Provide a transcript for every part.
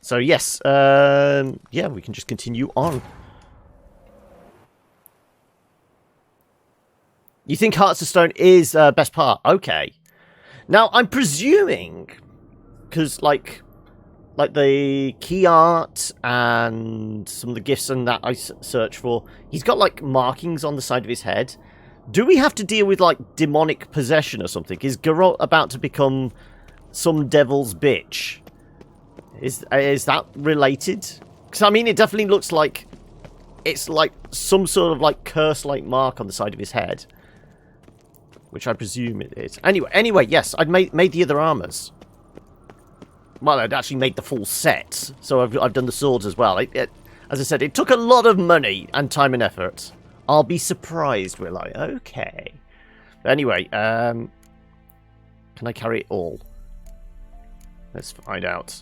So yes, yeah, we can just continue on. You think Hearts of Stone is best part? Okay. Now I'm presuming, because like the key art and some of the gifts and that I search for, he's got like markings on the side of his head. Do we have to deal with like demonic possession or something? Is Garot about to become some devil's bitch? Is that related? Because I mean, it definitely looks like it's like some sort of like curse-like mark on the side of his head, which I presume it is. Anyway, yes, I'd made the other armors. Well, I'd actually made the full set, so I've done the swords as well. As I said, it took a lot of money and time and effort. I'll be surprised, will I? Okay. But anyway, can I carry it all? Let's find out.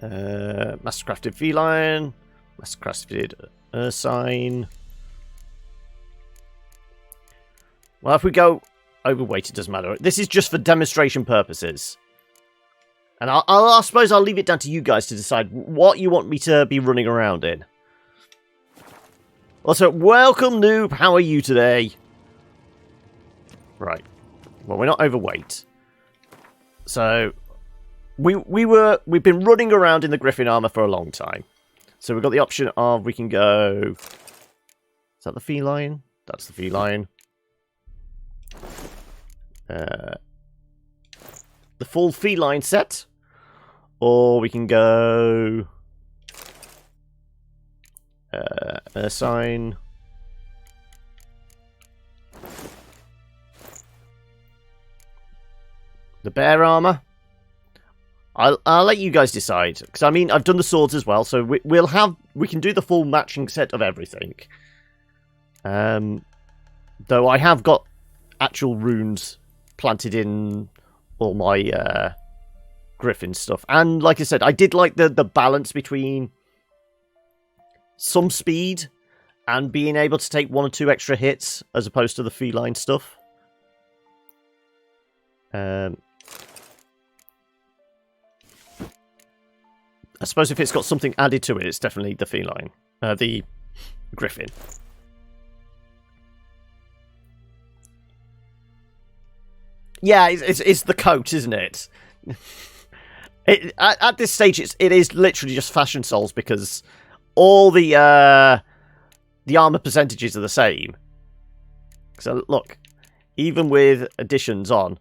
Mastercrafted feline, mastercrafted ursine. Well, if we go overweight, it doesn't matter. This is just for demonstration purposes. And I suppose I'll leave it down to you guys to decide what you want me to be running around in. Also, welcome, noob. How are you today? Right. Well, we're not overweight. So, we've been running around in the Griffin armor for a long time. So we've got the option of we can go... Is that the feline? That's the feline. The full feline set, or we can go ursine, the bear armor. I'll let you guys decide, because I mean I've done the swords as well, so we can do the full matching set of everything. Though I have got actual runes planted in all my Griffin stuff. And like I said, I did like the balance between some speed and being able to take 1 or 2 extra hits as opposed to the feline stuff. I suppose if it's got something added to it, it's definitely the feline. The Griffin. Yeah, it's the coat, isn't it? At this stage, it is literally just fashion souls because all the armor percentages are the same. So look, even with additions on,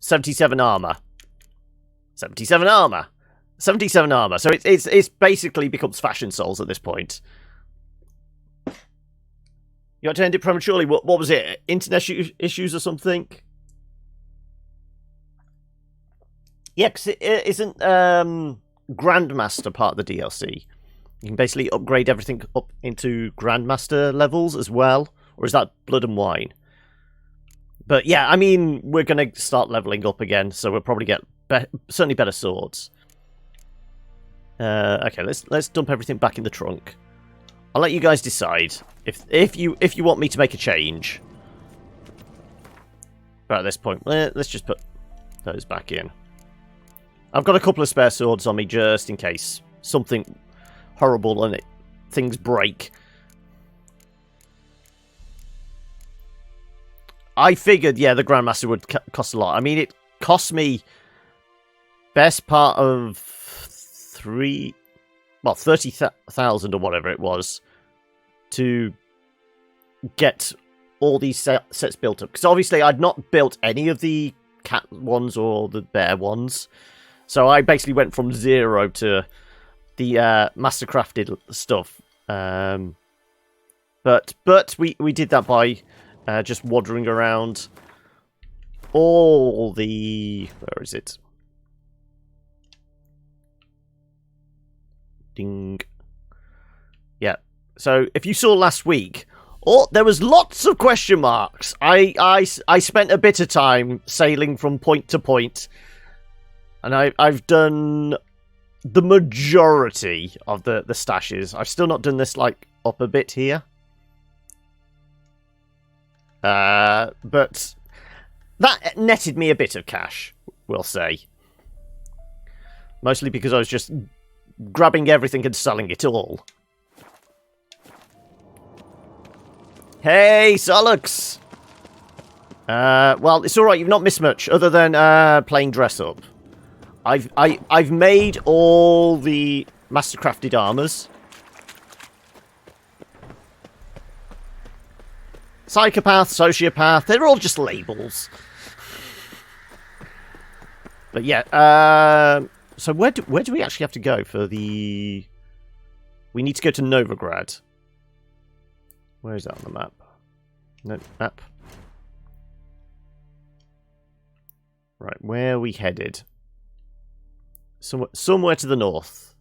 77 armor, 77 armor, 77 armor. So it's basically becomes fashion souls at this point. You had to end it prematurely. What was it? Internet issues or something? Yeah, because it isn't Grandmaster part of the DLC. You can basically upgrade everything up into Grandmaster levels as well. Or is that Blood and Wine? But yeah, I mean, we're going to start leveling up again, so we'll probably get certainly better swords. Okay, let's dump everything back in the trunk. I'll let you guys decide if you want me to make a change. But at this point, let's just put those back in. I've got a couple of spare swords on me just in case something horrible and things break. I figured, yeah, the Grandmaster would cost a lot. I mean, it cost me best part of 30,000 or whatever it was to get all these sets built up. Because obviously I'd not built any of the cat ones or the bear ones. So I basically went from 0 to the mastercrafted stuff. But we did that by just wandering around all the... Where is it? Ding. Yeah. So if you saw last week, there was lots of question marks. I spent a bit of time sailing from point to point. And I've done the majority of the stashes. I've still not done this, like, up a bit here. But that netted me a bit of cash, we'll say. Mostly because I was just grabbing everything and selling it all. Hey, Solux! Well, it's alright, you've not missed much, other than playing dress up. I've made all the mastercrafted armors. Psychopath, sociopath, they're all just labels. But yeah, so where do we actually have to go for the... We need to go to Novigrad. Where is that on the map? No, map. Right, where are we headed? Somewhere to the north.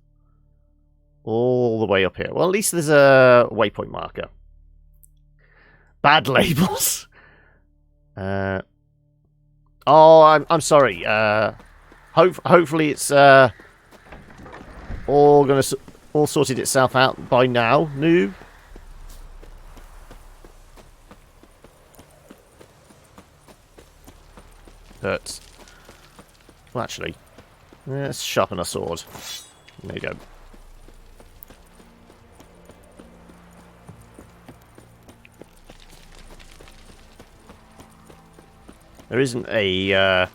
All the way up here. Well, at least there's a waypoint marker. Bad labels. Oh, I'm sorry. Hopefully it's all sorted itself out by now, noob. But well, actually, let's sharpen our sword. There you go. There isn't a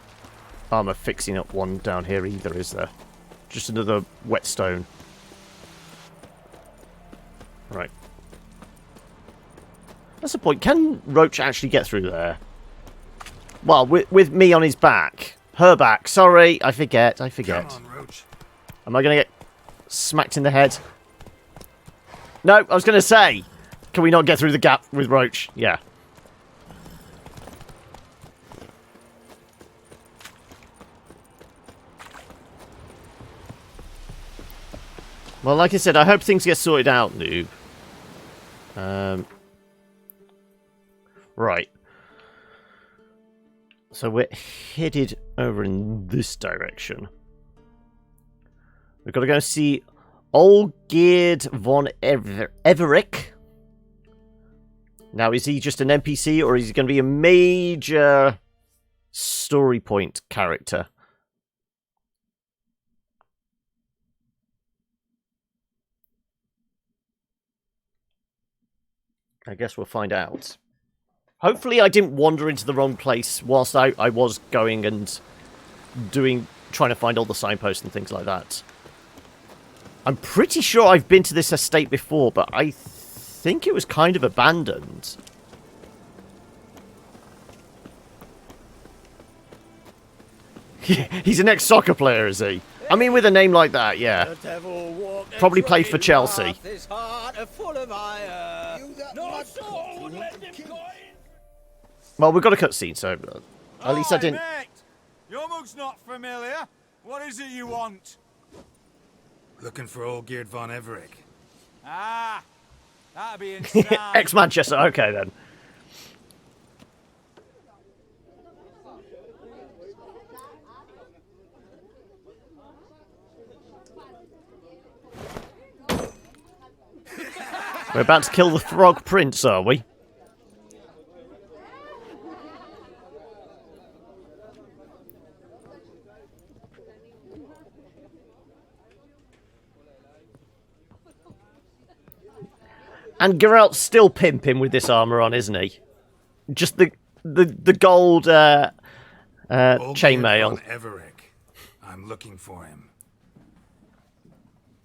armor fixing up one down here either, is there? Just another whetstone. Right. That's the point. Can Roach actually get through there? Well, with me on his back. Her back. Sorry, I forget. Come on, Roach. Am I going to get smacked in the head? No, I was going to say, can we not get through the gap with Roach? Yeah. Well, like I said, I hope things get sorted out, noob. Right. So we're headed over in this direction. We've got to go see Olgierd von Everick. Now, is he just an NPC, or is he going to be a major story point character? I guess we'll find out. Hopefully I didn't wander into the wrong place whilst I was going and trying to find all the signposts and things like that. I'm pretty sure I've been to this estate before, but I think it was kind of abandoned. He's an ex-soccer player, is he? I mean, with a name like that, yeah. Probably played for Chelsea. Well, we've got a cutscene, so at least I didn't... Mate. Your mug's not familiar. What is it you want? Looking for Olgierd von Everick. Ah, that'd be inside. Ex-Manchester, okay then. We're about to kill the Frog Prince, are we? And Geralt's still pimping with this armor on, isn't he? Just the gold chainmail. Everick. I'm looking for him.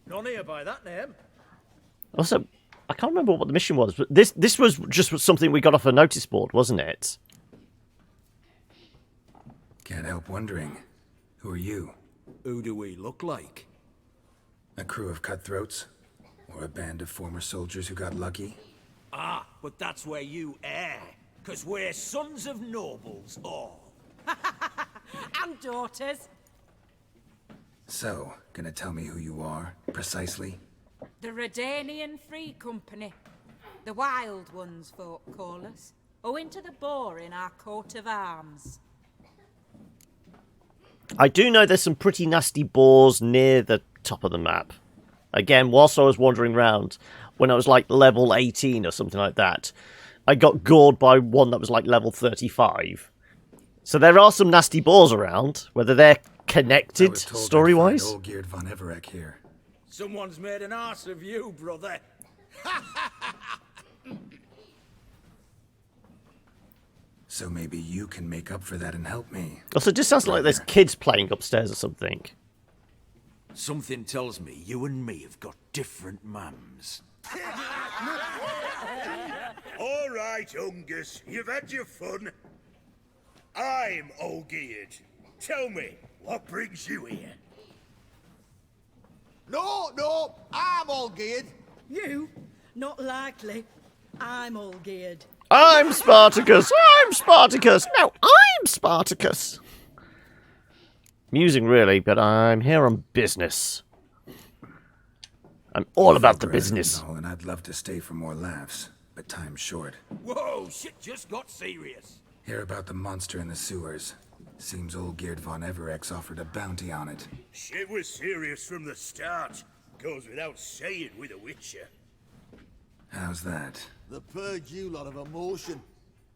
None here by that name. Also, I can't remember what the mission was, but this was just something we got off a notice board, wasn't it? Can't help wondering. Who are you? Who do we look like? A crew of cutthroats? Or a band of former soldiers who got lucky? Ah, but that's where you err. 'Cause we're sons of nobles, all. And daughters. So, gonna tell me who you are, precisely? The Redanian Free Company. The Wild Ones, folk call us. Owing to the boar in our coat of arms. I do know there's some pretty nasty boars near the top of the map. Again, whilst I was wandering around, when I was like level 18 or something like that, I got gored by one that was like level 35. So there are some nasty boars around. Whether they're connected story-wise. Old Geert von Everec here. Someone's made an arse of you, brother. So maybe you can make up for that and help me. Also, it just sounds like there's kids playing upstairs or something. Something tells me you and me have got different mums. All right, Ungus, you've had your fun. I'm Olgierd. Tell me, what brings you here? No, I'm all geared. You? Not likely. I'm all geared. I'm Spartacus! I'm Spartacus! No, I'm Spartacus! Amusing, really, but I'm here on business. I'm all about the business. And I'd love to stay for more laughs, but time's short. Whoa, shit just got serious. Hear about the monster in the sewers. Seems old Geert von Everex offered a bounty on it. Shit was serious from the start. Goes without saying with a Witcher. How's that? The purge you lot of emotion.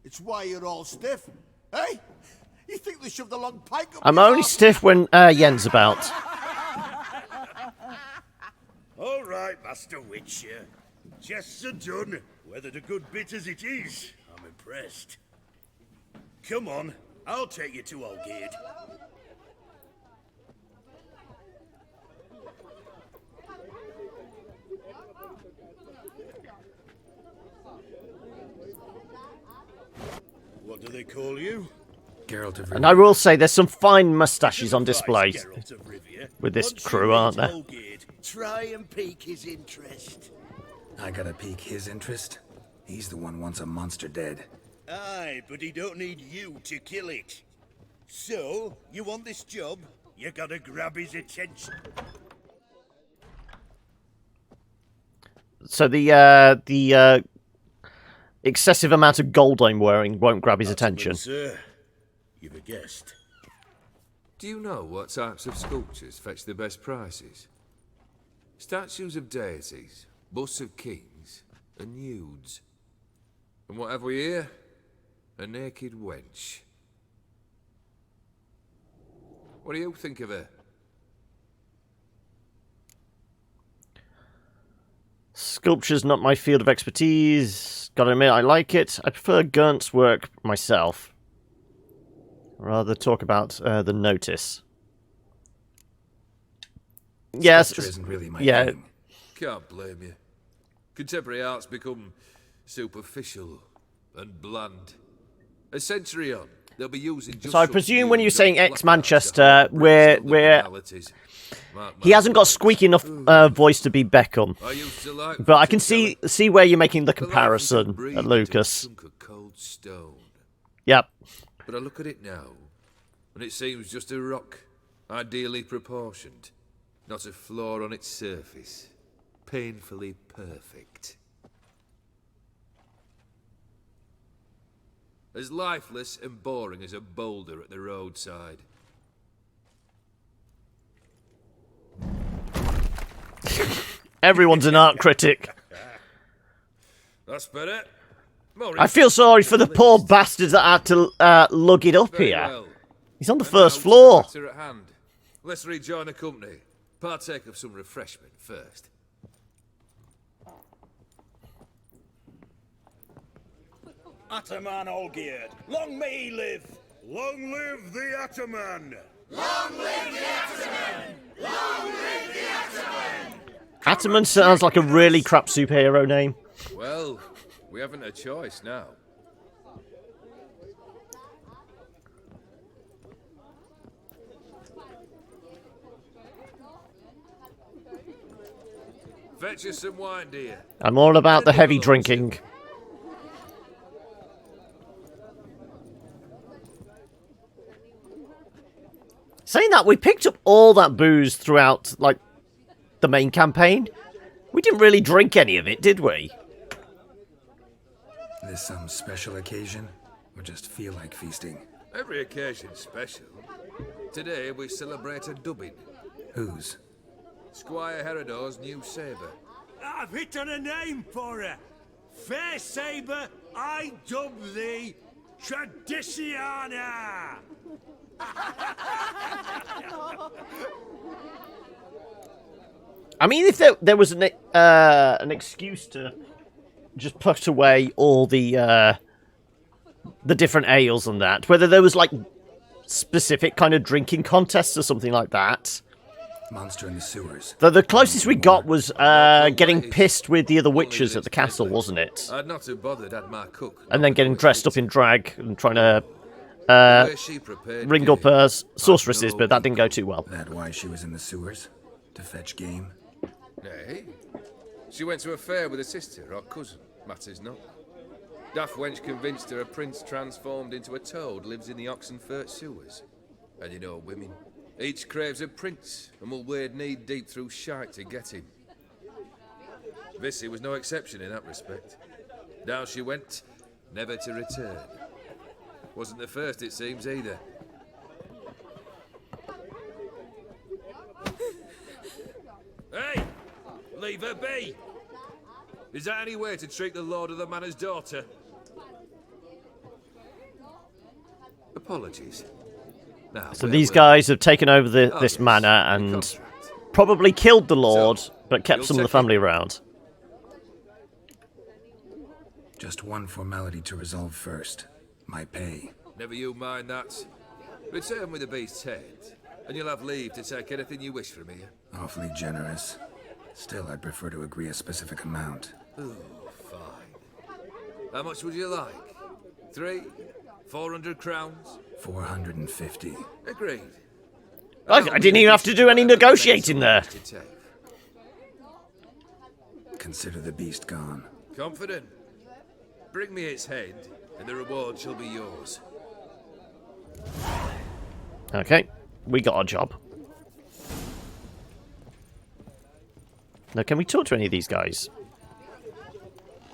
It's why you're all stiff. Hey? You think they shoved the long pike up I'm your only arse? stiff when Yen's about. All right, Master Witcher. Jests are done. Whether the good bit as it is, I'm impressed. Come on, I'll take you to Olgierd. What do they call you? Geralt of And I will say there's some fine moustaches on Advice, display Geralt of Rivia. with this Once you crew, aren't reach there? Olgierd, try and pique his interest. I gotta pique his interest? He's the one wants a monster dead. Aye, but he don't need you to kill it. So, you want this job? You gotta grab his attention. So the excessive amount of gold I'm wearing won't grab his attention. Sir, you've a guest. Do you know what types of sculptures fetch the best prices? Statues of deities, busts of kings, and nudes. And what have we here? A naked wench. What do you think of her? Sculpture's not my field of expertise. Gotta admit, I like it. I prefer Gernt's work myself. Rather talk about the notice. Yes. Sculpture isn't really my Yeah. thing. Can't blame you. Contemporary art's become superficial and bland. A century on, they'll be using just So I some presume when new you're saying black ex-Manchester, arts to we're bring out the banalities. Mark he my hasn't got words. squeaky enough voice to be Beckham. I used to like But I can fortune see where you're making the telling. The life you comparison can breathe at into a Lucas. chunk of cold stone. Yep. But I look at it now, and it seems just a rock, ideally proportioned, not a flaw on its surface, painfully perfect. As lifeless and boring as a boulder at the roadside. Everyone's an art critic. That's better. More I feel sorry for the poor bastards that had to lug it up Very here. well. He's on the And first now to floor. the matter at hand. Let's rejoin the company. Partake of some refreshment first. Ataman Olgierd, long may he live! Long live the Ataman! Ataman sounds like a really crap superhero name. Well, we haven't a choice now. Fetch us some wine, dear. I'm all about the heavy drinking. Saying that, we picked up all that booze throughout, like, the main campaign. We didn't really drink any of it, did we? This some special occasion? Or just feel like feasting? Every occasion's special. Today we celebrate a dubbing. Whose? Squire Herodor's new sabre. I've hit on a name for her. Fair Sabre, I dub thee Traditiana! I mean, if there was an excuse to just put away all the different ales and that, whether there was like specific kind of drinking contests or something like that. Monster in the sewers. The closest we got was getting pissed with the other witches at the castle, wasn't it? I'd not have bothered had my cook. And then getting dressed up in drag and trying to ring up sorceresses, but that didn't go too well. That why she was in the sewers? To fetch game? Nay. She went to a fair with a sister or cousin. Matters not. Daft wench convinced her a prince transformed into a toad lives in the Oxenfurt sewers. And you know women. Each craves a prince and will wade knee-deep through shite to get him. Vissy was no exception in that respect. Down she went, never to return. Wasn't the first, it seems, either. Hey! Leave her be! Is that any way to treat the lord of the manor's daughter? Apologies. Now, So these guys have taken over this manor and probably killed the lord, but kept some of the family around. Just one formality to resolve first. My pay. Never you mind that. Return with the beast's head, and you'll have leave to take anything you wish from here. Awfully generous. Still, I'd prefer to agree a specific amount. Oh, fine. How much would you like? 300? 400 crowns? 450. Agreed. I didn't even have to do any negotiating there. Consider the beast gone. Confident? Bring me its head, and the reward shall be yours. Okay, we got our job. Now, can we talk to any of these guys?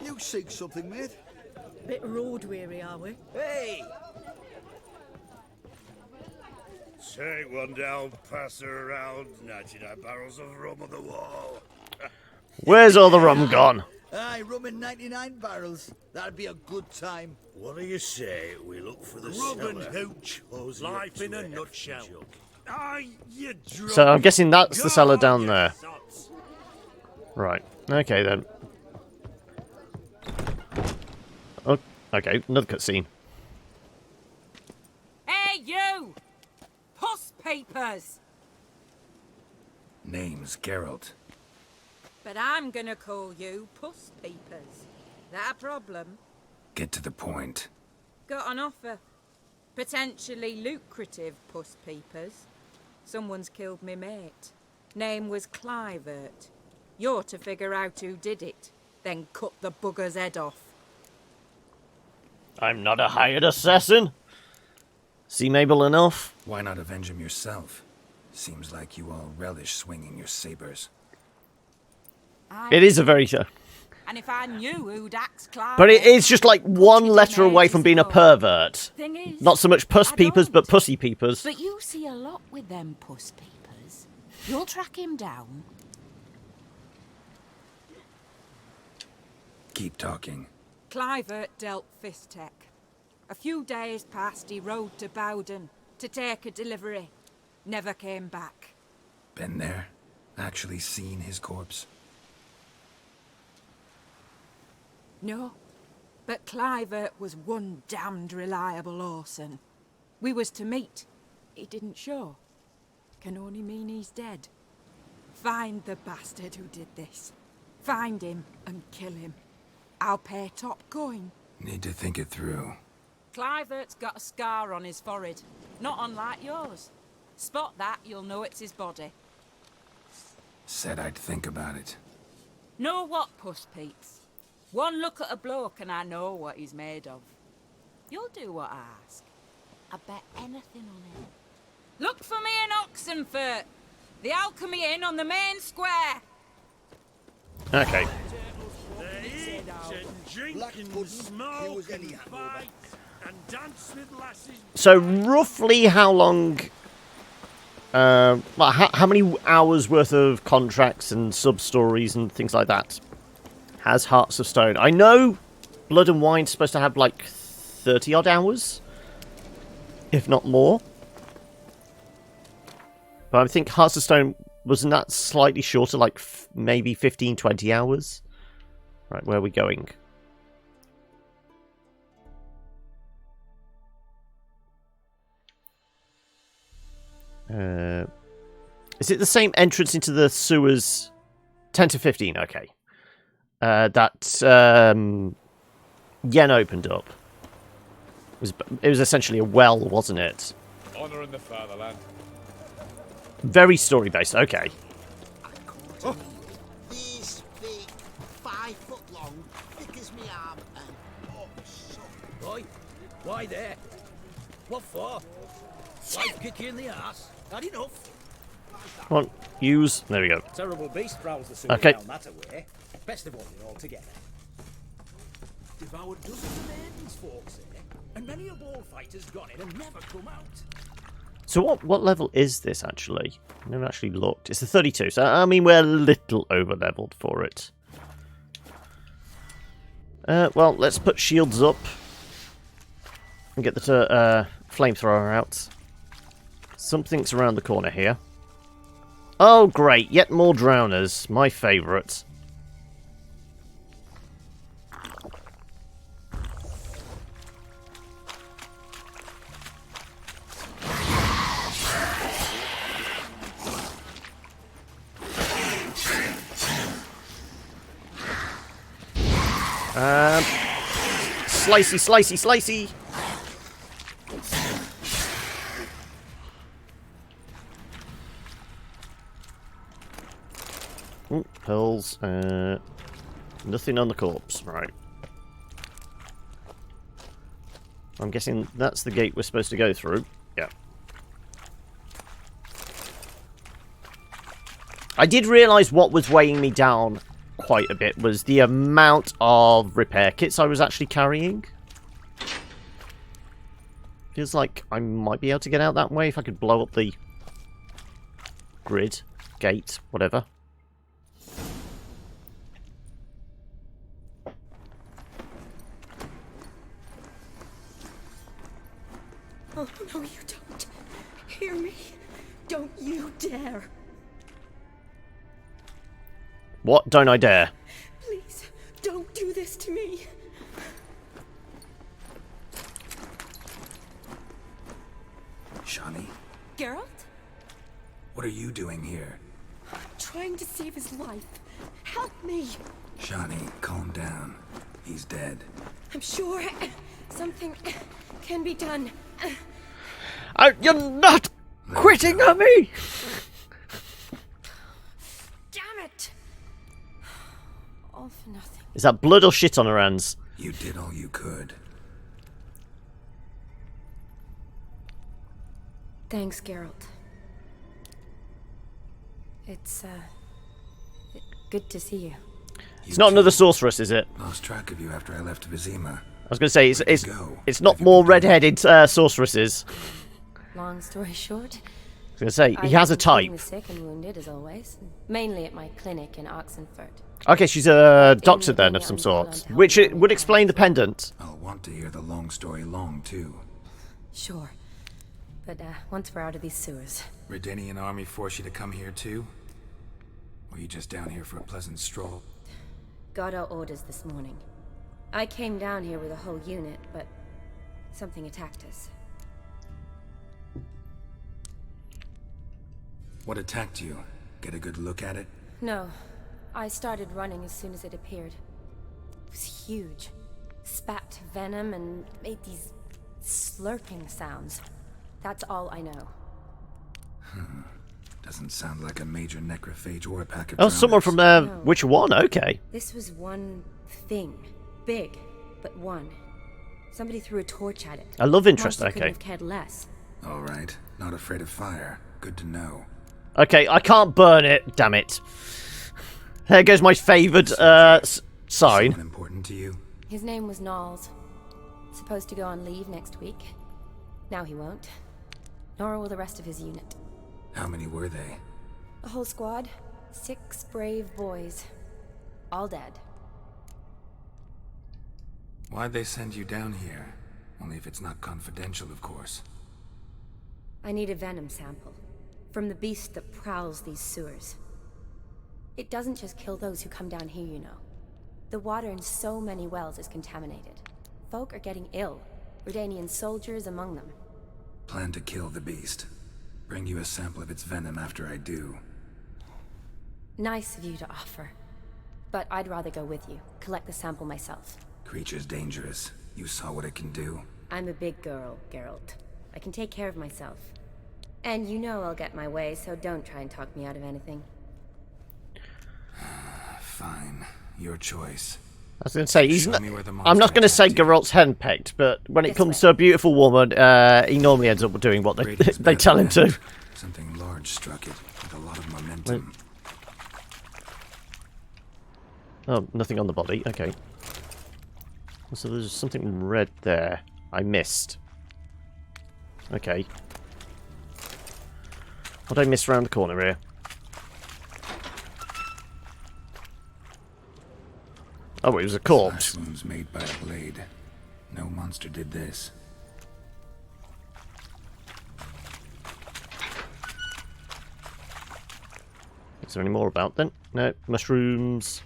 You seek something, mate? Bit road weary, are we? Hey! Take one down, pass her around, 99 barrels of rum on the wall. Where's all the rum gone? Aye, rum in 99 barrels. That'd be a good time. What do you say we look for the Rum and cellar? hooch. Close Life the in a exit nutshell. jug. Aye, you drunk. So I'm guessing that's the cellar down you there. sots. Right. Okay, then. Oh, okay. Another cutscene. Hey, you! Puss papers! Name's Geralt. But I'm gonna call you Puss Peepers. That a problem? Get to the point. Got an offer. Potentially lucrative Puss Peepers. Someone's killed me mate. Name was Clivert. You're to figure out who did it, then cut the bugger's head off. I'm not a hired assassin. See Mabel enough? Why not avenge him yourself? Seems like you all relish swinging your sabers. It is a very... And if I knew who'd axed Clivert... But it is just like one letter away from being a pervert. Thing is, Not so much puss I peepers, don't. but pussy peepers. But you see a lot with them Puss Peepers. You'll track him down. Keep talking. Clivert dealt Fistech. A few days past, he rode to Bowden to take a delivery. Never came back. Been there? Actually seen his corpse? No, but Clivert was one damned reliable Orson. We was to meet. He didn't show. Can only mean he's dead. Find the bastard who did this. Find him and kill him. I'll pay top coin. Need to think it through. Clivert's got a scar on his forehead, not unlike yours. Spot that, you'll know it's his body. Said I'd think about it. Know what, Puss Peeps? One look at a bloke and I know what he's made of. You'll do what I ask. I bet anything on him. Look for me in Oxenfurt. The Alchemy Inn on the main square. Okay. They eat and drink Black and pudding, smoke cures and any hangover. fight and dance with lasses. So roughly how long... how many hours worth of contracts and sub-stories and things like that has Hearts of Stone? I know Blood and Wine's supposed to have like 30 odd hours, if not more. But I think Hearts of Stone, wasn't that slightly shorter, like maybe 15, 20 hours? Right, where are we going? Is it the same entrance into the sewers? 10 to 15, okay. That Yen opened up. It was essentially a well, wasn't it? Honor in the fatherland. Very story-based, okay. This big, 5 foot long, thick as me arm, and oh, so. Boy, why there? What for? Wife kick you in the ass? Had enough? Come on, use. There we go. Terrible beast prowls the sewer Okay. down that away. Best of all, you're all together. Devoured dozens of maidens, folks here, and many a ball fighter's gone in and never come out. So what level is this, actually? I never actually looked. It's a 32, so I mean we're a little over-leveled for it. Well, let's put shields up. And get the flamethrower out. Something's around the corner here. Oh, great. Yet more drowners. My favourite. Slicey, slicey, slicey! Ooh, pearls. Nothing on the corpse, right. I'm guessing that's the gate we're supposed to go through. Yeah. I did realise what was weighing me down quite a bit was the amount of repair kits I was actually carrying. Feels like I might be able to get out that way if I could blow up the grid, gate, whatever. Oh, no, you don't. Hear me? Don't you dare. What? Don't I dare? Please, don't do this to me. Shani, Geralt? what are you doing here? Trying to save his life. Help me. Shani, calm down. He's dead. I'm sure something can be done. You're not quitting on me! Damn it! All for nothing. Is that blood or shit on her hands? You did all you could. Thanks, Geralt. It's, good to see you. It's not another sorceress, is it? Lost track of you after I left Vizima. I was going to say, it's not more red-headed sorceresses. Long story short, I was going to say, he has a type. The sick and wounded, as always. Mainly at my clinic in Oxenfurt. Okay, she's a doctor then of some sort. Which it would explain the pendant. I'll want to hear the long story long, too. Sure. But, once we're out of these sewers. Redanian army force you to come here, too? Or are you just down here for a pleasant stroll? Got our orders this morning. I came down here with a whole unit, but something attacked us. What attacked you? Get a good look at it? No. I started running as soon as it appeared. It was huge. Spat venom and made these slurping sounds. That's all I know. Doesn't sound like a major necrophage or a pack of Oh, someone from which one? Okay. This was one thing. Big, but one. Somebody threw a torch at it. I love interest, Monster couldn't okay. have cared less. All right. Not afraid of fire. Good to know. Okay, I can't burn it, damn it. There goes my favoured sign. Someone important to you? His name was Knowles. Supposed to go on leave next week. Now he won't. Nor will the rest of his unit. How many were they? A whole squad. 6 brave boys. All dead. Why'd they send you down here? Only if it's not confidential, of course. I need a venom sample. From the beast that prowls these sewers. It doesn't just kill those who come down here, you know. The water in so many wells is contaminated. Folk are getting ill. Redanian soldiers among them. Plan to kill the beast. Bring you a sample of its venom after I do. Nice of you to offer. But I'd rather go with you. Collect the sample myself. Creature's dangerous. You saw what it can do. I'm a big girl, Geralt. I can take care of myself. And you know I'll get my way, so don't try and talk me out of anything. Fine. Your choice. I was going to say, Show me where the I'm not going to say monster Geralt's henpecked, but when it This comes way. to a beautiful woman, he normally ends up doing what they, Radiant's they tell him better to. Something large struck it, with a lot of momentum. Oh, nothing on the body. Okay. So there's something red there. I missed. Okay. What did I miss around the corner here? Oh, it was a corpse. Slash wounds made by a blade. No monster did this. Is there any more about then? No. Mushrooms.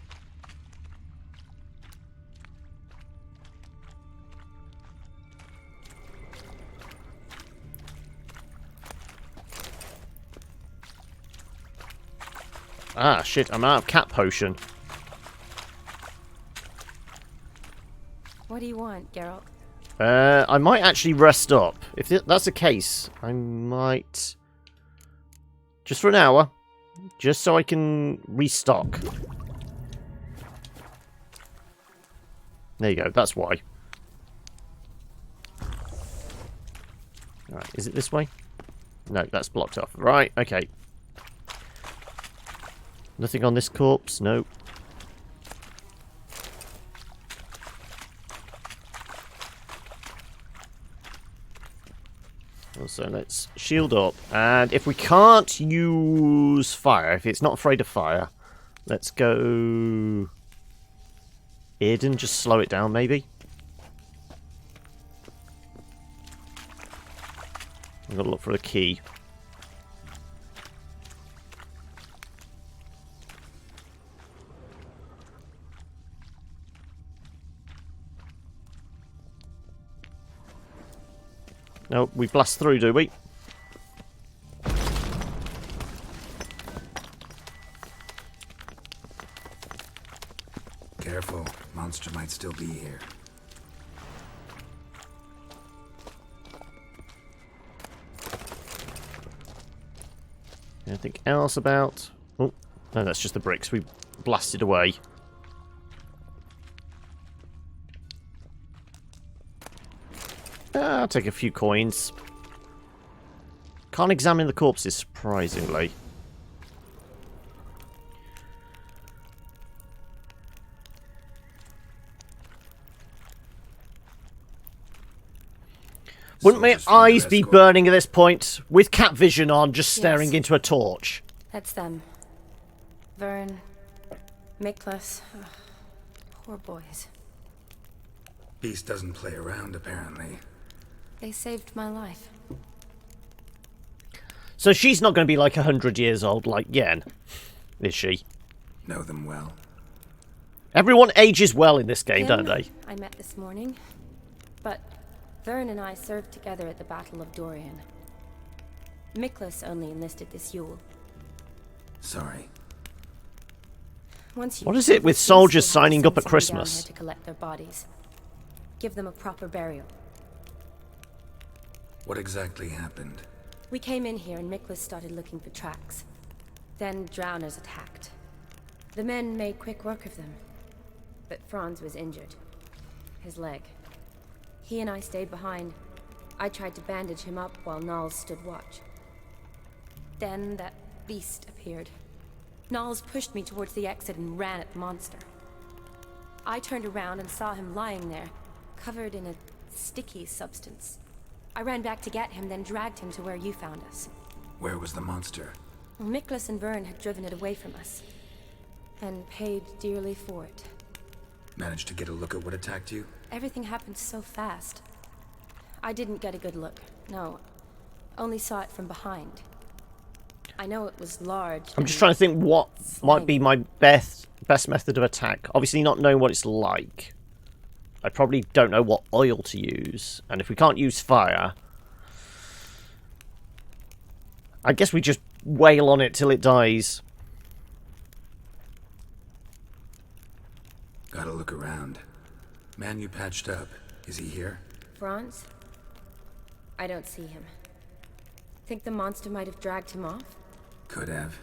Ah, shit, I'm out of cat potion. What do you want, Geralt? I might actually rest up. If that's the case, I might... Just for an hour. Just so I can restock. There you go, that's why. Alright, is it this way? No, that's blocked off. Right, okay. Nothing on this corpse? No. So let's shield up. And if we can't use fire, if it's not afraid of fire, let's go... Eden, just slow it down maybe. I've got to look for a key. No, we blast through, do we? Careful, monster might still be here. Anything else about? Oh, no, that's just the bricks we blasted away. I'll take a few coins. Can't examine the corpses, surprisingly. Wouldn't my eyes be burning at this point? With cat vision on, just staring into a torch. That's them. Vern, Miklas. Ugh, poor boys. Beast doesn't play around, apparently. They saved my life. So she's not going to be like 100 years old like Yen, is she? Know them well. Everyone ages well in this game, Him, don't they? I met this morning. But Vern and I served together at the Battle of Dorian. Miklas only enlisted this Yule. Sorry. Once you What is it with soldiers signing up at Christmas Christmas? to collect their bodies. Give them a proper burial. What exactly happened? We came in here and Miklas started looking for tracks. Then drowners attacked. The men made quick work of them. But Franz was injured. His leg. He and I stayed behind. I tried to bandage him up while Nals stood watch. Then that beast appeared. Nals pushed me towards the exit and ran at the monster. I turned around and saw him lying there, covered in a sticky substance. I ran back to get him, then dragged him to where you found us. Where was the monster? Well, Miklas and Vern had driven it away from us. And paid dearly for it. Managed to get a look at what attacked you? Everything happened so fast. I didn't get a good look. No. Only saw it from behind. I know it was large. I'm just trying to think what might be my best method of attack. Obviously not knowing what it's like. I probably don't know what oil to use. And if we can't use fire, I guess we just wail on it till it dies. Gotta look around. Man you patched up. Is he here? Franz? I don't see him. Think the monster might have dragged him off? Could have.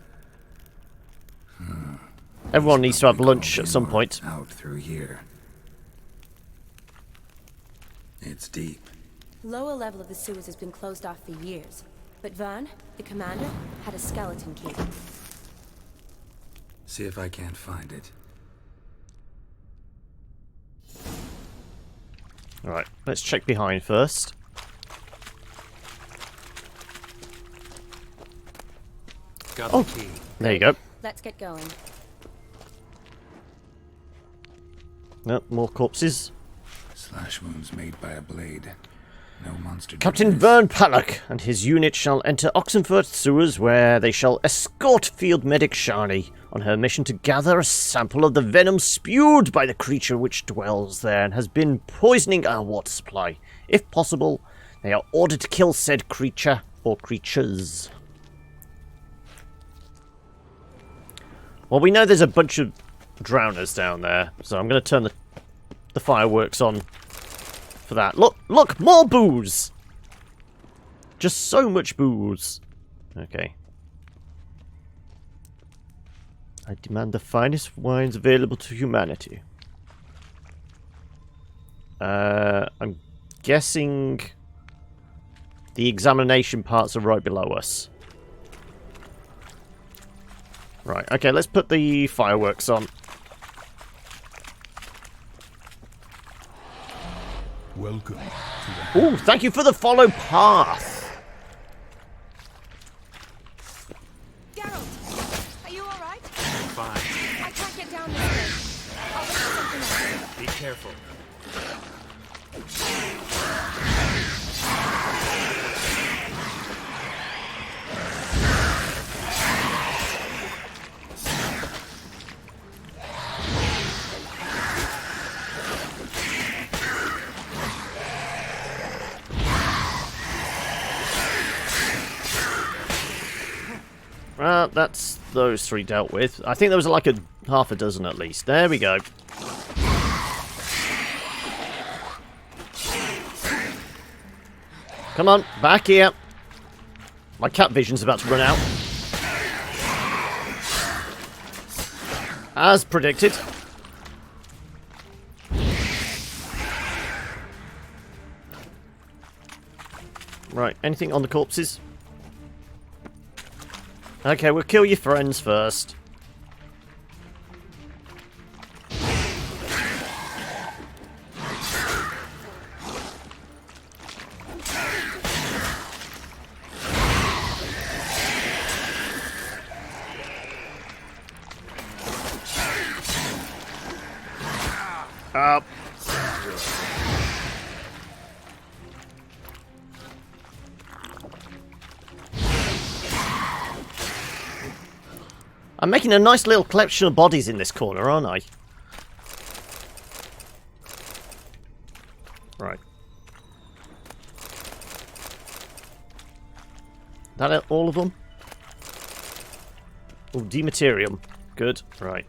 Everyone needs to have lunch at some point. Out through here. It's deep. Lower level of the sewers has been closed off for years. But Vern, the commander, had a skeleton key. See if I can't find it. Alright, let's check behind first. Got the key. There you go. Let's get going. Nope, more corpses. Slash wounds made by a blade. No monster. Captain Vern Paddock and his unit shall enter Oxenford sewers, where they shall escort field medic Shani on her mission to gather a sample of the venom spewed by the creature which dwells there and has been poisoning our water supply. If possible, they are ordered to kill said creature or creatures. Well, we know there's a bunch of drowners down there, so I'm going to turn the fireworks on for that. Look, more booze! Just so much booze. Okay. I demand the finest wines available to humanity. I'm guessing the examination parts are right below us. Right, okay, let's put the fireworks on. Welcome. Ooh, thank you for the follow path. Geralt, are you alright? Fine. I can't get down this way. I'll look for something else. Be careful. That's those three dealt with. I think there was like half a dozen at least. There we go. Come on, back here. My cat vision's about to run out. As predicted. Right, anything on the corpses? Okay, we'll kill your friends first. Up. I'm making a nice little collection of bodies in this corner, aren't I? Right. That all of them? Oh, dematerium. Good. Right.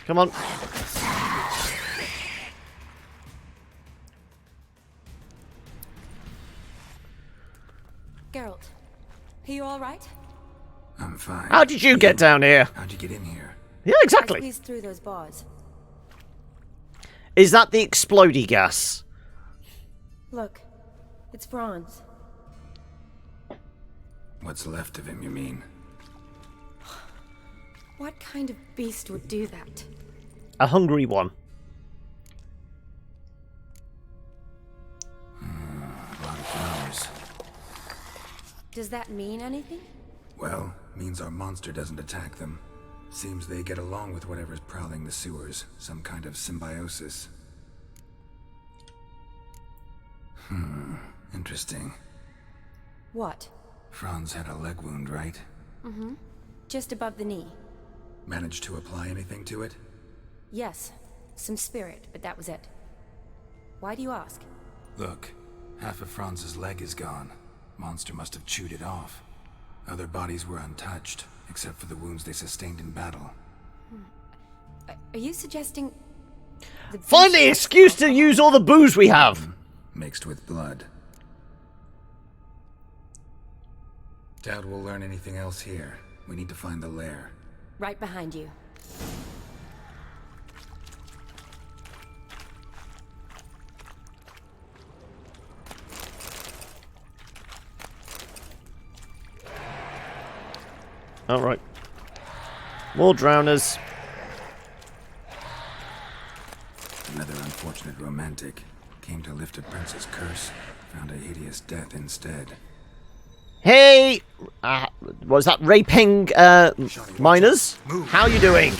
Come on. Geralt, are you all right? I'm fine. How did you get down here? How'd you get in here? Yeah, I exactly. squeezed through those bars. Is that the explodey gas? Look, it's Franz. What's left of him, you mean? What kind of beast would do that? A hungry one. Does that mean anything? Well, means our monster doesn't attack them. Seems they get along with whatever's prowling the sewers. Some kind of symbiosis. Interesting. What? Franz had a leg wound, right? Mm-hmm. Just above the knee. Managed to apply anything to it? Yes. Some spirit, but that was it. Why do you ask? Look, half of Franz's leg is gone. Monster must have chewed it off. Other bodies were untouched, except for the wounds they sustained in battle. Are you suggesting... Finally, excuse to use all the booze we have! Mixed with blood. Doubt we'll learn anything else here. We need to find the lair. Right behind you. Alright. More drowners. Another unfortunate romantic. Came to lift a prince's curse. Found a hideous death instead. Hey! Was that raping, miners? How you doing?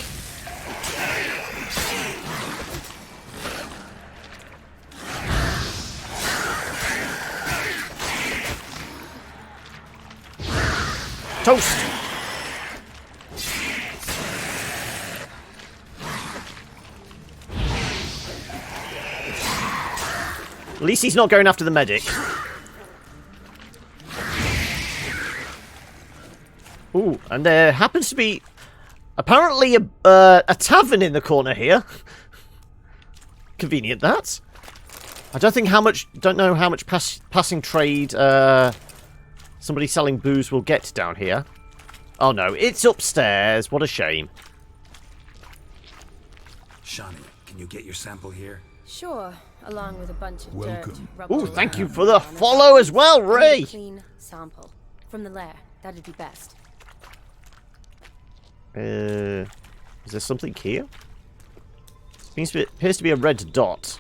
Toast! At least he's not going after the medic. Ooh, and there happens to be apparently a tavern in the corner here. Convenient that. I don't know how much passing trade somebody selling booze will get down here. Oh no, it's upstairs. What a shame. Shawnee, can you get your sample here? Sure, along with a bunch of Welcome. dirt. rubble, Ooh, thank you and for the on it. follow as well, I need Ray. a clean sample from the lair. That'd be best. Is there something here? Appears to be a red dot.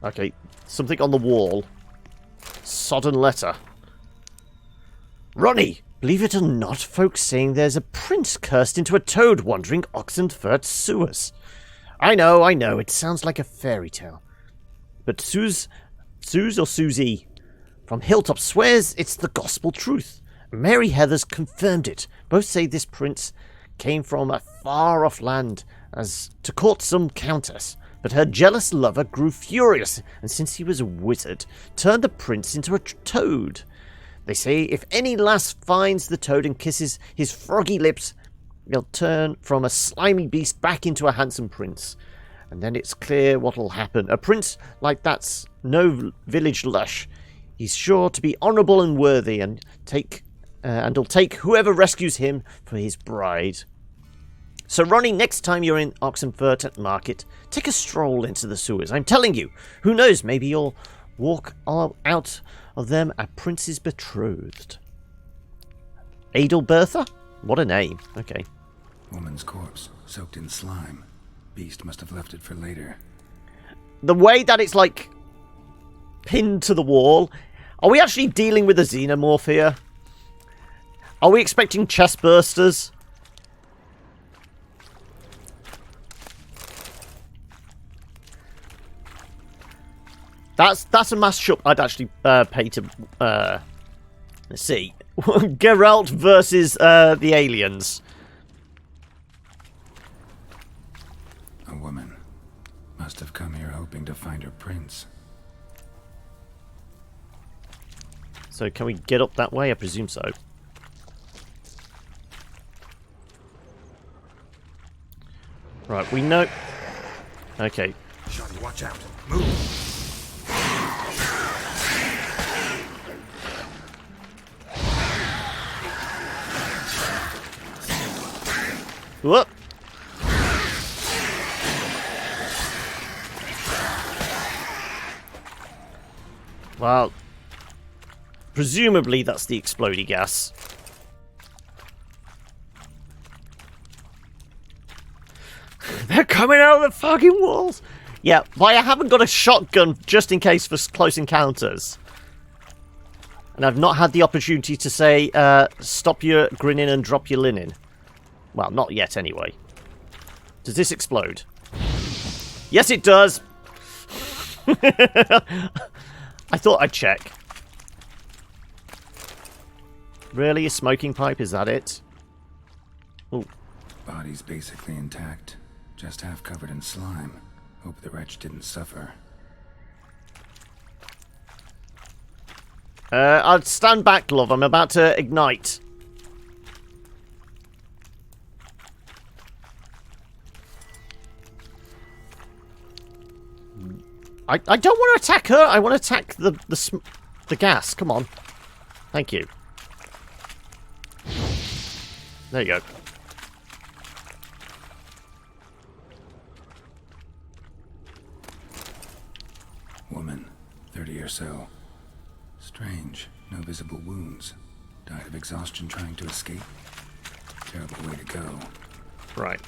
Okay, something on the wall. Sodden letter. Ronnie! Believe it or not, folks saying there's a prince cursed into a toad wandering Oxenfurt sewers. I know, it sounds like a fairy tale. But Suze or Susie from Hilltop swears it's the gospel truth. Mary Heathers confirmed it. Both say this prince came from a far-off land as to court some countess. But her jealous lover grew furious, and since he was a wizard, turned the prince into a toad. They say if any lass finds the toad and kisses his froggy lips, he'll turn from a slimy beast back into a handsome prince. And then it's clear what'll happen. A prince like that's no village lush. He's sure to be honourable and worthy, and he'll take whoever rescues him for his bride. So Ronnie, next time you're in Oxenfurt at market, take a stroll into the sewers. I'm telling you, who knows, maybe you'll walk out of them a prince's betrothed. Adelbertha? What a name. Okay. Woman's corpse, soaked in slime. Beast must have left it for later. The way that it's, like, pinned to the wall. Are we actually dealing with a xenomorph here? Are we expecting chest bursters? That's a mashup I'd actually pay to let's see. Geralt versus the aliens. A woman. Must have come here hoping to find her prince. So can we get up that way? I presume so. Right, we know. Okay. Shawnee, watch out. Move. Whoop. Well, presumably that's the explodey gas. They're coming out of the fucking walls! Yeah, but I haven't got a shotgun just in case for close encounters. And I've not had the opportunity to say, stop your grinning and drop your linen. Well, not yet anyway. Does this explode? Yes, it does! I thought I'd check. Really? A smoking pipe? Is that it? Ooh. Body's basically intact, just half covered in slime. Hope the wretch didn't suffer. I'll stand back, love. I'm about to ignite. I don't want to attack her. I want to attack the gas. Come on. Thank you. There you go. Woman, 30 or so. Strange. No visible wounds. Died of exhaustion trying to escape. Terrible way to go. Right.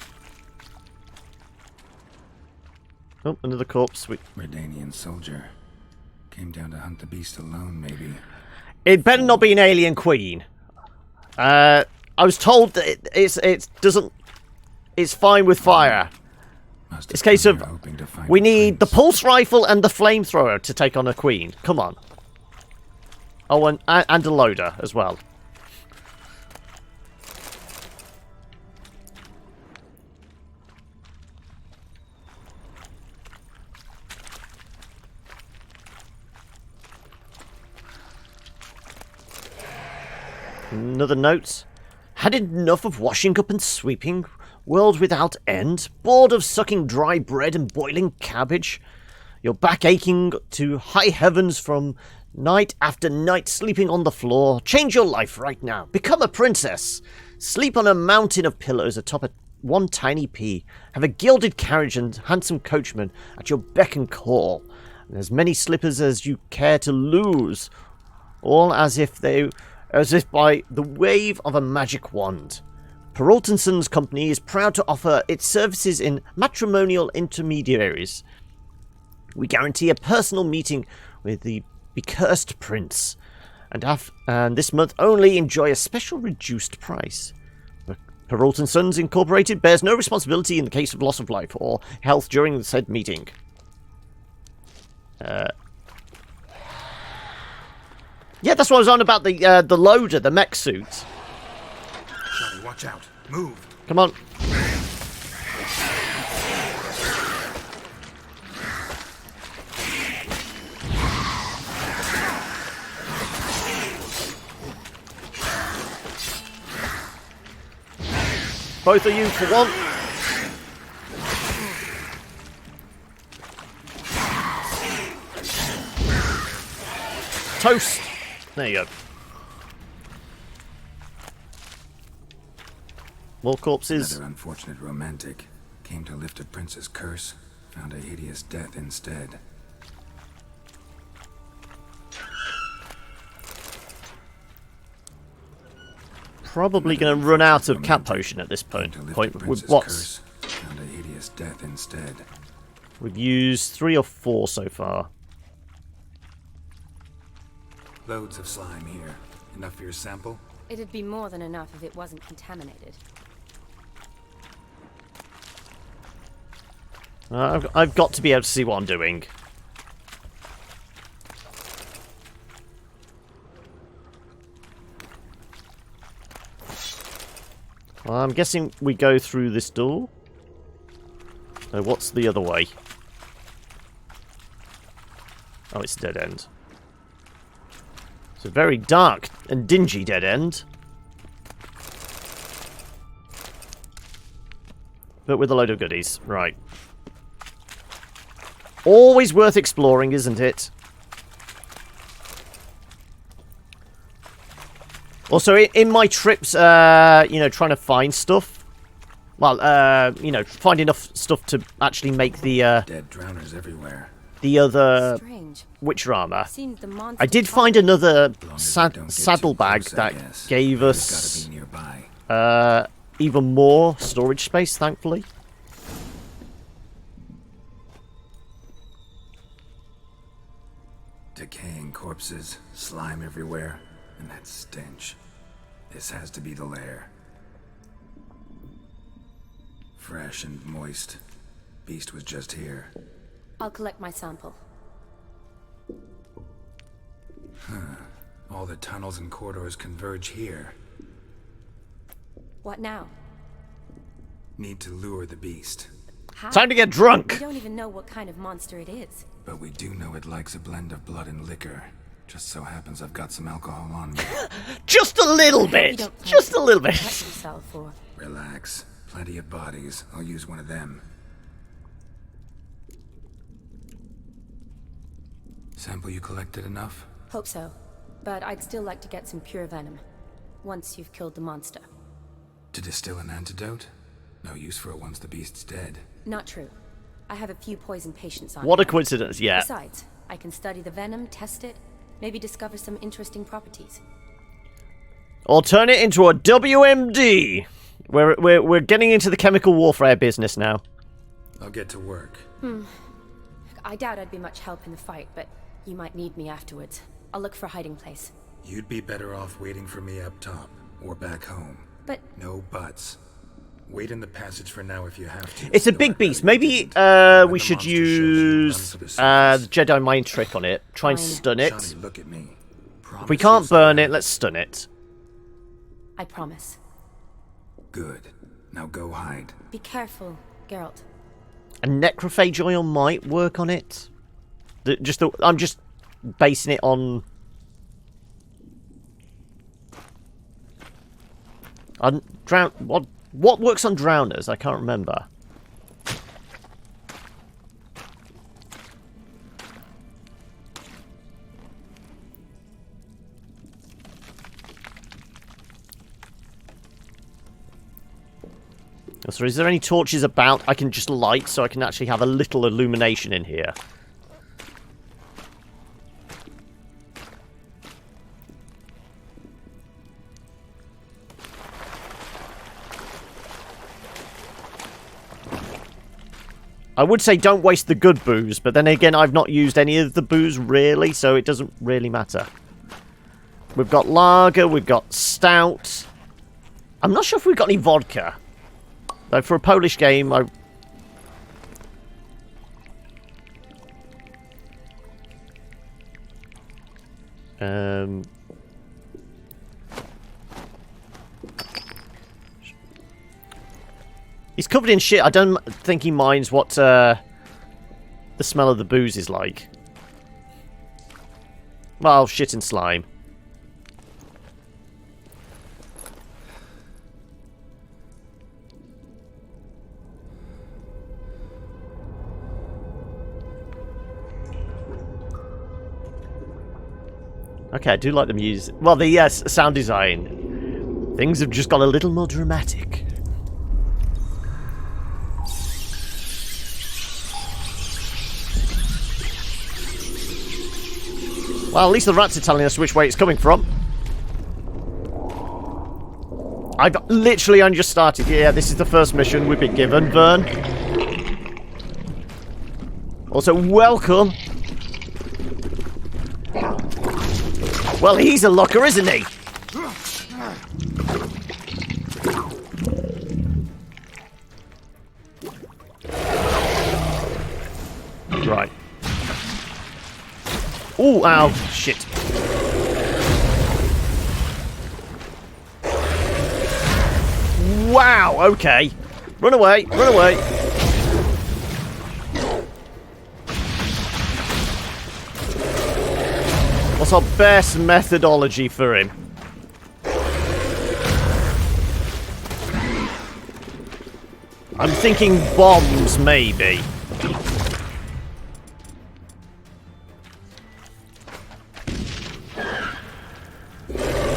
Oh, another corpse. Redanian soldier. Came down to hunt the beast alone, maybe. It better not be an alien queen. I was told that it doesn't. It's fine with fire. It's a case of we need the pulse rifle and the flamethrower to take on a queen. Come on. Oh, and a loader as well. Another note. Had enough of washing up and sweeping. World without end. Bored of sucking dry bread and boiling cabbage. Your back aching to high heavens from night after night sleeping on the floor. Change your life right now. Become a princess. Sleep on a mountain of pillows atop one tiny pea. Have a gilded carriage and handsome coachman at your beck and call. And as many slippers as you care to lose. All as if by the wave of a magic wand. Perrault & Sons Company is proud to offer its services in matrimonial intermediaries. We guarantee a personal meeting with the becursed prince, and this month only enjoy a special reduced price. Perrault & Sons Incorporated bears no responsibility in the case of loss of life or health during the said meeting. Yeah, that's what I was on about, the loader, the mech suit. Johnny, watch out. Move. Come on. Both of you for one. Toast. There you go. More corpses. Another unfortunate romantic. Came to lift a prince's curse. Found a hideous death instead. Probably going to run out of cat potion at this point. With what's? Found a hideous death instead. We've used 3 or 4 so far. Loads of slime here. Enough for your sample? It'd be more than enough if it wasn't contaminated. I've got to be able to see what I'm doing. Well, I'm guessing we go through this door. So what's the other way? Oh, it's a dead end. It's a very dark and dingy dead end. But with a load of goodies. Right. Always worth exploring, isn't it? Also, in my trips, you know, trying to find stuff. Well, you know, find enough stuff to actually make the, dead drowners everywhere. The other Strange. Witcher armor. The I did find another saddlebag that gave us even more storage space, thankfully. Decaying corpses, slime everywhere, and that stench. This has to be the lair. Fresh and moist. Beast was just here. I'll collect my sample. All the tunnels and corridors converge here. What now? Need to lure the beast. How? Time to get drunk! We don't even know what kind of monster it is. But we do know it likes a blend of blood and liquor. Just so happens I've got some alcohol on me. Just a little You bit! don't plan Just to a little bit! cut yourself, or... Relax. Plenty of bodies. I'll use one of them. Sample you collected enough? Hope so. But I'd still like to get some pure venom. Once you've killed the monster. To distill an antidote? No use for it once the beast's dead. Not true. I have a few poison patients on What a hand. coincidence, yeah. Besides, I can study the venom, test it, maybe discover some interesting properties. Or turn it into a WMD! We're getting into the chemical warfare business now. I'll get to work. I doubt I'd be much help in the fight, but you might need me afterwards. I'll look for a hiding place. You'd be better off waiting for me up top, or back home. But... No buts. Wait in the passage for now if you have to. It's a big beast. Maybe we should use the Jedi mind trick on it. Try and stun it. Johnny, look at me. If we can't burn it, let's stun it. I promise. Good. Now go hide. Be careful, Geralt. A necrophage oil might work on it. I'm just basing it on what works on drowners? I can't remember. So is there any torches about I can just light so I can actually have a little illumination in here? I would say don't waste the good booze, but then again I've not used any of the booze really, so it doesn't really matter. We've got lager, we've got stout. I'm not sure if we've got any vodka. Though for a Polish game, he's covered in shit. I don't think he minds what the smell of the booze is like. Well, shit and slime. Okay, I do like the music. Well, the sound design. Things have just got a little more dramatic. Well, at least the rats are telling us which way it's coming from. I've literally only just started. Yeah, this is the first mission we've been given, Vern. Also, welcome. Well, he's a locker, isn't he? Right. Ooh, ow, shit. Wow, okay. Run away, run away. What's our best methodology for him? I'm thinking bombs, maybe.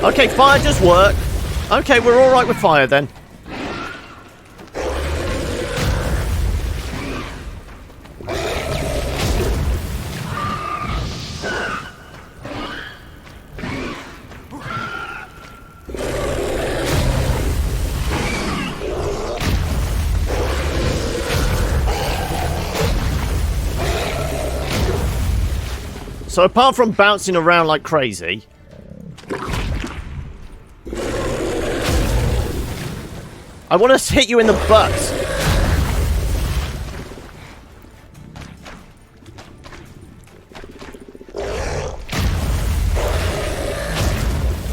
Okay, fire does work. Okay, we're alright with fire then. So apart from bouncing around like crazy... I want to hit you in the butt.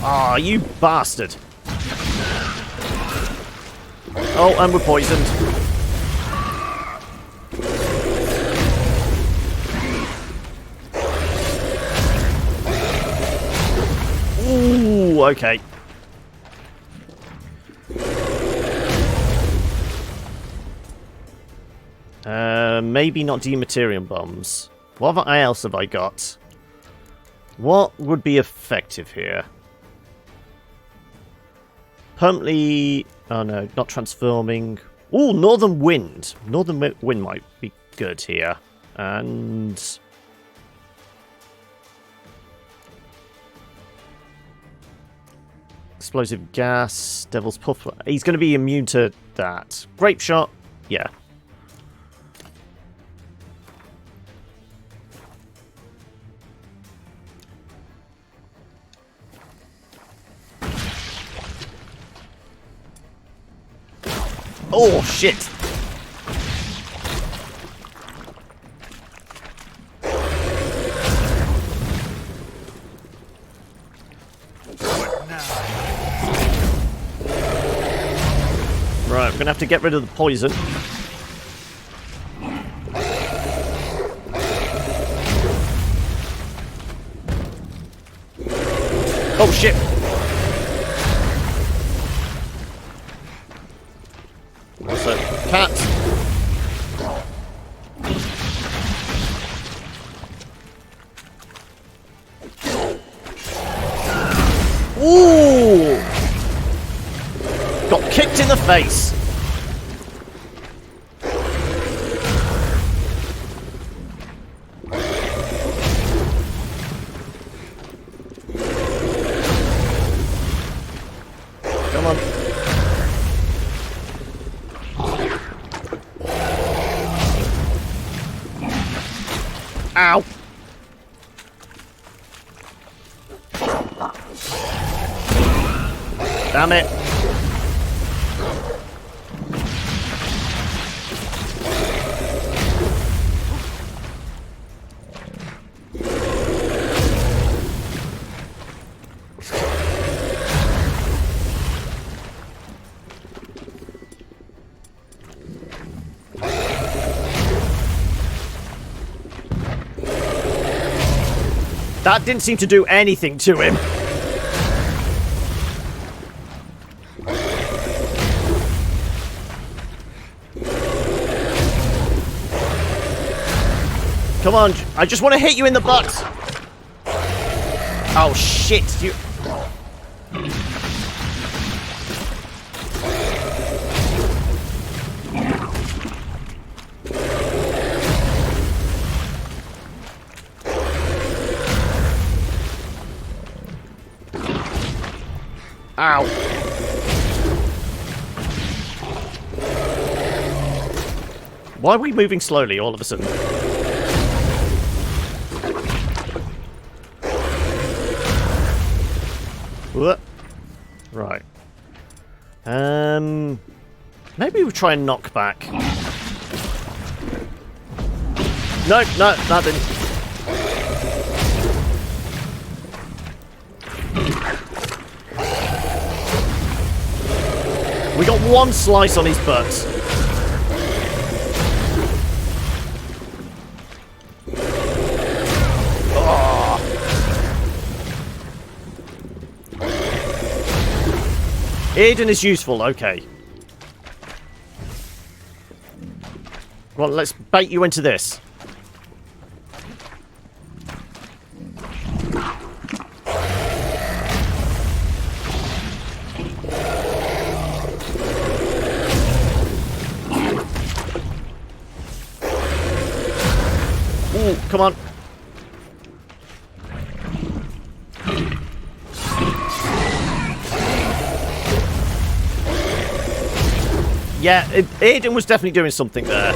Ah, you bastard. Oh, and we're poisoned. Ooh, okay. Maybe not dematerium bombs. What else have I got? What would be effective here? Permanently... Oh no, not transforming. Ooh, Northern Wind. Northern Wind might be good here. And... Explosive gas, Devil's Puff. He's going to be immune to that. Grape shot. Yeah. Oh, shit. Right, we're going to have to get rid of the poison. Oh, shit. What's that? Cat. Ooh! Got kicked in the face. Come on. Ow. Damn it. That didn't seem to do anything to him. Come on, I just want to hit you in the butt. Oh shit, you... Ow. Why are we moving slowly all of a sudden? What? Right. Maybe we'll try and knock back. No, that didn't. We got one slice on his butt. Oh. Aiden is useful, okay. Well, let's bait you into this. Ooh, come on. Yeah, Aiden was definitely doing something there.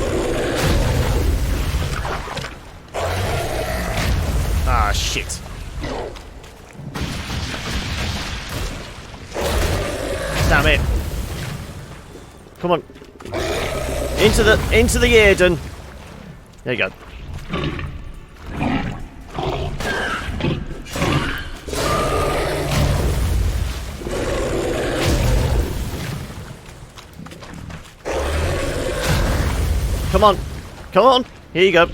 Ah, shit. Damn it. Come on. Into the Earden. There you go. Come on. Come on. Here you go.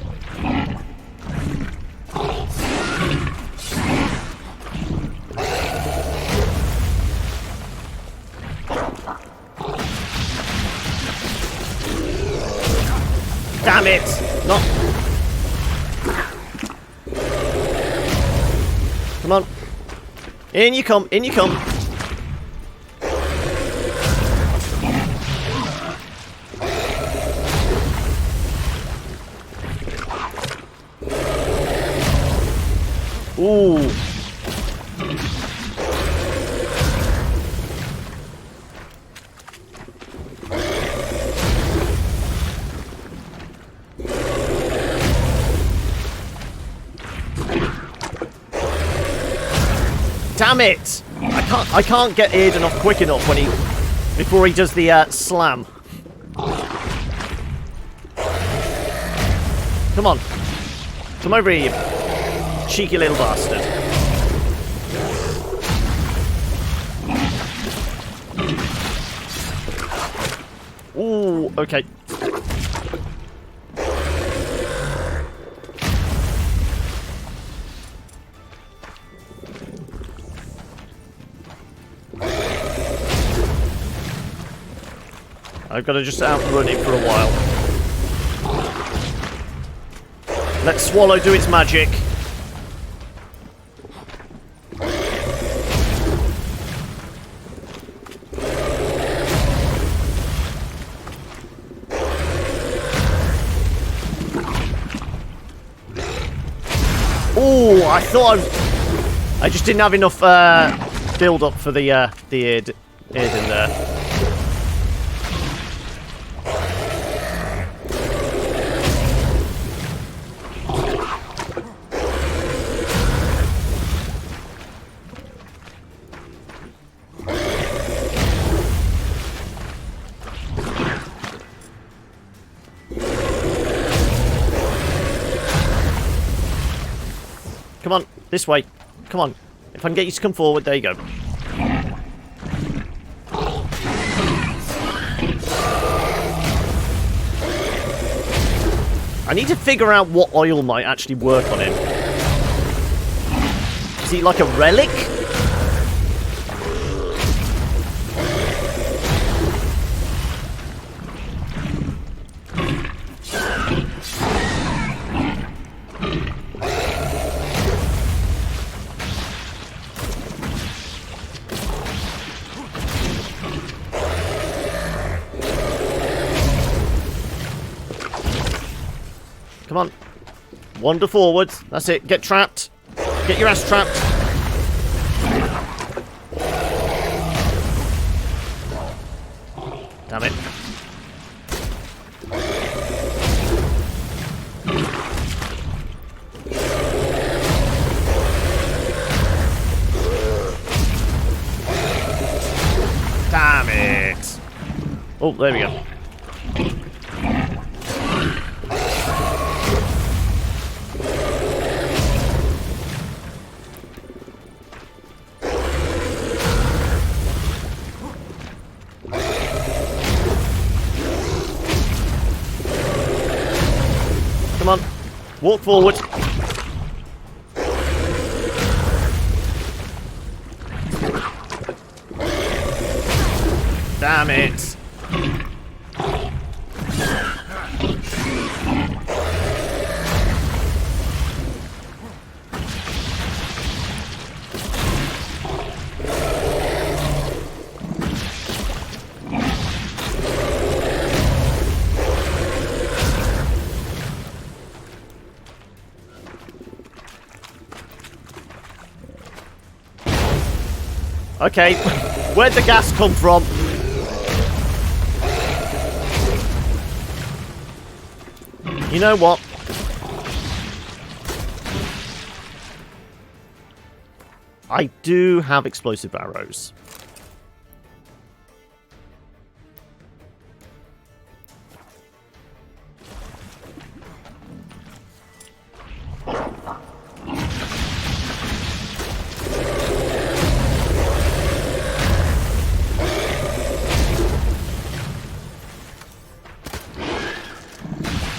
Damn it! Not. Come on. In you come. In you come. Ooh. Damn it! I can't get Aiden off quick enough before he does the slam. Come on. Come over here, you cheeky little bastard. Ooh, okay. I've got to just outrun it for a while. Let Swallow do its magic. Ooh, I thought I just didn't have enough build up for the Aiden there. Come on, this way. Come on. If I can get you to come forward, there you go. I need to figure out what oil might actually work on him. Is he like a relic? Come on. Wander forwards. That's it. Get trapped. Get your ass trapped. Damn it. Damn it. Oh, there we go. Come on. Walk forward. Damn it. Okay, where'd the gas come from? You know what? I do have explosive arrows.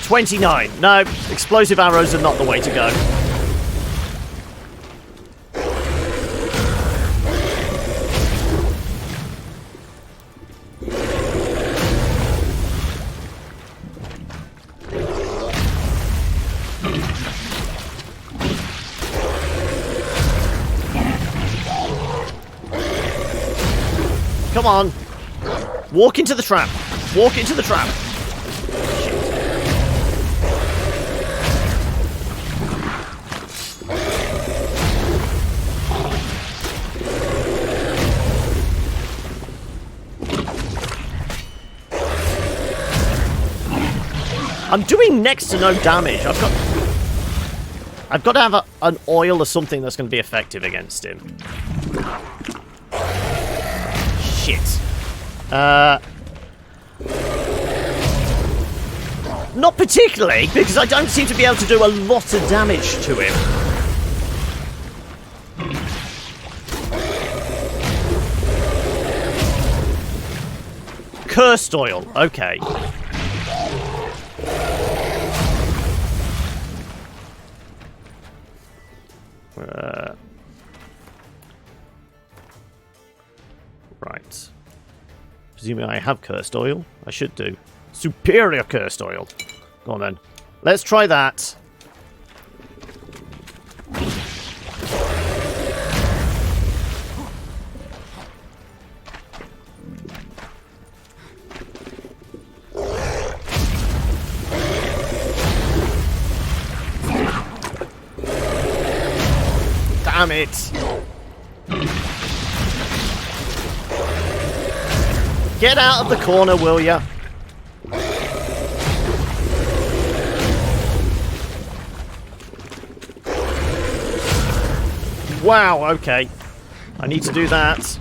$29. No, explosive arrows are not the way to go. Come on. Walk into the trap. Walk into the trap. I'm doing next to no damage. I've got to have an oil or something that's going to be effective against him. Shit. Not particularly, because I don't seem to be able to do a lot of damage to him. Cursed oil. Okay. Right. Presuming I have cursed oil. I should do. Superior cursed oil. Go on then. Let's try that. Damn it. Get out of the corner, will ya? Wow, okay. I need to do that.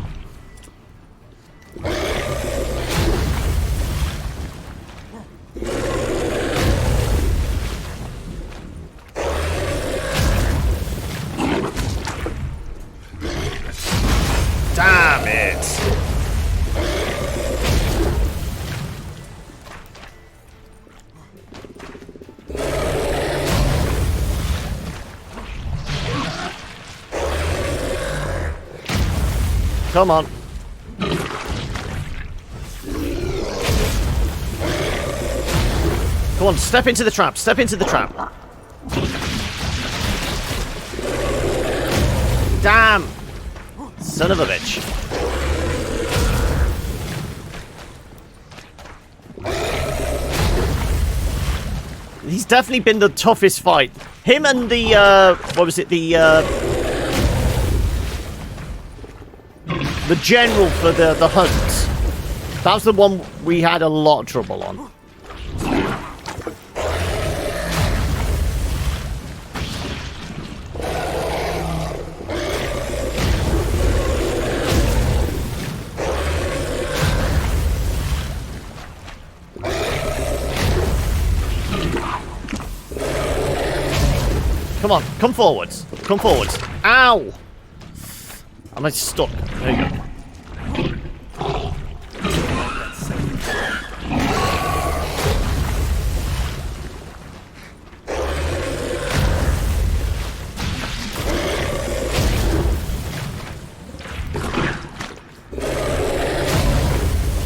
Damn it. Come on. Come on, step into the trap. Step into the trap. Damn. Son of a bitch. He's definitely been the toughest fight. Him and the, what was it, the general for the hunt. That was the one we had a lot of trouble on. Come on, come forwards. Come forwards. Ow! Am I stuck? There you go.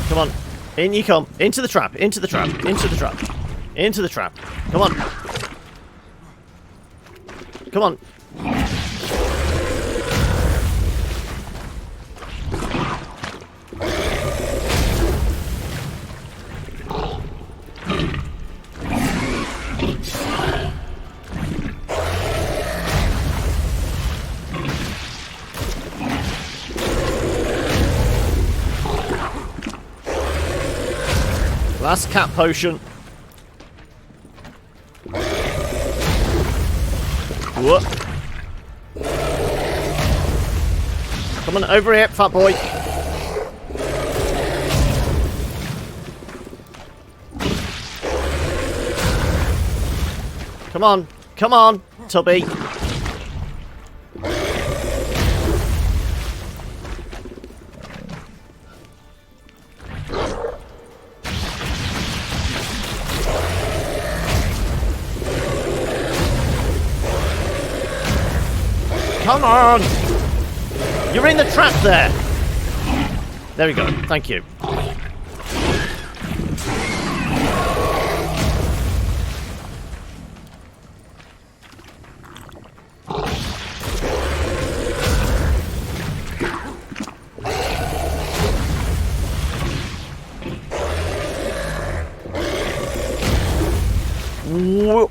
Come on. In you come. Into the trap. Into the trap. Into the trap. Into the trap. Come on. Come on. Last cat potion. What? Come on, over here, fat boy. Come on, Tubby. Come on! You're in the trap there! There we go, thank you.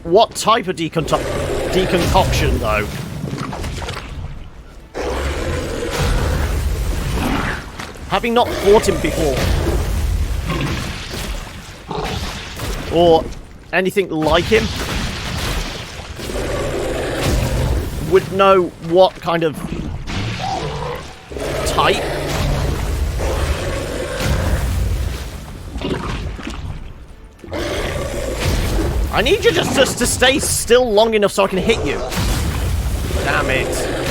What type of deconcoction, though? Having not fought him before, or anything like him, would know what kind of type. I need you just to stay still long enough so I can hit you. Damn it.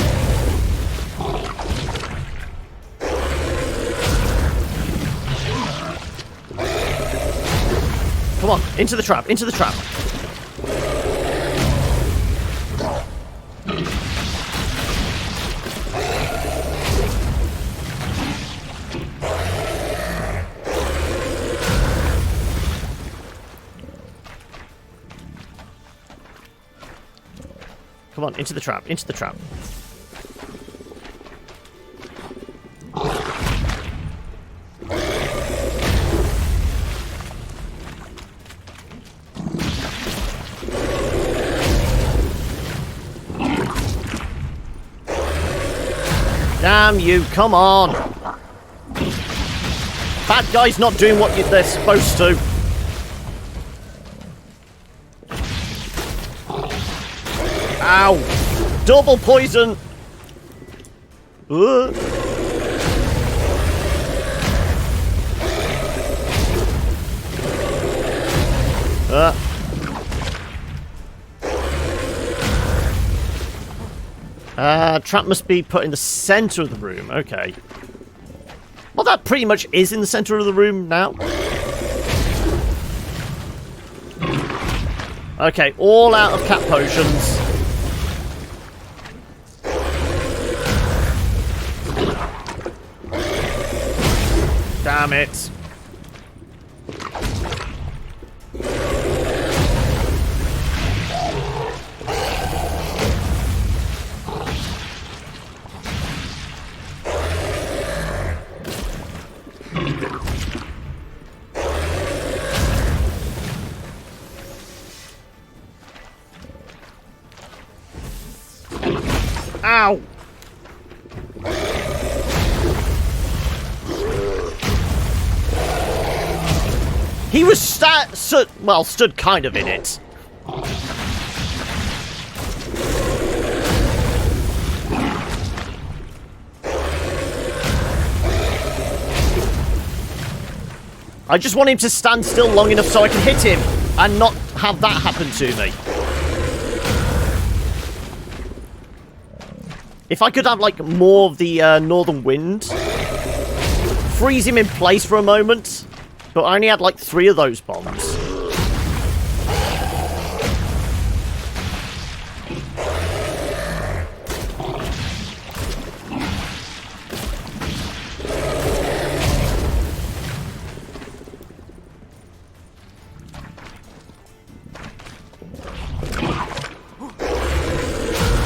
Come on, into the trap, into the trap. Come on, into the trap, into the trap. Damn you, come on! Bad guy's not doing what they're supposed to. Ow! Double poison! Trap must be put in the center of the room. Okay. Well, that pretty much is in the center of the room now. Okay, all out of cat potions. Damn it. Ow! He was stood kind of in it. I just want him to stand still long enough so I can hit him and not have that happen to me. If I could have, like, more of the northern wind, freeze him in place for a moment, but I only had, like, 3 of those bombs.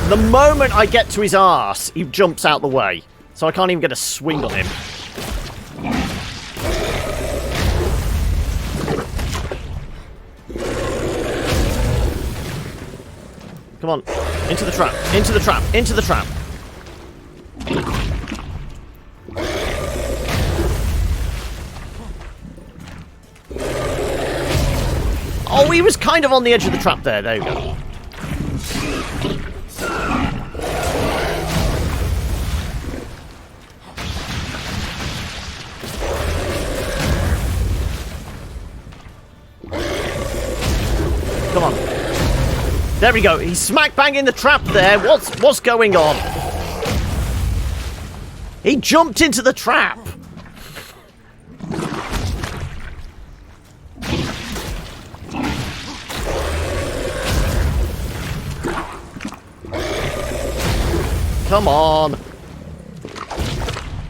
The moment I get to his arse, he jumps out the way. So I can't even get a swing on him. Come on. Into the trap. Into the trap. Into the trap. Oh, he was kind of on the edge of the trap there. There you go. There we go. He's smack bang in the trap there. What's going on? He jumped into the trap. Come on.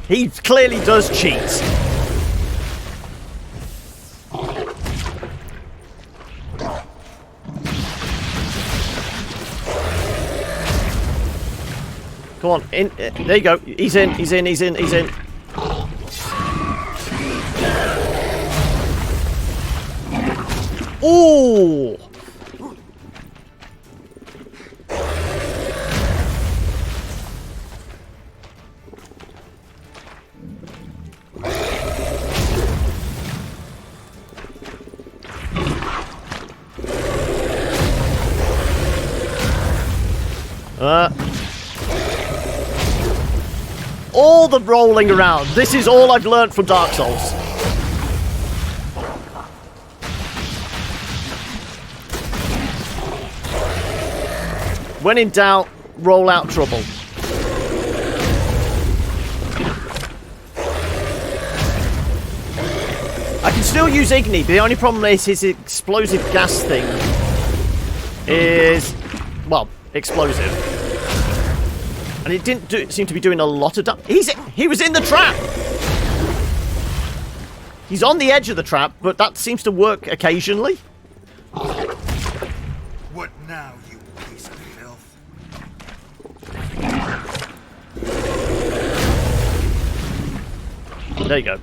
He clearly does cheat. Come on, in. There you go. He's in. Ooh! All the rolling around. This is all I've learned from Dark Souls. When in doubt, roll out trouble. I can still use Igni, but the only problem is his explosive gas thing is, well, explosive. And it didn't seem to be doing a lot of damage. He was in the trap! He's on the edge of the trap, but that seems to work occasionally. What now, you piece of filth? There you go.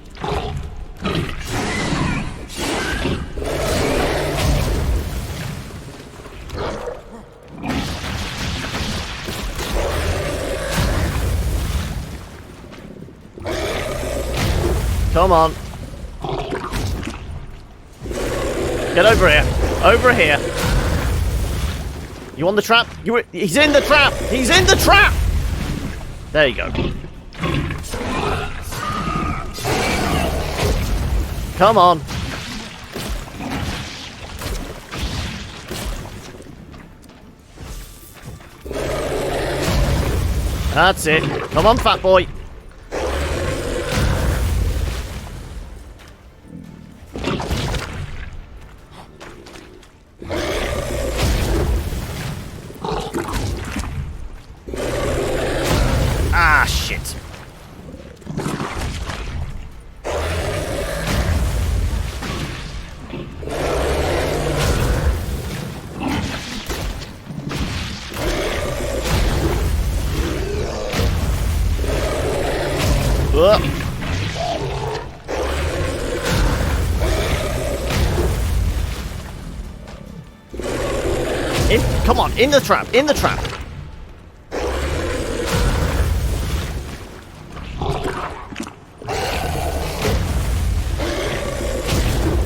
Come on. Get over here. Over here. You on the trap? He's in the trap! He's in the trap! There you go. Come on. That's it. Come on, fat boy. Ah, shit. Come on, in the trap, in the trap.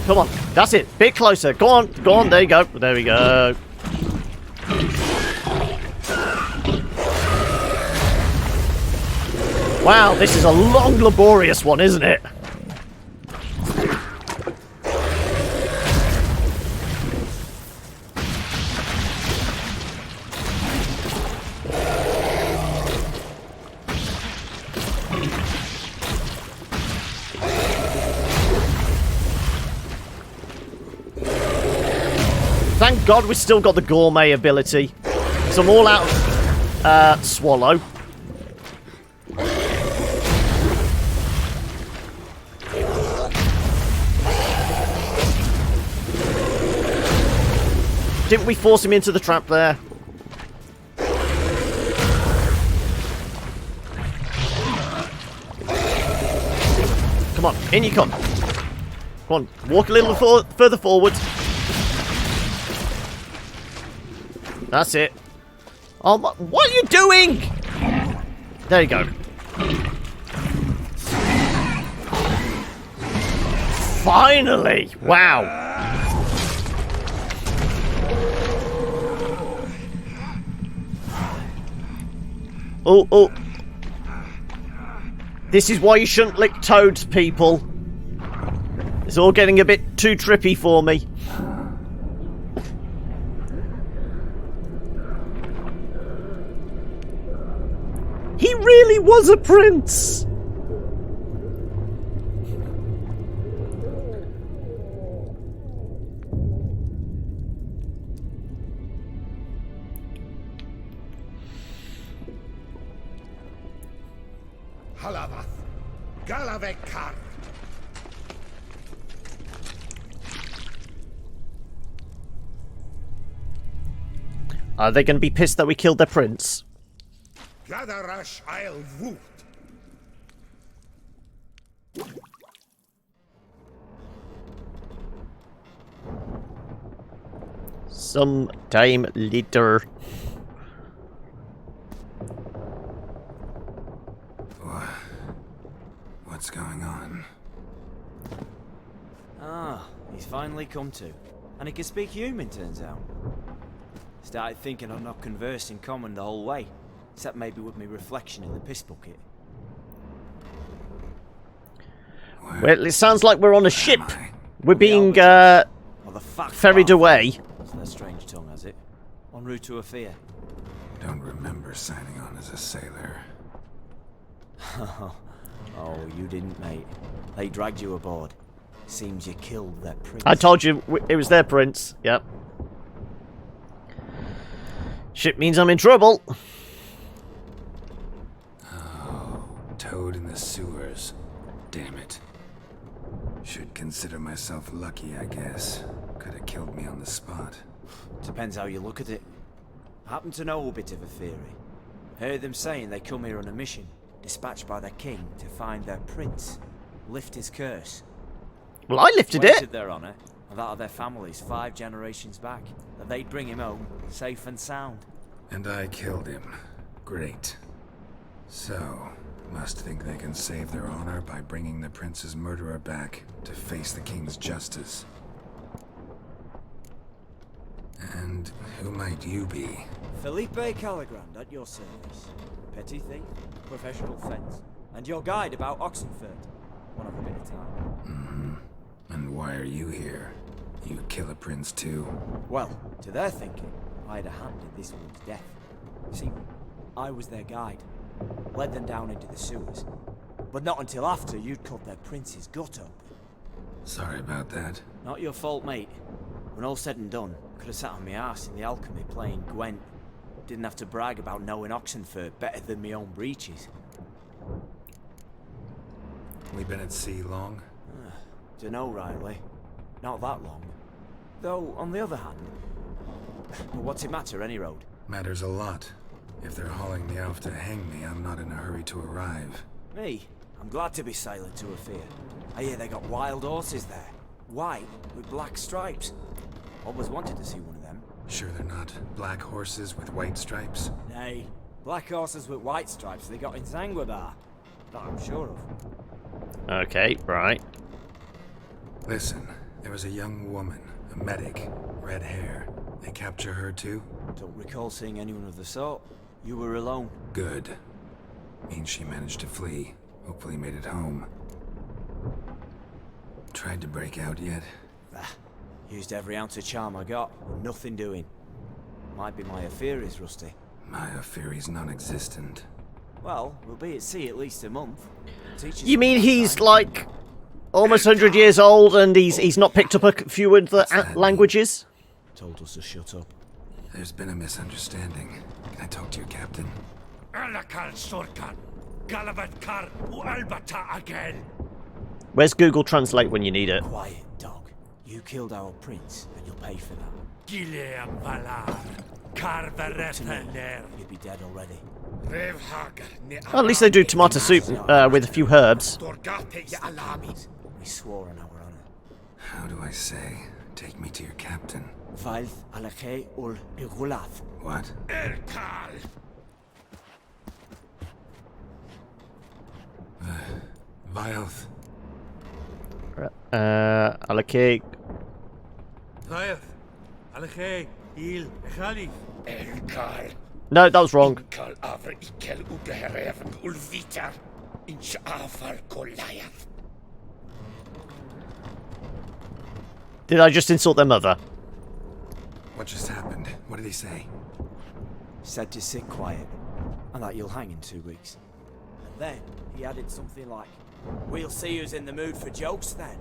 Come on, that's it. Bit closer. Go on, there you go. There we go. Wow, this is a long, laborious one, isn't it? Thank God we still got the gourmet ability. So I'm all out of swallow. Didn't we force him into the trap there? Come on, in you come. Come on, walk a little further forward. That's it. Oh, what are you doing? There you go. Finally! Wow. Oh. This is why you shouldn't lick toads, people. It's all getting a bit too trippy for me. He really was a prince! Halavath, Galavekar. Are they going to be pissed that we killed their prince? Gadarash I'll woot. Some time later. What's going on? Ah, he's finally come to. And he can speak human, turns out. Started thinking I'd not conversed in common the whole way, except maybe with me reflection in the piss bucket. Well, it sounds like we're on a ship. We're being Well, the fact ferried away. That's their strange tongue, has it? En route to Afia. Don't remember signing on as a sailor. Oh, you didn't, mate. They dragged you aboard. Seems you killed their prince. I told you it was their prince. Yep. Shit means I'm in trouble. Oh, toad in the sewers. Damn it. Should consider myself lucky, I guess. Could have killed me on the spot. Depends how you look at it. Happen to know a bit of a theory. Heard them saying they come here on a mission, dispatched by their king to find their prince, lift his curse. Well, I lifted Waited it. their honour, and that of their families 5 generations back, that they'd bring him home, safe and sound. And I killed him. Great. So, must think they can save their honor by bringing the prince's murderer back to face the king's justice. And who might you be? Felipe Caligrand at your service. Petty thief, professional fence, and your guide about Oxenford. One of a bit of time. And why are you here? You kill a prince too? Well, to their thinking, I had a hand in this one's death. See, I was their guide. Led them down into the sewers. But not until after you'd cut their prince's gut open. Sorry about that. Not your fault, mate. When all said and done, could have sat on my arse in the alchemy playing Gwent. Didn't have to brag about knowing Oxenford better than my own breeches. We been at sea long? Dunno, Riley. Not that long. Though, on the other hand... But what's it matter, any road? Matters a lot. If they're hauling me off to hang me, I'm not in a hurry to arrive. Me? I'm glad to be sailing to Afia. I hear they got wild horses there. White, with black stripes. Always wanted to see one of them. Sure they're not black horses with white stripes? Nay, black horses with white stripes they got in Zanguebar. That I'm sure of. Okay, right. Listen, there was a young woman, a medic, red hair. They capture her too? Don't recall seeing anyone of the sort. You were alone. Good. Means she managed to flee. Hopefully made it home. Tried to break out yet? Used every ounce of charm I got. Nothing doing. Might be my Aphiri's rusty. My Aphiri's non-existent. Well, we'll be at sea at least a month. You mean he's like almost 100 years old and he's not picked up a few of the languages? Told us to shut up. There's been a misunderstanding. Can I talk to your captain? Where's Google Translate when you need it? Quiet, dog. You killed our prince, and you'll pay for that. You'd be dead already. Well, at least they do tomato soup with a few herbs. We swore on our honor. How do I say? Take me to your captain. Valth alakhe ul igulath. What? Vilth. Alakay. Vilth alakhe il khalif. No, that was wrong. Did I just insult their mother? What just happened? What did he say? Said to sit quiet, and and that you'll hang in 2 weeks. And then he added something like, "We'll see who's in the mood for jokes then."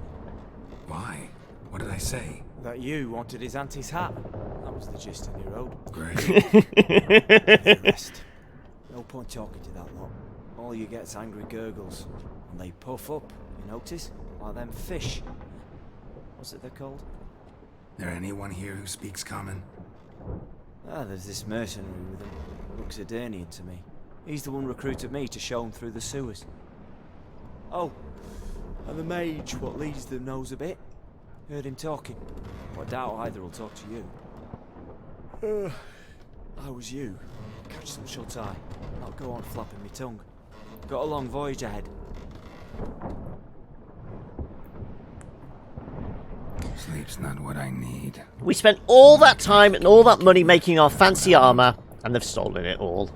Why? What did I say? That you wanted his auntie's hat. That was the gist of your ode. Great. The rest. No point talking to that lot. All you get's angry gurgles. And they puff up, you notice? Like them fish. What's it they're called? There anyone here who speaks common? Ah, there's this mercenary with him. Looks Adernian to me. He's the one recruited me to show him through the sewers. Oh, and the mage what leads them knows a bit. Heard him talking. But I doubt either will talk to you. I was you. Catch some shut-eye. I'll go on flapping my tongue. Got a long voyage ahead. Sleep's not what I need. We spent all that time and all that money making our fancy armor, and they've stolen it all.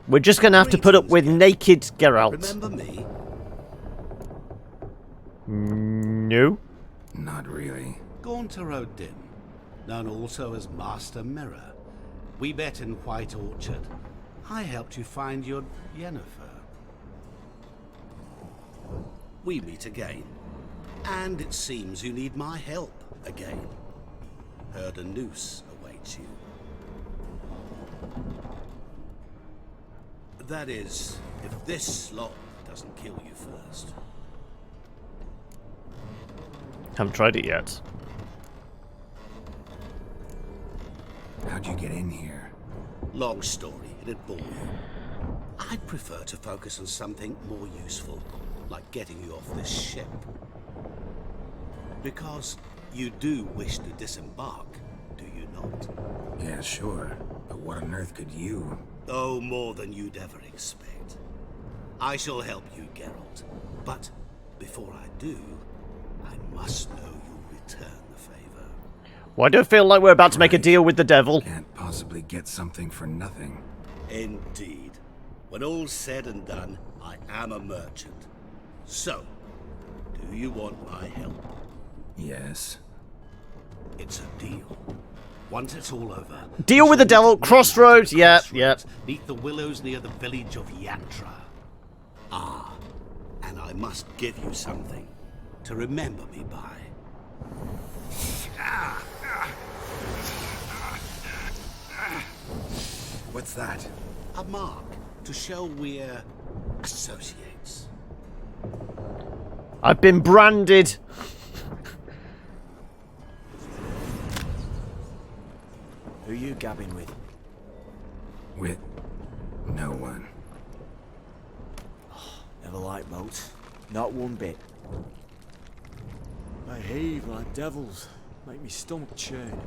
We're just gonna have to put up with naked Geralt. Remember me? No. Not really. Gaunter O'Dim, known also as Master Mirror. We met in White Orchard. I helped you find your Yennefer. We meet again. And it seems you need my help again. Heard a noose awaits you. That is, if this lot doesn't kill you first. Haven't tried it yet. How'd you get in here? Long story, it'd bore you. I'd prefer to focus on something more useful, like getting you off this ship. Because you do wish to disembark, do you not? Yeah, sure. But what on earth could you? Oh, more than you'd ever expect. I shall help you, Geralt. But before I do, I must know you'll return the favor. Well, I don't feel like we're about to make a deal with the devil. Can't possibly get something for nothing. Indeed. When all's said and done, I am a merchant. So, do you want my help? Yes. It's a deal. Once it's all over... Deal with the devil, crossroads, yeah. Meet the willows near the village of Yantra. Ah, and I must give you something to remember me by. What's that? A mark to show we're associates. I've been branded. Who you gabbing with? With no one. Never liked boats. Not one bit. They heave like devils. Make me stomach churn.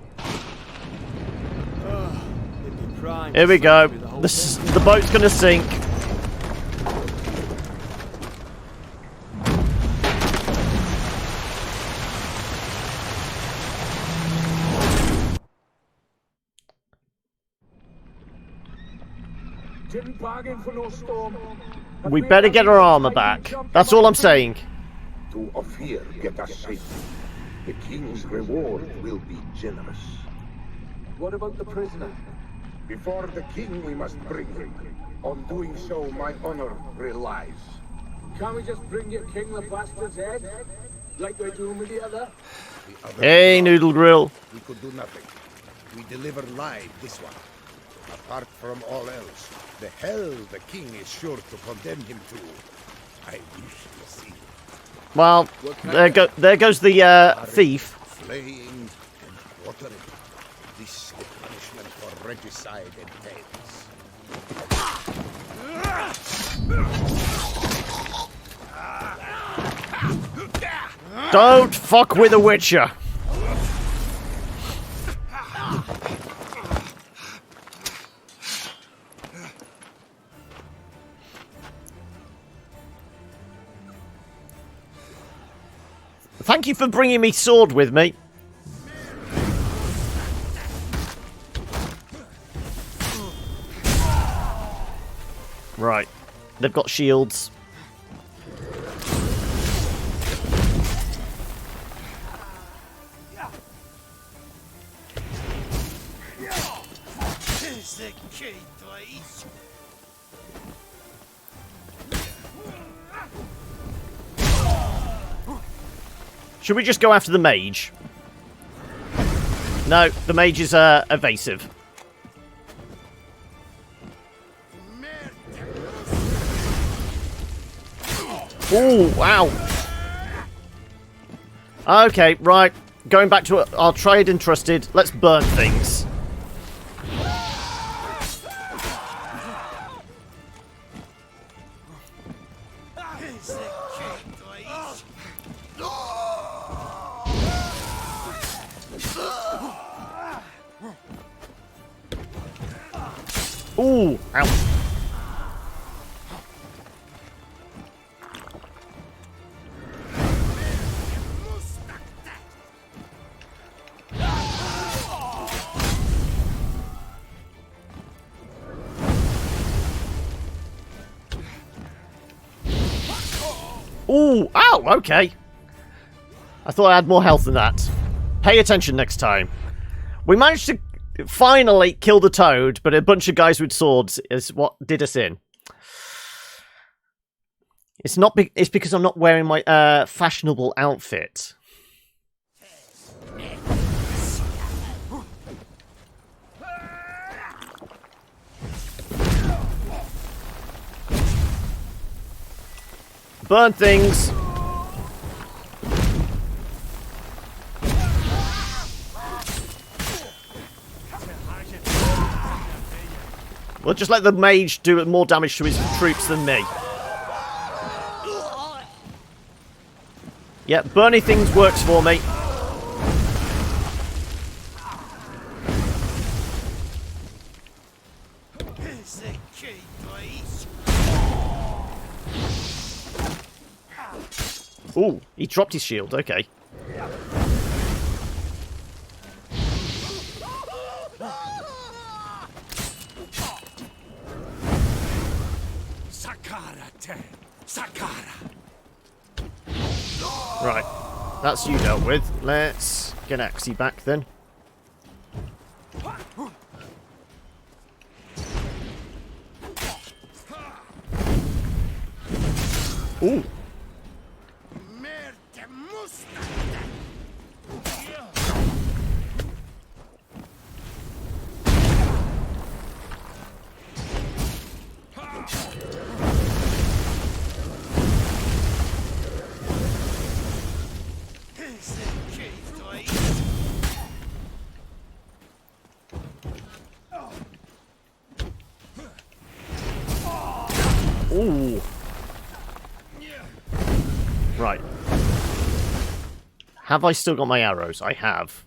They'd be primed. Here we go. The The boat's gonna sink. Didn't bargain for no storm. We better get our armor back. That's all I'm saying. To Ophir, get us safely. The king's reward will be generous. What about the prisoner? Before the king, we must bring him. On doing so, my honor relies. Can't we just bring your king the bastard's head? Like we're doing with the other? Hey, Noodle Grill. We could do nothing. We deliver live this one. Apart from all else, the hell the king is sure to condemn him to. I wish to see. Well, there goes the thief. Flaying and quartering. This the punishment for regicide entails. Don't fuck with a Witcher. Thank you for bringing me sword with me. Right. They've got shields. Is the key, please? Should we just go after the mage? No, the mage is evasive. Ooh, wow. Okay, right. Going back to our tried and trusted. Let's burn things. Ooh, ow. Ooh, ow, okay. I thought I had more health than that. Pay attention next time. We managed to finally kill the toad, but a bunch of guys with swords is what did us in. It's because I'm not wearing my fashionable outfit. Burn things. We'll just let the mage do more damage to his troops than me. Yeah, burning things works for me. Ooh, he dropped his shield, okay. Right, that's you dealt with. Let's get Axie back then. Ooh. Ooh. Right. Have I still got my arrows? I have.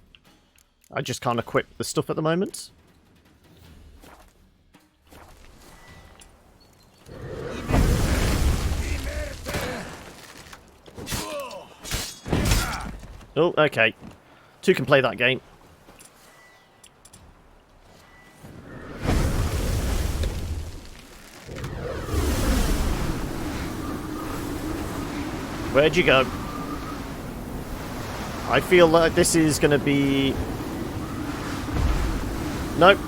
I just can't equip the stuff at the moment. Oh, okay. Two can play that game. Where'd you go? I feel like this is going to be... Nope.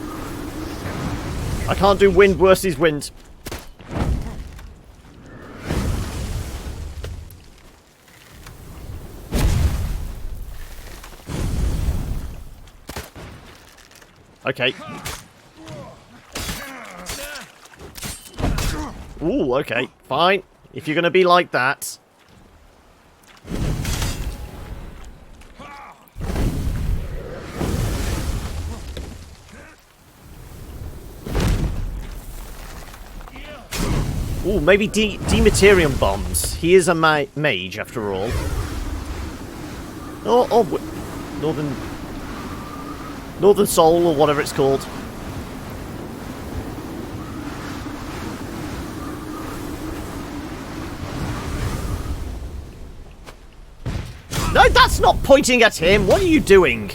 I can't do wind versus wind. Okay. Ooh, okay. Fine. If you're going to be like that... Ooh, maybe Dematerium bombs. He is a mage, after all. Or Northern Soul, or whatever it's called. No, that's not pointing at him! What are you doing?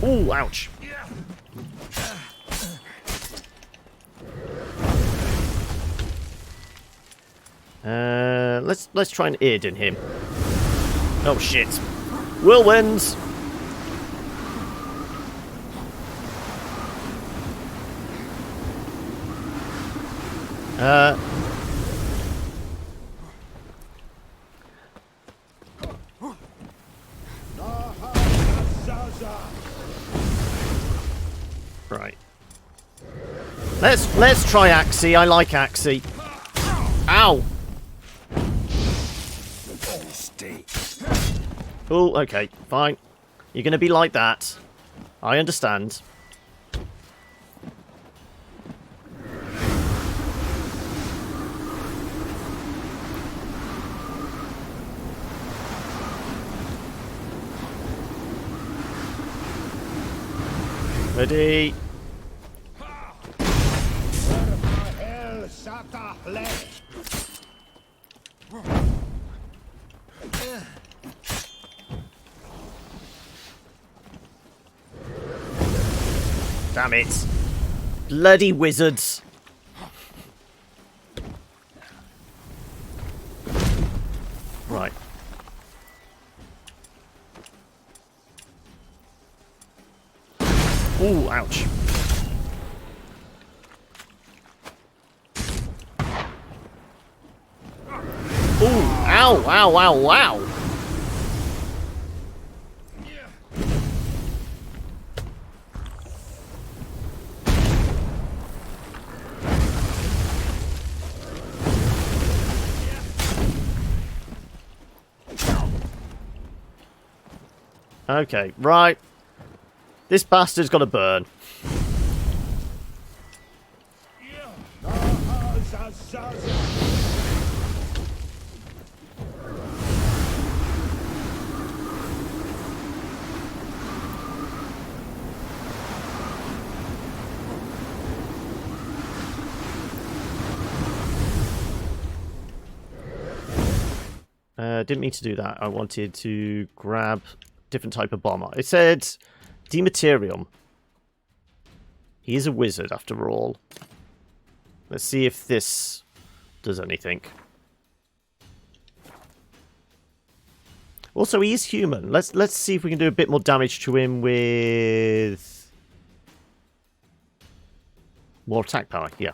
Ooh, ouch. Let's try and Earden him. Oh shit! Whirlwinds. Right. Let's try Axie. I like Axie. Ow. Oh, okay, fine. You're gonna be like that. I understand. Ready? Damn it. Bloody wizards. Right. Ooh, ouch. Ooh, ow, ow, ow, ow. Okay, right. This bastard's got to burn. Didn't mean to do that. I wanted to grab different type of bomber. It said Dematerium. He is a wizard after all. Let's see if this does anything. Also, he is human. Let's see if we can do a bit more damage to him with more attack power. Yeah.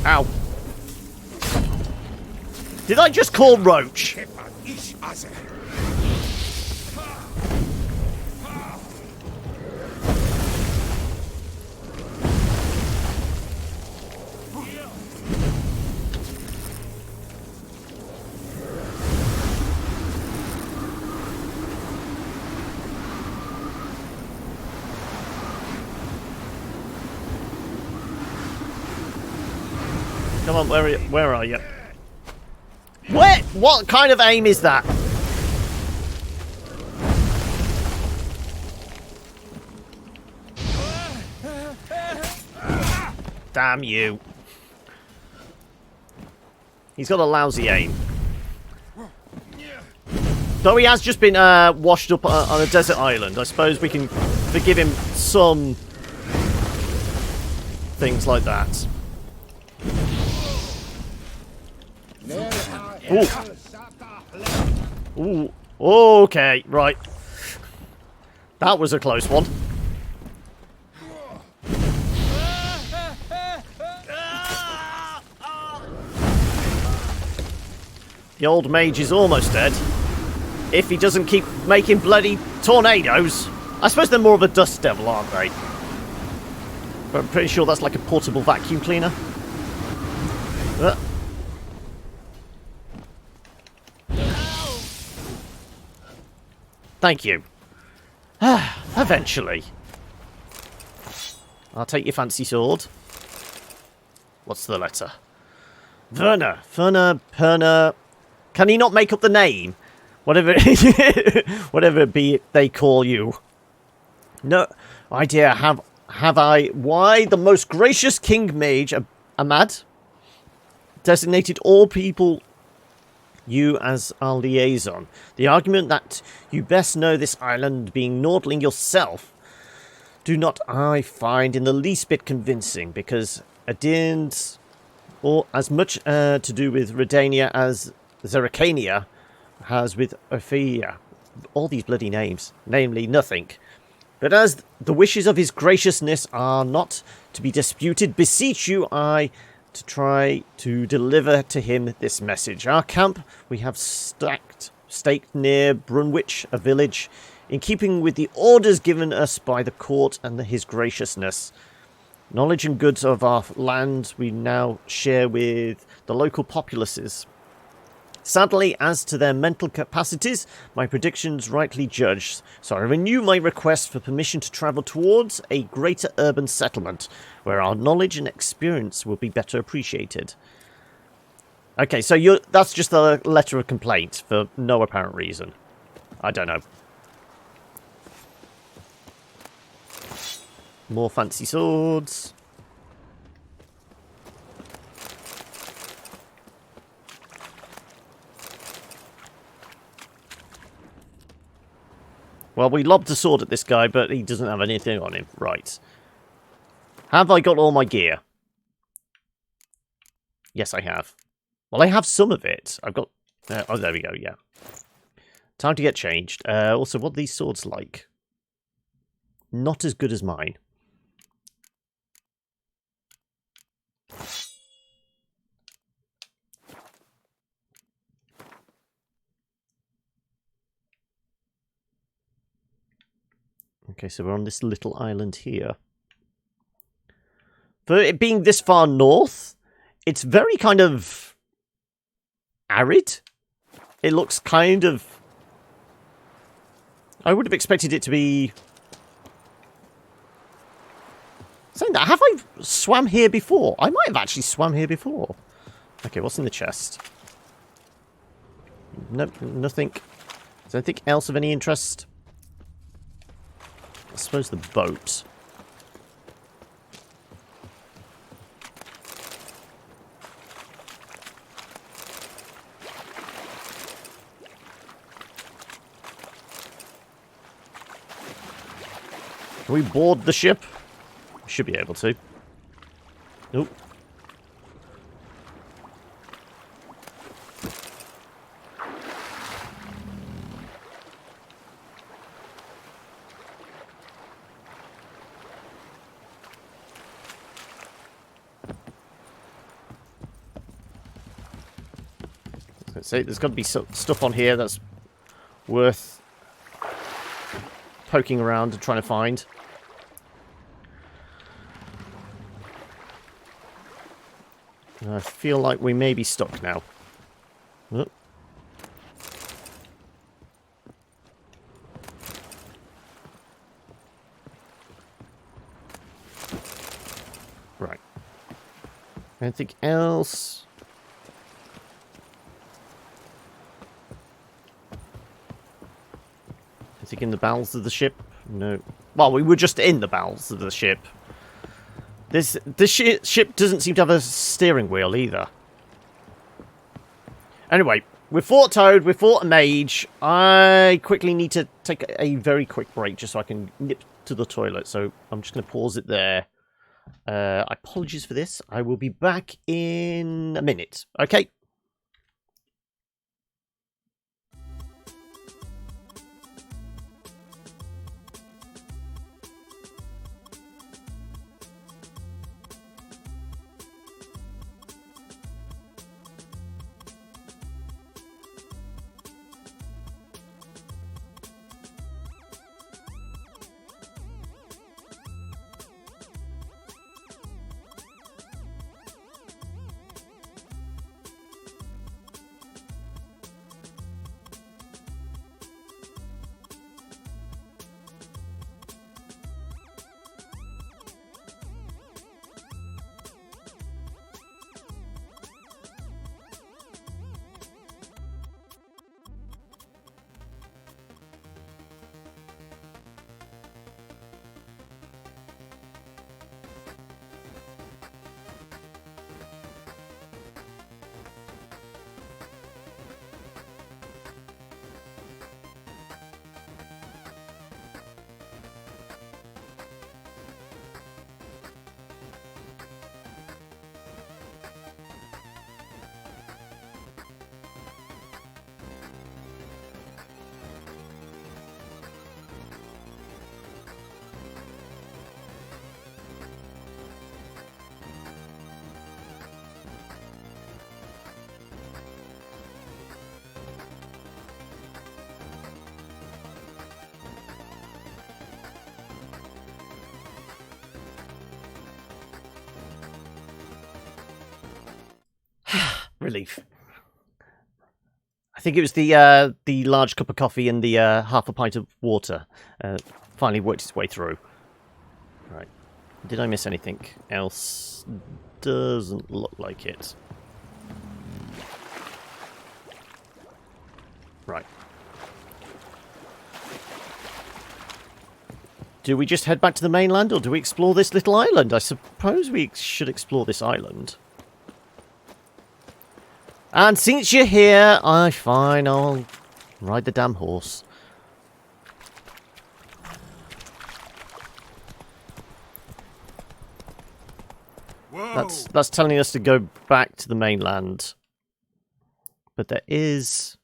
Ow. Did I just call Roach? Come on, where are you? Where? What kind of aim is that? Damn you. He's got a lousy aim. Though he has just been washed up on a desert island, I suppose we can forgive him some things like that. Ooh. Ooh. Okay, right. That was a close one. The old mage is almost dead. If he doesn't keep making bloody tornadoes. I suppose they're more of a dust devil, aren't they? But I'm pretty sure that's like a portable vacuum cleaner. Thank you. Eventually. I'll take your fancy sword. What's the letter? Werner. Werner. Perner. Can he not make up the name? Whatever whatever it be they call you. No idea have I why the most gracious King Mage Ahmad designated all people you as our liaison. The argument that you best know this island being Nordling yourself do not I find in the least bit convincing, because Adin's or as much to do with Redania as Zeracania has with Ophia. All these bloody names, namely nothing. But as the wishes of his graciousness are not to be disputed, beseech you I to try to deliver to him this message. Our camp we have staked near Brunwich, a village, in keeping with the orders given us by the court and his graciousness. Knowledge and goods of our land we now share with the local populaces. Sadly, as to their mental capacities, my predictions rightly judged, so I renew my request for permission to travel towards a greater urban settlement, where our knowledge and experience will be better appreciated. Okay, so that's just a letter of complaint for no apparent reason. I don't know. More fancy swords. Well, we lobbed a sword at this guy, but he doesn't have anything on him. Right. Have I got all my gear? Yes, I have. Well, I have some of it. I've got... oh, there we go, yeah. Time to get changed. Also, what are these swords like? Not as good as mine. Okay, so we're on this little island here. For it being this far north, it's very kind of arid. It looks kind of... I would have expected it to be... Saying that, have I swam here before? I might have actually swam here before. Okay, what's in the chest? Nope, nothing. Is there anything else of any interest? I suppose the boat. Can we board the ship? We should be able to. Nope. So there's got to be stuff on here that's worth poking around and trying to find. I feel like we may be stuck now. Oh. Right. Anything else? Anything in the bowels of the ship? No. Well, we were just in the bowels of the ship. This ship doesn't seem to have a steering wheel either. Anyway, we fought Toad, we fought a mage. I quickly need to take a very quick break just so I can nip to the toilet. So I'm just going to pause it there. Apologies for this. I will be back in a minute. Okay. Relief. I think it was the large cup of coffee and the half a pint of water. Finally worked its way through. Right. Did I miss anything else? Doesn't look like it. Right. Do we just head back to the mainland, or do we explore this little island? I suppose we should explore this island. And since you're here, fine, I'll ride the damn horse. Whoa. That's telling us to go back to the mainland. But there is...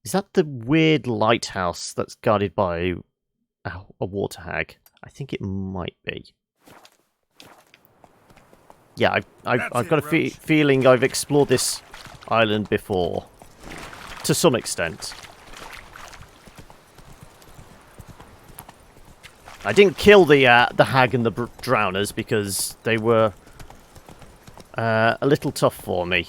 Is that the weird lighthouse that's guarded by a water hag? I think it might be. Yeah, I've got a feeling I've explored this island before. To some extent. I didn't kill the hag and the drowners because they were a little tough for me.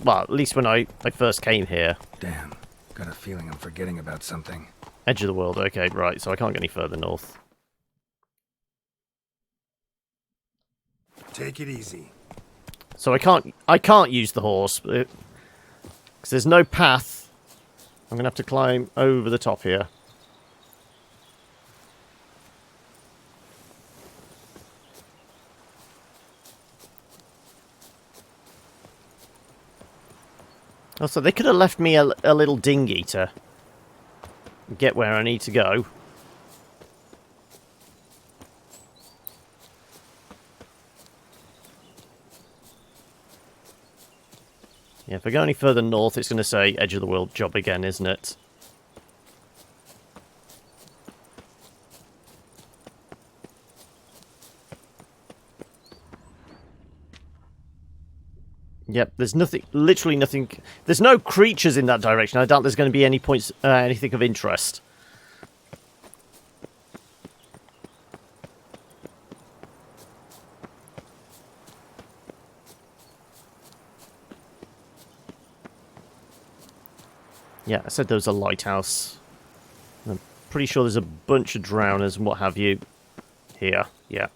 Well, at least when I first came here. Damn. Got a feeling I'm forgetting about something. Edge of the world. Okay, right. So I can't get any further north. Take it easy. So I can't use the horse because there's no path. I'm gonna have to climb over the top here. Also, they could have left me a little dinghy to get where I need to go. Yeah, if I go any further north, it's going to say Edge of the World job again, isn't it? Yep, there's nothing, literally nothing. There's no creatures in that direction. I doubt there's going to be any points, anything of interest. Yeah, I said there was a lighthouse. I'm pretty sure there's a bunch of drowners and what have you here. Yeah.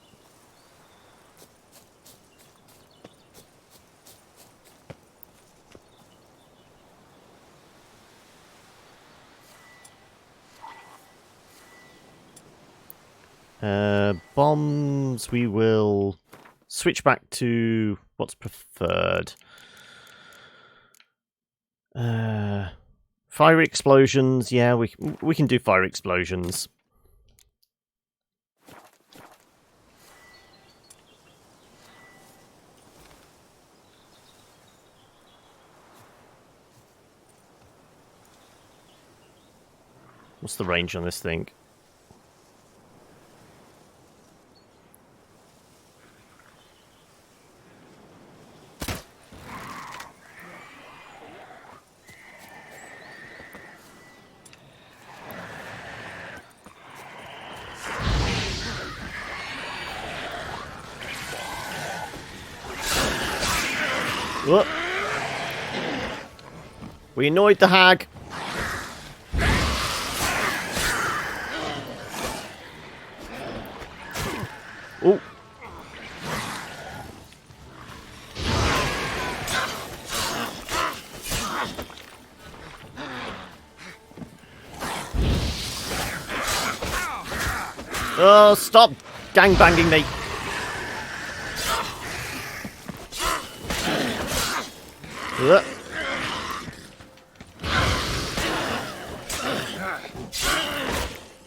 Bombs, we will switch back to what's preferred. Fire explosions, yeah, we can do fire explosions. What's the range on this thing? Whoop. We annoyed the hag. Oh. Oh, stop gangbanging me.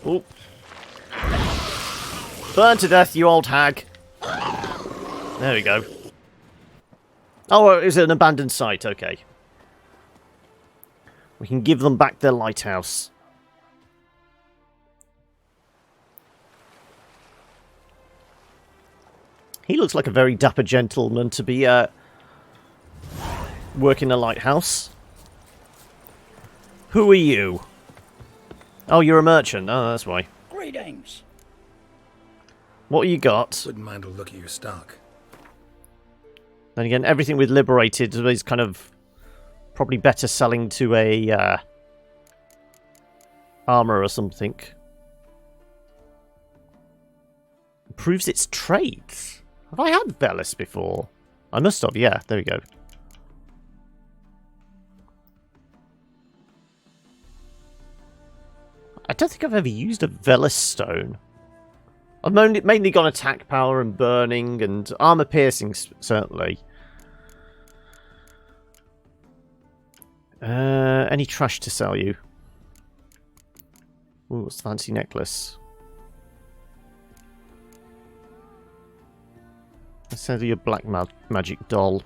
Oh. Burn to death, you old hag. There we go. Oh, is it an abandoned site? Okay. We can give them back their lighthouse. He looks like a very dapper gentleman to be working a lighthouse. Who are you? Oh, you're a merchant. Oh, that's why. Greetings. What you got? Wouldn't mind a look at your stock. Then again, everything we've liberated is kind of probably better selling to a armor or something. Improves its traits. Have I had Velis before? I must have, yeah. There we go. I don't think I've ever used a Velis stone. I've mainly gone attack power and burning and armor piercing, certainly. Any trash to sell you? Ooh, what's the fancy necklace? Let's sell you a black magic doll.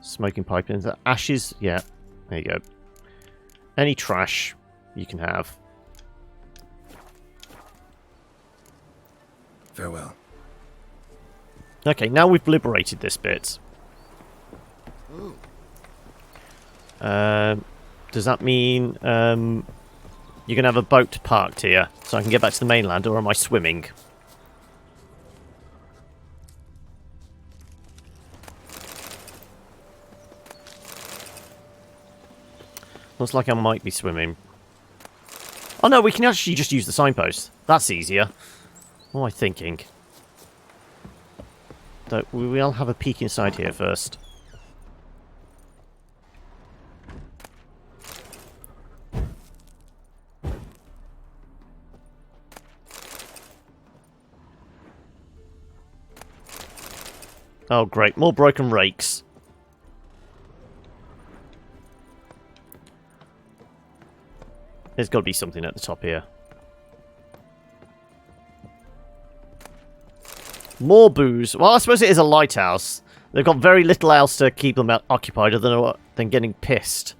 Smoking pipe. Is that ashes? Yeah, there you go. Any trash you can have. Farewell. Okay, now we've liberated this bit. Does that mean you're going to have a boat parked here so I can get back to the mainland, or am I swimming? Looks like I might be swimming. Oh no, we can actually just use the signpost. That's easier. What am I thinking? We'll have a peek inside here first. Oh great, more broken rakes. There's got to be something at the top here. More booze. Well, I suppose it is a lighthouse. They've got very little else to keep them occupied other than getting pissed.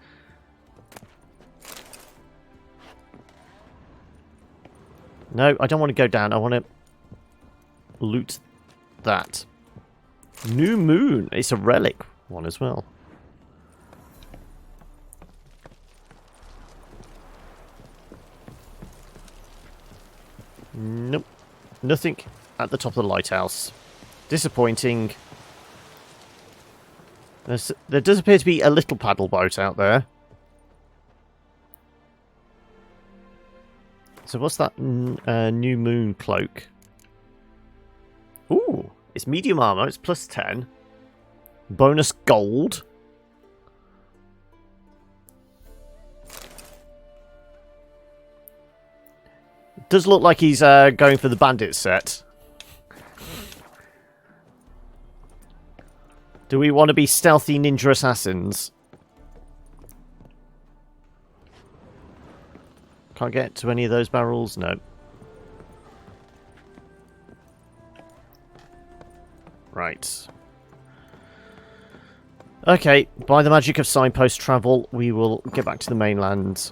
No, I don't want to go down. I want to loot that. New moon. It's a relic one as well. Nope. Nothing at the top of the lighthouse. Disappointing. There does appear to be a little paddle boat out there. So what's that new moon cloak? Ooh, it's medium armor. It's plus 10. Bonus gold. It does look like he's going for the bandit set. Do we want to be stealthy ninja assassins? Can't get to any of those barrels? No. Right. Okay, by the magic of signpost travel, we will get back to the mainland.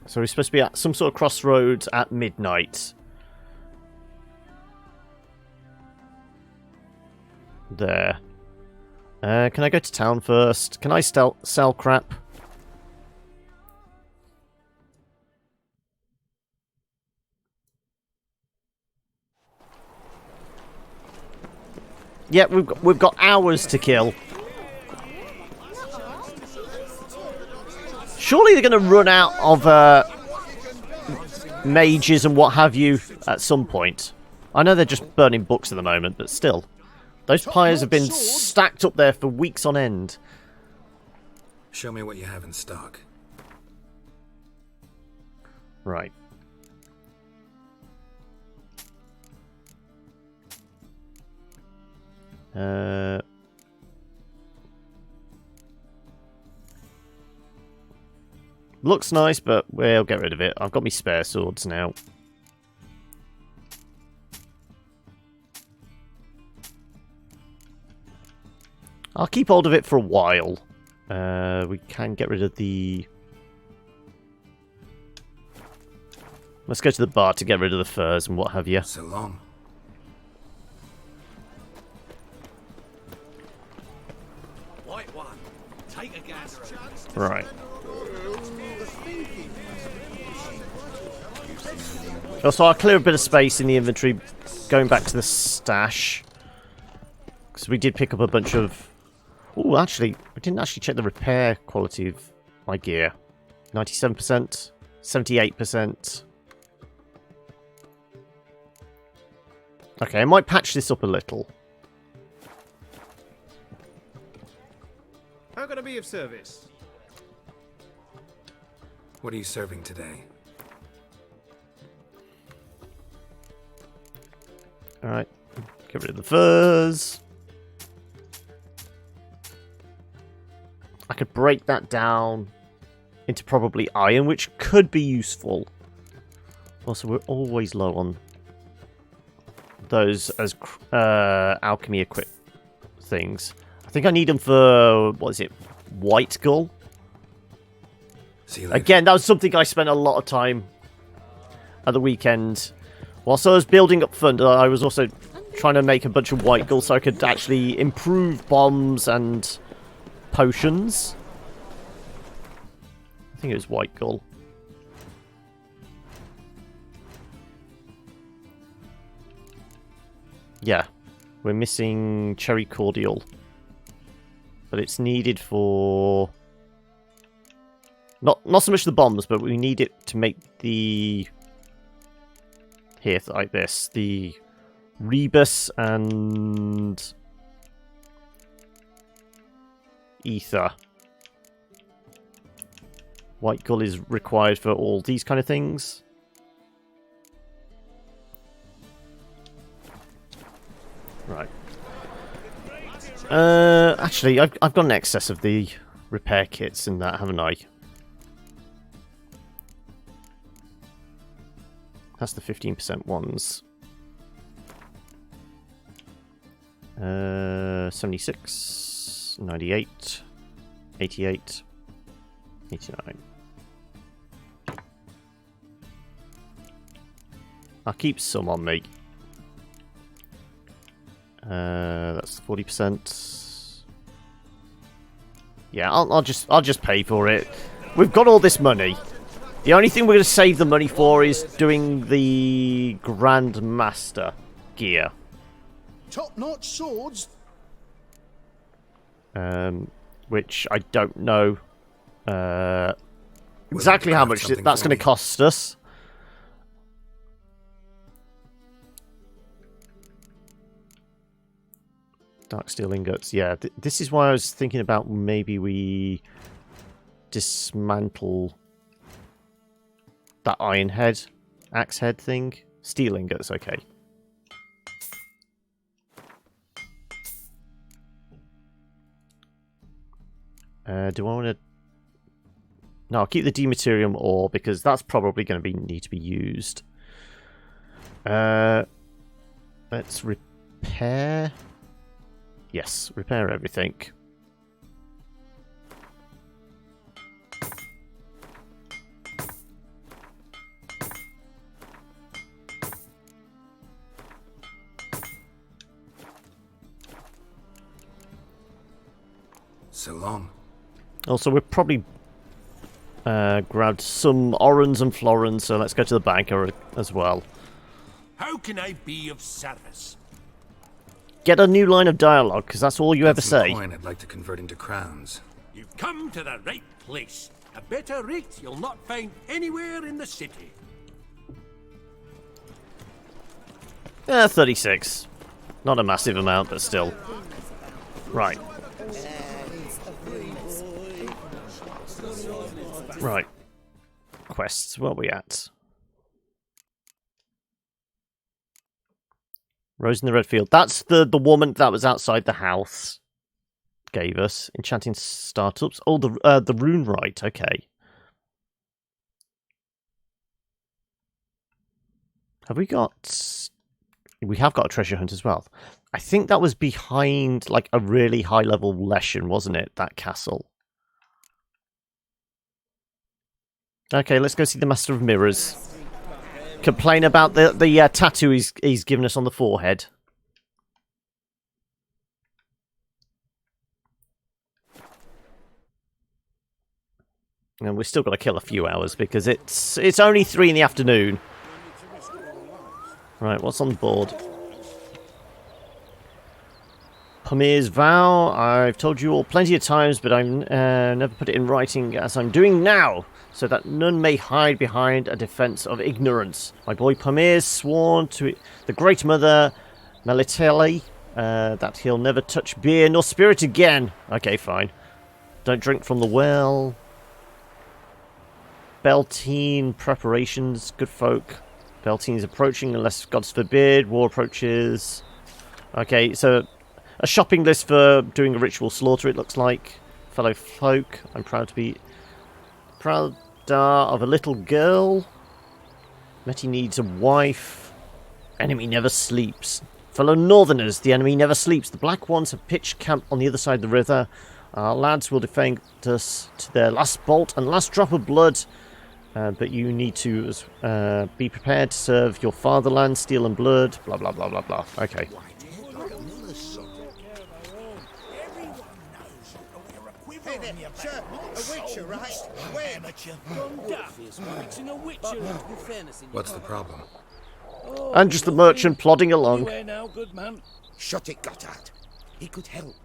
So we're supposed to be at some sort of crossroads at midnight. There. Can I go to town first? Can I sell crap? Yeah, we've got hours to kill. Surely they're going to run out of mages and what have you at some point. I know they're just burning books at the moment, but still. Those pyres have been stacked up there for weeks on end. Show me what you have in stock. Right. Looks nice, but we'll get rid of it. I've got me spare swords now. I'll keep hold of it for a while. We can get rid of the... Let's go to the bar to get rid of the furs and what have you. So long. White one. Take a gander. Right. Also, I'll clear a bit of space in the inventory going back to the stash. Because we did pick up a bunch of... Oh, actually, I didn't actually check the repair quality of my gear. 97%, 78%. Okay, I might patch this up a little. How can I be of service? What are you serving today? Alright, get rid of the furs. I could break that down into probably iron, which could be useful. Also, we're always low on those as alchemy equip things. I think I need them for, what is it, white gull? Again, that was something I spent a lot of time at the weekend. Whilst I was building up Thunder, I was also trying to make a bunch of white gull so I could actually improve bombs and potions. I think it was white gull. Yeah, we're missing cherry cordial. But it's needed for... Not so much the bombs, but we need it to make the... Here, like this. The rebus and... ether. White gull is required for all these kind of things. Right. Actually, I've got an excess of the repair kits in that, haven't I? That's the 15% ones. 76, 98, 88, 89. I'll keep some on me. That's 40%. Yeah, I'll just pay for it. We've got all this money. The only thing we're going to save the money for is doing the Grandmaster gear. Top-notch swords. Which I don't know exactly how much that's going to cost us. Dark steel ingots. Yeah, this is why I was thinking about maybe we dismantle that iron head, axe head thing. Steel ingots, okay. Do I want to... No, I'll keep the dematerium ore because that's probably going to need to be used. Let's repair... Yes, repair everything. So long. Also, we've probably grabbed some orans and florins, so let's go to the banker as well. How can I be of service? Get a new line of dialogue, because that's all you ever say. Coin I'd like to convert into crowns. You've come to the right place. A better rate you'll not find anywhere in the city. 36. Not a massive amount, but still. Right. Right. Quests, where are we at? Rose in the Red Field. That's the woman that was outside the house. Gave us. Enchanting startups. Oh, the rune right, okay. Have we got... We have got a treasure hunt as well. I think that was behind, like, a really high-level Leshen, wasn't it? That castle. Okay, let's go see the Master of Mirrors. Complain about the tattoo he's given us on the forehead. And we've still got to kill a few hours because it's only 3 in the afternoon. Right, what's on the board? Pamir's vow. I've told you all plenty of times, but I've never put it in writing as I'm doing now, so that none may hide behind a defense of ignorance. My boy Pamir's sworn to the Great Mother Melitele that he'll never touch beer nor spirit again. Okay, fine. Don't drink from the well. Beltane preparations, good folk. Beltane's approaching unless gods forbid. War approaches. Okay, so a shopping list for doing a ritual slaughter, it looks like. Fellow folk, I'm proud of a little girl. Metty needs a wife. Enemy never sleeps. Fellow northerners, the enemy never sleeps. The black ones have pitched camp on the other side of the river. Our lads will defend us to their last bolt and last drop of blood. But you need to be prepared to serve your fatherland, steel and blood, blah, blah, blah, blah, blah. Okay. Hey there, sir, a witcher, right? Where? What's the problem? And just the merchant plodding along. Now, good man. Shut it, Gotthard. He could help.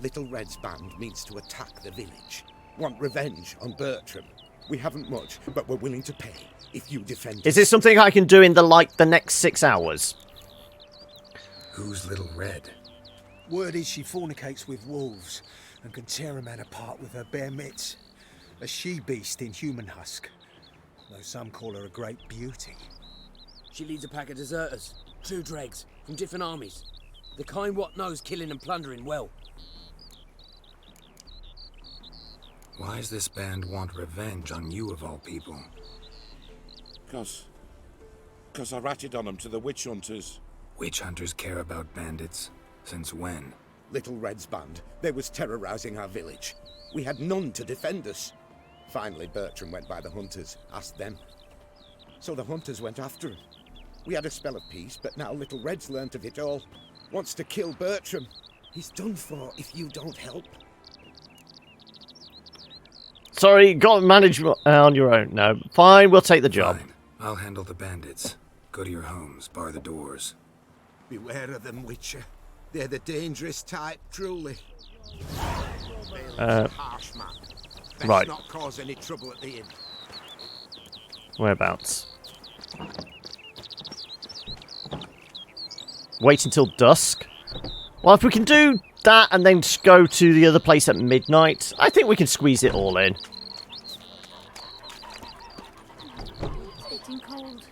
Little Red's band means to attack the village. Want revenge on Bertram. We haven't much, but we're willing to pay if you defend. Is this something I can do in the next 6 hours? Who's Little Red? Word is she fornicates with wolves and can tear a man apart with her bare mitts. A she-beast in human husk, though some call her a great beauty. She leads a pack of deserters, true dregs, from different armies. The kind what knows killing and plundering well. Why does this band want revenge on you of all people? Cause I ratted on them to the witch hunters. Witch hunters care about bandits? Since when? Little Red's band, they was terrorizing our village. We had none to defend us. Finally, Bertram went by the hunters, asked them. So the hunters went after him. We had a spell of peace, but now Little Red's learnt of it all. Wants to kill Bertram. He's done for if you don't help. Sorry, got to manage on your own. No, fine, we'll take the job. Fine. I'll handle the bandits. Go to your homes, bar the doors. Beware of them, Witcher. They're the dangerous type, truly. Harsh man. Best Right. not cause any trouble at the inn. Whereabouts? Wait until dusk? Well, if we can do that and then just go to the other place at midnight, I think we can squeeze it all in. It's getting cold.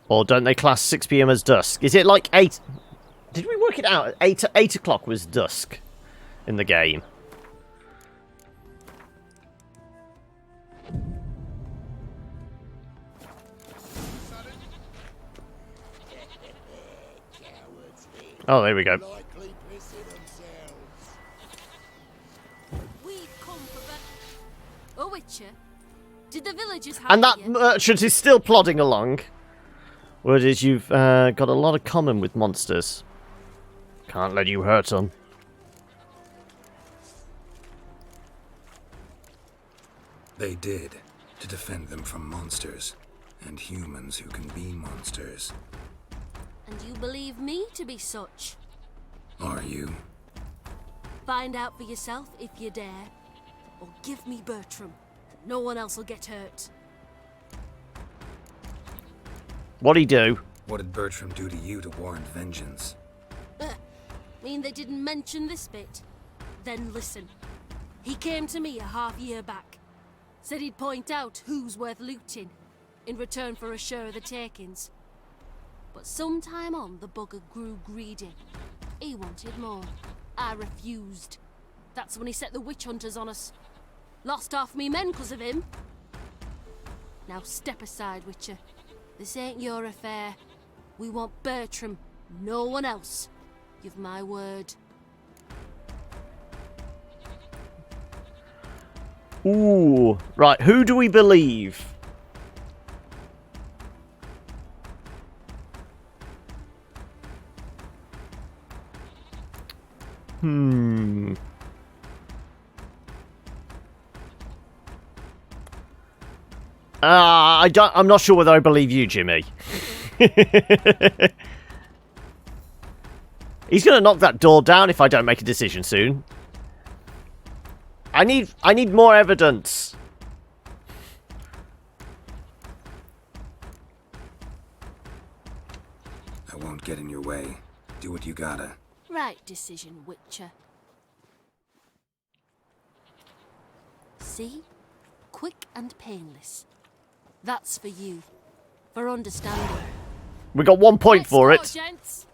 Or don't they class 6 PM as dusk? Is it like 8... Did we work it out? 8 o'clock was dusk in the game. Oh, there we go. We've come for a witcher. Did the villagers have And that you? merchant is still plodding along. Word is you've got a lot of common with monsters. Can't let you hurt them. They did, to defend them from monsters, and humans who can be monsters. And you believe me to be such? Are you? Find out for yourself if you dare. Or give me Bertram. No one else will get hurt. What'd he do? What did Bertram do to you to warrant vengeance? Mean they didn't mention this bit? Then listen. He came to me a half-year back. Said he'd point out who's worth looting, in return for a share of the takings. But sometime on, the bugger grew greedy. He wanted more. I refused. That's when he set the witch hunters on us. Lost half me men 'cause of him. Now step aside, Witcher. This ain't your affair. We want Bertram, no one else. Give my word. Ooh. Right, who do we believe? I'm not sure whether I believe you, Jimmy. He's gonna knock that door down if I don't make a decision soon. I need more evidence. I won't get in your way. Do what you gotta. Right decision, Witcher. See? Quick and painless. That's for you. For understanding. We got 1 point for it. Gents.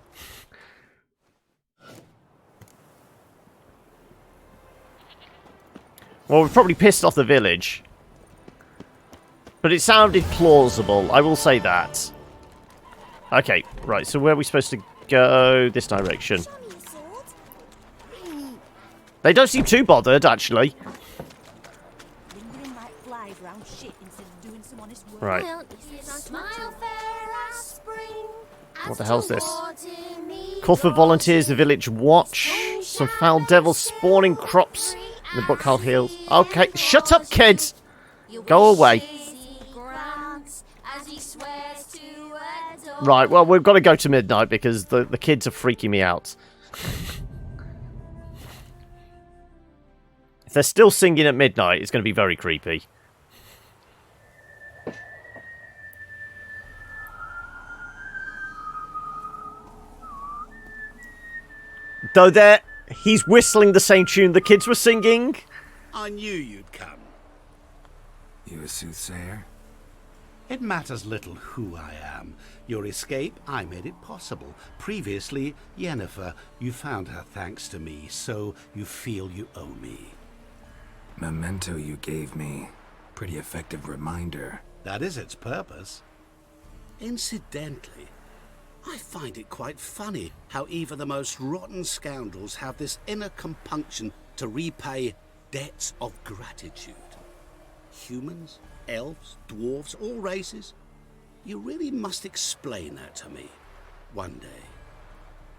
Well, we've probably pissed off the village. But it sounded plausible, I will say that. Okay, right, so where are we supposed to go? This direction. They don't seem too bothered, actually. Right. What the hell's this? Call for volunteers, the village watch. Some foul devils spawning crops in the Buckhull Hills. Okay, shut up, kids! Go away. Right, well, we've got to go to midnight because the kids are freaking me out. If they're still singing at midnight, it's going to be very creepy. Though he's whistling the same tune the kids were singing. I knew you'd come. You a soothsayer? It matters little who I am. Your escape, I made it possible. Previously, Yennefer, you found her thanks to me, so you feel you owe me. Memento you gave me. Pretty effective reminder. That is its purpose. Incidentally, I find it quite funny how even the most rotten scoundrels have this inner compunction to repay debts of gratitude. Humans, elves, dwarves, all races. You really must explain that to me one day.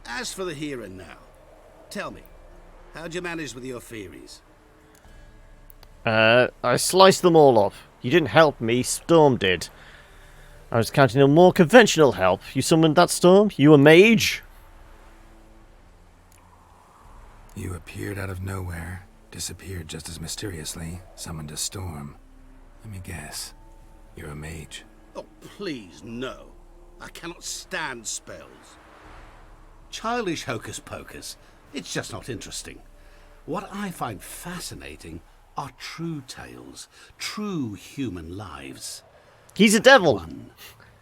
As for the here and now, tell me, how'd you manage with your theories? I sliced them all off. You didn't help me, Storm did. I was counting on more conventional help. You summoned that Storm? You a mage? You appeared out of nowhere, disappeared just as mysteriously, summoned a storm. Let me guess. You're a mage. Oh, please, no. I cannot stand spells. Childish hocus pocus. It's just not interesting. What I find fascinating are true tales, true human lives. He's a devil. One,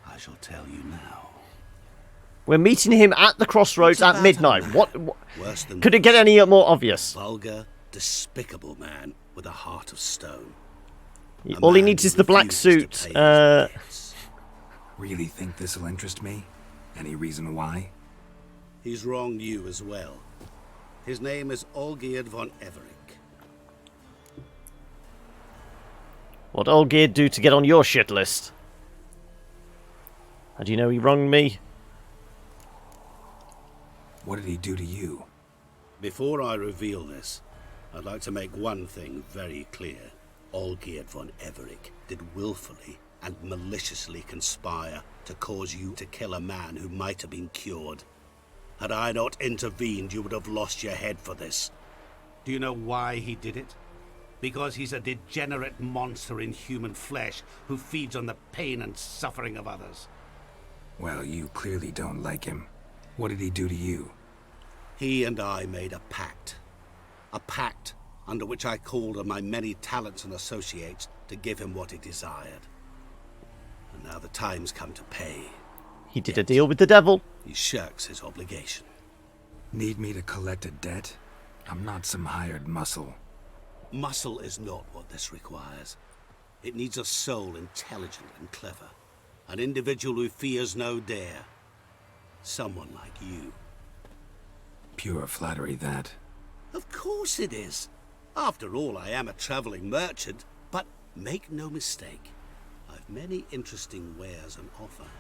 I shall tell you now. We're meeting him at the crossroads at midnight. What could it get any more obvious? Vulgar, despicable man with a heart of stone. All he needs is the black suit. Really think this'll interest me? Any reason why? He's wronged you as well. His name is Olgierd von Everick. What Olgierd do to get on your shit list? How do you know he wronged me? What did he do to you? Before I reveal this, I'd like to make one thing very clear. Olgierd von Everick did willfully and maliciously conspire to cause you to kill a man who might have been cured. Had I not intervened, you would have lost your head for this. Do you know why he did it? Because he's a degenerate monster in human flesh who feeds on the pain and suffering of others. Well, you clearly don't like him. What did he do to you? He and I made a pact. A pact under which I called on my many talents and associates to give him what he desired. And now the time's come to pay. He did a deal with the devil. He shirks his obligation. Need me to collect a debt? I'm not some hired muscle. Muscle is not what this requires. It needs a soul intelligent and clever. An individual who fears no dare. Someone like you. Pure flattery, that. Of course it is. After all, I am a traveling merchant. But make no mistake, I've many interesting wares on offer.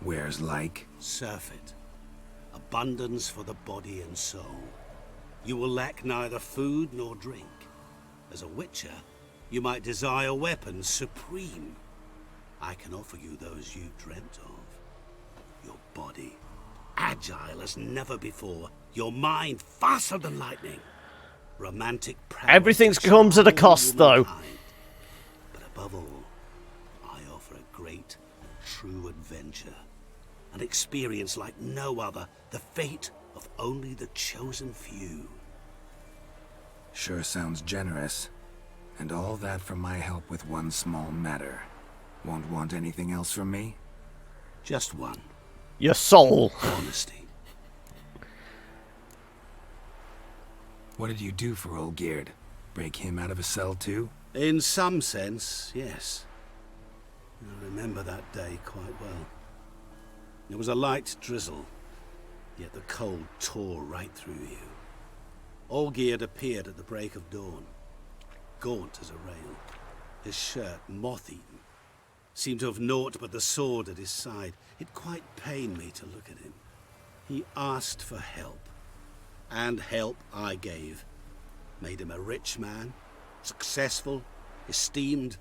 Wares like? Surfeit. Abundance for the body and soul. You will lack neither food nor drink. As a witcher, you might desire weapons supreme. I can offer you those you dreamt of. Your body, agile as never before. Your mind, faster than lightning. Romantic prowess. Everything comes at a cost, though. But above all, I offer a great, true adventure. An experience like no other. The fate of only the chosen few. Sure sounds generous. And all that for my help with one small matter. Won't want anything else from me? Just one. Your soul. Honesty. What did you do for old Geard? Break him out of a cell too? In some sense, yes. I remember that day quite well. There was a light drizzle, yet the cold tore right through you. Olgierd appeared at the break of dawn, gaunt as a rail, his shirt moth-eaten. Seemed to have naught but the sword at his side. It quite pained me to look at him. He asked for help, and help I gave. Made him a rich man, successful, esteemed.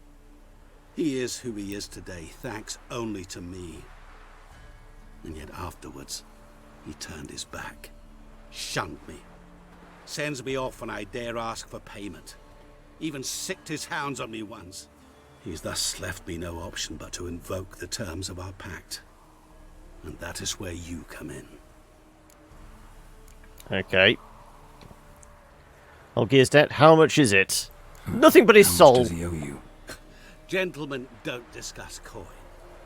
He is who he is today, thanks only to me. And yet afterwards, he turned his back, shunned me, sends me off when I dare ask for payment, even sicked his hounds on me once. He's thus left me no option but to invoke the terms of our pact. And that is where you come in. Okay. Olgierd's debt, how much is it? Nothing but his soul. How much does he owe you? Gentlemen don't discuss coin.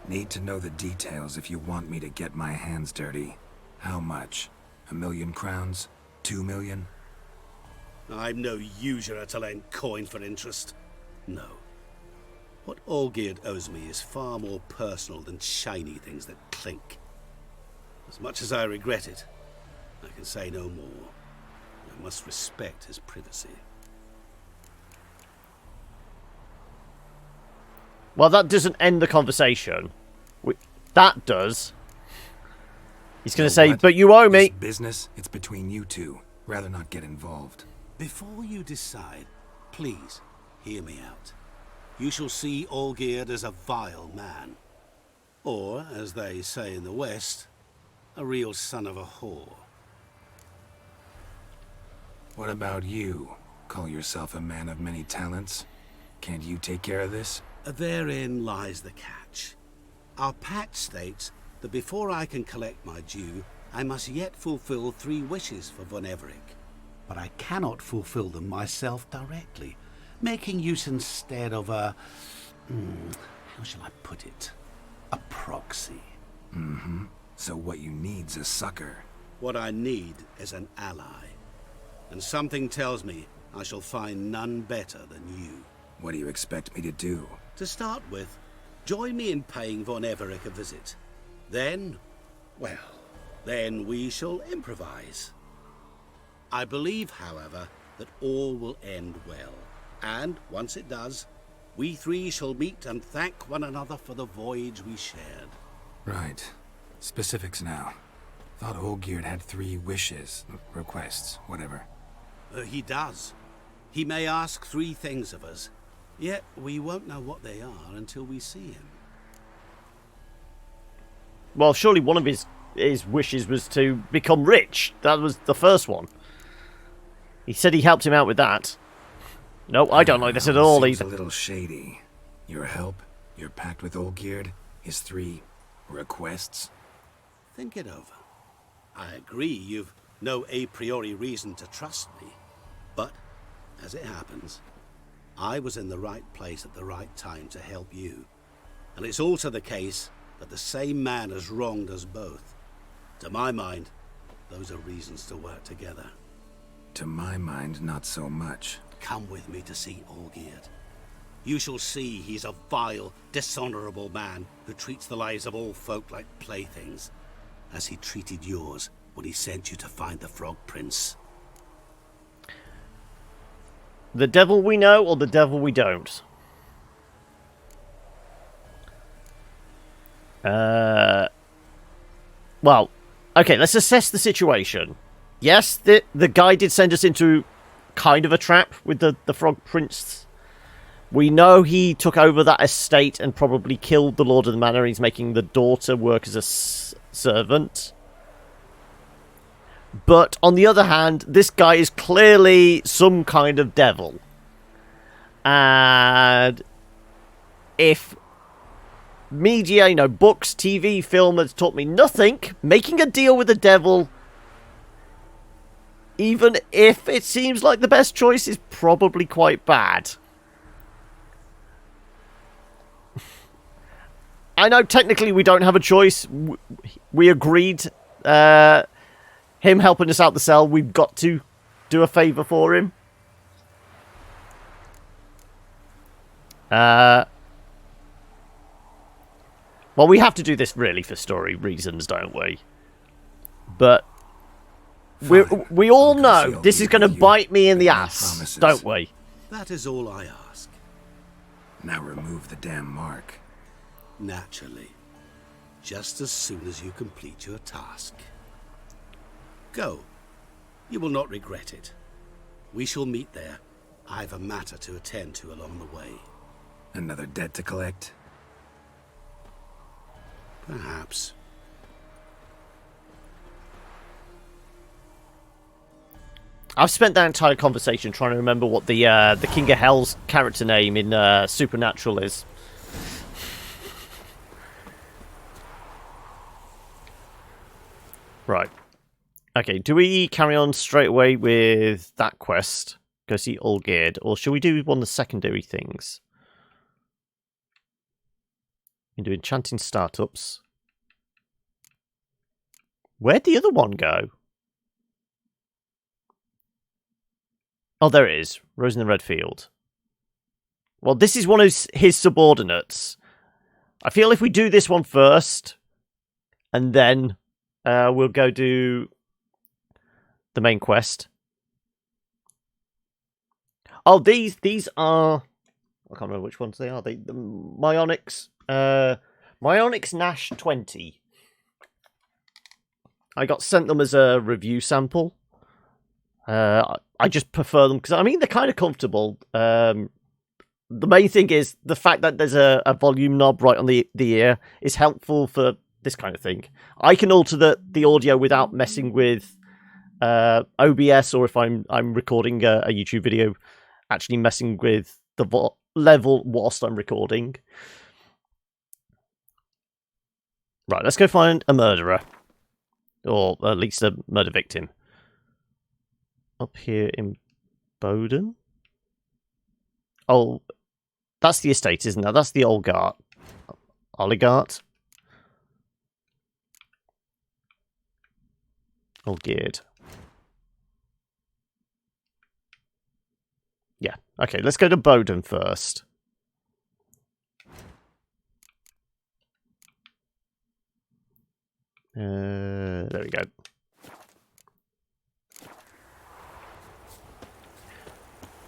Need to know the details if you want me to get my hands dirty. How much? 1 million crowns? 2 million? I'm no usurer to lend coin for interest. No. What Olgierd owes me is far more personal than shiny things that clink. As much as I regret it, I can say no more. I must respect his privacy. Well, that doesn't end the conversation. That does. He's going to say, what? but you owe me. This business, it's between you two. Rather not get involved. Before you decide, please hear me out. You shall see Olgierd as a vile man. Or, as they say in the West, a real son of a whore. What about you? Call yourself a man of many talents? Can't you take care of this? Therein lies the catch. Our pact states that before I can collect my due, I must yet fulfill 3 wishes for Von Everec. But I cannot fulfill them myself directly, making use instead of a... how shall I put it? A proxy. Mm-hmm. So what you need's a sucker. What I need is an ally. And something tells me I shall find none better than you. What do you expect me to do? To start with, join me in paying Von Everec a visit. Then, well, then we shall improvise. I believe, however, that all will end well. And, once it does, we 3 shall meet and thank one another for the voyage we shared. Right. Specifics now. Thought Olgierd had 3 wishes, requests, whatever. He does. He may ask 3 things of us, yet we won't know what they are until we see him. Well, surely one of his wishes was to become rich. That was the first one. He said he helped him out with that. No, I don't like this at all Seems either. a little shady. Your help, your pact with Olgierd, his 3 requests. Think it over. I agree you've no a priori reason to trust me. But, as it happens, I was in the right place at the right time to help you. And it's also the case that the same man has wronged us both. To my mind, those are reasons to work together. To my mind, not so much. Come with me to see Olgierd. You shall see he's a vile, dishonorable man who treats the lives of all folk like playthings, as he treated yours when he sent you to find the Frog Prince. The devil we know or the devil we don't? Well, okay, let's assess the situation. Yes, the guy did send us into kind of a trap with the Frog Prince. We know he took over that estate and probably killed the Lord of the Manor. He's making the daughter work as a servant. But on the other hand, this guy is clearly some kind of devil. And if media, you know, books, TV, film has taught me nothing, making a deal with the devil, even if it seems like the best choice, is probably quite bad. I know technically we don't have a choice. We agreed, him helping us out the cell, we've got to do a favour for him. Well, we have to do this really for story reasons, don't we? But we all know this is going to bite me in the ass, don't we? That is all I ask. Now remove the damn mark. Naturally. Just as soon as you complete your task. Go. You will not regret it. We shall meet there. I have a matter to attend to along the way. Another debt to collect? Perhaps. I've spent that entire conversation trying to remember what the King of Hell's character name in Supernatural is. Right. Okay, do we carry on straight away with that quest? Go see Olgierd, or should we do one of the secondary things? We can do enchanting startups. Where'd the other one go? Oh, there it is. Rose in the Red Field. Well, this is one of his subordinates. I feel if we do this one first, and then we'll go do the main quest. Oh, these are... I can't remember which ones they are. The Myonyx... Myonyx Nash 20. I got sent them as a review sample. I just prefer them because, I mean, they're kind of comfortable. The main thing is the fact that there's a volume knob right on the ear is helpful for this kind of thing. I can alter the audio without messing with OBS, or if I'm recording a YouTube video, actually messing with the level whilst I'm recording. Right, let's go find a murderer. Or at least a murder victim. Up here in Bowden? Oh, that's the estate, isn't that? That's the Olgart. Olgart? Olgierd. Yeah, okay, let's go to Bowden first. There we go.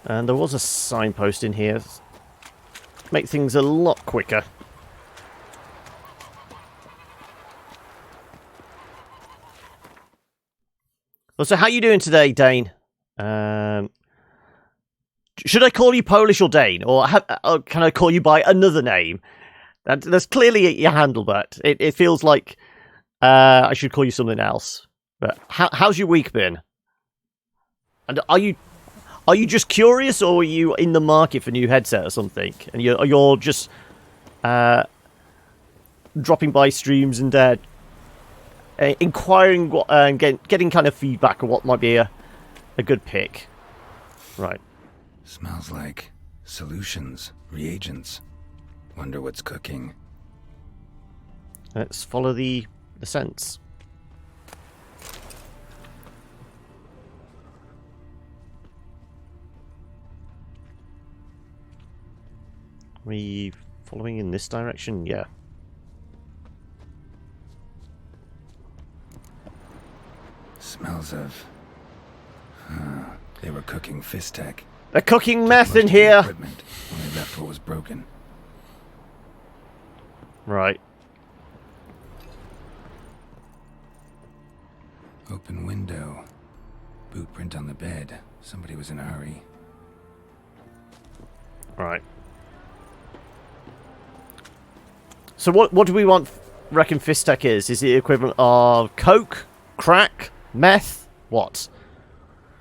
And there was a signpost in here. Make things a lot quicker. Well, so how you doing today, Dane? Should I call you Polish or Dane? Or can I call you by another name? That's clearly your handle, but it feels like I should call you something else. But how's your week been? And are you just curious, or are you in the market for a new headset or something? And you're just dropping by streams and inquiring what and getting kind of feedback on what might be a good pick. Right. Smells like solutions, reagents. Wonder what's cooking. Let's follow the scents. We following in this direction? Yeah. Smells of... they were cooking Fistek. They're cooking meth in here! Equipment. Only left what was broken. Right. Open window. boot print on the bed. Somebody was in a hurry. Right. So what do we reckon Fistek is? Is it the equivalent of coke, crack, meth? What?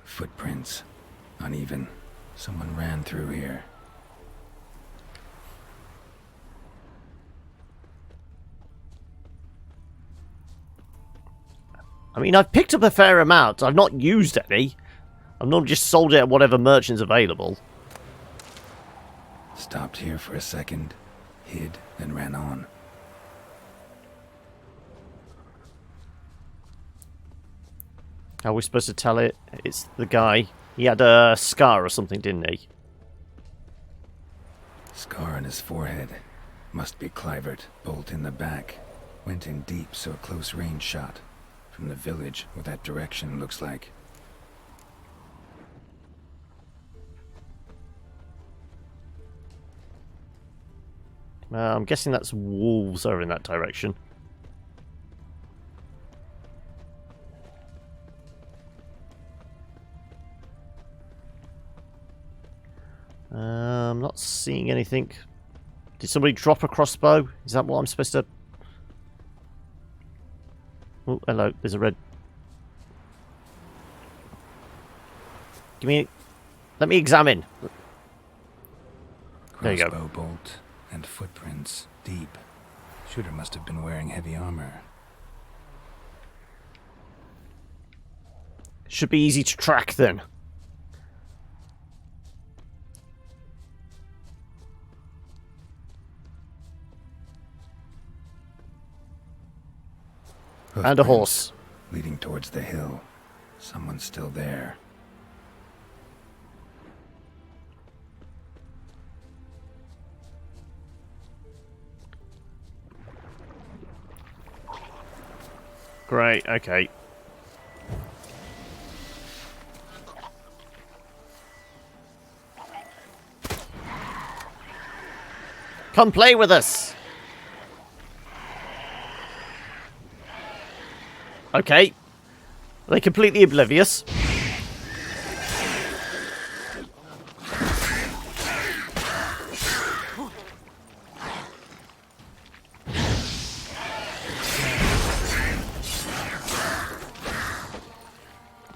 Footprints. Uneven. Someone ran through here. I mean, I've picked up a fair amount. I've not used any. I've not just sold it at whatever merchant's available. Stopped here for a second, hid, then ran on. How are we supposed to tell it? It's the guy. He had a scar or something, didn't he? Scar on his forehead. Must be Clivert. Bolt in the back. Went in deep, so a close range shot. From the village, what that direction looks like. I'm guessing that's wolves over in that direction. I'm not seeing anything. Did somebody drop a crossbow? Is that what I'm supposed to... Oh, hello. There's a red... Give me... Let me examine. There you go. Crossbow bolt and footprints deep. Shooter must have been wearing heavy armor. Should be easy to track then. And a horse. Leading towards the hill. Someone's still there. Great, okay. Come play with us! Okay. Are they completely oblivious?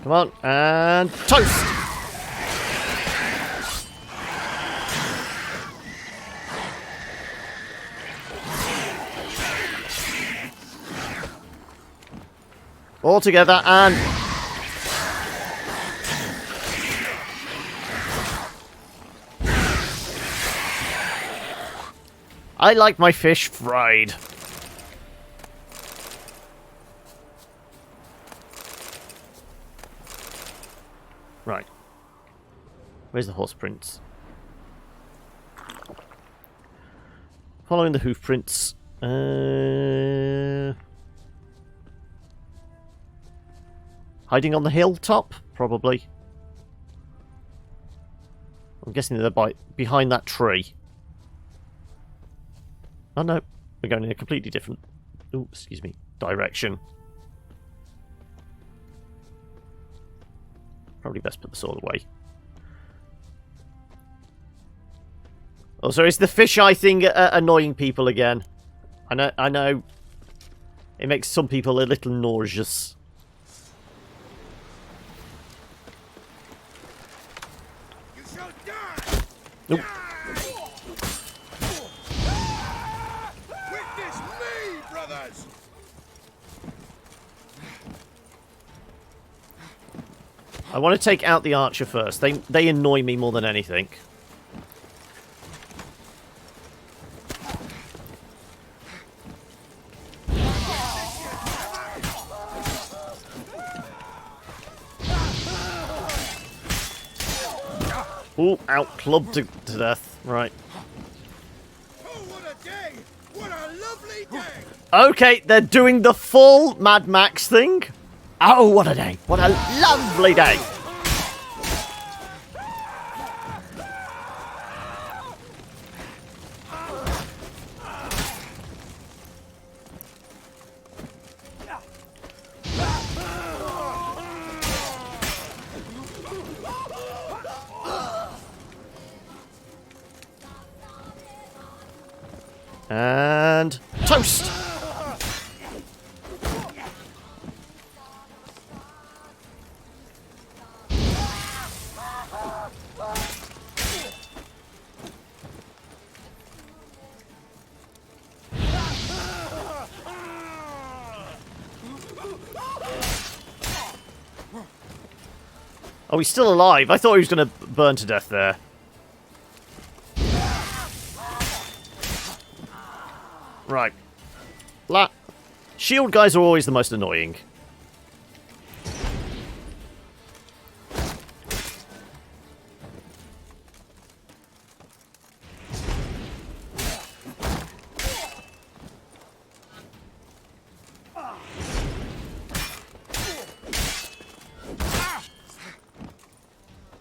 Come on, and toast! All together and... I like my fish fried. Right. Where's the horse prints? Following the hoof prints. Hiding on the hilltop? Probably. I'm guessing they're behind that tree. Oh no, we're going in a completely different... Ooh, excuse me. Direction. Probably best put the sword away. Oh, so it's the fisheye thing annoying people again. I know. It makes some people a little nauseous. Nope. Witness me, brothers! I want to take out the archer first. They annoy me more than anything. Ooh, out clubbed to death. Right. Oh, what a day! What a lovely day! Okay, they're doing the full Mad Max thing. Oh, what a day. What a lovely day. And toast! Oh, he's still alive. I thought he was going to burn to death there. Right. Shield guys are always the most annoying.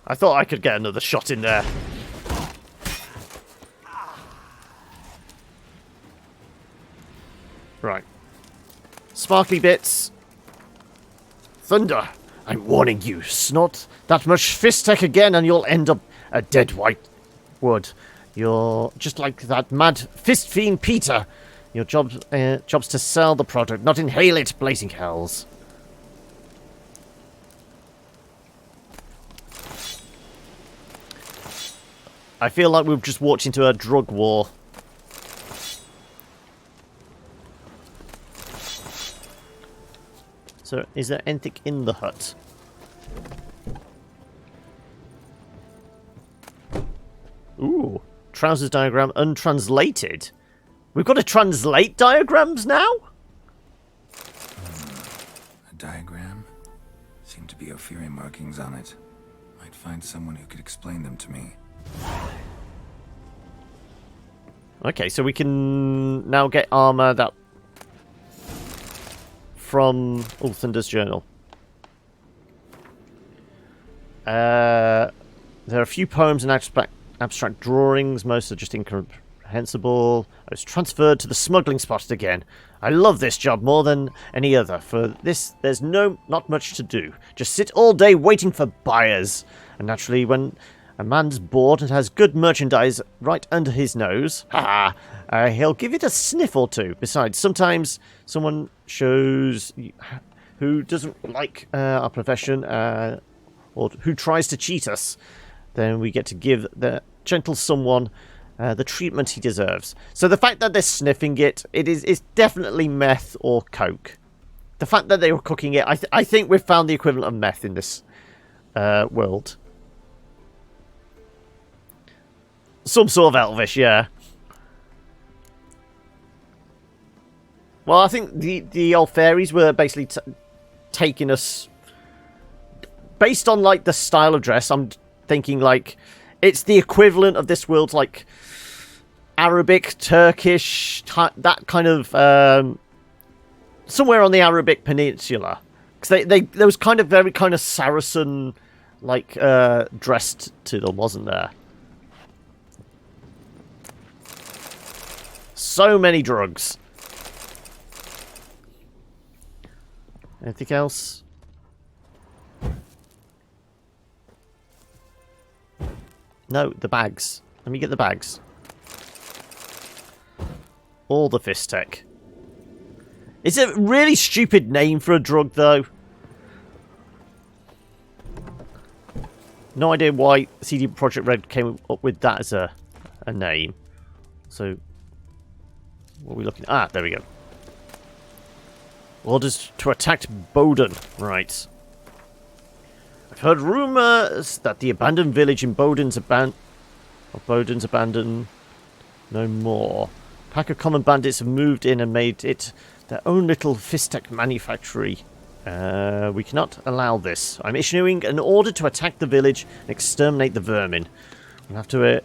I thought I could get another shot in there. Right. Sparkly bits. Thunder. I'm warning you, snort that much fist tech again and you'll end up a dead white wood. You're just like that mad fist fiend Peter. Your job's to sell the product, not inhale it, blazing hells. I feel like we've just walked into a drug war. So, is there anything in the hut? Ooh, trousers diagram untranslated. We've got to translate diagrams now? A diagram? Seem to be Ophiri markings on it. Might find someone who could explain them to me. Okay, so we can now get armor that from Ulthander's journal. There are a few poems and abstract drawings. Most are just incomprehensible. I was transferred to the smuggling spot again. I love this job more than any other. For this, there's not much to do. Just sit all day waiting for buyers. And naturally, when a man's bored and has good merchandise right under his nose, he'll give it a sniff or two. Besides, sometimes someone shows who doesn't like our profession or who tries to cheat us, then we get to give the gentle someone the treatment he deserves. So the fact that they're sniffing it, it's definitely meth or coke. The fact that they were cooking it, I think we've found the equivalent of meth in this world. Some sort of elvish, yeah. Well, I think the old fairies were basically taking us... Based on, like, the style of dress, I'm thinking, like, it's the equivalent of this world's, like, Arabic, Turkish, that kind of... somewhere on the Arabic Peninsula. Because there was kind of very kind of Saracen, like, dressed to them, wasn't there? So many drugs. Anything else? No, the bags. Let me get the bags. All the fist tech. It's a really stupid name for a drug, though. No idea why CD Projekt Red came up with that as a name. So, what are we looking at? Ah, there we go. Orders to attack Bowden. Right. I've heard rumours that the abandoned village in Bowden's abandoned no more. A pack of common bandits have moved in and made it their own little fist-tech manufactory. We cannot allow this. I'm issuing an order to attack the village and exterminate the vermin. We'll have to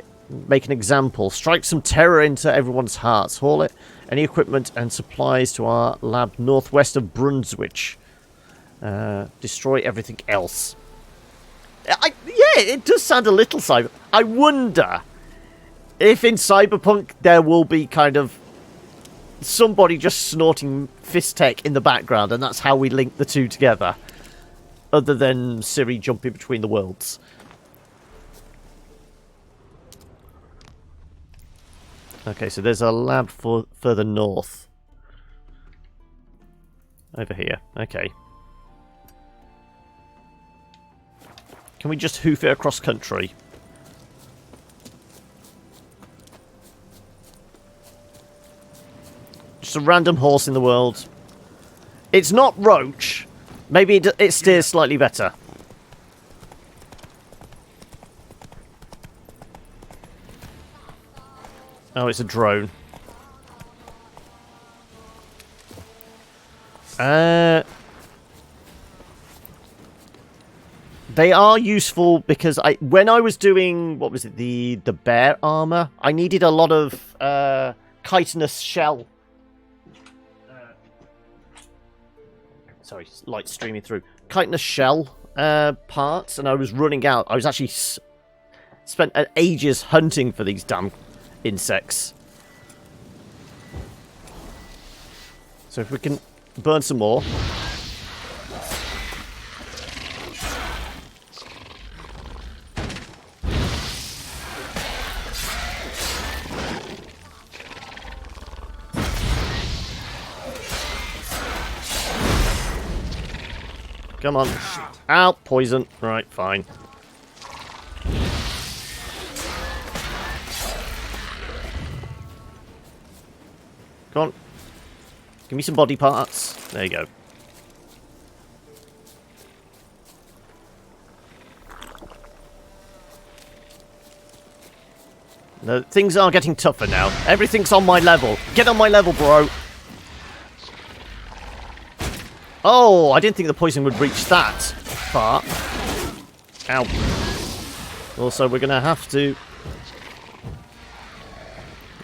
make an example. Strike some terror into everyone's hearts. Haul any equipment and supplies to our lab northwest of Brunswick. Destroy everything else. Yeah, it does sound a little cyber. I wonder if in Cyberpunk there will be kind of somebody just snorting fist tech in the background, and that's how we link the two together. Other than Ciri jumping between the worlds. Okay, so there's a lab further north. Over here. Okay. Can we just hoof it across country? Just a random horse in the world. It's not Roach. Maybe it steers slightly better. Oh, it's a drone. They are useful because when I was doing, what was it, the bear armor, I needed a lot of chitinous shell. Sorry, light streaming through. Chitinous shell parts, and I was running out. I was actually spent ages hunting for these damn insects. So if we can burn some more. Come on. Ow, poison. Right, fine. Come on. Give me some body parts. There you go. No, things are getting tougher now. Everything's on my level. Get on my level, bro. Oh, I didn't think the poison would reach that far. Ow. Also, we're going to have to...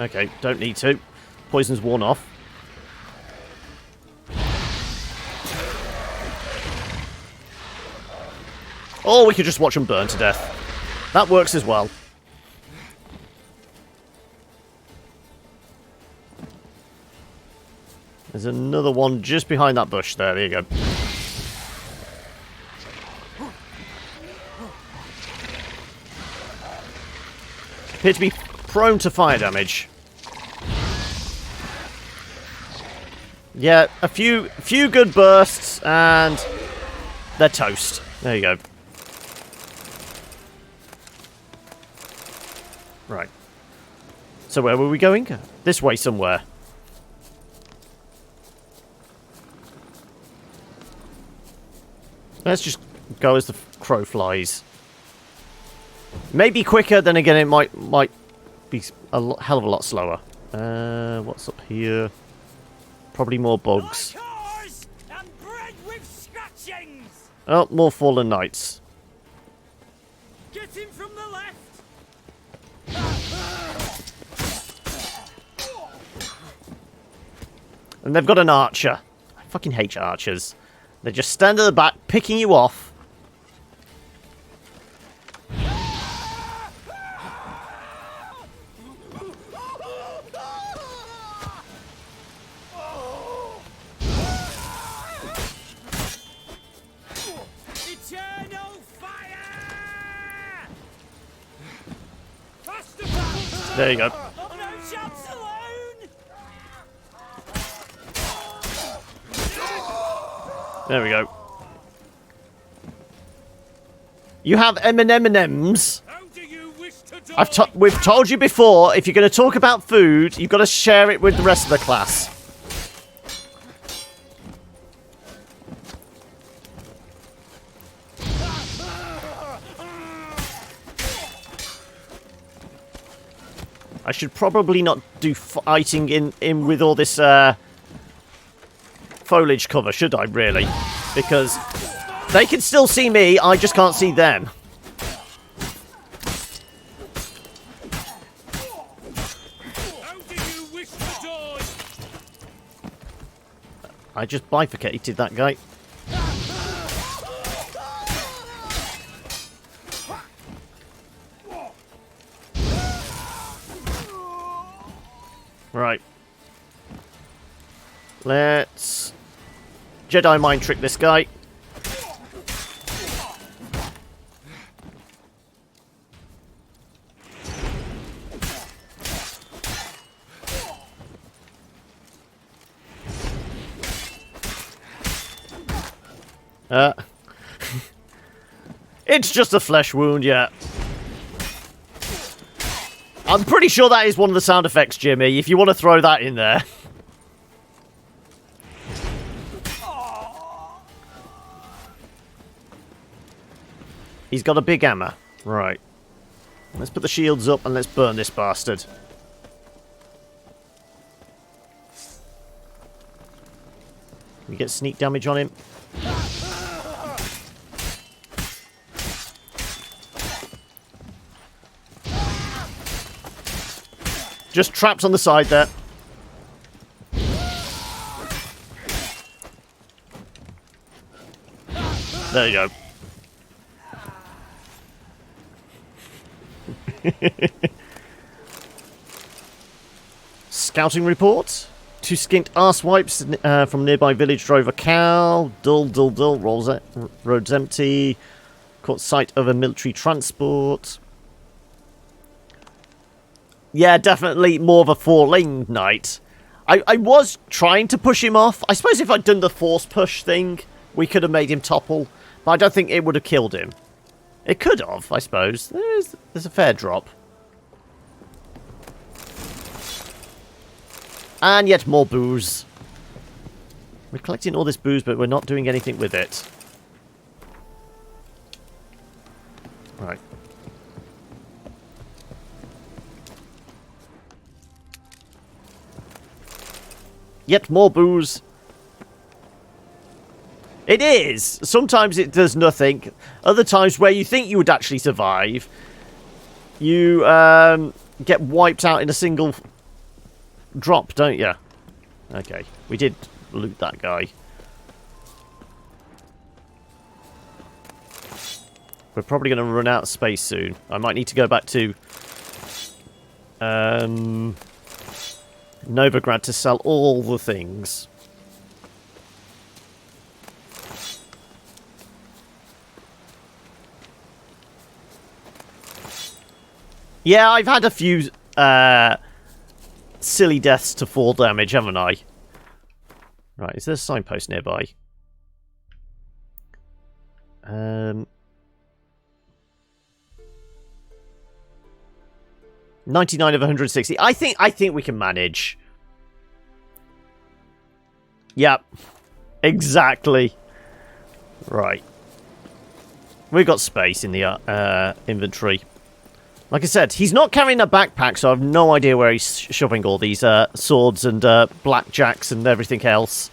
Okay, don't need to. Poison's worn off. Or we could just watch them burn to death. That works as well. There's another one just behind that bush there. There you go. Appear to be prone to fire damage. Yeah, a few good bursts and they're toast. There you go. Right. So where were we going? This way somewhere. Let's just go as the crow flies. Maybe quicker, then again it might be a hell of a lot slower. What's up here? Probably more bugs. Oh, more fallen knights. Get him from the left. And they've got an archer. I fucking hate archers. They just stand at the back, picking you off. Eternal fire! There you go. No chance alone! There we go. You have M&M's. We've told you before, if you're going to talk about food, you've got to share it with the rest of the class. I should probably not do fighting in with all this foliage cover, should I, really? Because they can still see me, I just can't see them. I just bifurcated that guy. Right. Let's Jedi mind trick this guy. It's just a flesh wound, yeah. I'm pretty sure that is one of the sound effects, Jimmy, if you want to throw that in there. He's got a big hammer. Right. Let's put the shields up and let's burn this bastard. We get sneak damage on him. Just trapped on the side there. There you go. Scouting report. 2 skint arsewipes from nearby village drove a cow. Dull. Roads empty. Caught sight of a military transport. Yeah, definitely more of a 4-lane knight. I was trying to push him off. I suppose if I'd done the force push thing, we could have made him topple. But I don't think it would have killed him. It could have, I suppose. There's a fair drop. And yet more booze. We're collecting all this booze, but we're not doing anything with it. Right. Yet more booze. It is. Sometimes it does nothing. Other times where you think you would actually survive, you get wiped out in a single drop, don't you? Okay. We did loot that guy. We're probably going to run out of space soon. I might need to go back to Novigrad to sell all the things. Yeah, I've had a few silly deaths to 4 damage, haven't I? Right, is there a signpost nearby? 99 of 160. I think we can manage. Yep. Exactly. Right. We've got space in the inventory. Like I said, he's not carrying a backpack, so I have no idea where he's shoving all these swords and blackjacks and everything else.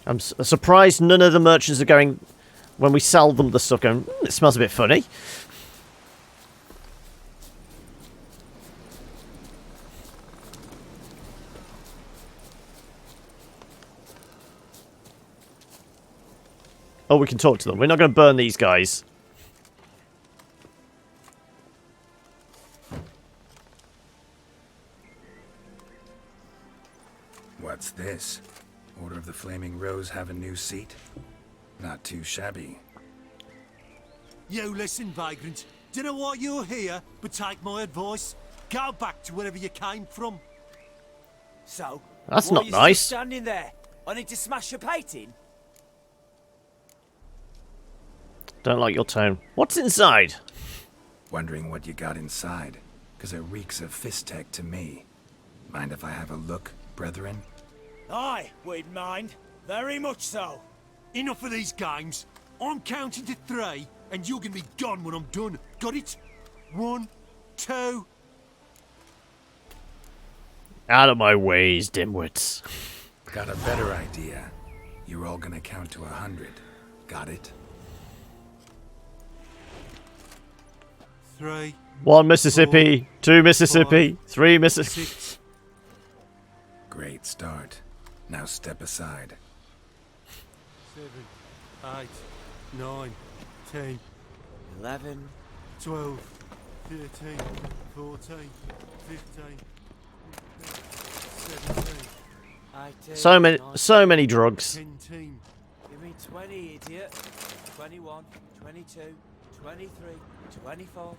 I'm surprised none of the merchants are going, when we sell them the stuff, going, it smells a bit funny. Oh, we can talk to them. We're not going to burn these guys. What's this? Order of the Flaming Rose have a new seat? Not too shabby. You listen, vagrant. Dunno why you're here, but take my advice. Go back to wherever you came from. So, that's not you nice. Still standing there? I need to smash your painting. Don't like your tone. What's inside? Wondering what you got inside, because it reeks of fist tech to me. Mind if I have a look, brethren? Aye, we'd mind. Very much so. Enough of these games. I'm counting to 3, and you're gonna be gone when I'm done. Got it? 1, 2... Out of my ways, dimwits. Got a better idea. You're all gonna count to 100. Got it? 3... 1 Mississippi, 2 Mississippi, 3 Mississippi. 6... Great start. Now step aside. 7, 8, 9, 10, 11, 12, 13, 14, 15, 17, 18, So many drugs. 19. Give me 20, idiot. 21, 22, 23, 24.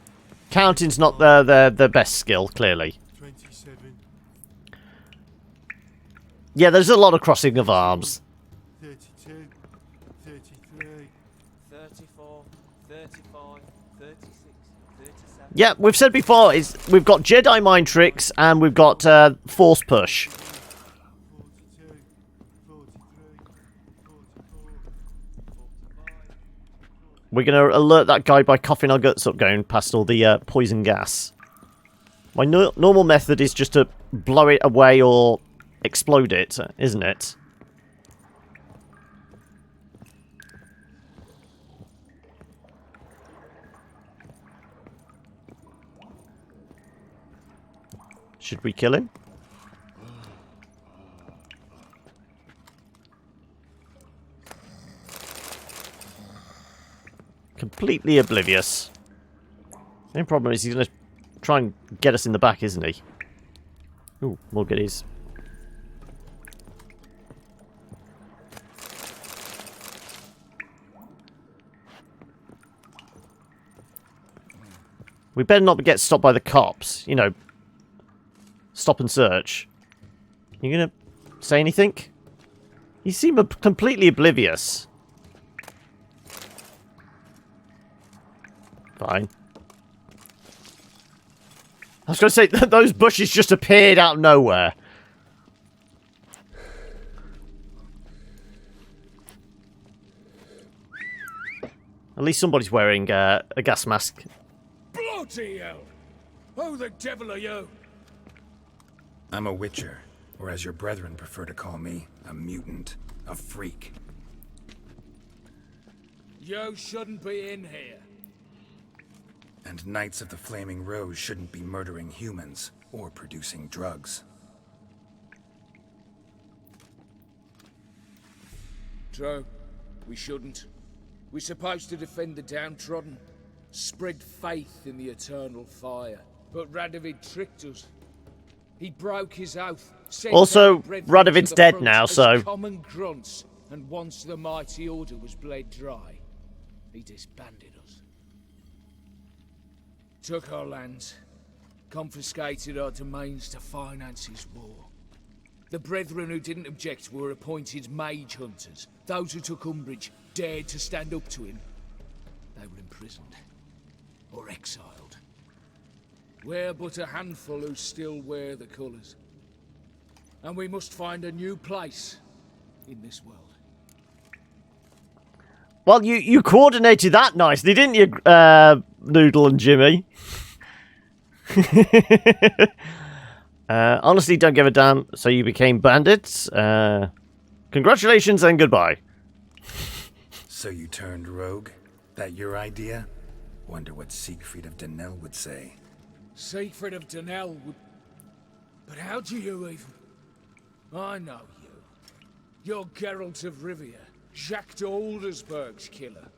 Counting's not their best skill, clearly. 27. Yeah, there's a lot of crossing of arms. 32, 33, 34, 35, 36, 37. Yeah, we've said before, we've got Jedi mind tricks and we've got force push. We're going to alert that guy by coughing our guts up going past all the poison gas. My normal method is just to blow it away or explode it, isn't it? Should we kill him? Completely oblivious. The only problem is he's going to try and get us in the back, isn't he? Ooh, more goodies. We better not get stopped by the cops. You know, stop and search. You going to say anything? You seem completely oblivious. Fine. I was going to say, those bushes just appeared out of nowhere. At least somebody's wearing a gas mask. Bloody hell! Who the devil are you? I'm a witcher, or as your brethren prefer to call me, a mutant, a freak. You shouldn't be in here. And Knights of the Flaming Rose shouldn't be murdering humans or producing drugs. True. We shouldn't. We're supposed to defend the downtrodden, spread faith in the eternal fire. But Radovid tricked us. He broke his oath. Also, Radovid's dead now, so... Common grunts, and once the mighty order was bled dry, he disbanded us. Took our lands, confiscated our domains to finance his war. The brethren who didn't object were appointed mage hunters. Those who took umbrage dared to stand up to him. They were imprisoned or exiled. We're but a handful who still wear the colours. And we must find a new place in this world. Well, you coordinated that nicely, didn't you, Noodle and Jimmy? Honestly, don't give a damn. So you became bandits. Congratulations and goodbye. So you turned rogue? That your idea? Wonder what Siegfried of Denel would say. Siegfried of Denel would... But how do you even... I know you. You're Geralt of Rivia, Jacques de Aldersberg's killer.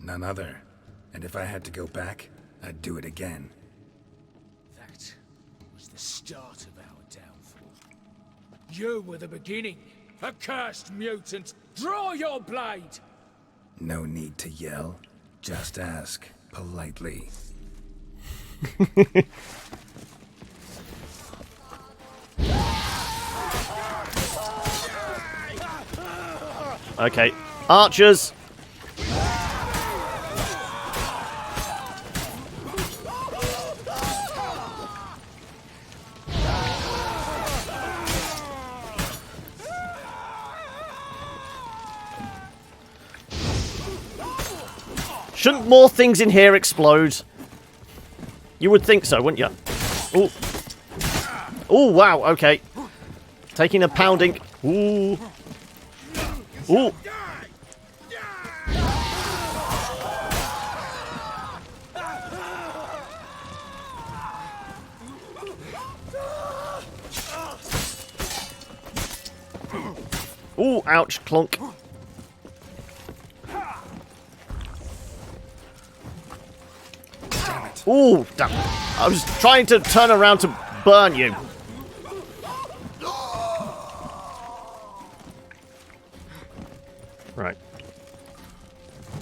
None other. And if I had to go back, I'd do it again. That was the start of our downfall. You were the beginning. Accursed mutant! Draw your blade! No need to yell. Just ask, politely. Okay. Archers! Shouldn't more things in here explode? You would think so, wouldn't you? Oh. Oh, wow, okay. Taking a pounding. Ooh. Ooh. Ooh, ouch, clunk. Ooh, damn. I was trying to turn around to burn you. Right.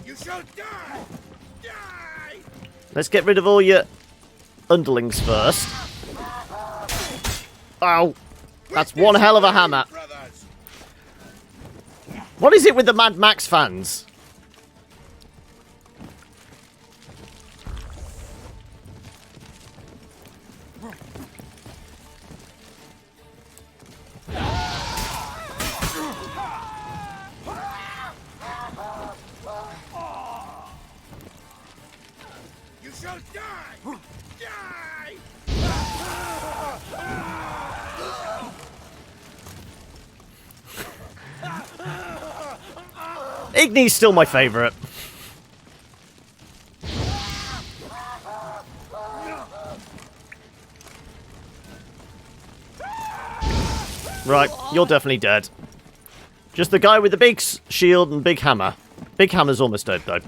You shall die! Die! Let's get rid of all your underlings first. Ow. That's one hell of a hammer. What is it with the Mad Max fans? You shall die! Die! Igni's still my favourite. Right, you're definitely dead. Just the guy with the big shield and big hammer. Big hammer's almost dead, though.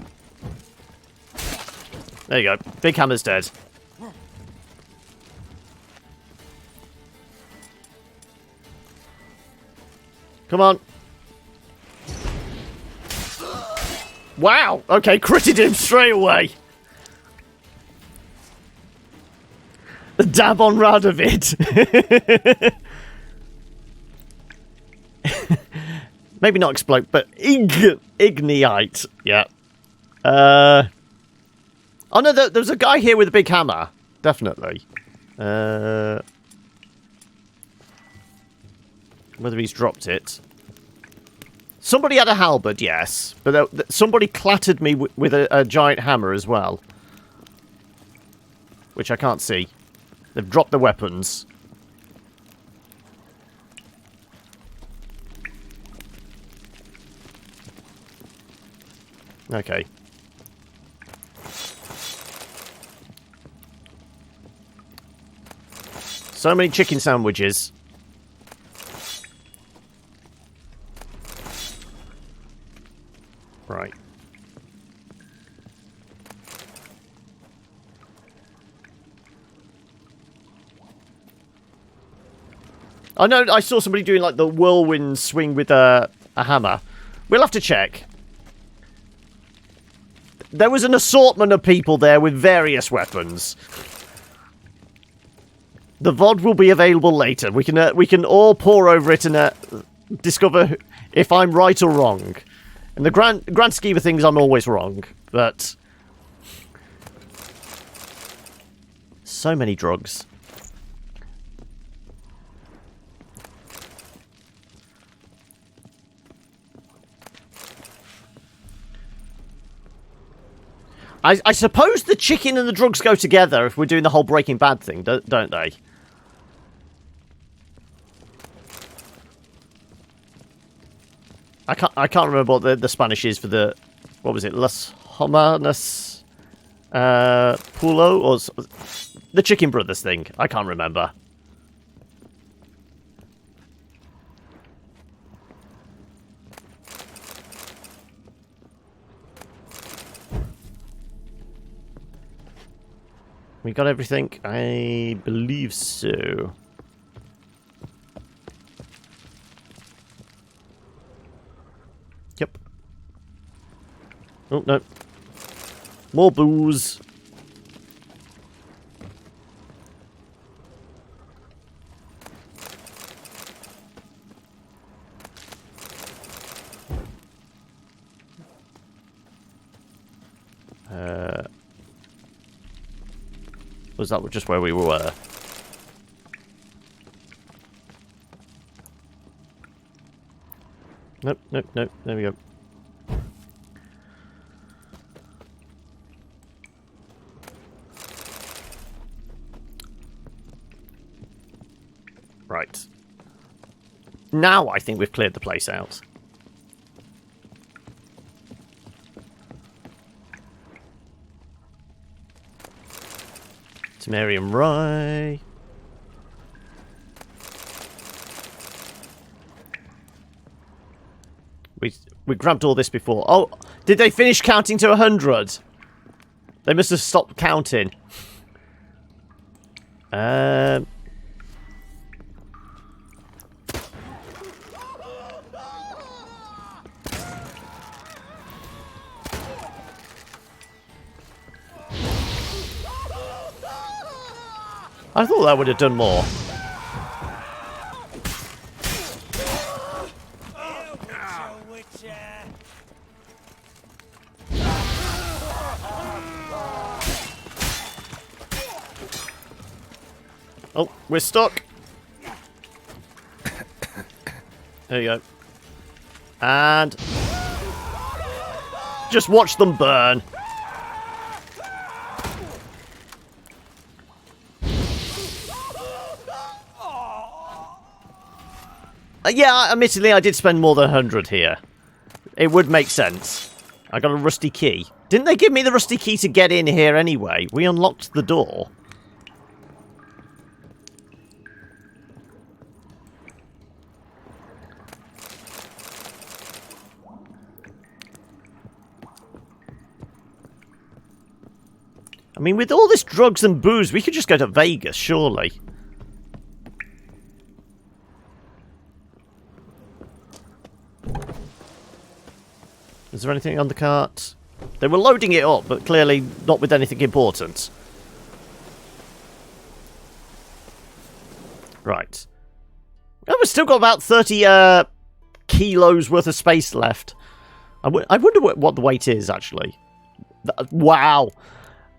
There you go. Big hammer's dead. Come on. Wow! Okay, critted him straight away. The dab on Radovid. Maybe not explode, but ignite. Yeah. Oh no, there's a guy here with a big hammer. Definitely. Whether he's dropped it. Somebody had a halberd, yes. But somebody clattered me with a giant hammer as well. Which I can't see. They've dropped the weapons. Okay. So many chicken sandwiches. Right. I know I saw somebody doing like the whirlwind swing with a hammer. We'll have to check. There was an assortment of people there with various weapons. The VOD will be available later. We can all pore over it and discover if I'm right or wrong. In the grand scheme of things, I'm always wrong, but so many drugs. I suppose the chicken and the drugs go together if we're doing the whole Breaking Bad thing, don't they? I can't remember what the Spanish is for the, what was it, Las Hermanas Pulo, or the Chicken Brothers thing. I can't remember. We got everything? I believe so. Yep. Oh, no. More booze. Was that just where we were? Nope, nope, nope. There we go. Right. Now I think we've cleared the place out. Temerium Rye. We grabbed all this before. Oh, did they finish counting to 100? They must have stopped counting. I thought that would have done more. Oh, we're stuck. There you go. And just watch them burn. Yeah, admittedly, I did spend more than 100 here. It would make sense. I got a rusty key. Didn't they give me the rusty key to get in here anyway? We unlocked the door. I mean, with all this drugs and booze, we could just go to Vegas, surely. Is there anything on the cart? They were loading it up, but clearly not with anything important. Right. Oh, we've still got about 30 kilos worth of space left. I wonder what the weight is, actually. Wow.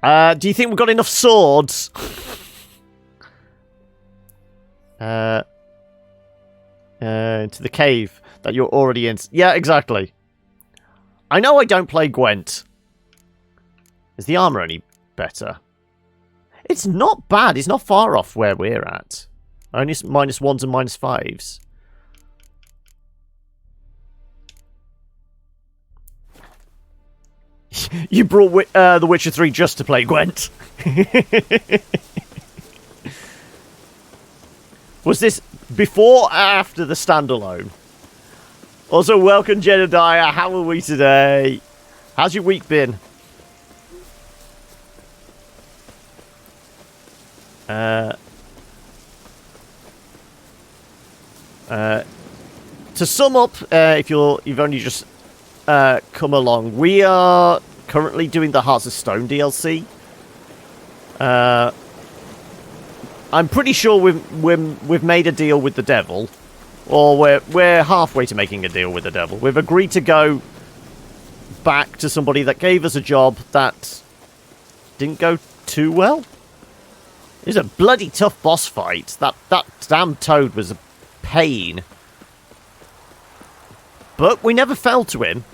Do you think we've got enough swords? To the cave that you're already in. Yeah, exactly. I know I don't play Gwent. Is the armor any better? It's not bad. It's not far off where we're at. Only -1s and -5s. You brought The Witcher 3 just to play Gwent. Was this before or after the standalone? Also, welcome, Jedediah. How are we today? How's your week been? To sum up, if you've only just come along, we are currently doing the Hearts of Stone DLC. I'm pretty sure we've made a deal with the devil. Or we're halfway to making a deal with the devil. We've agreed to go back to somebody that gave us a job that didn't go too well. It was a bloody tough boss fight. That damn toad was a pain. But we never fell to him.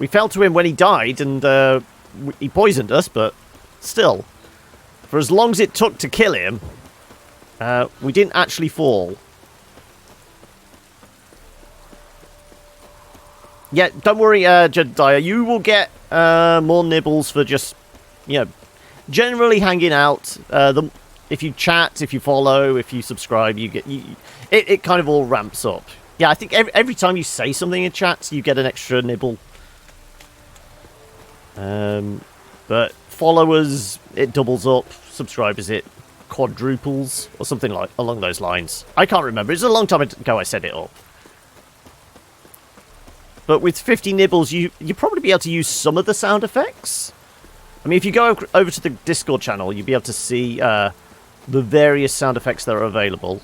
We fell to him when he died, and he poisoned us, but still. For as long as it took to kill him, we didn't actually fall. Yeah, don't worry, Jedediah. You will get more nibbles for just, generally hanging out. If you chat, if you follow, if you subscribe, you get it kind of all ramps up. Yeah, I think every time you say something in chat, you get an extra nibble. But followers, it doubles up. Subscribers, it quadruples, or something along those lines. I can't remember. It's a long time ago I set it up. But with 50 nibbles, you'll probably be able to use some of the sound effects. I mean, if you go over to the Discord channel, you'll be able to see the various sound effects that are available.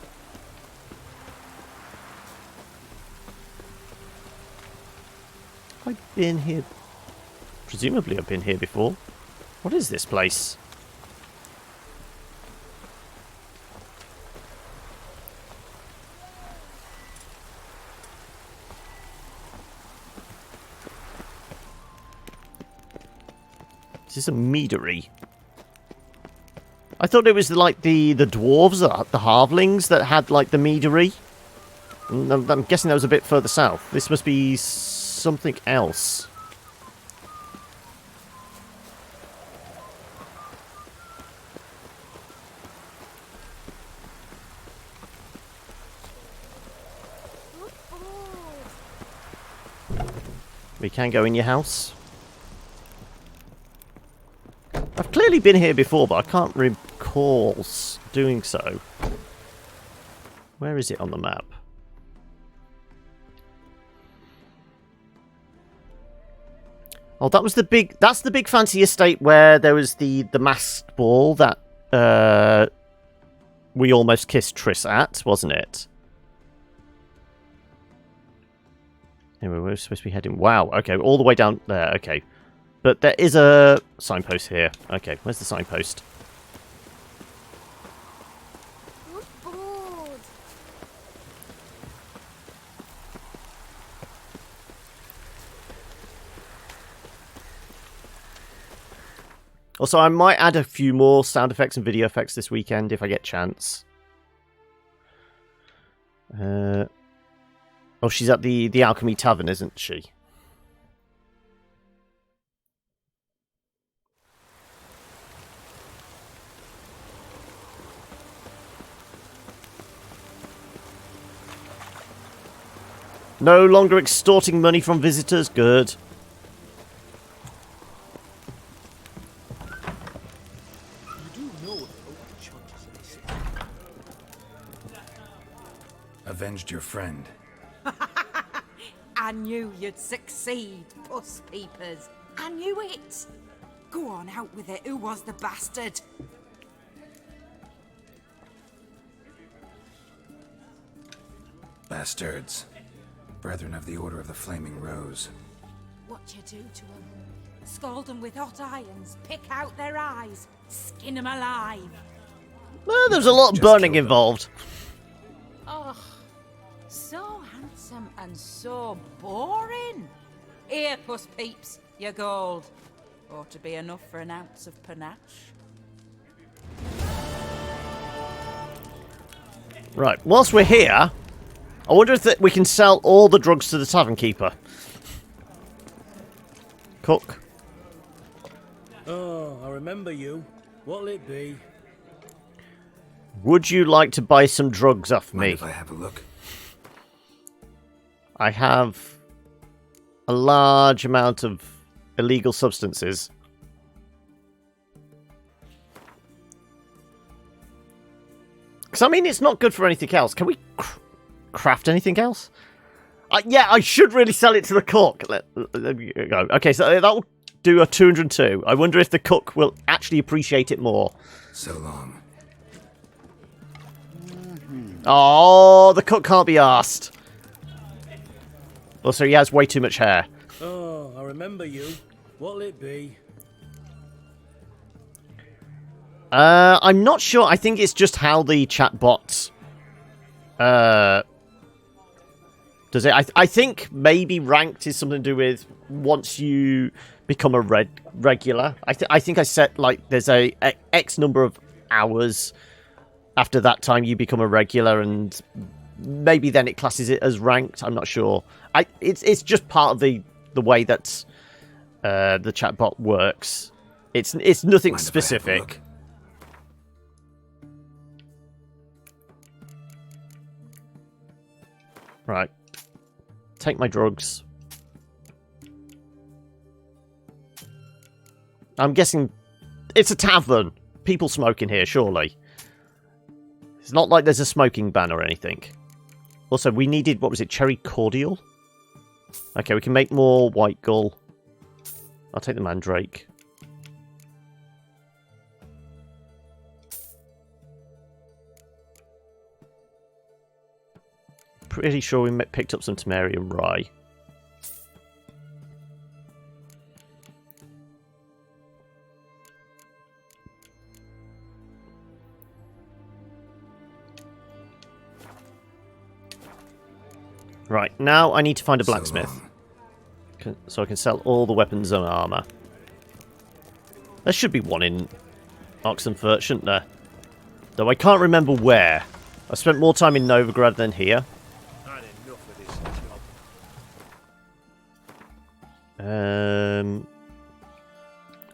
I've been here. Presumably I've been here before. What is this place? Is this a meadery? I thought it was like the dwarves, the halflings that had like the meadery. I'm guessing that was a bit further south. This must be something else. We can go in your house. I've clearly been here before, but I can't recall doing so. Where is it on the map? Oh, that was the big... That's the big fancy estate where there was the masked ball that we almost kissed Triss at, wasn't it? Anyway, we're supposed to be heading... Wow, okay, all the way down there, okay. But there is a signpost here. Okay, where's the signpost? Also, I might add a few more sound effects and video effects this weekend if I get a chance. Oh, she's at the Alchemy Tavern, isn't she? No longer extorting money from visitors. Good. Avenged your friend. I knew you'd succeed, puss peepers. I knew it. Go on, out with it. Who was the bastard? Bastards. Brethren of the Order of the Flaming Rose. What you do to them? Scald them with hot irons, pick out their eyes, skin them alive. Well, there's a lot of burning involved. Oh, so handsome and so boring. Here, puss peeps, your gold. Ought to be enough for an ounce of panache. Right, whilst we're here, I wonder if we can sell all the drugs to the tavern keeper. Cook. Oh, I remember you. What'll it be? Would you like to buy some drugs off me? Mind if I have a look? I have a large amount of illegal substances. Because, I mean, it's not good for anything else. Can we craft anything else? Yeah, I should really sell it to the cook. Let me go. Okay, so that will do a 202. I wonder if the cook will actually appreciate it more. So long. Oh, the cook can't be arsed. Also, he has way too much hair. Oh, I remember you. What'll it be? I'm not sure. I think it's just how the chat bots does it. I think maybe ranked is something to do with once you become a regular. I think I set like there's a X number of hours after that time you become a regular, and maybe then it classes it as ranked. I'm not sure. It's just part of the way that the chatbot works. It's nothing specific. Right. Take my drugs. I'm guessing it's a tavern. People smoke in here, surely. It's not like there's a smoking ban or anything. Also, we needed, what was it, cherry cordial? Okay, we can make more white gull. I'll take the mandrake. Pretty sure we picked up some Temerian rye. Right, now I need to find a blacksmith. So I can sell all the weapons and armour. There should be one in Oxenfurt, shouldn't there? Though I can't remember where. I spent more time in Novigrad than here.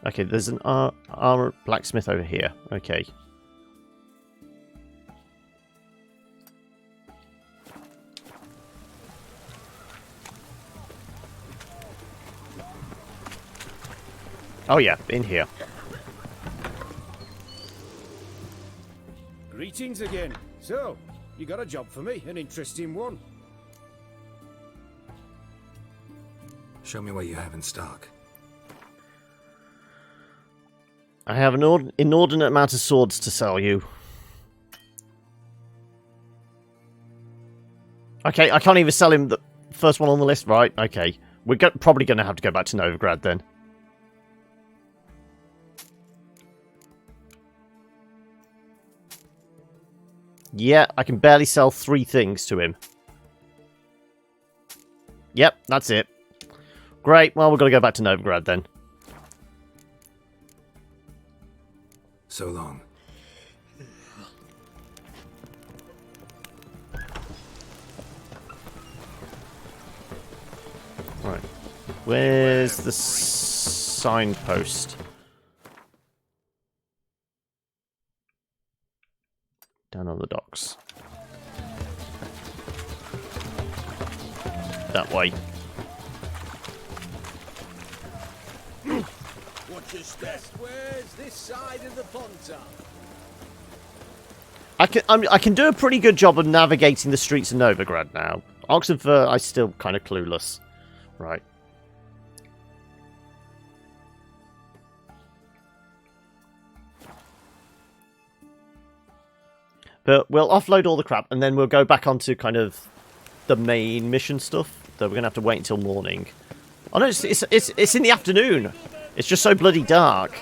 Okay, there's an armor blacksmith over here. Okay. Oh yeah, in here. Greetings again. So, you got a job for me, an interesting one. Show me what you have in stock. I have an inordinate amount of swords to sell you. Okay, I can't even sell him the first one on the list, right? Okay. We're probably going to have to go back to Novigrad then. Yeah, I can barely sell 3 things to him. Yep, that's it. Great, well, we're going to go back to Novigrad then. So long. Right. Where's the signpost? Down on the docks. That way. Watch your step. Where's this side of the ponton? I can do a pretty good job of navigating the streets of Novigrad now. Oxenfurt, I'm still kind of clueless. Right. But we'll offload all the crap, and then we'll go back onto kind of the main mission stuff. So we're going to have to wait until morning. Oh no, it's in the afternoon. It's just so bloody dark.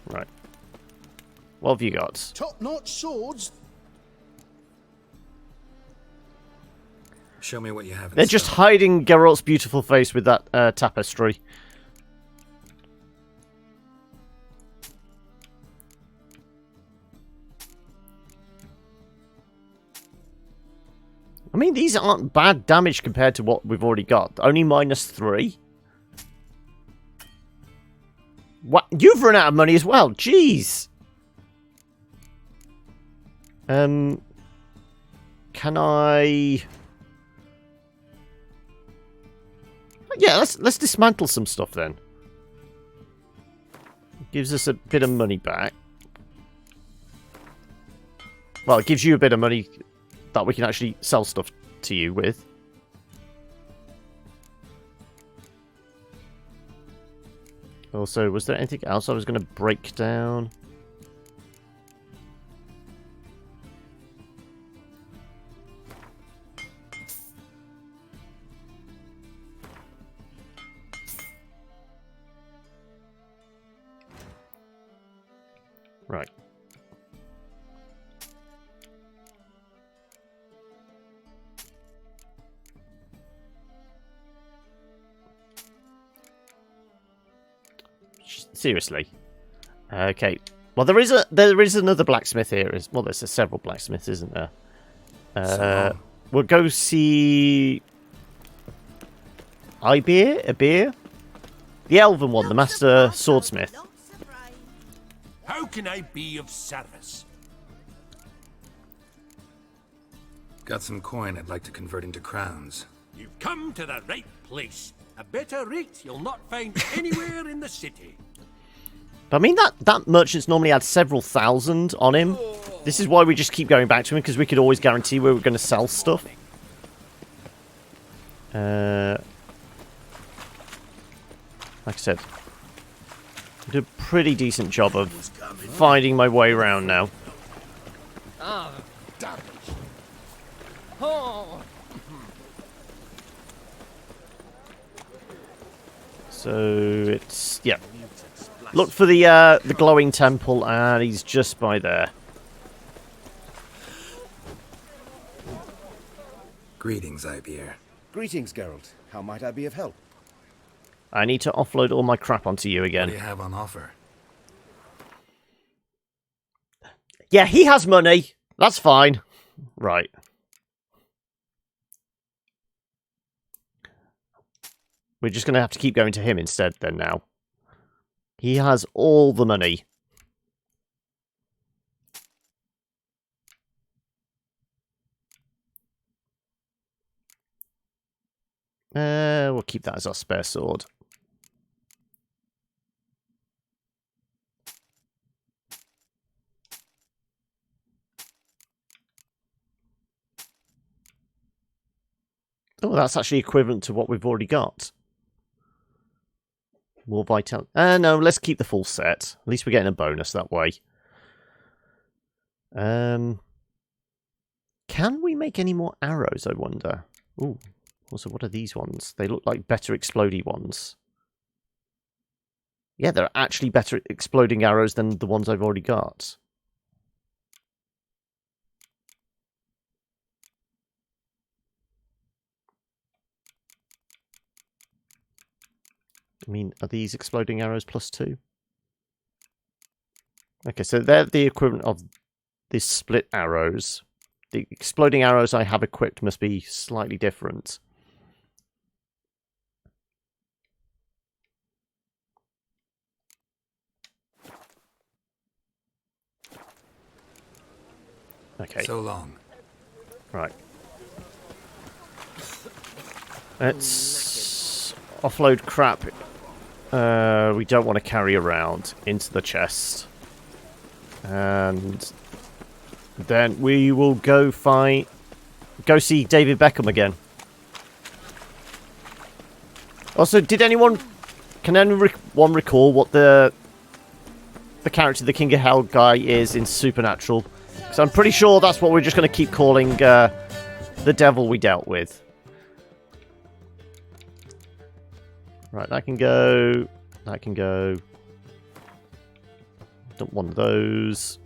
Right. What have you got? Top-notch swords. Show me what you have. They're just hiding Geralt's beautiful face with that tapestry. I mean, these aren't bad damage compared to what we've already got. Only -3. What? You've run out of money as well. Jeez. Can I? Yeah, let's dismantle some stuff then. Gives us a bit of money back. Well, it gives you a bit of money that we can actually sell stuff to you with. Also, was there anything else I was going to break down? Right. Seriously. Okay. Well, there is another blacksmith here. Well, there's several blacksmiths, isn't there? We'll go see Ibir? The elven one, the master swordsmith. How can I be of service? Got some coin I'd like to convert into crowns. You've come to the right place. A better rate you'll not find anywhere in the city. But I mean, that merchant's normally had several thousand on him. This is why we just keep going back to him, because we could always guarantee where we're going to sell stuff. Like I said, I did a pretty decent job of finding my way around now. Ah, damage. Oh. So it's yeah. Look for the glowing temple, and he's just by there. Greetings, Ibir. Greetings, Geralt. How might I be of help? I need to offload all my crap onto you again. What do you have on offer? Yeah, he has money. That's fine. Right. We're just going to have to keep going to him instead then now. He has all the money. We'll keep that as our spare sword. Oh, that's actually equivalent to what we've already got. More vitality. No, let's keep the full set. At least we're getting a bonus that way. Can we make any more arrows, I wonder? Ooh. Also, what are these ones? They look like better explodey ones. Yeah, they're actually better exploding arrows than the ones I've already got. I mean, are these exploding arrows +2? Okay, so they're the equivalent of these split arrows. The exploding arrows I have equipped must be slightly different. Okay. So long. Right. Let's offload crap we don't want to carry around into the chest. And then we will go see David Beckham again. Also, can anyone recall what the character the King of Hell guy is in Supernatural? Because I'm pretty sure that's what we're just going to keep calling the devil we dealt with. Right, that can go. That can go. Don't want those.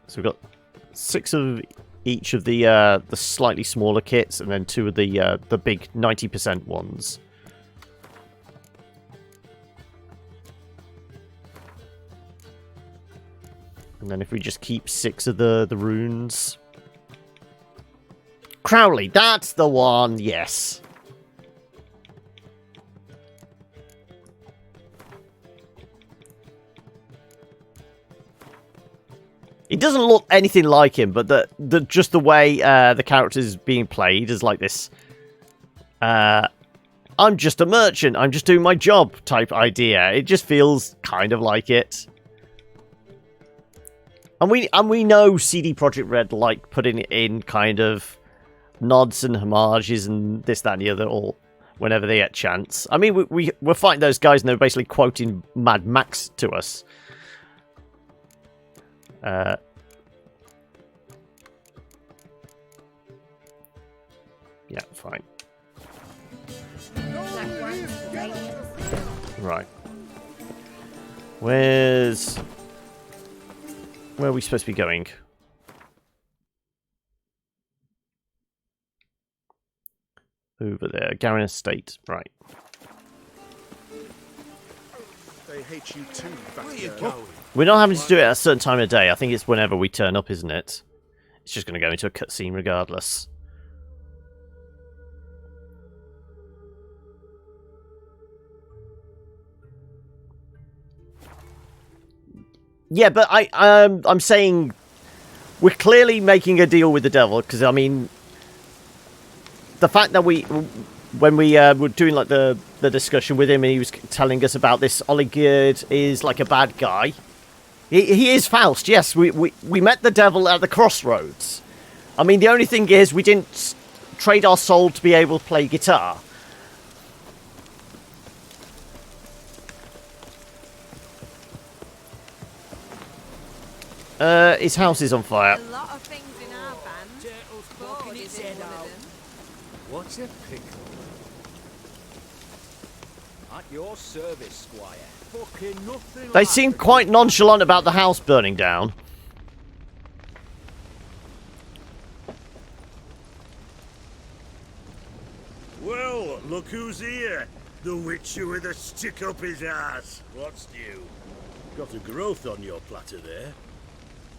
So we've got 6 of each of the slightly smaller kits, and then 2 of the big 90% ones. And then if we just keep 6 of the runes. Crowley, that's the one, yes. It doesn't look anything like him, but just the way the character is being played is like this. I'm just a merchant. I'm just doing my job type idea. It just feels kind of like it. And we know CD Projekt Red like putting it in kind of nods and homages and this, that, and the other, all whenever they get a chance. I mean, we're fighting those guys and they're basically quoting Mad Max to us. Yeah, fine. Right. Where are we supposed to be going? Over there. Garin Estate. Right. They hate you too, Where you going? We're not having to do it at a certain time of day. I think it's whenever we turn up, isn't it? It's just going to go into a cutscene regardless. Yeah, but I'm saying we're clearly making a deal with the devil, because I mean, the fact that when we were doing like the discussion with him and he was telling us about this Oligurd is like a bad guy. He is Faust, yes. We met the devil at the crossroads. I mean, the only thing is we didn't trade our soul to be able to play guitar. His house is on fire. A lot of things in our band. Ford is in one of them. What's a pickle? At your service, Squire. Fucking nothing. They seem quite nonchalant about the house burning down. Well, look who's here. The Witcher with a stick up his ass. What's new? Got a growth on your platter there.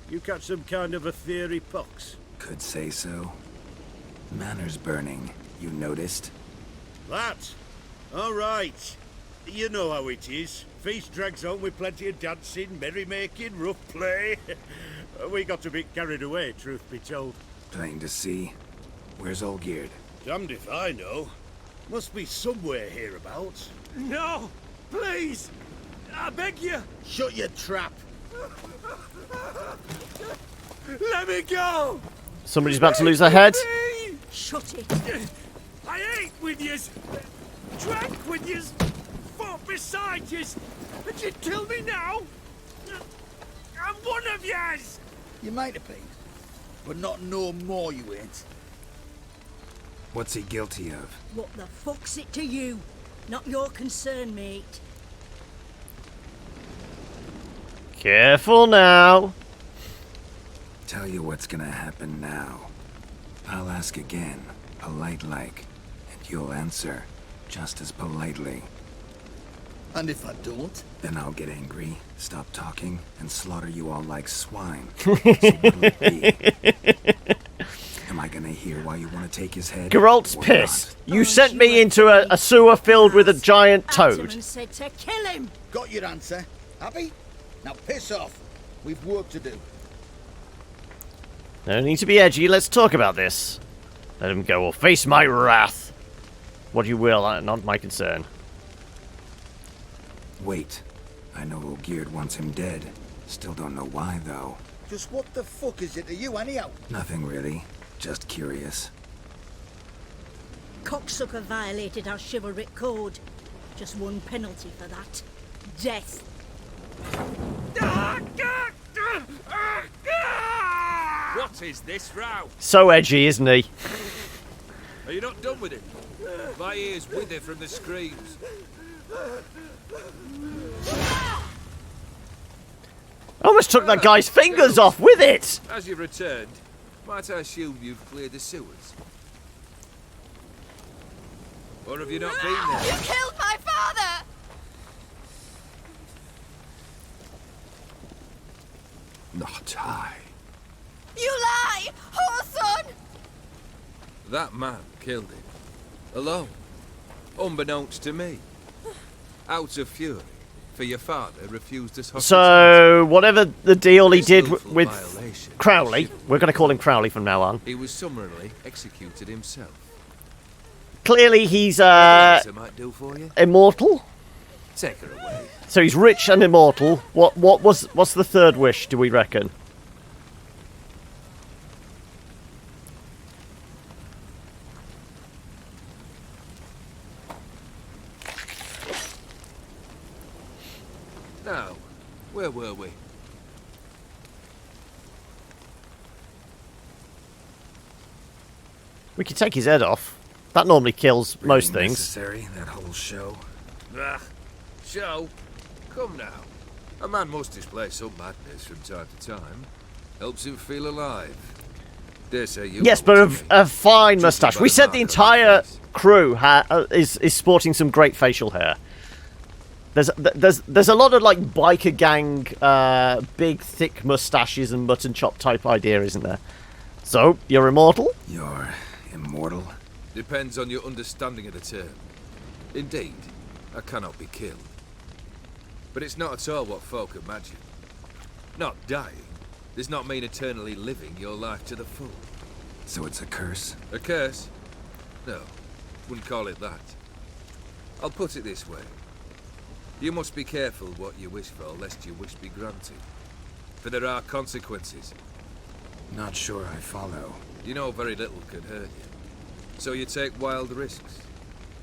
You catch some kind of a theory pox? Could say so. Manor's burning. You noticed? That? All right. You know how it is. Feast drags on with plenty of dancing, merrymaking, rough play. We got a bit carried away, truth be told. Plain to see. Where's Olgierd? Damned if I know. Must be somewhere hereabouts. No! Please! I beg you! Shut your trap! Let me go! Somebody's about to lose their head. Shut it! I ate with yous, drank with yous, fought beside yous, and you kill me now? I'm one of yous! You might have been, but not no more you ain't. What's he guilty of? What the fuck's it to you? Not your concern, mate. Careful now. Tell you what's gonna happen now. I'll ask again, polite-like, and you'll answer just as politely. And if I don't? Then I'll get angry, stop talking, and slaughter you all like swine. So what'll it be? Am I gonna hear why you want to take his head? Geralt's or pissed. not? You sent me into a sewer filled with a giant toad. Ataman said to kill him. Got your answer. Happy? Now piss off. We've work to do. No need to be edgy. Let's talk about this. Let him go or face my wrath. What you will, not my concern. Wait. I know Olgierd wants him dead. Still don't know why, though. Just what the fuck is it to you, anyhow? Nothing really. Just curious. Cocksucker violated our chivalric code. Just one penalty for that. Death. What is this row? So edgy, isn't he? Are you not done with it? My ears wither from the screams. Almost took that guy's fingers off with it! As you've returned, might I assume you've cleared the sewers? Or have you not been there? You killed my father! Not I. You lie! Whoreson! That man killed him. Alone. Unbeknownst to me. Out of fury. For your father refused us hospitality. So, whatever the deal he did with Crowley, we're going to call him Crowley from now on. He was summarily executed himself. Clearly he's I might do for you. immortal. Take her away. So he's rich and immortal. What's the third wish, do we reckon? Now, where were we? We could take his head off. That normally kills most Really things. Necessary, that whole show. Ah, show? Come now. A man must display some madness from time to time. Helps him feel alive. Dare say you. Yes, but a fine moustache. We said the entire crew is sporting some great facial hair. There's a lot of like biker gang, big thick moustaches and mutton chop type idea, isn't there? So you're immortal? You're immortal? Depends on your understanding of the term. Indeed, I cannot be killed. But it's not at all what folk imagine. Not dying does not mean eternally living your life to the full. So it's a curse? A curse? No, wouldn't call it that. I'll put it this way. You must be careful what you wish for, lest your wish be granted. For there are consequences. Not sure I follow. You know very little can hurt you. So you take wild risks.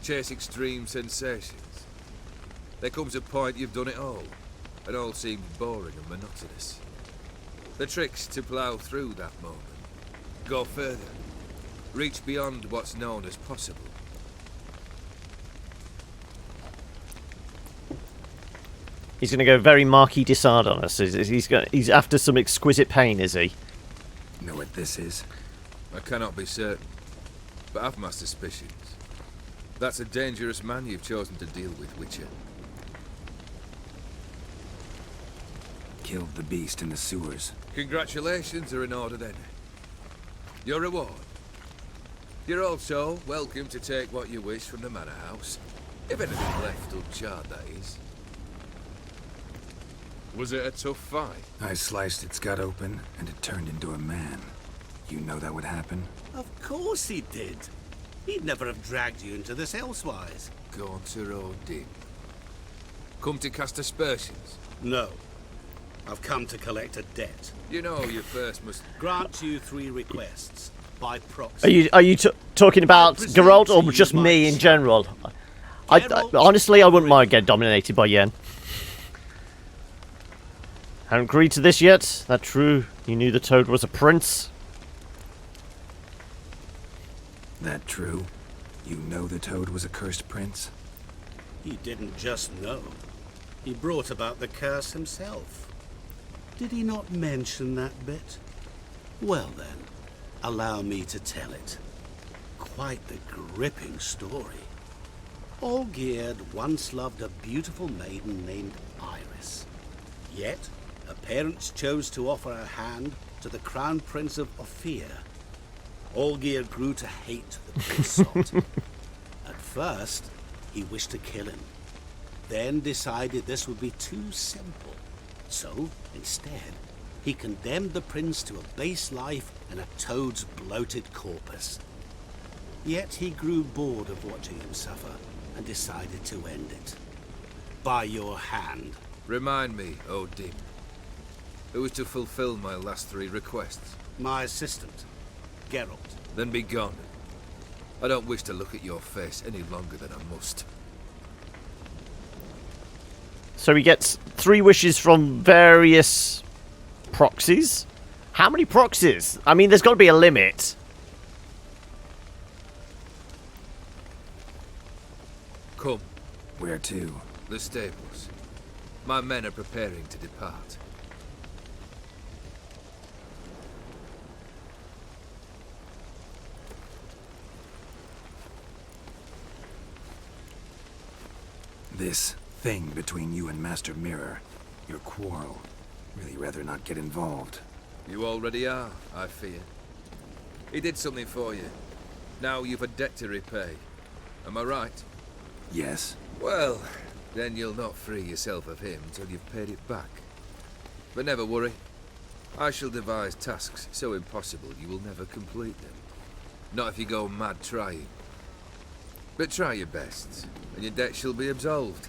Chase extreme sensations. There comes a point you've done it all. And all seems boring and monotonous. The trick's to plough through that moment. Go further. Reach beyond what's known as possible. He's going to go very Marquis de Sade on us. He's after some exquisite pain, is he? Know what this is? I cannot be certain, but I've my suspicions. That's a dangerous man you've chosen to deal with, Witcher. Killed the beast in the sewers. Congratulations are in order then. Your reward. You're also welcome to take what you wish from the manor house. If anything left uncharred, that is. Was it a tough fight? I sliced its gut open, and it turned into a man. You know that would happen? Of course he did. He'd never have dragged you into this elsewise. Gaunter Odin. Come to cast aspersions? No. I've come to collect a debt. You know you first must... Grant you 3 requests. By proxy. Are you talking about Geralt or just me in general? Honestly, I wouldn't mind getting dominated by Yen. Haven't agreed to this yet. That true? You knew the Toad was a prince? That true? You know the Toad was a cursed prince? He didn't just know. He brought about the curse himself. Did he not mention that bit? Well then, Allow me to tell it. Quite the gripping story. Olgierd once loved a beautiful maiden named Iris. Yet, her parents chose to offer her hand to the Crown Prince of Ophir. Olgierd grew to hate the Prince Sot. At first, he wished to kill him. Then decided this would be too simple. So, instead, he condemned the prince to a base life in a toad's bloated corpus. Yet he grew bored of watching him suffer and decided to end it. By your hand. Remind me, Odin. Who was to fulfill my last 3 requests? My assistant, Geralt. Then be gone. I don't wish to look at your face any longer than I must. So he gets 3 wishes from various proxies. How many proxies? I mean, there's got to be a limit. Come. Where to? The stables. My men are preparing to depart. This thing between you and Master Mirror, your quarrel, really rather not get involved. You already are, I fear. He did something for you. Now you've a debt to repay. Am I right? Yes. Well, then you'll not free yourself of him till you've paid it back. But never worry. I shall devise tasks so impossible you will never complete them. Not if you go mad trying. But try your best, and your debt shall be absolved,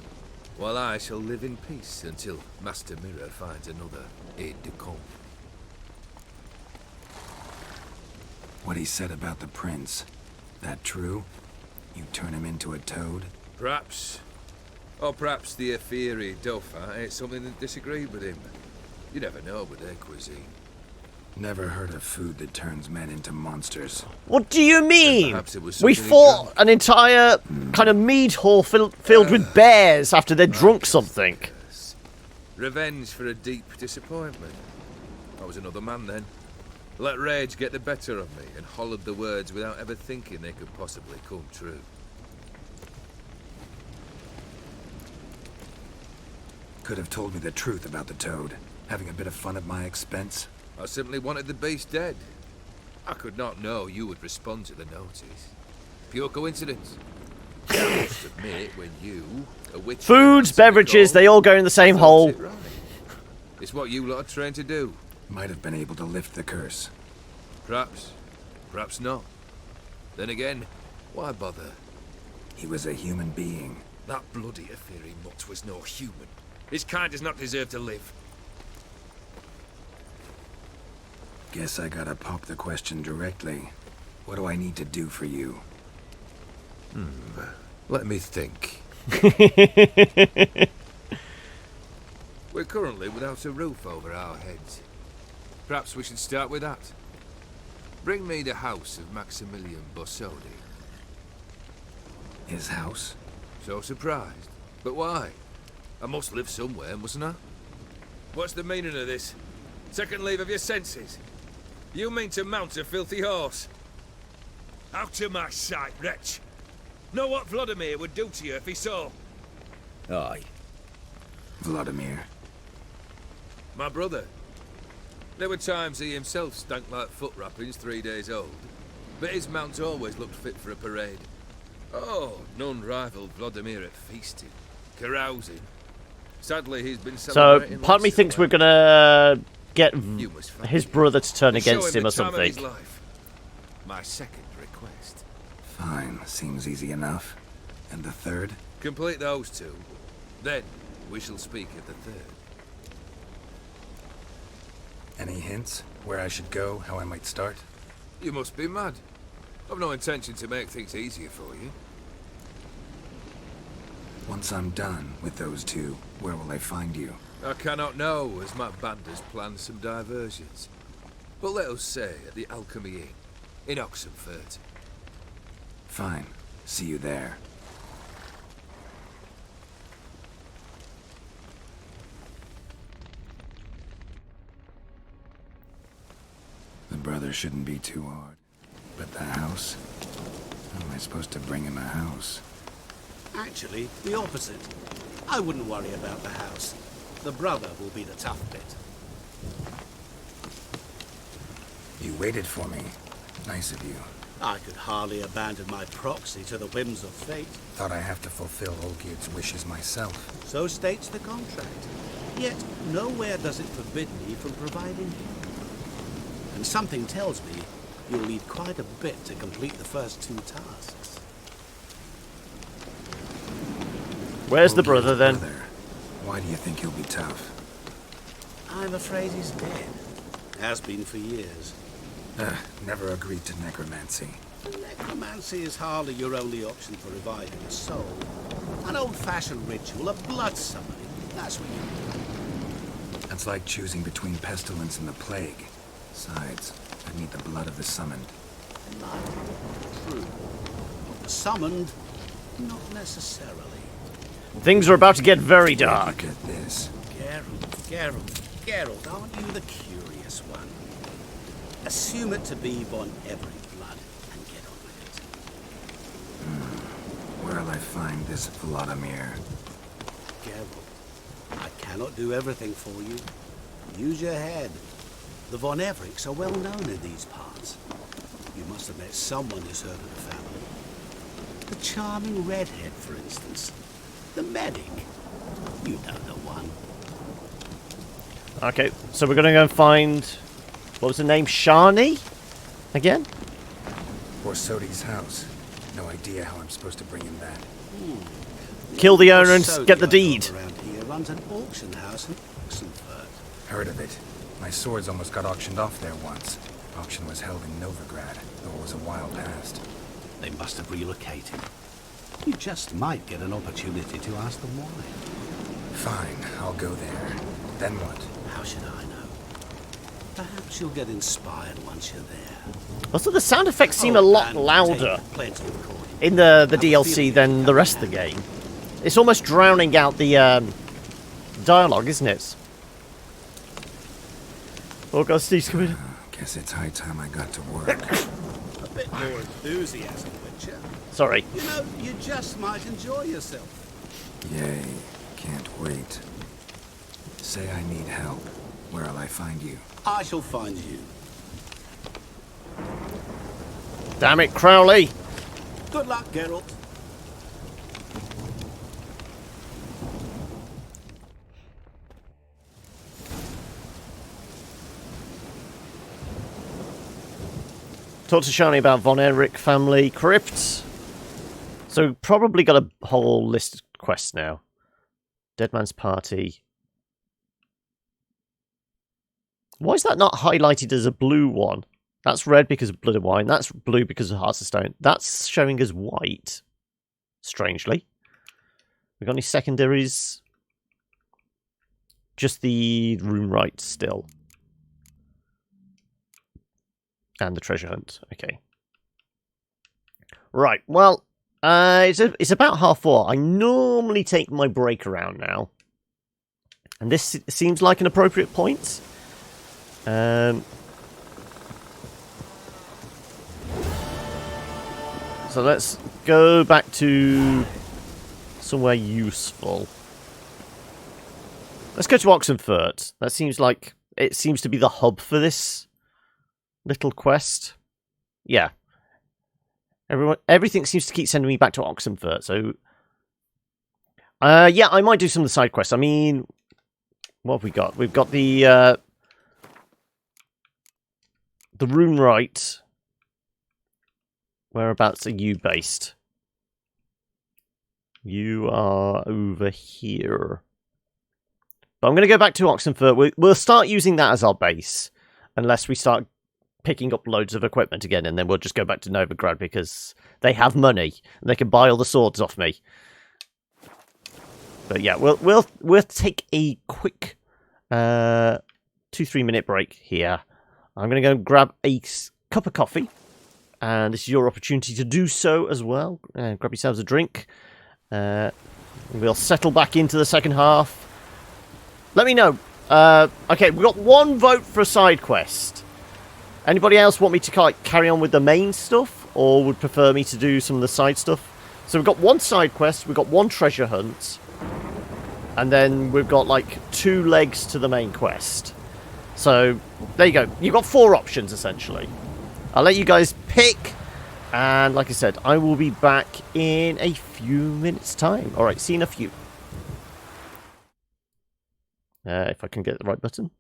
while I shall live in peace until Master Mirror finds another aide-de-camp. What he said about the prince, that true? You turn him into a toad? Perhaps. Or perhaps the Ephiri Dauphin ate something that disagreed with him. You never know with their cuisine. Never heard of food that turns men into monsters. What do you mean? Was we fought an entire kind of mead hall filled with bears after they'd drunk something. Revenge for a deep disappointment. I was another man then. Let rage get the better of me and hollered the words without ever thinking they could possibly come true. Could have told me the truth about the toad, having a bit of fun at my expense. I simply wanted the beast dead. I could not know you would respond to the notice. Pure coincidence. I must admit, when you, a witch... Foods, beverages, they all go in the same hole. Right. It's what you lot are trained to do. Might have been able to lift the curse. Perhaps. Perhaps not. Then again, why bother? He was a human being. That bloody Ephiri mutt was no human. His kind does not deserve to live. Guess I gotta pop the question directly. What do I need to do for you? Let me think. We're currently without a roof over our heads. Perhaps we should start with that. Bring me the house of Maximilian Bossodi. His house? So surprised. But why? I must live somewhere, mustn't I? What's the meaning of this? Second leave of your senses? You mean to mount a filthy horse? Out of my sight, wretch! Know what Vladimir would do to you if he saw? Aye. Vladimir. My brother. There were times he himself stank like foot wrappings 3 days old, but his mount always looked fit for a parade. Oh, none rivaled Vladimir at feasting, carousing. Sadly, he's been So, celebrating. part of me thinks we're gonna get his brother to turn against him or something. My second request. Fine, seems easy enough. And the third? Complete those 2. Then we shall speak of the third. Any hints? Where I should go? How I might start? You must be mad. I've no intention to make things easier for you. Once I'm done with those 2, where will I find you? I cannot know, as my band has planned some diversions. But let us say at the Alchemy Inn, in Oxenfurt. Fine. See you there. The brother shouldn't be too hard. But the house? How am I supposed to bring him a house? Actually, the opposite. I wouldn't worry about the house. The brother will be the tough bit. You waited for me. Nice of you. I could hardly abandon my proxy to the whims of fate. Thought I have to fulfill Olgierd's wishes myself. So states the contract. Yet, nowhere does it forbid me from providing him. And something tells me you'll need quite a bit to complete the first 2 tasks. Where's the brother, then? Why do you think he'll be tough? I'm afraid he's dead. Has been for years. Never agreed to necromancy. Necromancy is hardly your only option for reviving a soul. An old-fashioned ritual of blood summoning. That's what you do. That's like choosing between pestilence and the plague. Besides, I need the blood of the summoned. True. Summoned, not necessarily. Things are about to get very dark. Look at this. Geralt, aren't you the curious one? Assume it to be Von Everett blood and get on with it. Where'll I find this Vladimir? Geralt, I cannot do everything for you. Use your head. The Von Evericks are well known in these parts. You must have met someone who's heard of the family. The charming redhead, for instance. The medic. You know the one. Okay, so we're gonna go and find... What was the name? Shani? Again? Or Sodi's house. No idea how I'm supposed to bring him back. Kill the owner and get the deed. Around here runs an auction house in Oxenfurt. Heard of it. My swords almost got auctioned off there once. Auction was held in Novigrad, though it was a while past. They must have relocated. You just might get an opportunity to ask them why. Fine, I'll go there. Then what? How should I know? Perhaps you'll get inspired once you're there. Also, the sound effects seem a lot louder in the DLC than the rest of the game. It's almost drowning out the dialogue, isn't it? Oh god, Steve's coming. Guess it's high time I got to work. A bit more enthusiasm, Witcher. Sorry. You know, you just might enjoy yourself. Yay, can't wait. Say I need help. Where'll I find you? I shall find you. Damn it, Crowley! Good luck, Geralt. Talk to Shani about Von Erich family crypts. So probably got a whole list of quests now. Dead Man's Party. Why is that not highlighted as a blue one? That's red because of Blood and Wine. That's blue because of Hearts of Stone. That's showing as white. Strangely. We got any secondaries? Just the rune right still. And the treasure hunt. Okay. Right. Well, it's about 4:30. I normally take my break around now. And this seems like an appropriate point. So let's go back to somewhere useful. Let's go to Oxenfurt. That seems like it seems to be the hub for this little quest. Yeah. Everything seems to keep sending me back to Oxenfurt, so... yeah, I might do some of the side quests. I mean... What have we got? We've got the room right. Whereabouts are you based? You are over here. But I'm going to go back to Oxenfurt. We'll start using that as our base. Unless we start picking up loads of equipment again, and then we'll just go back to Novigrad because they have money and they can buy all the swords off me. But yeah, we'll take a quick 2-3 minute break here. I'm going to go grab a cup of coffee, and this is your opportunity to do so as well. Grab yourselves a drink. We'll settle back into the second half. Let me know. Okay, we've got one vote for a side quest. Anybody else want me to like, carry on with the main stuff, or would prefer me to do some of the side stuff? So we've got one side quest, we've got one treasure hunt, and then we've got like 2 legs to the main quest. So there you go. You've got 4 options essentially. I'll let you guys pick, and like I said, I will be back in a few minutes' time. All right, see you in a few. If I can get the right button.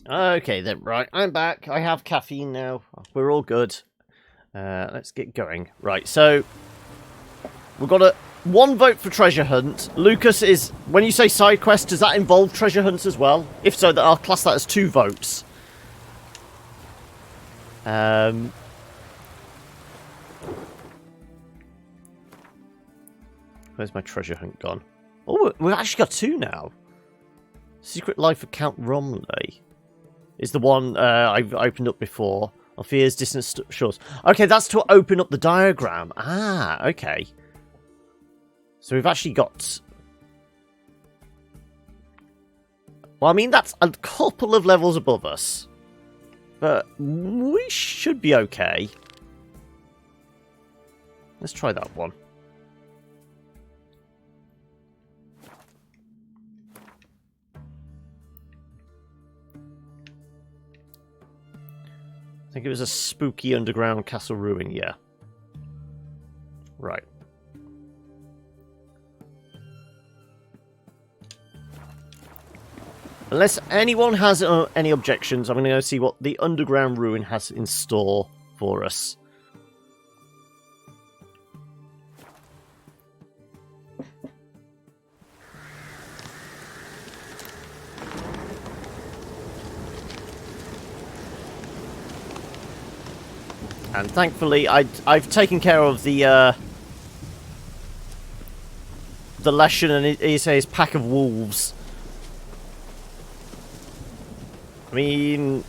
Okay then, right, I'm back. I have caffeine now. We're all good. Let's get going. Right, so we've got one vote for treasure hunt. Lucas is, when you say side quest, does that involve treasure hunts as well? If so, I'll class that as 2 votes. Where's my treasure hunt gone? Oh, we've actually got 2 now. Secret Life of Count Romley is the one I've opened up before. Althea's Distant Shores. Okay, that's to open up the diagram. Ah, okay. So we've actually got... Well, I mean, that's a couple of levels above us. But we should be okay. Let's try that one. I think it was a spooky underground castle ruin, yeah. Right. Unless anyone has any objections, I'm going to go see what the underground ruin has in store for us. And thankfully, I've taken care of the Leshen and his pack of wolves. I mean,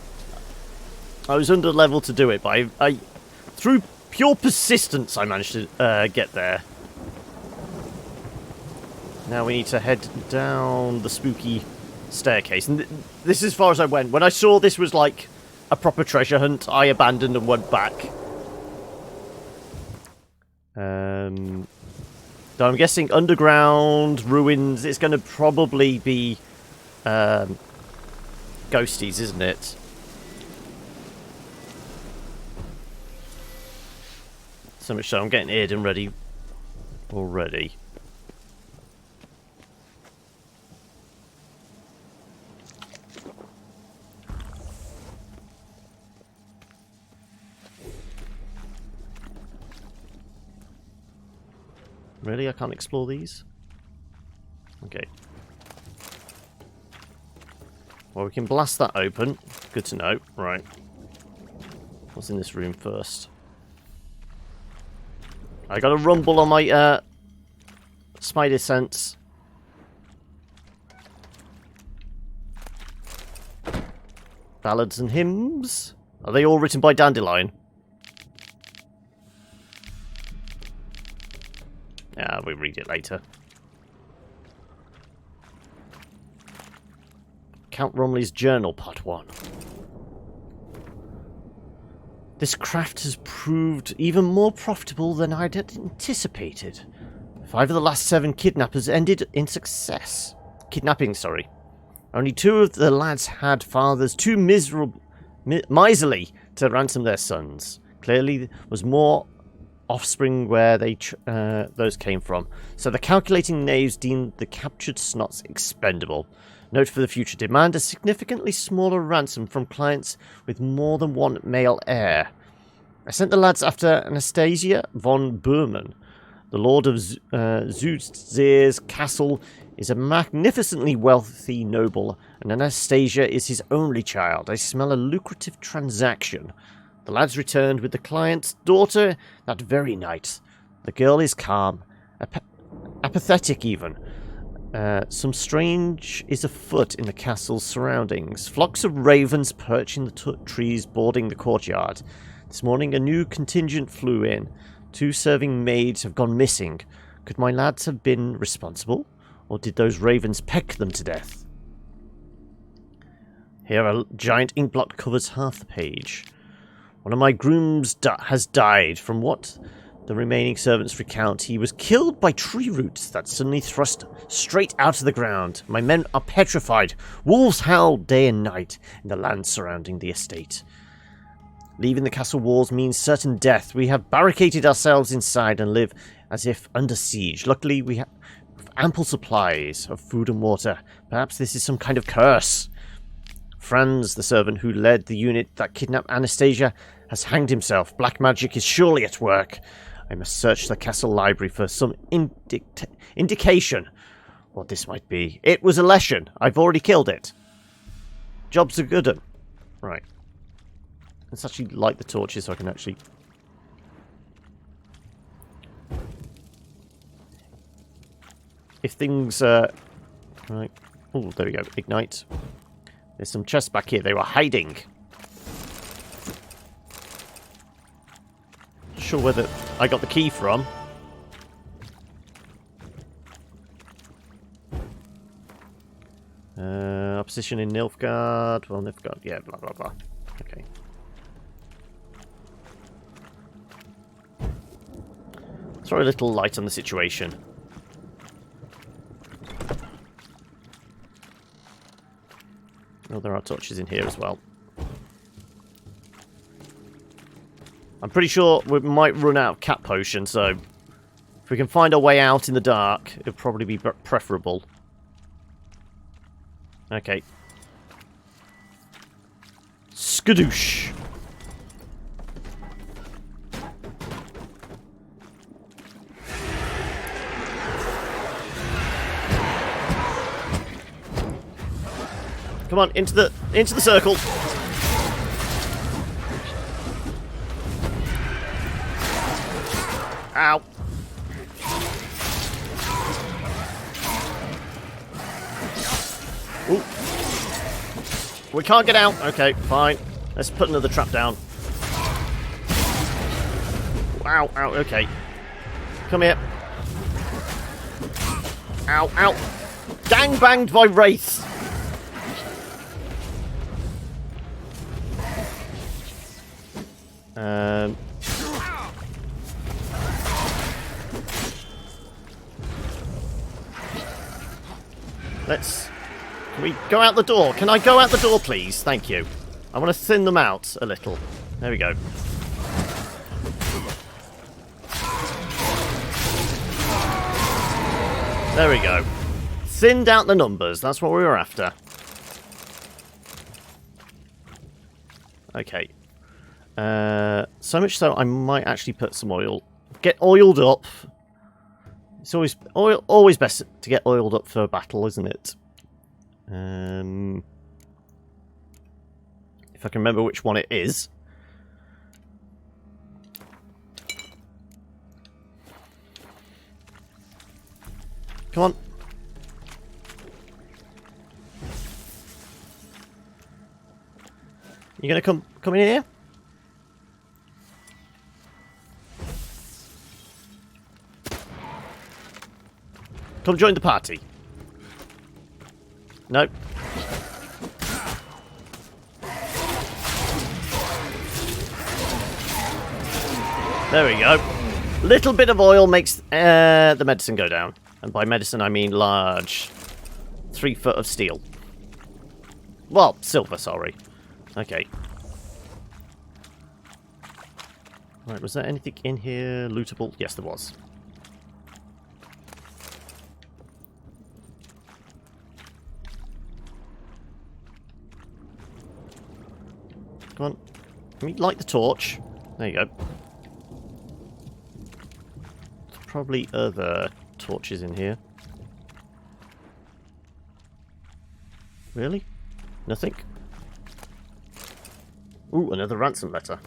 I was under level to do it, but I through pure persistence, I managed to get there. Now we need to head down the spooky staircase, and this is as far as I went. When I saw this was like a proper treasure hunt, I abandoned and went back. So I'm guessing underground ruins, it's going to probably be ghosties, isn't it? So much so I'm getting eared and ready already. Really? I can't explore these? Okay. Well, we can blast that open. Good to know. Right. What's in this room first? I got a rumble on my spider sense. Ballads and hymns? Are they all written by Dandelion? Yeah, we'll read it later. Count Romley's Journal, Part 1. This craft has proved even more profitable than I'd anticipated. 5 of the last 7 kidnappers ended in success. Kidnapping, sorry. Only 2 of the lads had fathers too miserly to ransom their sons. Clearly, there was more offspring where those came from, so the calculating knaves deemed the captured snots expendable. Note for the future: demand a significantly smaller ransom from clients with more than one male heir. I sent the lads after Anastasia von Burman. The lord of Zuzir's castle is a magnificently wealthy noble, and Anastasia is his only child. I smell a lucrative transaction. The lads returned with the client's daughter that very night. The girl is calm, apathetic even. Some strange is afoot in the castle's surroundings. Flocks of ravens perch in the trees bordering the courtyard. This morning a new contingent flew in. 2 serving maids have gone missing. Could my lads have been responsible? Or did those ravens peck them to death? Here a giant ink blot covers half the page. One of my grooms has died. From what the remaining servants recount, he was killed by tree roots that suddenly thrust straight out of the ground. My men are petrified. Wolves howl day and night in the land surrounding the estate. Leaving the castle walls means certain death. We have barricaded ourselves inside and live as if under siege. Luckily, we have ample supplies of food and water. Perhaps this is some kind of curse. Franz, the servant who led the unit that kidnapped Anastasia, has hanged himself. Black magic is surely at work. I must search the castle library for some indication what this might be. It was a Leshen. I've already killed it. Job's a good one. Right. Let's actually light the torches so I can actually... If things... Right. Oh, there we go. Ignite. There's some chests back here. They were hiding. Not sure whether I got the key from. Opposition in Nilfgaard. Well, Nilfgaard. Yeah, blah, blah, blah. Okay. Throw a little light on the situation. Oh, there are torches in here as well. I'm pretty sure we might run out of cat potion, so if we can find our way out in the dark, it'd probably be preferable. Okay. Skadoosh. Come on, into the circle. Ow. Ooh. We can't get out. Okay, fine. Let's put another trap down. Ow, ow, okay. Come here. Ow, ow. Gang-banged by Wraiths. Can we go out the door? Can I go out the door, please? Thank you. I want to thin them out a little. There we go. There we go. Thinned out the numbers. That's what we were after. Okay. So much so I might actually put some oil. Get oiled up. It's always best to get oiled up for a battle, isn't it? If I can remember which one it is. Come on. You gonna come in here? Come join the party. Nope. There we go. Little bit of oil makes the medicine go down. And by medicine I mean large. 3 foot of steel. Well, silver, sorry. Okay. Right, was there anything in here lootable? Yes, there was. Come on. Let me light the torch. There you go. There's probably other torches in here. Really? Nothing? Ooh, another ransom letter.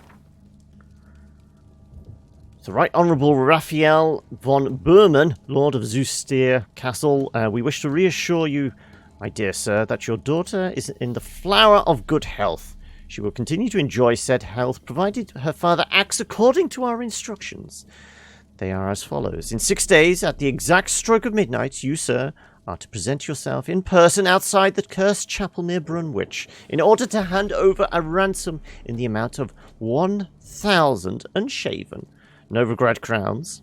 The Right Honourable Raphael von Burman, Lord of Zoosteer Castle, we wish to reassure you, my dear sir, that your daughter is in the flower of good health. She will continue to enjoy said health, provided her father acts according to our instructions. They are as follows. In 6 days, at the exact stroke of midnight, you, sir, are to present yourself in person outside the cursed chapel near Brunwich, in order to hand over a ransom in the amount of 1,000 unshaven Novigrad crowns.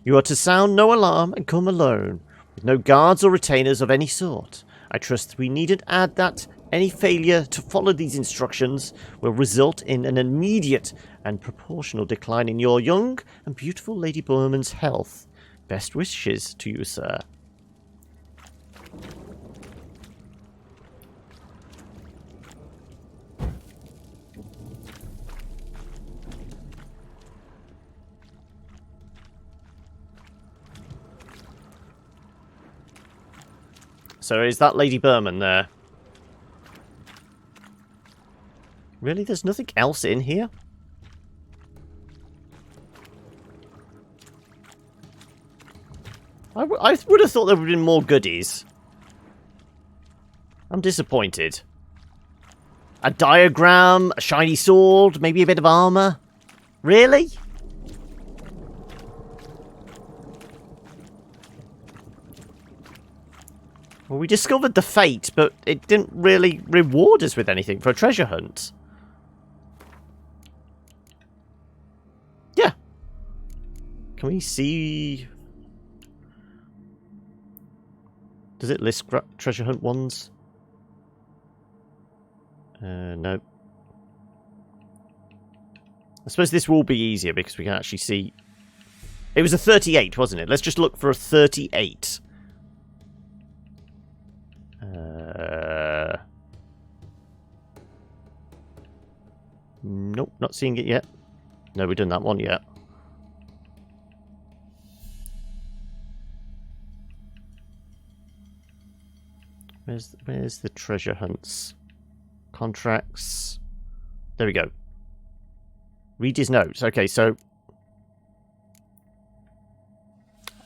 You are to sound no alarm and come alone, with no guards or retainers of any sort. I trust we needn't add that any failure to follow these instructions will result in an immediate and proportional decline in your young and beautiful Lady Burman's health. Best wishes to you, sir. So is that Lady Berman there? Really? There's nothing else in here? I would have thought there would have been more goodies. I'm disappointed. A diagram, a shiny sword, maybe a bit of armor. Really? Well, we discovered the fate, but it didn't really reward us with anything for a treasure hunt. Yeah. Can we see... Does it list treasure hunt ones? No. I suppose this will be easier because we can actually see... It was a 38, wasn't it? Let's just look for a 38. Nope, not seeing it yet. No, we've done that one yet. Where's the treasure hunts? Contracts. There we go. Read his notes. Okay, so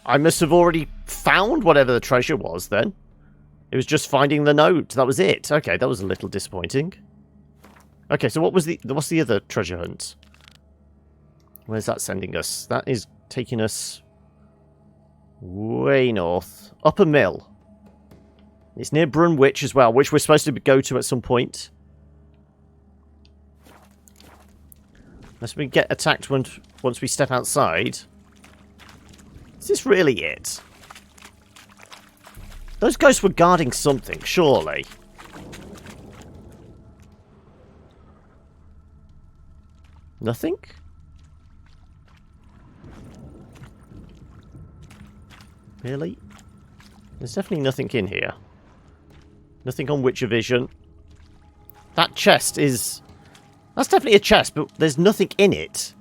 I must have already found whatever the treasure was then. It was just finding the note. That was it. Okay, that was a little disappointing. Okay, so what's the other treasure hunt? Where's that sending us? That is taking us way north. Upper Mill. It's near Brunwich as well, which we're supposed to go to at some point. Unless we get attacked once we step outside. Is this really it? Those ghosts were guarding something, surely. Nothing? Really? There's definitely nothing in here. Nothing on Witcher Vision. That chest is... That's definitely a chest, but there's nothing in it.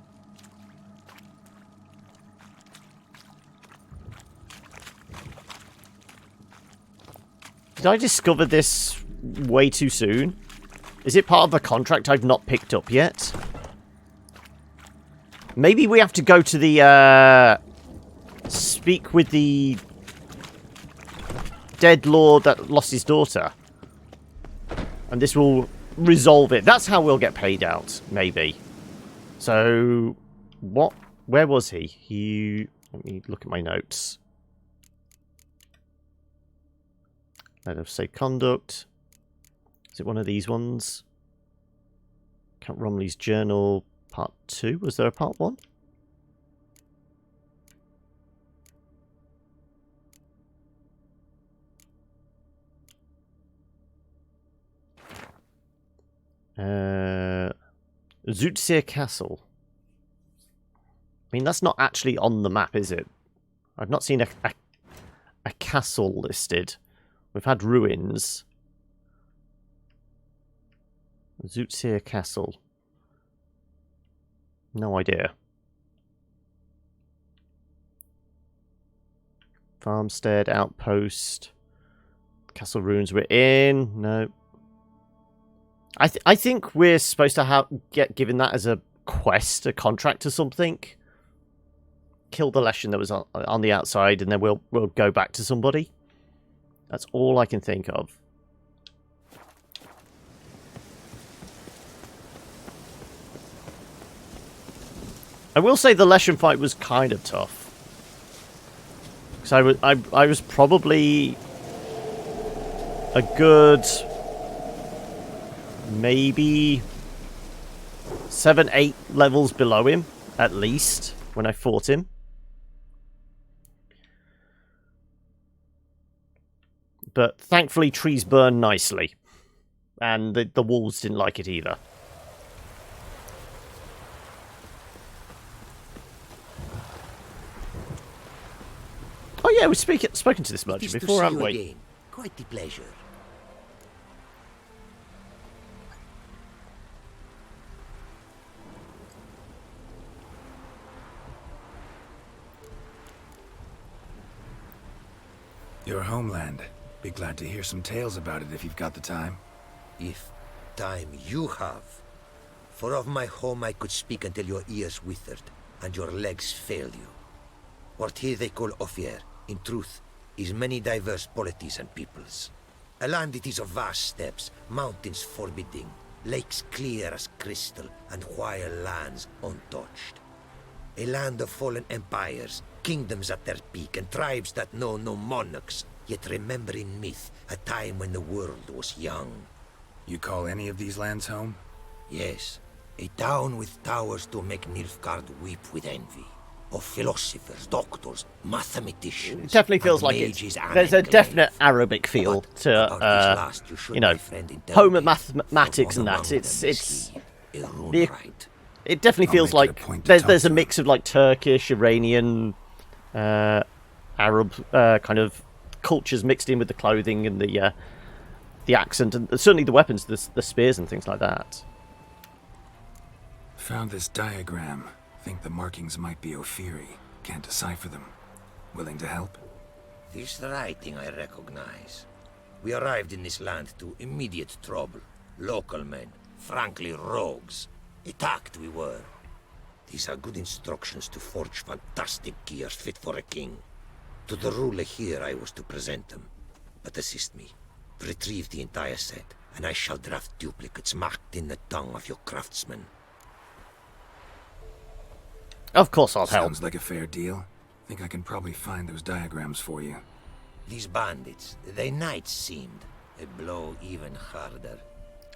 Did I discover this way too soon? Is it part of a contract I've not picked up yet? Maybe we have to go to the, speak with the dead lord that lost his daughter. And this will resolve it. That's how we'll get paid out, maybe. So, what? Where was he? Let me look at my notes. Let us say conduct. Is it one of these ones? Count Romilly's journal, part 2. Was there a part 1? Zootseer Castle. I mean, that's not actually on the map, is it? I've not seen a castle listed. We've had ruins. Zootseer Castle. No idea. Farmstead, outpost. Castle ruins we're in. No. I think we're supposed to get given that as a quest, a contract or something. Kill the Leshen that was on the outside, and then we'll go back to somebody. That's all I can think of. I will say the Leshen fight was kind of tough. Because I was probably a good... maybe 7, 8 levels below him, at least, when I fought him. But thankfully trees burn nicely. And the wolves didn't like it either. Oh yeah, we've spoken to this merchant before, haven't we? Again. Quite the pleasure. Your homeland. Be glad to hear some tales about it if you've got the time. If time you have. For of my home I could speak until your ears withered, and your legs failed you. What here they call Ophir, in truth, is many diverse polities and peoples. A land it is of vast steppes, mountains forbidding, lakes clear as crystal, and wild lands untouched. A land of fallen empires, kingdoms at their peak, and tribes that know no monarchs, yet remember in myth a time when the world was young. You call any of these lands home? Yes. A town with towers to make Nilfgaard weep with envy. Of philosophers, doctors, mathematicians. It definitely feels like there's a definite Arabic feel to, you know, home of mathematics and that. It definitely feels like there's a mix of like Turkish, Iranian, Arab kind of cultures mixed in with the clothing and the accent and certainly the weapons, the spears and things like that. Found this diagram. Think the markings might be Ophiri. Can't decipher them. Willing to help? This writing I recognize. We arrived in this land to immediate trouble. Local men, frankly rogues. Attacked we were. These are good instructions to forge fantastic gears fit for a king. To the ruler here I was to present them. But assist me. Retrieve the entire set, and I shall draft duplicates marked in the tongue of your craftsmen. Of course I'll help. Sounds like a fair deal. Think I can probably find those diagrams for you. These bandits, they knights seemed. A blow even harder.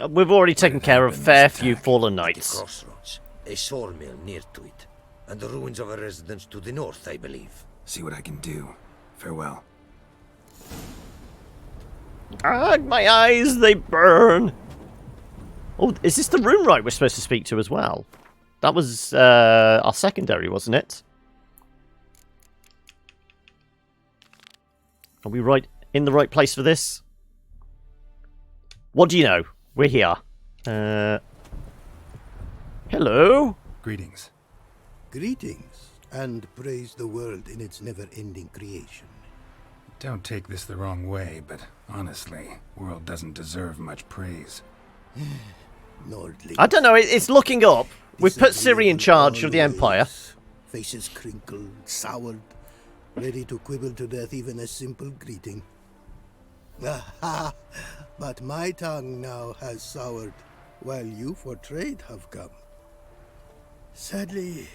We've already taken care of fair few fallen knights. Crossroads, a sawmill near to it, and the ruins of a residence to the north, I believe. See what I can do. Farewell. Ah, my eyes, they burn. Oh, is this the rune wright we're supposed to speak to as well? That was our secondary, wasn't it? Are we right in the right place for this? What do you know? We're here. Hello? Greetings. Greetings, and praise the world in its never-ending creation. Don't take this the wrong way, but honestly, world doesn't deserve much praise. Nordling. I don't know, it's looking up. We've put Ciri in charge of the Empire. Faces crinkled, soured, ready to quibble to death even a simple greeting. Aha! But my tongue now has soured, while you for trade have come. Sadly,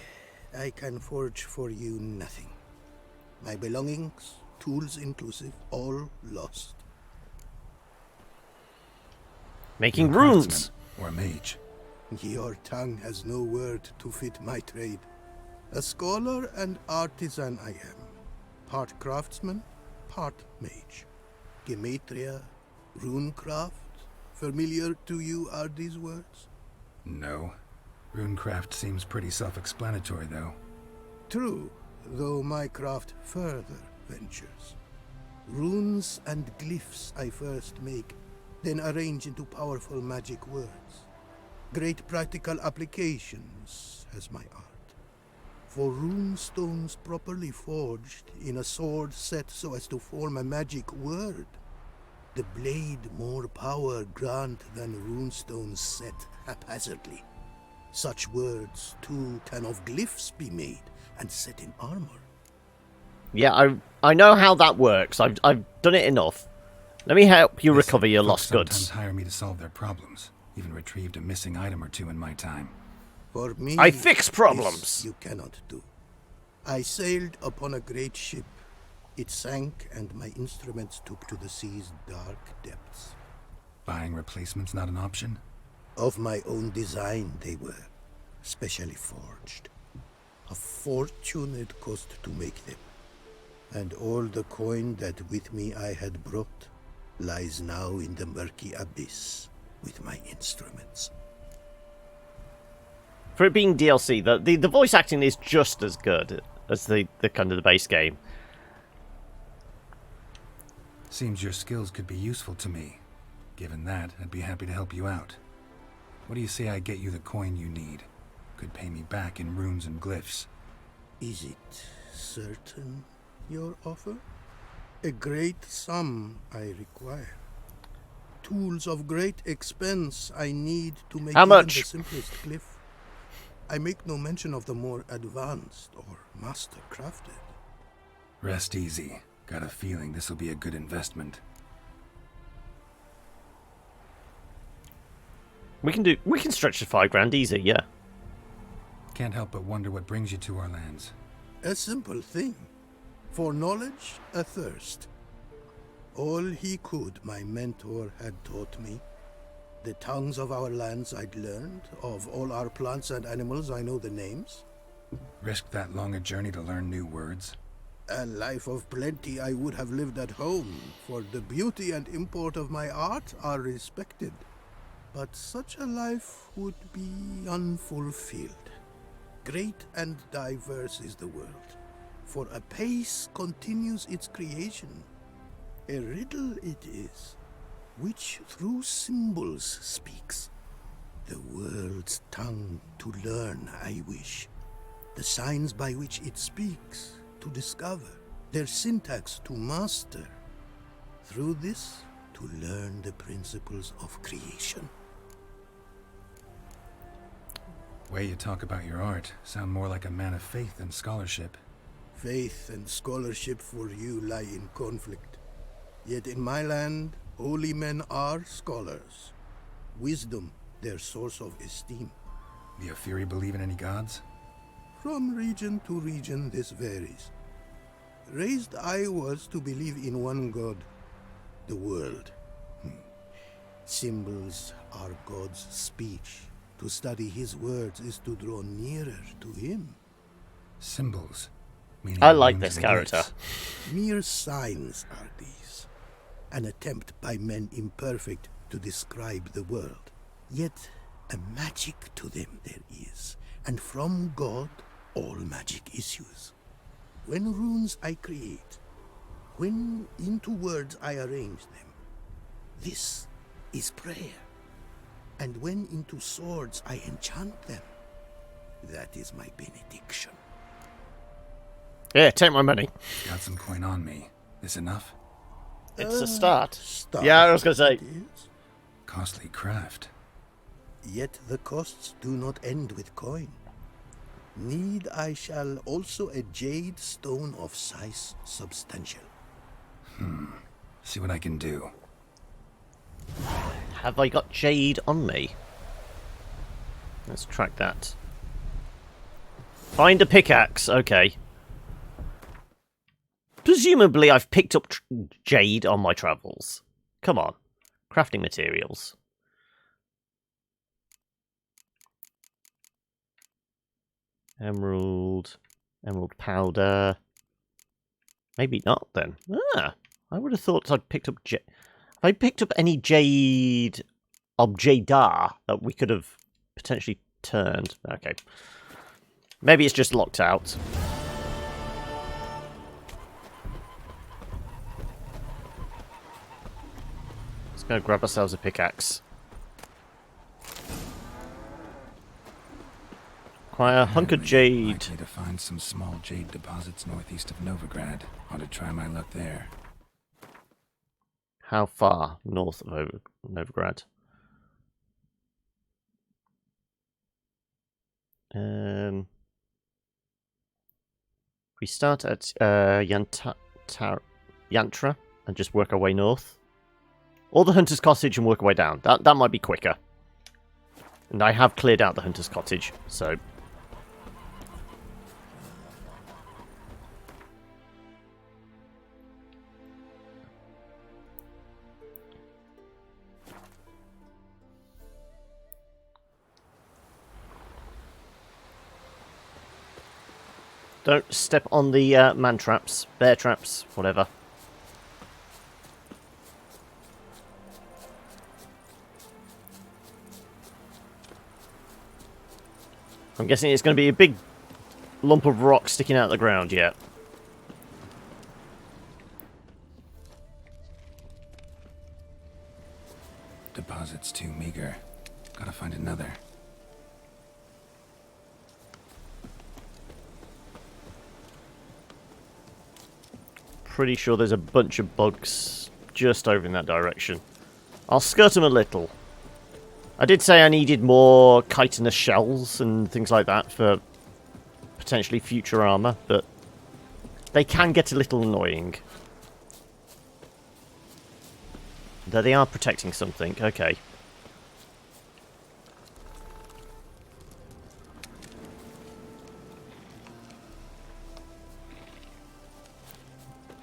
I can forge for you nothing. My belongings, tools inclusive, all lost. Making runes. Or a mage. Your tongue has no word to fit my trade. A scholar and artisan I am. Part craftsman, part mage. Gematria, runecraft. Familiar to you are these words? No. Runecraft seems pretty self-explanatory, though. True, though my craft further ventures. Runes and glyphs I first make, then arrange into powerful magic words. Great practical applications as my art. For rune stones properly forged in a sword set so as to form a magic word. The blade more power grant than runestones set haphazardly. Such words, too, can of glyphs be made and set in armor. Yeah, I know how that works. I've done it enough. Let me help you recover your lost goods. Sometimes hire me to solve their problems. Even retrieved a missing item or two in my time. For me, I fix problems. This you cannot do. I sailed upon a great ship. It sank, and my instruments took to the sea's dark depths. Buying replacements not an option? Of my own design they were, specially forged. A fortune it cost to make them. And all the coin that with me I had brought lies now in the murky abyss with my instruments. For it being DLC, the voice acting is just as good as the kind of the base game. Seems your skills could be useful to me. Given that, I'd be happy to help you out. What do you say I get you the coin you need? Could pay me back in runes and glyphs. Is it certain, your offer? A great sum I require. Tools of great expense I need to make How even much? the simplest glyph. I make no mention of the more advanced or master crafted. Rest easy. Got a feeling this will be a good investment. We can stretch to 5 grand easy, yeah. Can't help but wonder what brings you to our lands. A simple thing. For knowledge, a thirst. All he could, my mentor had taught me. The tongues of our lands I'd learned. Of all our plants and animals, I know the names. Risked that long a journey to learn new words? A life of plenty I would have lived at home, for the beauty and import of my art are respected. But such a life would be unfulfilled. Great and diverse is the world, for a pace continues its creation. A riddle it is, which through symbols speaks. The world's tongue to learn I wish, the signs by which it speaks to discover, their syntax to master. Through this, to learn the principles of creation. Way you talk about your art sound more like a man of faith than scholarship. Faith and scholarship for you lie in conflict. Yet in my land, holy men are scholars. Wisdom, their source of esteem. The Ophiri believe in any gods? From region to region, this varies. Raised I was to believe in one god, the world. Symbols are God's speech. To study his words is to draw nearer to him. Symbols? Meaning I like names this and character. glyphs. Mere signs are these. An attempt by men imperfect to describe the world. Yet a magic to them there is, and from God all magic issues. When runes I create, when into words I arrange them, this is prayer. And when into swords I enchant them, that is my benediction. Yeah, take my money. Got some coin on me. This enough? It's a start. Start Yeah, I was going to say. it is. Costly craft. Yet the costs do not end with coin. Need I shall also a jade stone of size substantial. See what I can do. Have I got jade on me? Let's track that. Find a pickaxe. Okay. Presumably I've picked up jade on my travels. Come on. Crafting materials. Emerald powder. Maybe not then. I would have thought I'd picked up jade. Have I picked up any jade objeda that we could have potentially turned? Okay. Maybe it's just locked out. Let's go grab ourselves a pickaxe. Acquire a hunk of jade. Likely to find some small jade deposits northeast of Novigrad. Ought to try my luck there. How far north of Novigrad? We start at Yantra and just work our way north. Or the Hunter's Cottage and work our way down. That might be quicker. And I have cleared out the Hunter's Cottage, so... Don't step on the man traps, bear traps, whatever. I'm guessing it's going to be a big lump of rock sticking out of the ground yet. Deposits too meager. Gotta find another. pretty sure there's a bunch of bugs just over in that direction. I'll skirt them a little. I did say I needed more chitinous shells and things like that for potentially future armor, but they can get a little annoying. Though they are protecting something. Okay.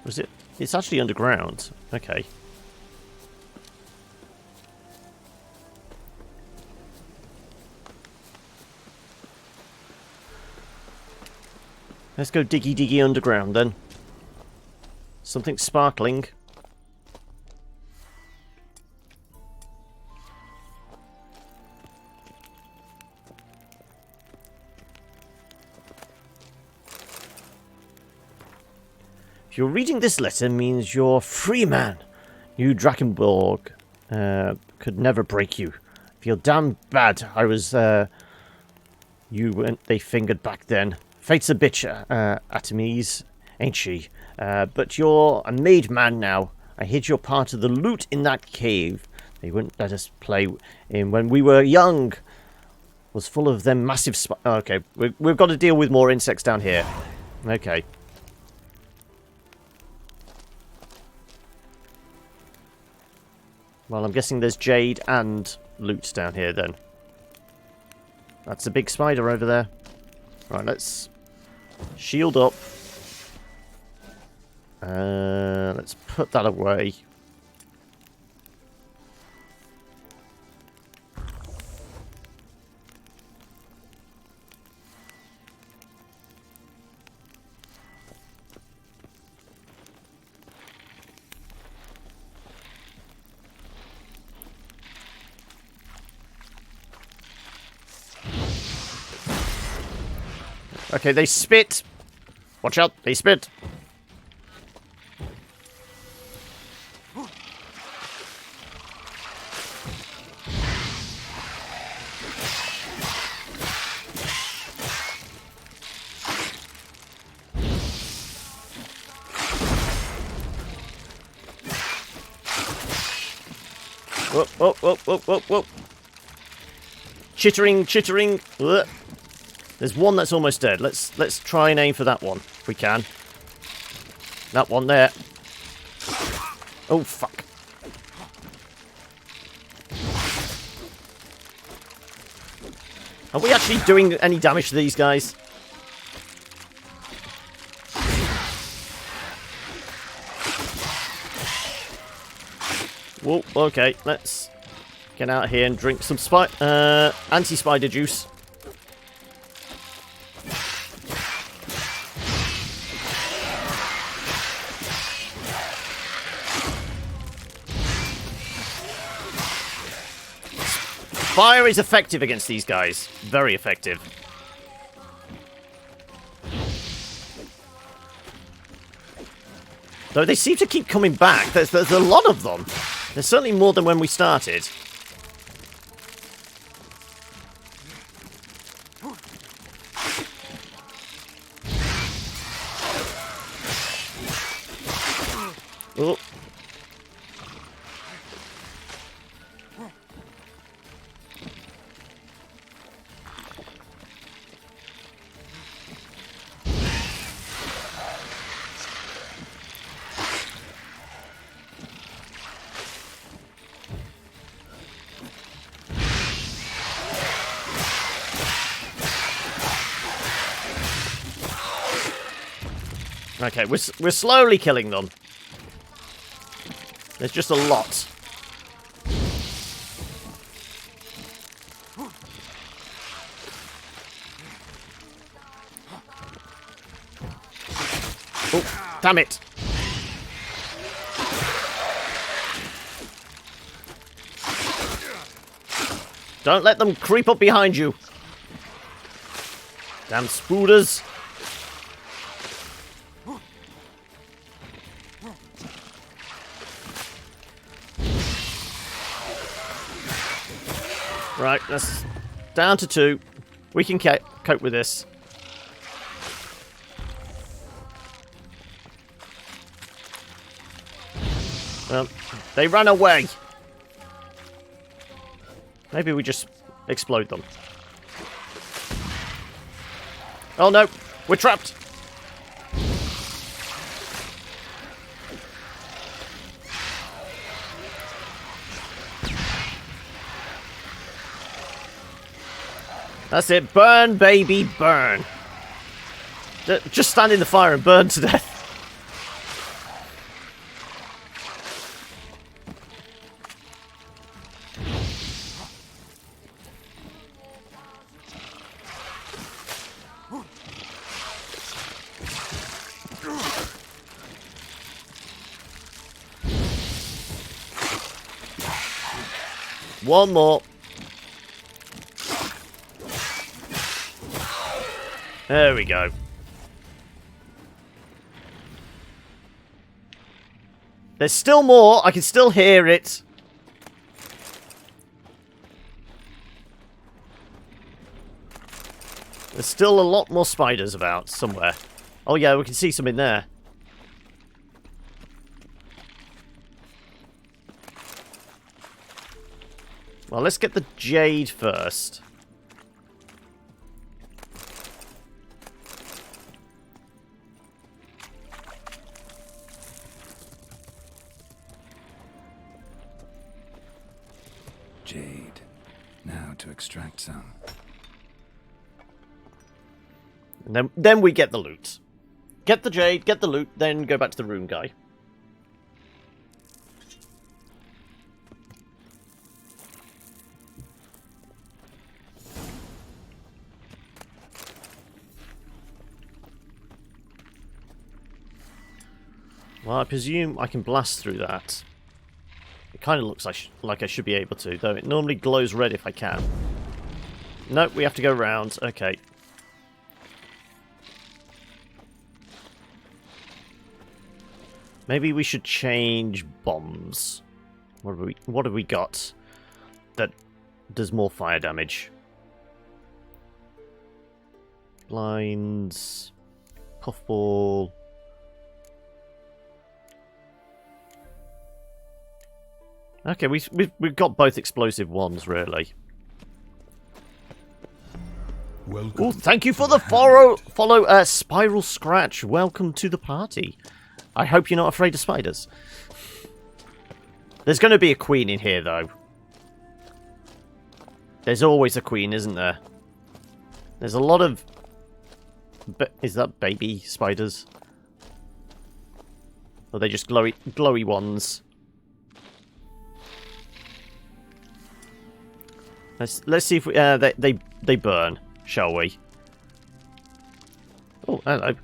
Was it? It's actually underground. Okay. Let's go diggy underground then. Something sparkling. If you're reading this letter, means you're free man. You Drakenborg could never break you. Feel damn bad. I was you and they fingered back then. Fate's a bitch, Atomies, ain't she? But you're a made man now. I hid your part of the loot in that cave. They wouldn't let us play in when we were young. Was full of them massive okay, we've got to deal with more insects down here. Okay. Well, I'm guessing there's jade and loot down here then. That's a big spider over there. Right, let's shield up. Let's put that away. Okay, they spit. Watch out, they spit. Whoop, whoop, whoop, whoop, whoop, whoop. Chittering, chittering. Ugh. There's one that's almost dead. Let's try and aim for that one, if we can. That one there. Oh, fuck. Are we actually doing any damage to these guys? Whoa, okay. Let's get out here and drink some anti-spider juice. Fire is effective against these guys. Very effective. Though they seem to keep coming back. There's a lot of them. There's certainly more than when we started. Oh. Okay, we're slowly killing them. There's just a lot. Oh, damn it. Don't let them creep up behind you. Damn spooders. Right, that's down to 2. We can cope with this. They ran away. Maybe we just explode them. Oh no, we're trapped. That's it. Burn, baby, burn. Just stand in the fire and burn to death. One more. There we go. There's still more. I can still hear it. There's still a lot more spiders about somewhere. Oh yeah, we can see some in there. Well, let's get the jade first. Jade. Now to extract some. And then we get the loot. Get the jade, get the loot, then go back to the rune guy. Well, I presume I can blast through that. It kind of looks like I should be able to, though it normally glows red if I can. Nope, we have to go round. Okay. Maybe we should change bombs. What have we got that does more fire damage? Blinds, puffball. Okay, we've got both explosive ones, really. Oh, thank you for the follow, Spiral Scratch. Welcome to the party. I hope you're not afraid of spiders. There's going to be a queen in here, though. There's always a queen, isn't there? There's a lot of... Is that baby spiders? Or are they just glowy ones? Let's see if we, they burn, shall we? Oh, hello.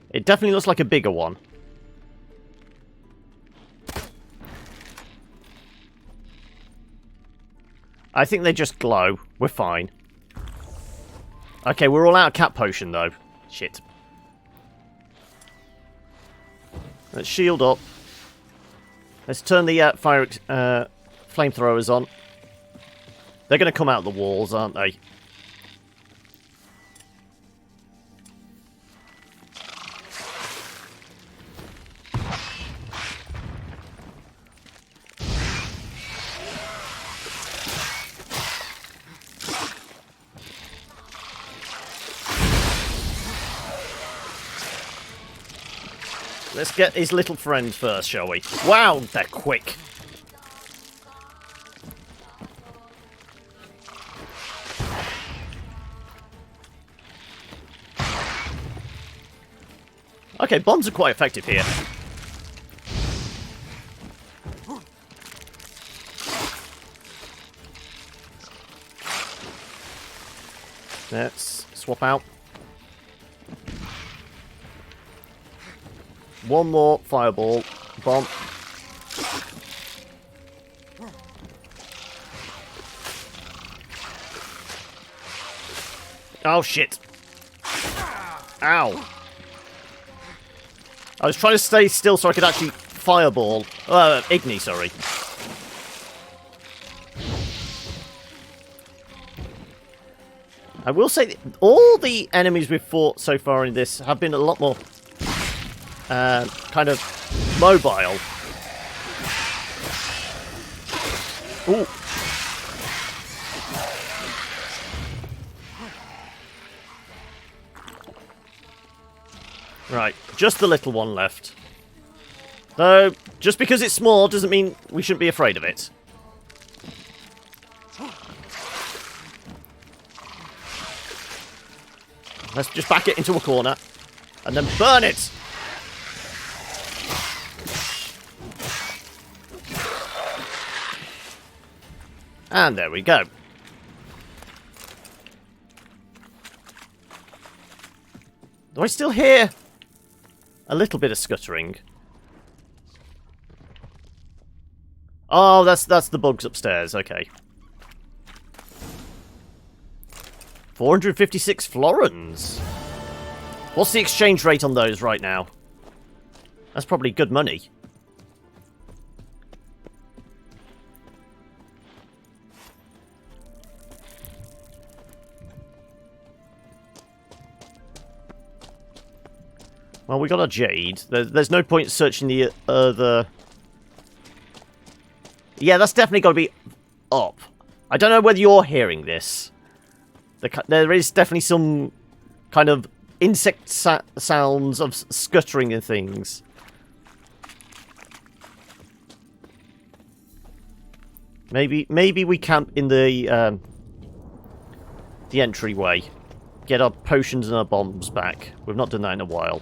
It definitely looks like a bigger one. I think they just glow. We're fine. Okay, we're all out of cat potion, though. Shit. Let's shield up. Let's turn the flamethrowers on. They're going to come out the walls, aren't they? Let's get his little friend first, shall we? Wow, they're quick. Okay, bombs are quite effective here. Let's swap out. One more fireball bomb. Oh shit. Ow. I was trying to stay still so I could actually fireball. Igni, sorry. I will say that all the enemies we've fought so far in this have been a lot more kind of mobile. Ooh. Right, just the little one left. Though, just because it's small doesn't mean we shouldn't be afraid of it. Let's just back it into a corner. And then burn it! And there we go. Do I still hear a little bit of scuttering? Oh, that's the bugs upstairs. Okay. 456 florins. What's the exchange rate on those right now? That's probably good money. Well, we got a jade. There's no point searching the other... Yeah, that's definitely got to be up. I don't know whether you're hearing this. There is definitely some kind of insect sounds of scuttering and things. Maybe we camp in the entryway. Get our potions and our bombs back. We've not done that in a while.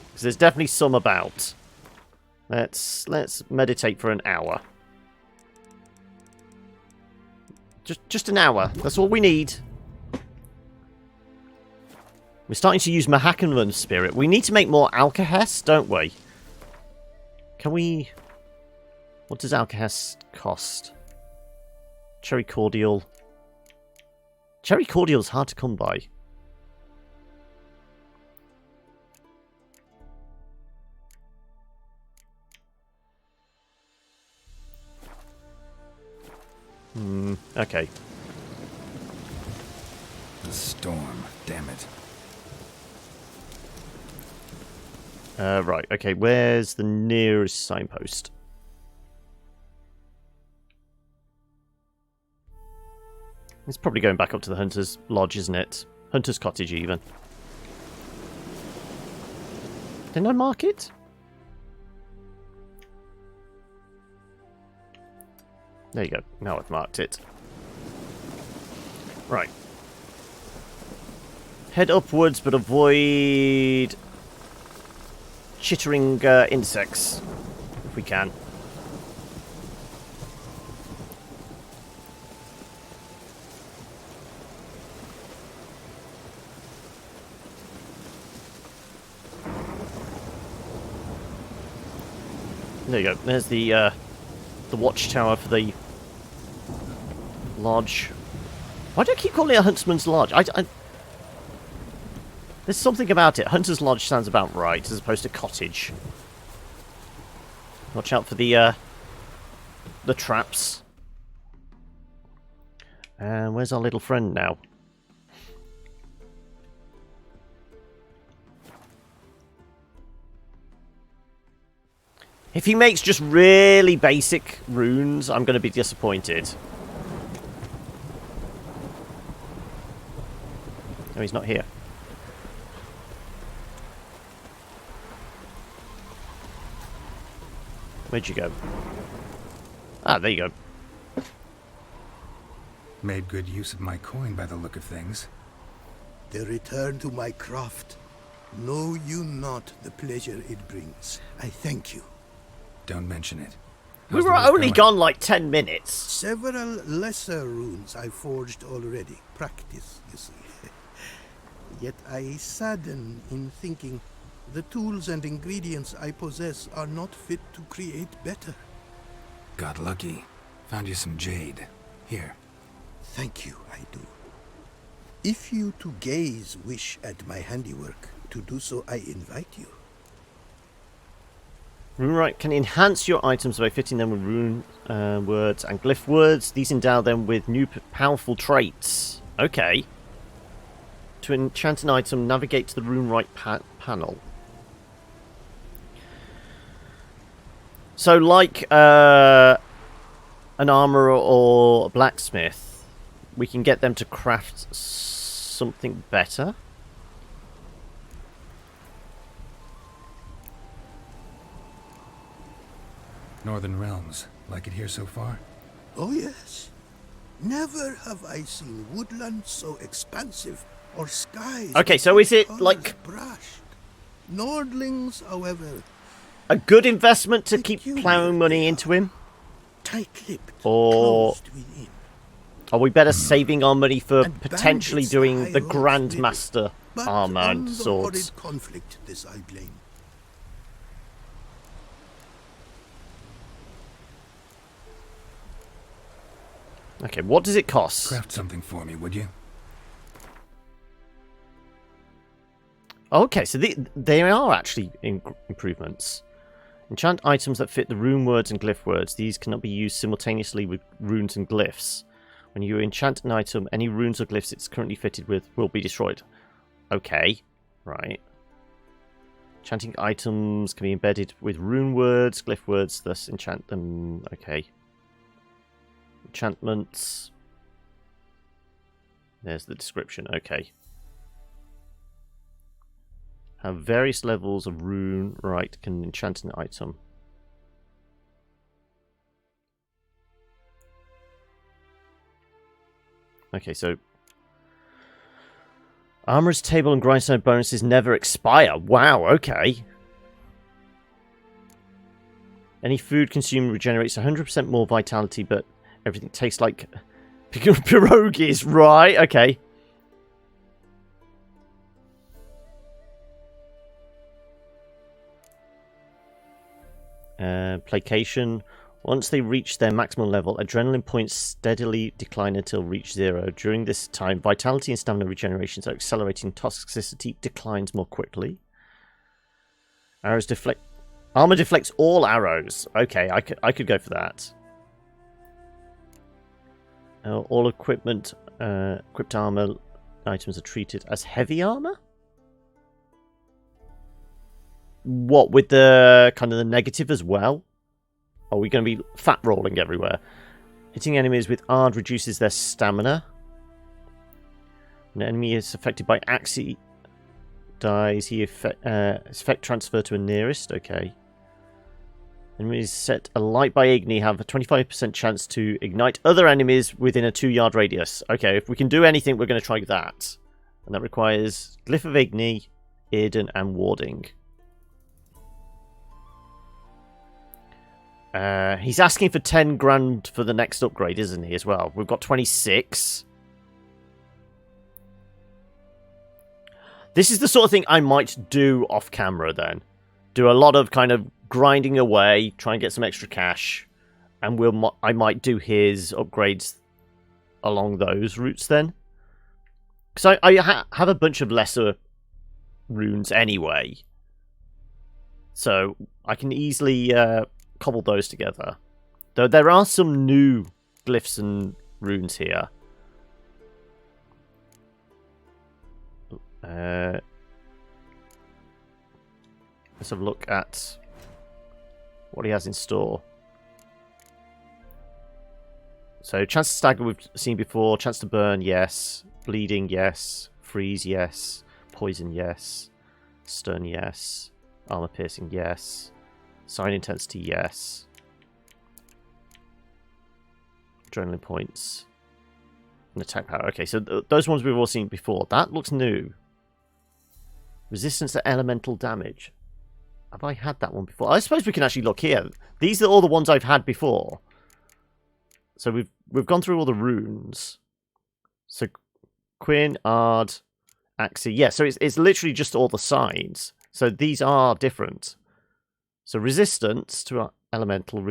Because there's definitely some about. Let's meditate for an hour. Just an hour. That's all we need. We're starting to use Mahakanvan's spirit. We need to make more Alkahest, don't we? Can we... What does Alkahest cost? Cherry cordial. Cherry cordial's hard to come by. Okay. The storm, damn it. Right, okay, where's the nearest signpost? It's probably going back up to the Hunter's Lodge, isn't it? Hunter's Cottage, even. Didn't I mark it? There you go. Now I've marked it. Right. Head upwards, but avoid chittering insects, if we can. There you go. There's the watchtower for the lodge. Why do I keep calling it a huntsman's lodge? There's something about it. Hunter's lodge sounds about right, as opposed to cottage. Watch out for the traps. And where's our little friend now? If he makes just really basic runes, I'm going to be disappointed. No, he's not here. Where'd you go? Ah, there you go. Made good use of my coin by the look of things. The return to my craft. Know you not the pleasure it brings. I thank you. Don't mention it. We were only gone like 10 minutes. Several lesser runes I forged already. Practice, you see. Yet I sadden in thinking the tools and ingredients I possess are not fit to create better. Got lucky. Found you some jade. Here. Thank you, I do. If you to gaze wish at my handiwork, to do so I invite you. Runewrite can enhance your items by fitting them with rune words and glyph words. These endow them with new powerful traits. Okay. To enchant an item, navigate to the Runewrite panel. So, like an armourer or a blacksmith, we can get them to craft something better. Northern Realms. Like it here so far? Oh yes. Never have I seen woodland so expansive or skies. Okay, so is it like brushed. Nordlings, however, a good investment to keep ploughing money into him? Tight-lipped, or closed within. are we better saving our money for potentially bandits doing the the high roads Grandmaster But armor on and the swords? horrid conflict, this I blame. Okay, what does it cost? Craft something for me, would you? Okay, so they are actually improvements. Enchant items that fit the rune words and glyph words. These cannot be used simultaneously with runes and glyphs. When you enchant an item, any runes or glyphs it's currently fitted with will be destroyed. Okay, right. Enchanting items can be embedded with rune words, glyph words, thus enchant them. Okay. Enchantments. There's the description. Okay. Have various levels of rune. Right, can enchant an item. Okay, so armorer's table and grindstone bonuses never expire. Wow, okay. Any food consumed regenerates 100% more vitality, but everything tastes like pierogies. Right, okay. Placation. Once they reach their maximum level, adrenaline points steadily decline until reach 0. During this time, vitality and stamina regenerations are accelerating. Toxicity declines more quickly. Arrows deflect. Armor deflects all arrows. Okay, I could go for that. All equipment, equipped armor items are treated as heavy armor. What, with the kind of the negative as well? Are we going to be fat rolling everywhere? Hitting enemies with Ard reduces their stamina. An enemy is affected by Axii dies. His effect transfer to a nearest. Okay. Enemies set alight by Igni have a 25% chance to ignite other enemies within a 2-yard radius. Okay, if we can do anything, we're going to try that. And that requires Glyph of Igni, Earden, and Warding. He's asking for 10 grand for the next upgrade, isn't he, as well? We've got 26. This is the sort of thing I might do off camera then. Do a lot of kind of grinding away, try and get some extra cash. And I might do his upgrades along those routes then. Because I have a bunch of lesser runes anyway. So I can easily cobble those together. Though there are some new glyphs and runes here. Let's have a look at what he has in store. So, chance to stagger we've seen before. Chance to burn, yes. Bleeding, yes. Freeze, yes. Poison, yes. Stun, yes. Armor piercing, yes. Sign intensity, yes. Adrenaline points. And attack power. Okay, so those ones we've all seen before. That looks new. Resistance to elemental damage. Have I had that one before? I suppose we can actually look here. These are all the ones I've had before. So we've gone through all the runes. So Quinn, Ard, Axii. Yeah, so it's literally just all the signs. So these are different. So resistance to elemental,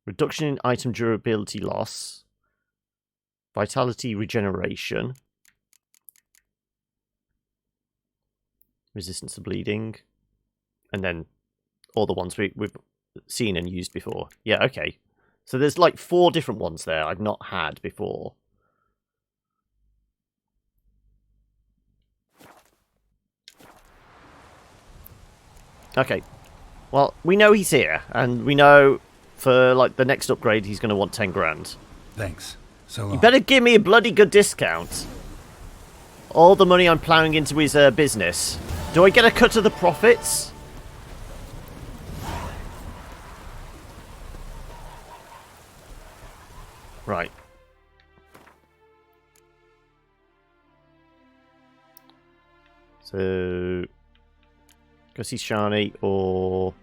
reduction in item durability loss, vitality regeneration, resistance to bleeding, and then Or the ones we've seen and used before. Yeah, okay. So there's like 4 different ones there I've not had before. Okay. Well, we know he's here, and we know for like the next upgrade he's going to want 10 grand. Thanks. So long. You better give me a bloody good discount. All the money I'm ploughing into his business. Do I get a cut of the profits? Right. So, go see Shani, or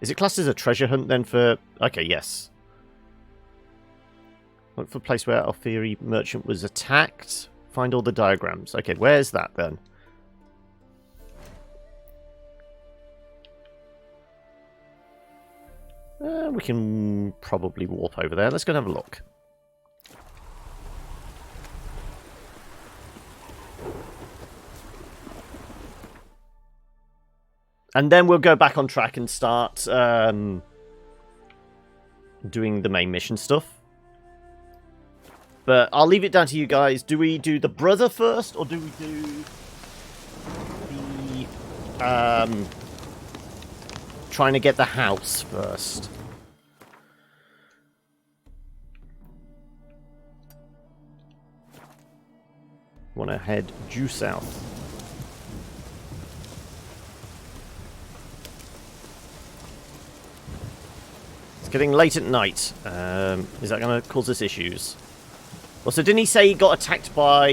is it classed as a treasure hunt then for? Okay, yes. Look for a place where our fiery merchant was attacked. Find all the diagrams. Okay, where's that then? We can probably warp over there. Let's go and have a look. And then we'll go back on track and start doing the main mission stuff. But I'll leave it down to you guys. Do we do the brother first, or do we do the trying to get the house first? Want to head due south. It's getting late at night. Is that going to cause us issues? Well, so didn't he say he got attacked by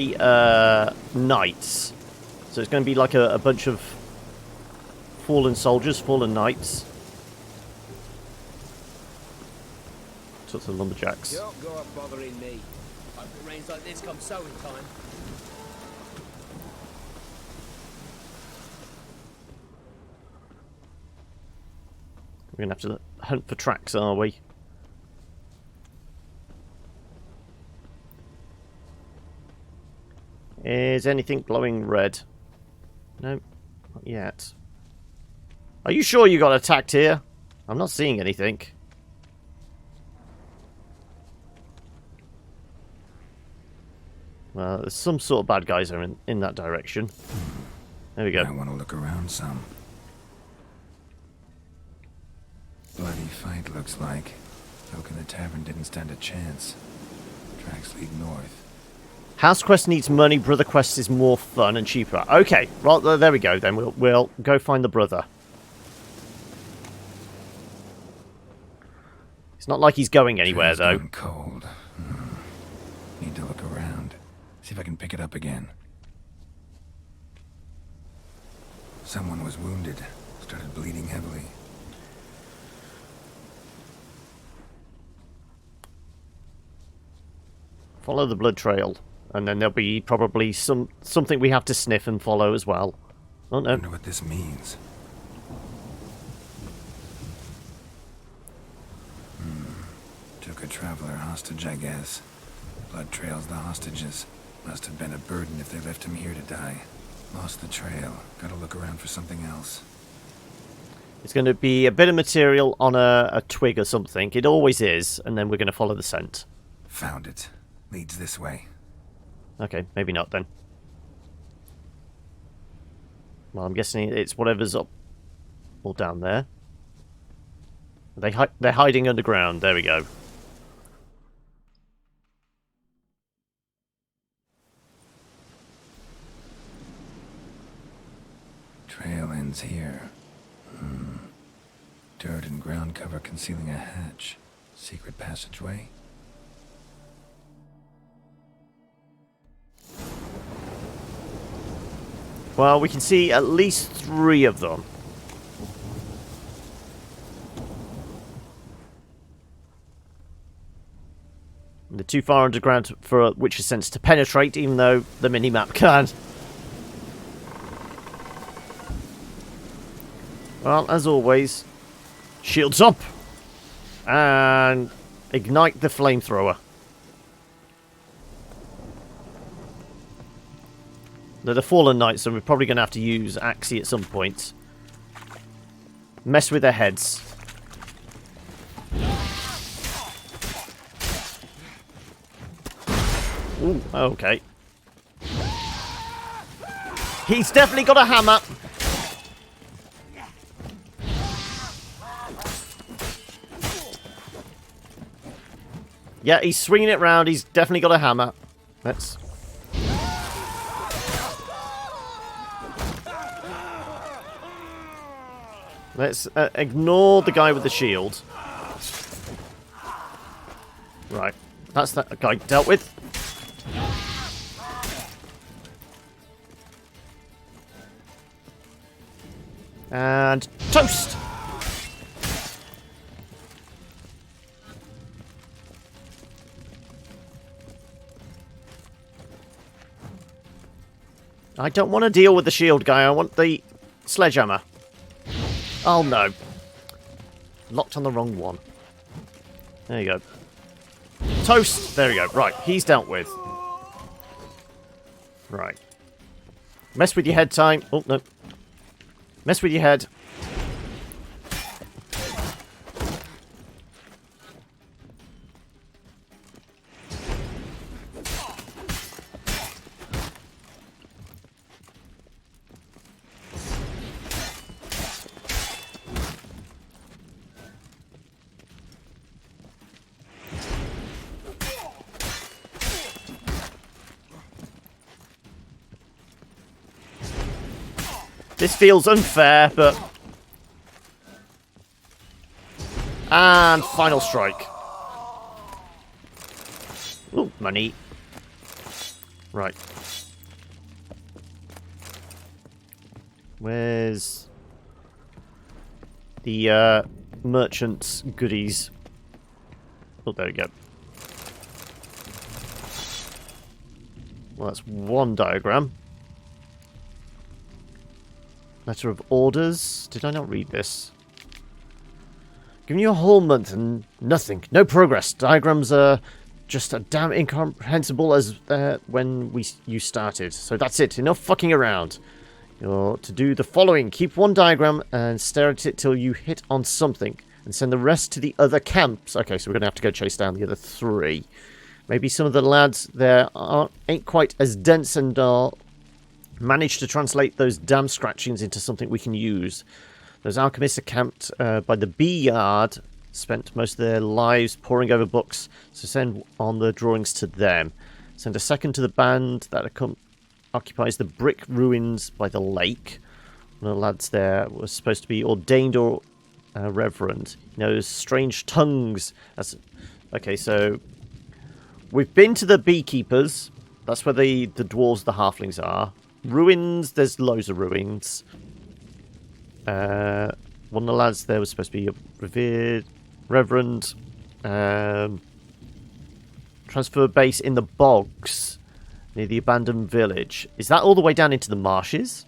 knights? So it's going to be like a bunch of fallen soldiers, fallen knights. Talk to the lumberjacks. Don't go up bothering me. Hope it rains like this come sowing time. We're going to have to hunt for tracks, are we? Is anything glowing red? No, not yet. Are you sure you got attacked here? I'm not seeing anything. Well, there's some sort of bad guys are in that direction. There we go. I want to look around some. Bloody fight, looks like. Folk in the tavern didn't stand a chance. Tracks lead north. House quest needs money. Brother quest is more fun and cheaper. Okay, well there we go. Then we'll go find the brother. It's not like he's going anywhere though. Cold. Need to look around. See if I can pick it up again. Someone was wounded. Started bleeding heavily. Follow the blood trail. And then there'll be probably something we have to sniff and follow as well. Oh no. I wonder what this means. Took a traveler hostage, I guess. Blood trails the hostages. Must have been a burden if they left him here to die. Lost the trail. Gotta look around for something else. It's going to be a bit of material on a twig or something. It always is. And then we're going to follow the scent. Found it. Leads this way. Okay, maybe not then. Well, I'm guessing it's whatever's up or down there. They're hiding underground. There we go. Trail ends here. Dirt and ground cover concealing a hatch. Secret passageway. Well, we can see at least 3 of them. They're too far underground for Witcher's sense to penetrate, even though the mini-map can. Well, as always, shields up! And ignite the flamethrower. They're the fallen knights, so we're probably going to have to use Axie at some point. mess with their heads. Ooh, okay. He's definitely got a hammer. Yeah, he's swinging it round. He's definitely got a hammer. Let's... Let's ignore the guy with the shield. Right. That's that guy dealt with. And toast! I don't want to deal with the shield guy. I want the sledgehammer. Oh, no. Locked on the wrong one. There you go. Toast! There you go. Right, he's dealt with. Right. Mess with your head time. Oh, no. Mess with your head. This feels unfair, but... And final strike. Ooh, money. Right. Where's the merchant's goodies? Oh, there we go. Well, that's one diagram. Letter of orders. Did I not read this? Giving you a whole month and nothing. No progress. Diagrams are just as damn incomprehensible as when you started. So that's it. Enough fucking around. You're to do the following. Keep one diagram and stare at it till you hit on something. And send the rest to the other camps. Okay, so we're going to have to go chase down the other 3. Maybe some of the lads there ain't quite as dense and managed to translate those damn scratchings into something we can use. Those alchemists are camped by the bee yard, spent most of their lives poring over books, so send on the drawings to them. Send a second to the band that occupies the brick ruins by the lake. One of the lads there was supposed to be ordained or reverend. He knows strange tongues. Okay, so we've been to the beekeepers. That's where the dwarves, the halflings are. Ruins, there's loads of ruins. One of the lads there was supposed to be a revered reverend. Transfer base in the bogs near the abandoned village. Is that all the way down into the marshes?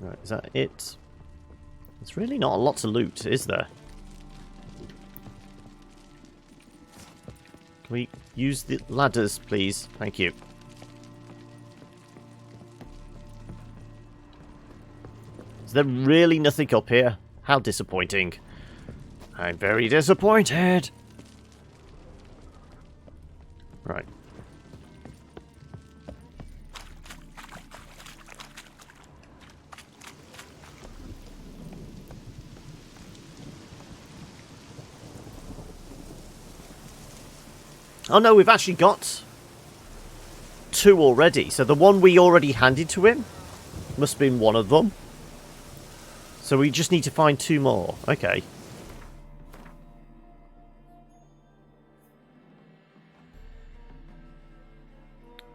Right, is that it? It's really not a lot to loot, is there? Can we use the ladders, please? Thank you. Is there really nothing up here? How disappointing. I'm very disappointed. Right. Oh no, we've actually got 2 already. So the one we already handed to him must have been one of them. So we just need to find 2 more. Okay.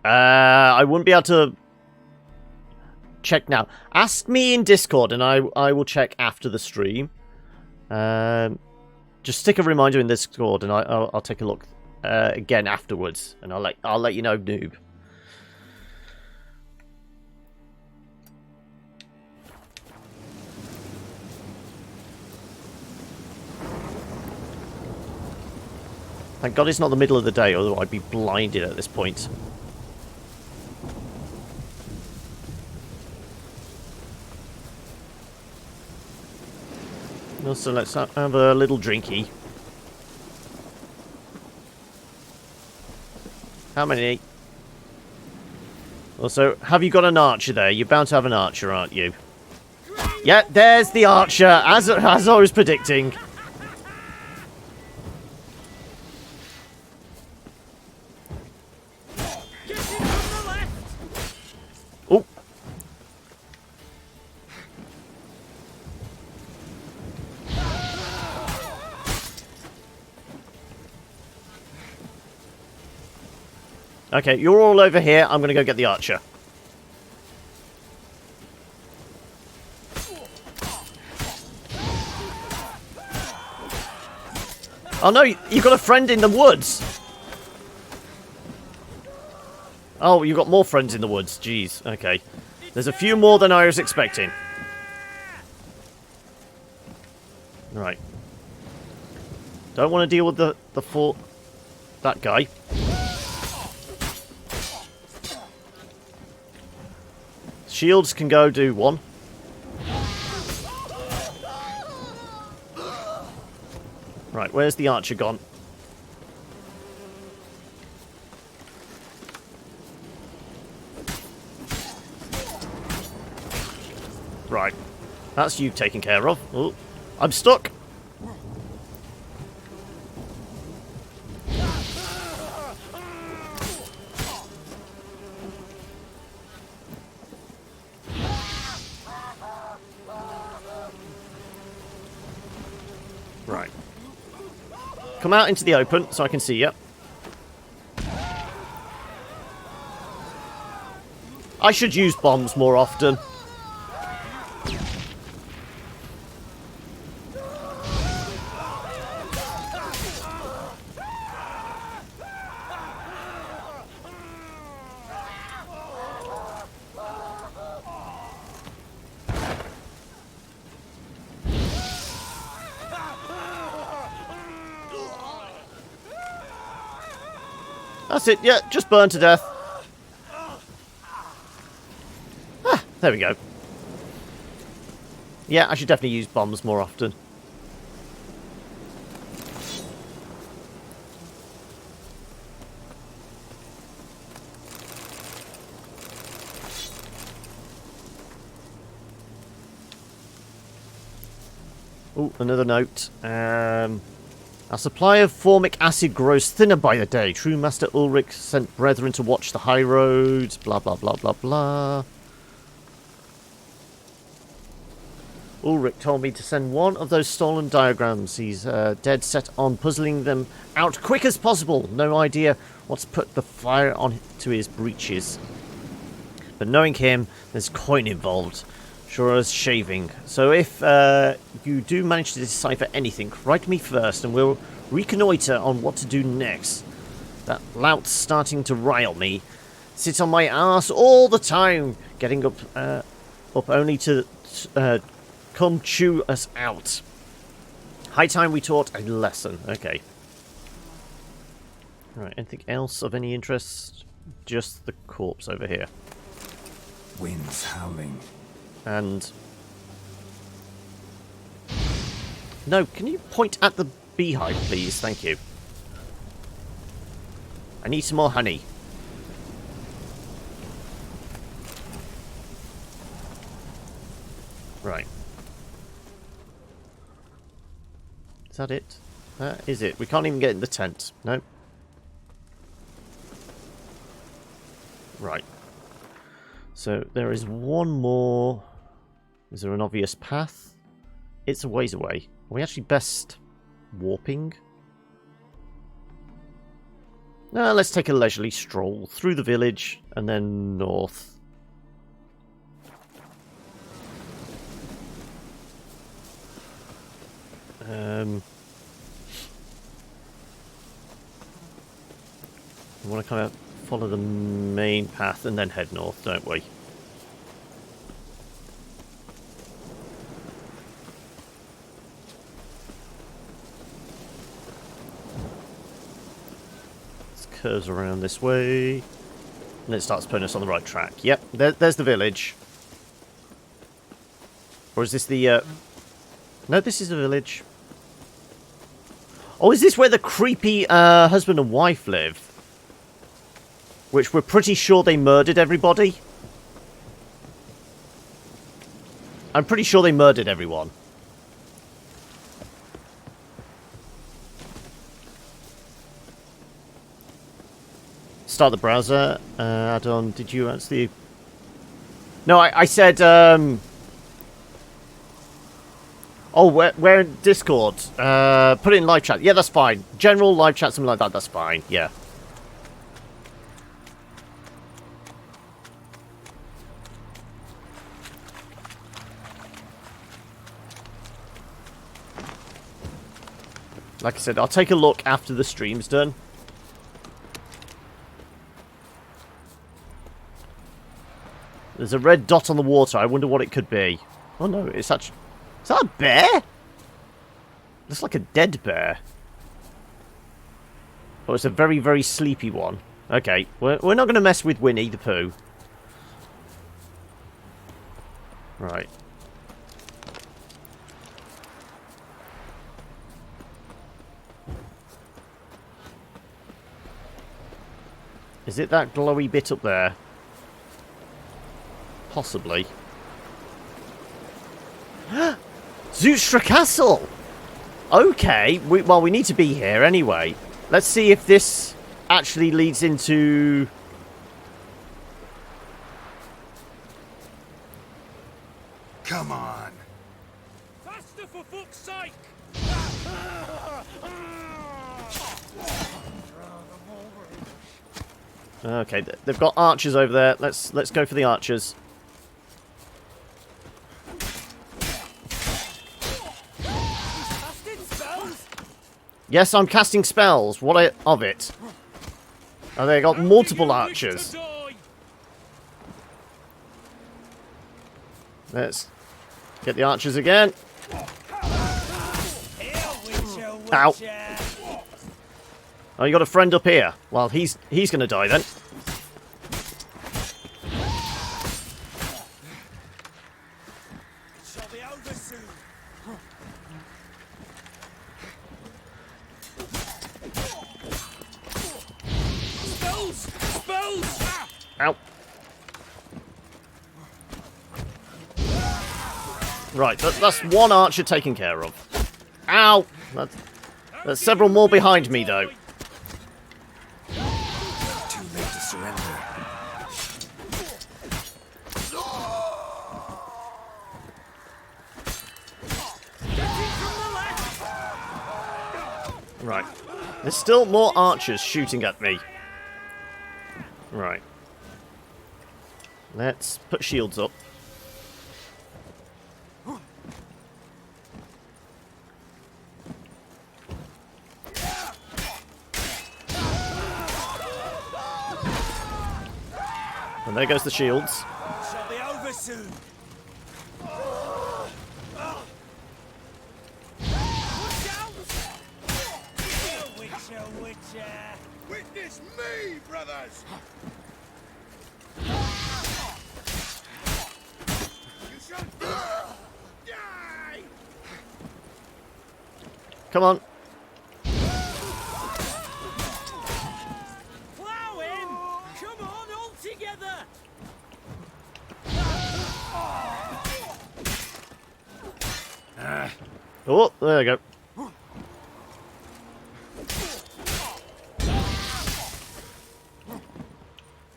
I wouldn't be able to check now. Ask me in Discord and I will check after the stream. Just stick a reminder in Discord and I'll take a look again afterwards, and I'll let you know, noob. Thank God it's not the middle of the day, although I'd be blinded at this point. Also, let's have a little drinky. How many? Also, have you got an archer there? You're bound to have an archer, aren't you? Yeah, there's the archer, as I was predicting. Oh. Okay, you're all over here. I'm going to go get the archer. Oh no, you've got a friend in the woods. Oh, you've got more friends in the woods. Jeez, okay. There's a few more than I was expecting. Right. Don't want to deal with that guy. Shields can go do one. Right, where's the archer gone? Right. That's you taken care of. Oh, I'm stuck. Right. Come out into the open so I can see you. I should use bombs more often. That's it, yeah, just burn to death. Ah, there we go. Yeah, I should definitely use bombs more often. Oh, another note. Our supply of formic acid grows thinner by the day. True Master Ulrich sent brethren to watch the high roads. Blah, blah, blah, blah, blah. Ulrich told me to send one of those stolen diagrams. He's dead set on puzzling them out quick as possible. No idea what's put the fire on to his breeches. But knowing him, there's coin involved. Sure as shaving. So if you do manage to decipher anything, write me first and we'll reconnoitre on what to do next. That lout's starting to rile me. Sits on my ass all the time, getting up only to come chew us out. High time we taught a lesson. Okay. Right, anything else of any interest? Just the corpse over here. Winds howling. And... No, can you point at the beehive, please? Thank you. I need some more honey. Right. Is that it? That is it. We can't even get in the tent. No. Right. So there is one more... Is there an obvious path? It's a ways away. Are we actually best warping? No, let's take a leisurely stroll through the village and then north. We want to kind of follow the main path and then head north, don't we? Curves around this way, and it starts putting us on the right track. Yep, there's the village. Or is this the... No, this is a village. Oh, is this where the creepy husband and wife live? Which we're pretty sure they murdered everybody. I'm pretty sure they murdered everyone. Start the browser. Add-on. Did you answer the... No, I said... Oh, we're in Discord. Put it in live chat. Yeah, that's fine. General live chat, something like that. That's fine. Yeah. Like I said, I'll take a look after the stream's done. There's a red dot on the water. I wonder what it could be. Oh no, it's actually... Is that a bear? Looks like a dead bear. Oh, it's a very, very sleepy one. Okay, we're not going to mess with Winnie the Pooh. Right. Is it that glowy bit up there? Possibly. Zootstra Castle! Okay, well, we need to be here anyway. Let's see if this actually leads into... Come on. Faster, for fuck's sake! Okay, they've got archers over there. Let's go for the archers. Yes, I'm casting spells. What of it? Oh, they got multiple archers. Let's get the archers again. Ow. Oh, you got a friend up here. Well, he's going to die then. Ow. Right, that's one archer taken care of. Ow! There's several more behind me, though. Too late to surrender. Right. There's still more archers shooting at me. Right. Let's put shields up. And there goes the shields. Shall be over soon. Witness me, brothers! You shall die! Come on. Plow him! Come on, all together! Oh, there we go.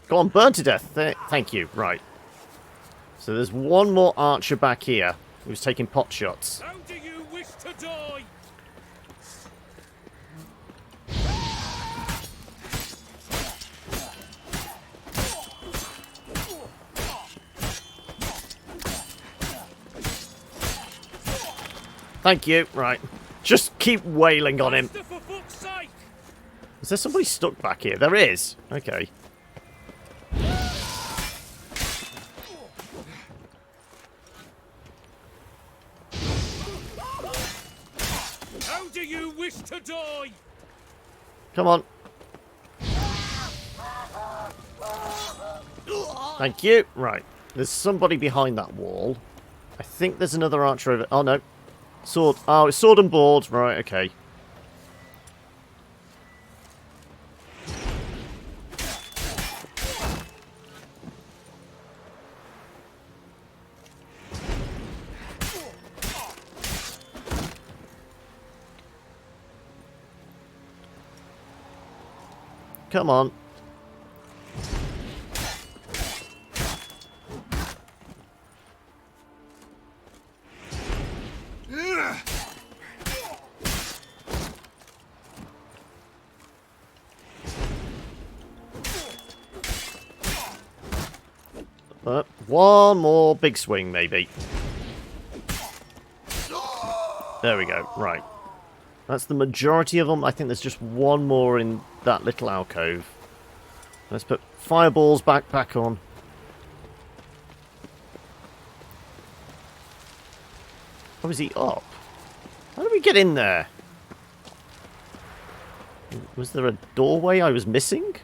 Go on, burn to death. Thank you. Right. So there's one more archer back here who's taking pot shots. How do you wish to die? Thank you. Right. Just keep wailing on him. Is there somebody stuck back here? There is. Okay. How do you wish to die? Come on. Thank you. Right. There's somebody behind that wall. I think there's another archer over... Oh, no. Sword. Oh, it's sword and board. Right, okay. Come on. One more big swing, maybe. There we go. Right. That's the majority of them. I think there's just one more in that little alcove. Let's put fireballs back on. Oh, is he up? How did we get in there? Was there a doorway I was missing?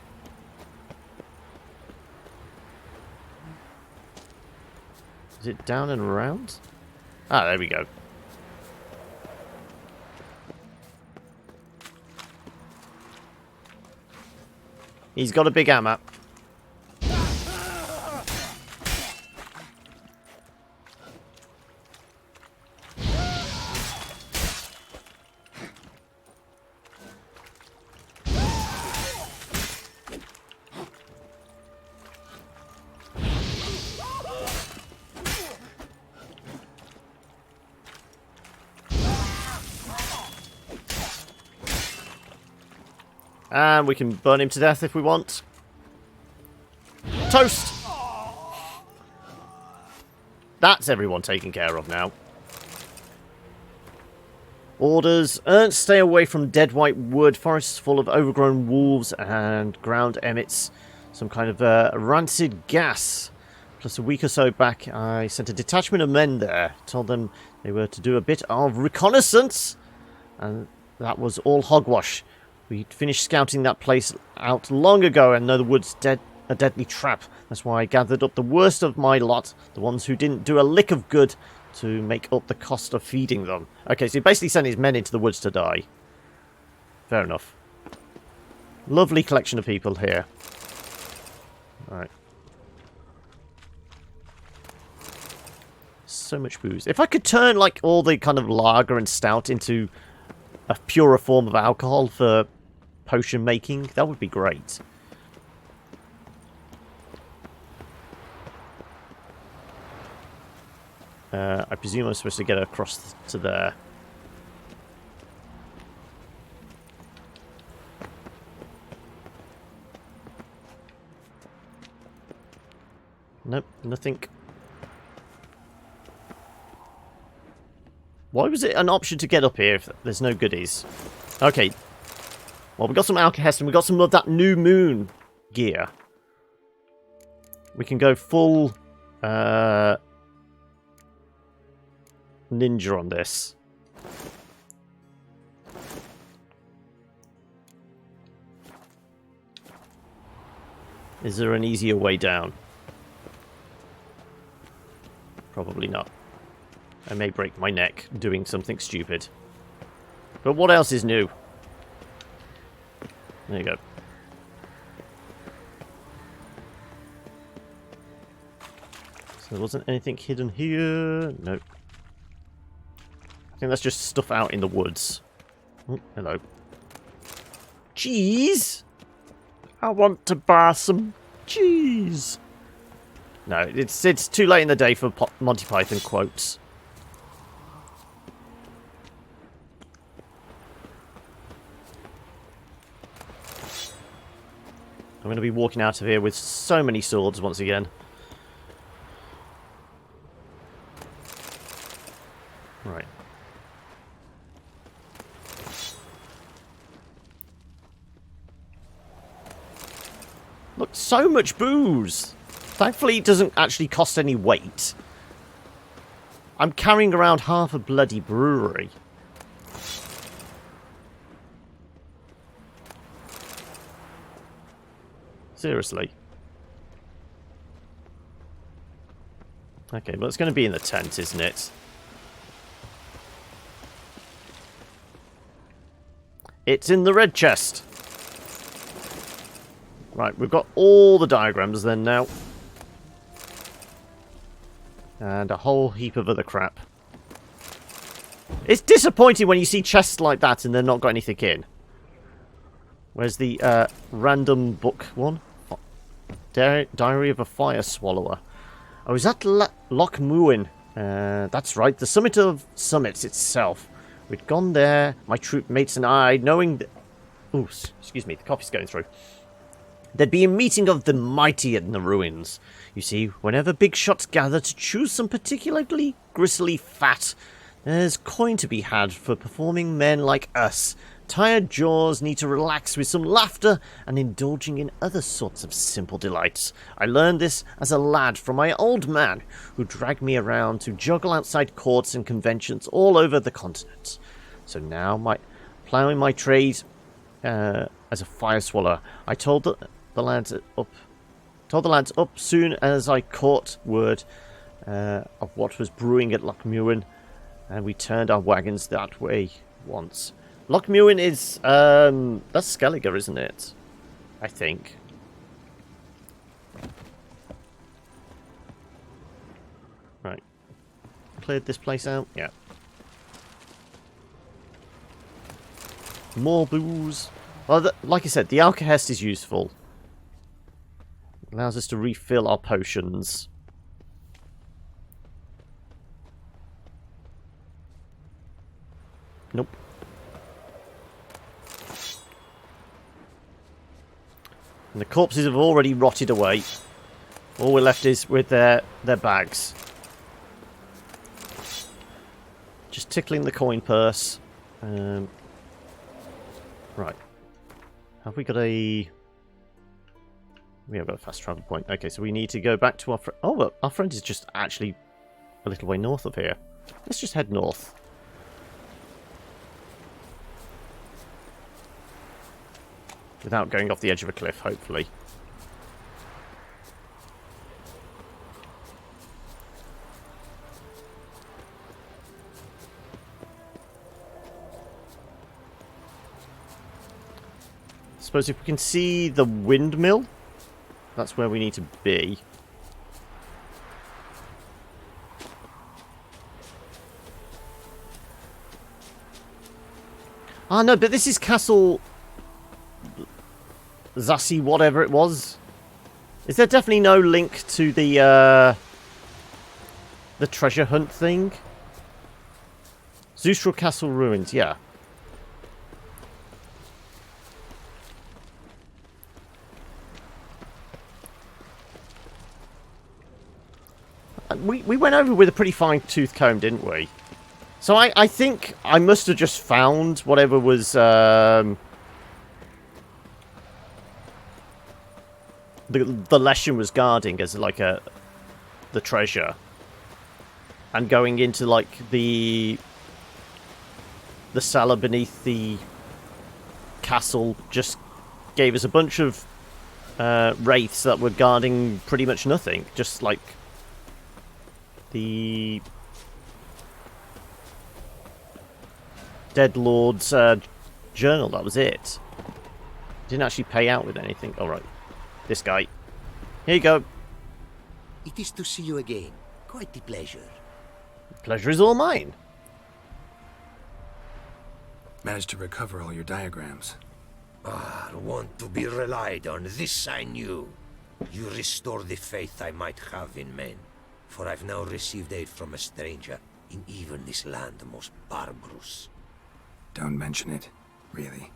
Is it down and around? Ah, there we go. He's got a big hammer. And we can burn him to death if we want. Toast! That's everyone taken care of now. Orders. Stay away from dead white wood. Forests full of overgrown wolves and ground emits some kind of rancid gas. Plus a week or so back, I sent a detachment of men there. Told them they were to do a bit of reconnaissance. And that was all hogwash. We'd finished scouting that place out long ago and know the wood's a deadly trap. That's why I gathered up the worst of my lot, the ones who didn't do a lick of good, to make up the cost of feeding them. Okay, so he basically sent his men into the woods to die. Fair enough. Lovely collection of people here. Alright. So much booze. If I could turn, like, all the kind of lager and stout into a purer form of alcohol for potion making, that would be great. I presume I'm supposed to get across to there. Nope, nothing. Why was it an option to get up here if there's no goodies? Okay. Well, we got some alkahest and we got some of that new moon gear. We can go full ninja on this. Is there an easier way down? Probably not. I may break my neck doing something stupid. But what else is new? There you go. So there wasn't anything hidden here. Nope. I think that's just stuff out in the woods. Oh, hello. Cheese? I want to buy some cheese. No, it's too late in the day for Monty Python quotes. I'm going to be walking out of here with so many swords once again. Right. Look, so much booze! Thankfully, it doesn't actually cost any weight. I'm carrying around half a bloody brewery. Seriously. Okay, well, it's going to be in the tent, isn't it? It's in the red chest. Right, we've got all the diagrams then now. And a whole heap of other crap. It's disappointing when you see chests like that and they've not got anything in. Where's the random book one? Diary of a Fire Swallower. Oh, is that Loch Muin? That's right, the summit of summits itself. We'd gone there, my troop mates and I, knowing that... Ooh, excuse me, the coffee's going through. There'd be a meeting of the mighty in the ruins. You see, whenever big shots gather to choose some particularly gristly fat, there's coin to be had for performing men like us. Tired jaws need to relax with some laughter and indulging in other sorts of simple delights. I learned this as a lad from my old man, who dragged me around to juggle outside courts and conventions all over the continent. So now, ploughing my trade as a fire swallower, I told the lads up soon as I caught word of what was brewing at Loch Muin, and we turned our wagons that way once. Loch Muin is, that's Skellige, isn't it? I think. Right. Cleared this place out? Yeah. More booze. Well, like I said, the Alkahest is useful. Allows us to refill our potions. Nope. And the corpses have already rotted away. All we're left is with their bags. Just tickling the coin purse. Right. Have we got a... We have got a fast travel point. Okay, so we need to go back to our friend. Oh, well, our friend is just actually a little way north of here. Let's just head north. Without going off the edge of a cliff, hopefully. Suppose if we can see the windmill, that's where we need to be. Ah, no, but this is Castle Zassi, whatever it was. Is there definitely no link to the treasure hunt thing? Zustral Castle ruins, yeah. We went over with a pretty fine-tooth comb, didn't we? So I think I must have just found whatever was... the Leshen was guarding as like the treasure. And going into like the cellar beneath the castle just gave us a bunch of wraiths that were guarding pretty much nothing. Just like the Dead Lord's journal, that was it. Didn't actually pay out with anything. Alright. This guy. Here you go. It is to see you again. Quite the pleasure. Pleasure is all mine. Managed to recover all your diagrams. Ah, want to be relied on. This I knew. You restore the faith I might have in men. For I've now received aid from a stranger in even this land most barbarous. Don't mention it. Really.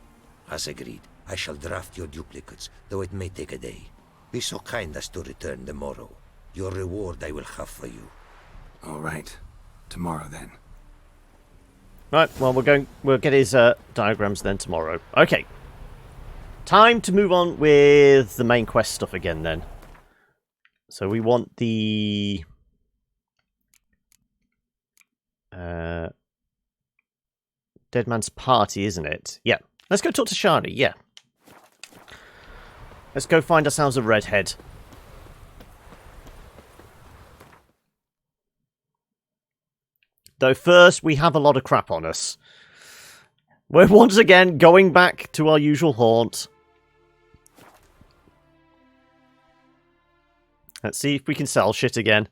As agreed, I shall draft your duplicates, though it may take a day. Be so kind as to return tomorrow. Your reward I will have for you. All right. Tomorrow, then. Right, well, we'll get his diagrams then tomorrow. Okay. Time to move on with the main quest stuff again, then. So we want the... Dead Man's Party, isn't it? Yeah. Let's go talk to Shani, yeah. Let's go find ourselves a redhead. Though first, we have a lot of crap on us. We're once again going back to our usual haunt. Let's see if we can sell shit again.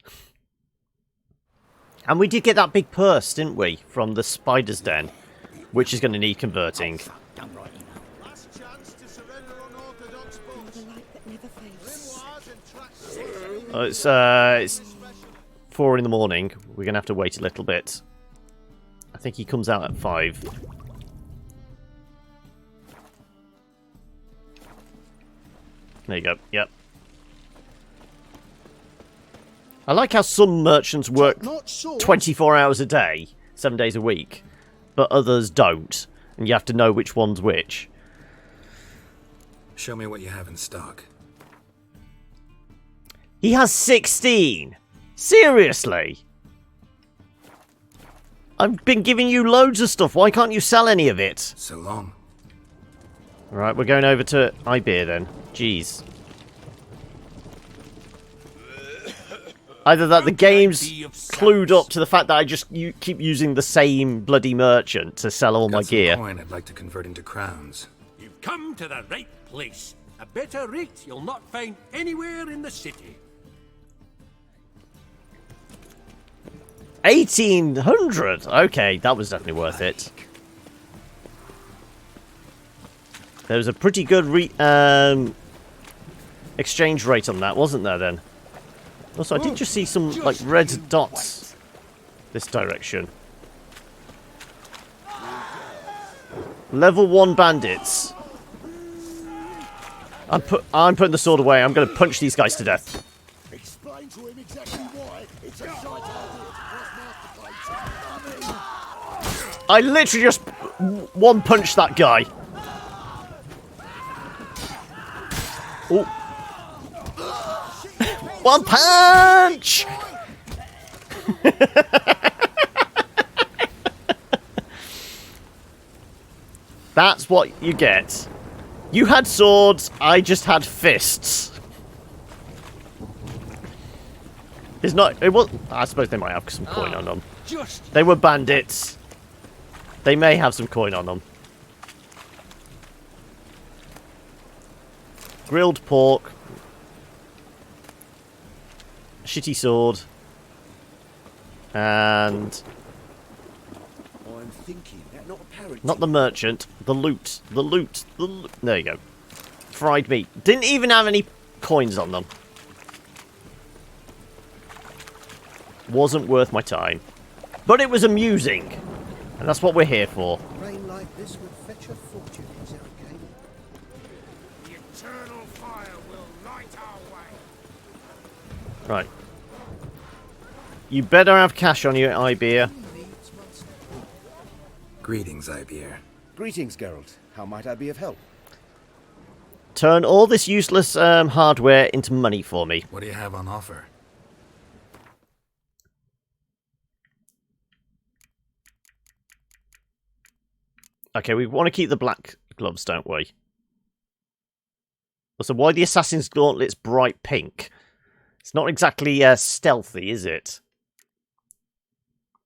And we did get that big purse, didn't we? From the spider's den. Which is going to need converting. It's 4 in the morning. We're going to have to wait a little bit. I think he comes out at 5. There you go. Yep. I like how some merchants work 24 hours a day, 7 days a week, but others don't, and you have to know which one's which. Show me what you have in stock. He has 16! Seriously? I've been giving you loads of stuff, why can't you sell any of it? So long. Alright, we're going over to Ibeer then. Jeez. Either that the game's clued up to the fact that I just keep using the same bloody merchant to sell all my gear. Coin I'd like to convert into crowns. You've come to the right place. A better rate you'll not find anywhere in the city. 1800! Okay, that was definitely worth it. There was a pretty good exchange rate on that, wasn't there then? Also, I did just see some, like, red dots this direction. Level 1 bandits. I'm putting the sword away. I'm going to punch these guys to death. Explain to him exactly why it's a shite idea. I literally just one-punched that guy. Oh. One punch! That's what you get. You had swords, I just had fists. It's not. It was. I suppose they might have some coin on them. They were bandits. They may have some coin on them. Grilled pork. Shitty sword. And I'm thinking that not apparent. not the merchant, the loot. The loot. The loot. There you go. Fried meat. Didn't even have any coins on them. Wasn't worth my time. But it was amusing. And that's what we're here for. Rain like this would fetch a fortune in Zerrikane. The eternal fire will light our way. Right. You better have cash on you at Ibeer. Greetings, Ibeer. Greetings, Geralt. How might I be of help? Turn all this useless hardware into money for me. What do you have on offer? Okay, we want to keep the black gloves, don't we? So why the Assassin's Gauntlet's bright pink? It's not exactly stealthy, is it?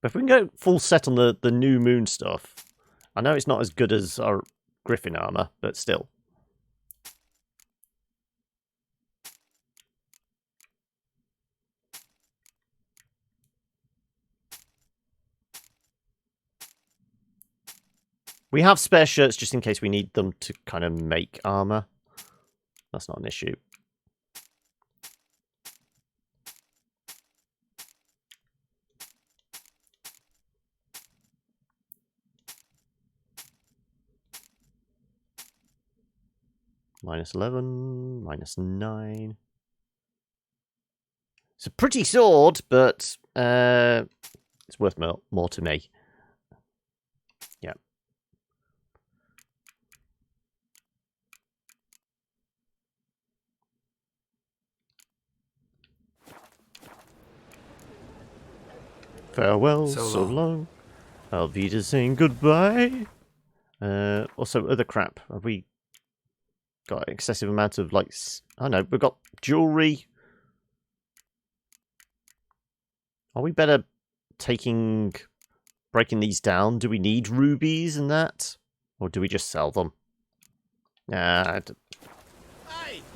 But if we can go full set on the new moon stuff, I know it's not as good as our Griffin armor, but still. We have spare shirts just in case we need them to kind of make armor. That's not an issue. -11, -9. It's a pretty sword, but it's worth more to me. Yeah. Farewell, so long. Alvida saying goodbye. Also, other crap. Have we got excessive amounts of, like, I don't know, we've got jewellery. Are we better breaking these down? Do we need rubies and that? Or do we just sell them? Nah,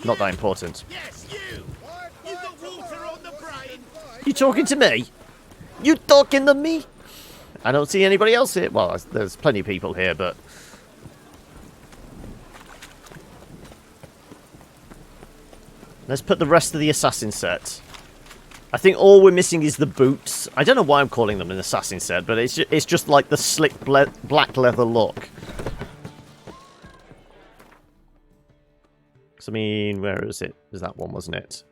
not that important. Yes, you! You got water on the brain! You talking to me? You talking to me? I don't see anybody else here. Well, there's plenty of people here, but... Let's put the rest of the assassin set. I think all we're missing is the boots. I don't know why I'm calling them an assassin set, but it's just like the slick black leather look. I mean, where is it? It was that one, wasn't it?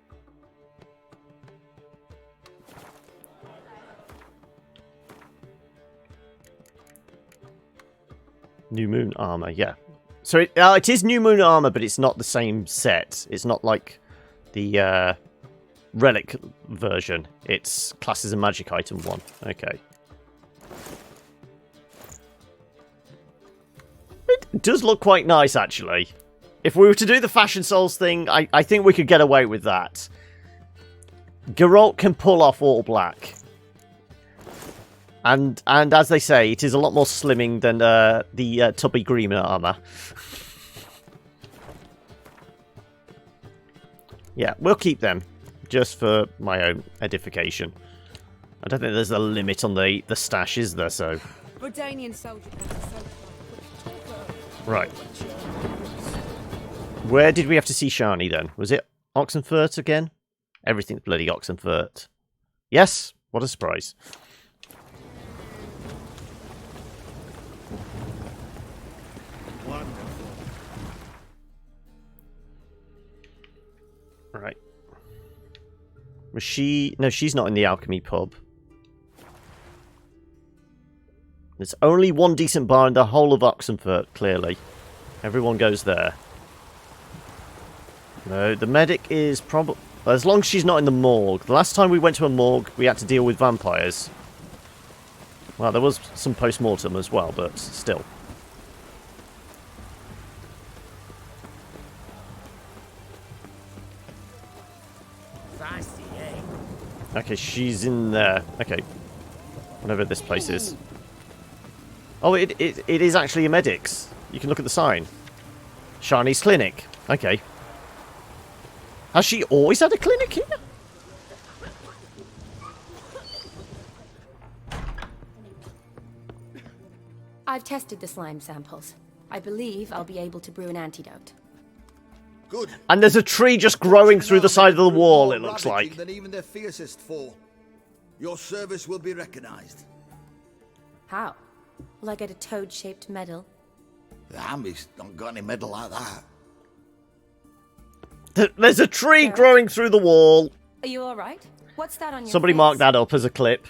New Moon armor, yeah. So it is New Moon armor, but it's not the same set. It's not like the relic version. It's class as a magic item 1. Okay. It does look quite nice, actually. If we were to do the Fashion Souls thing, I think we could get away with that. Geralt can pull off all black. And as they say, it is a lot more slimming than the Tubby Green armor. Yeah, we'll keep them. Just for my own edification. I don't think there's a limit on the stash, is there, so... Bredanian soldier. Right. Where did we have to see Shani then? Was it Oxenfurt again? Everything's bloody Oxenfurt. Yes? What a surprise. Wonderful. Right. Was she... No, she's not in the alchemy pub. There's only one decent bar in the whole of Oxenfurt, clearly. Everyone goes there. No, the medic is probably... As long as she's not in the morgue. The last time we went to a morgue, we had to deal with vampires. Well, there was some post-mortem as well, but still. Okay, she's in there. Okay. Whatever this place is. Oh, it is actually a medic's. You can look at the sign. Shani's Clinic. Okay. Has she always had a clinic here? I've tested the slime samples. I believe I'll be able to brew an antidote. Good. And there's a tree just growing through the side of the wall, it looks like. Than even their fiercest foe. Your service will be recognized. How? Will I get a toad-shaped medal? The Hambies don't got any medal like that. There's a tree growing through the wall. Are you alright? What's that on your Somebody face? mark that up as a clip.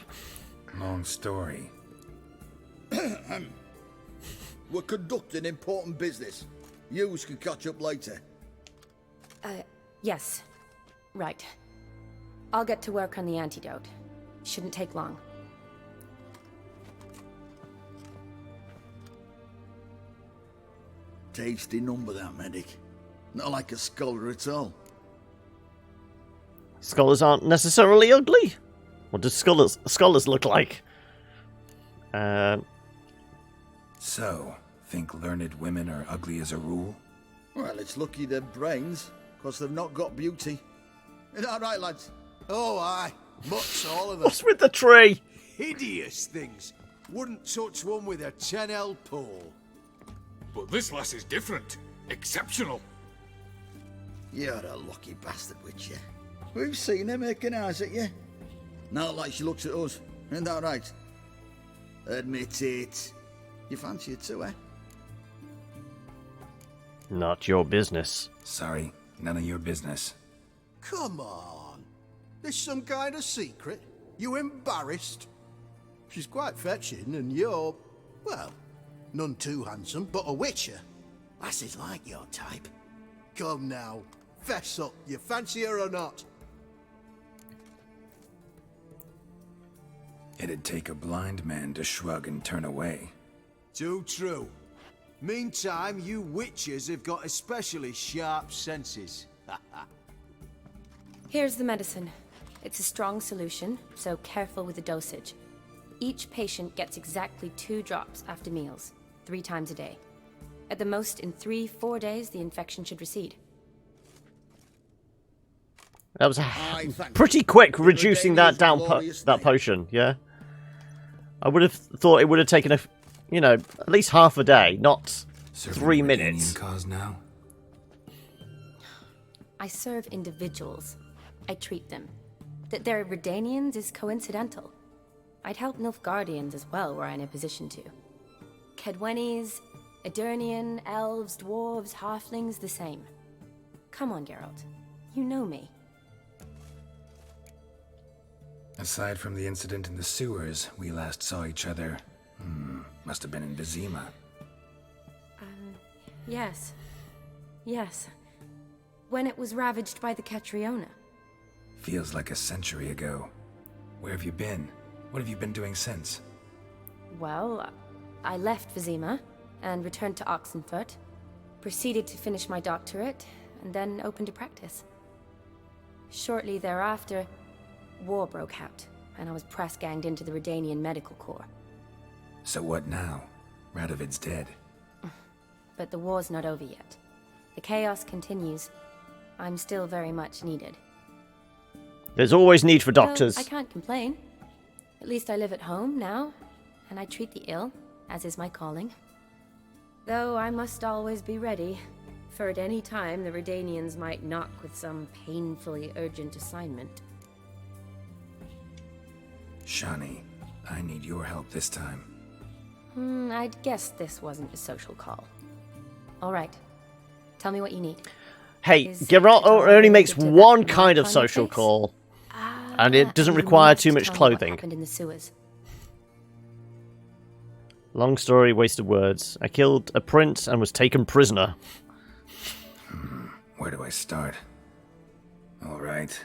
Long story. We're conducting important business. Yous can catch up later. Yes. Right. I'll get to work on the antidote. Shouldn't take long. Tasty number, that medic. Not like a scholar at all. Scholars aren't necessarily ugly. What do scholars look like? So, think learned women are ugly as a rule? Well, it's lucky they've brains, because they've not got beauty. Is that right, lads? Oh, aye. Much all of them. What's with the tree? Hideous things. Wouldn't touch one with a 10L pole. But this lass is different. Exceptional. You're a lucky bastard, Witcher. We've seen her making eyes at you. Not like she looks at us. Isn't that right? Admit it. You fancy it too, eh? Not your business. Sorry, none of your business. Come on. There's some kind of secret. You embarrassed? She's quite fetching, and you're, well, none too handsome, but a witcher. Lasses like your type. Come now, fess up. You fancy her or not? It'd take a blind man to shrug and turn away. Too true. Meantime, you witches have got especially sharp senses. Here's the medicine. It's a strong solution, so careful with the dosage. Each patient gets exactly 2 drops after meals, 3 times a day. At the most, in 3-4 days, the infection should recede. That was pretty quick, reducing that down, that potion, yeah? I would have thought it would have taken at least half a day, not 3 minutes. Cause now? I serve individuals. I treat them. That they're Redanians is coincidental. I'd help Nilfgaardians as well, were I in a position to. Kedwenis, Edirnian, elves, dwarves, halflings, the same. Come on, Geralt. You know me. Aside from the incident in the sewers, we last saw each other. Must have been in Vizima. Yes. Yes. When it was ravaged by the Catriona. Feels like a century ago. Where have you been? What have you been doing since? Well, I left Vizima and returned to Oxenfurt, proceeded to finish my doctorate, and then opened a practice. Shortly thereafter, war broke out, and I was press-ganged into the Redanian Medical Corps. So what now? Radovid's dead. But the war's not over yet. The chaos continues. I'm still very much needed. There's always need for doctors. Well, I can't complain. At least I live at home now, and I treat the ill, as is my calling. Though I must always be ready, for at any time the Redanians might knock with some painfully urgent assignment. Shani, I need your help this time. I'd guess this wasn't a social call. All right. Tell me what you need. Hey, Geralt only makes one kind of social call. And it doesn't require too much clothing. In the sewers. Long story, wasted words. I killed a prince and was taken prisoner. Where do I start? Alright.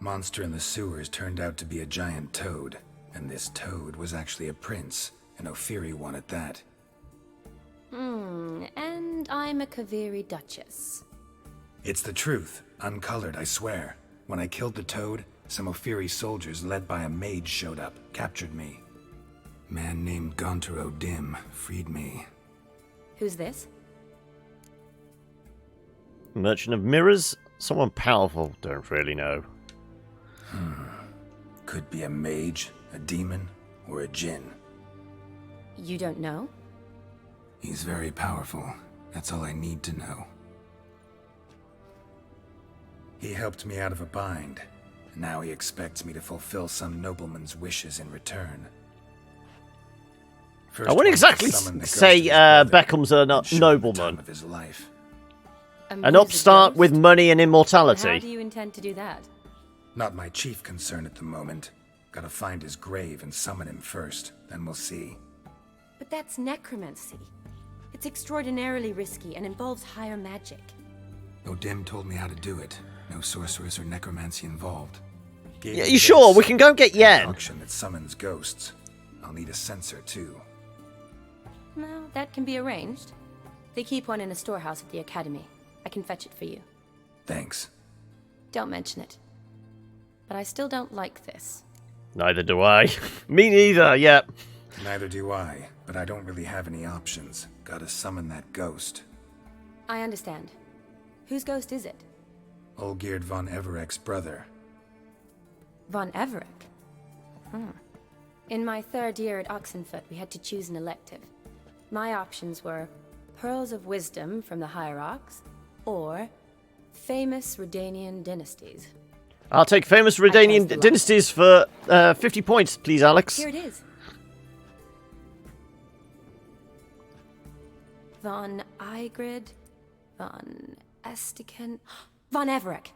Monster in the sewers turned out to be a giant toad. And this toad was actually a prince. An Ophiri one at that. And I'm a Kaviri duchess. It's the truth. Uncolored, I swear. When I killed the toad, some Ophiri soldiers led by a mage showed up, captured me. Man named Gontaro Dim freed me. Who's this? Merchant of Mirrors? Someone powerful, don't really know. Could be a mage, a demon, or a djinn. You don't know? He's very powerful. That's all I need to know. He helped me out of a bind. Now he expects me to fulfill some nobleman's wishes in return. I wouldn't exactly say Beckham's a nobleman. Of his life. An upstart with money and immortality. How do you intend to do that? Not my chief concern at the moment. Gotta find his grave and summon him first, then we'll see. But that's necromancy. It's extraordinarily risky and involves higher magic. Odim told me how to do it. No sorceress or necromancy involved. Yeah, you sure? We can go get Yen. Function that summons ghosts. I'll need a censer too. Well, that can be arranged. They keep one in a storehouse at the academy. I can fetch it for you. Thanks. Don't mention it. But I still don't like this. Neither do I. Me neither, yep. Neither do I, but I don't really have any options. Gotta summon that ghost. I understand. Whose ghost is it? Olgierd von Everek's brother. Von Everek? In my 3rd year at Oxenfurt, we had to choose an elective. My options were Pearls of Wisdom from the Hierarchs, or Famous Redanian Dynasties. I'll take Famous Redanian Dynasties for 50 points, please, Alex. Here it is. Von Igrid, Von Estiken, Von Everek.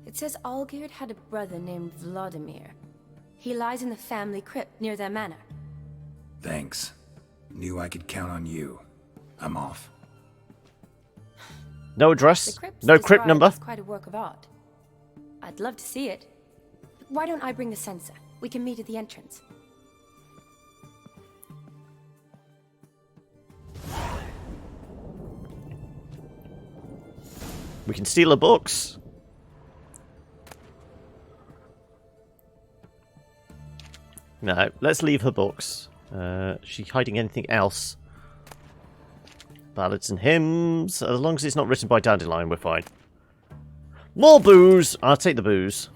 It says Olgierd had a brother named Vladimir. He lies in the family crypt near their manor. Thanks. Knew I could count on you. I'm off. No address, no crypt number. It's quite a work of art. I'd love to see it. Why don't I bring the censer? We can meet at the entrance. We can steal her books. No, let's leave her books. Is she hiding anything else? Ballads and hymns. As long as it's not written by Dandelion, we're fine. More booze! I'll take the booze.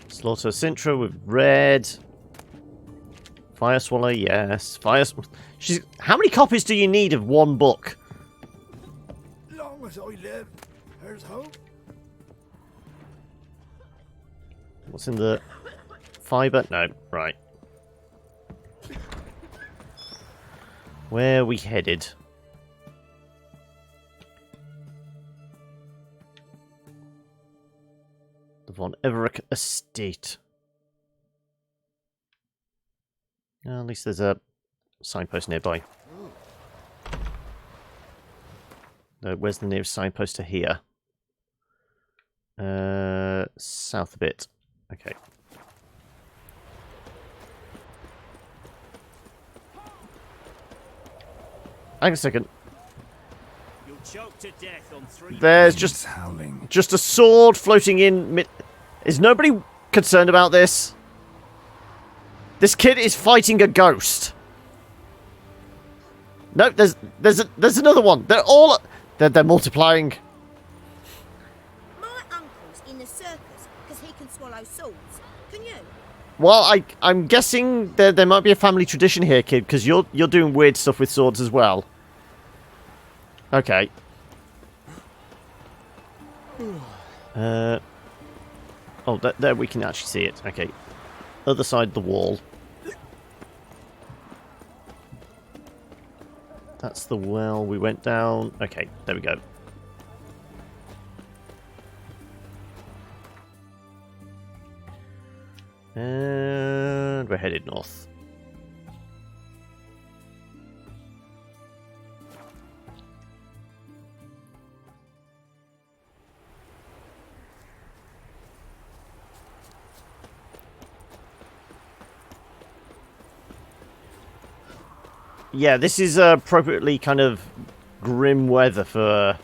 Slaughter Sintra with red. Fire Swallow, yes. She's. How many copies do you need of one book? Long as I live, there's hope. What's in the fibre? No, right. Where are we headed? The Von Everett estate. At least there's a signpost nearby. Where's the nearest signpost to here? South a bit. Okay. Hang on a second. You'll choke to death on 3. There's just a sword floating in. Is nobody concerned about this? This kid is fighting a ghost. No, there's another one. They're multiplying. My uncle's in the circus because he can swallow swords. Can you? Well, I'm guessing there might be a family tradition here, kid, because you're doing weird stuff with swords as well. Okay. Oh, there we can actually see it. Okay. Other side of the wall. That's the well we went down. Okay, there we go. And we're headed north. Yeah, this is appropriately kind of grim weather for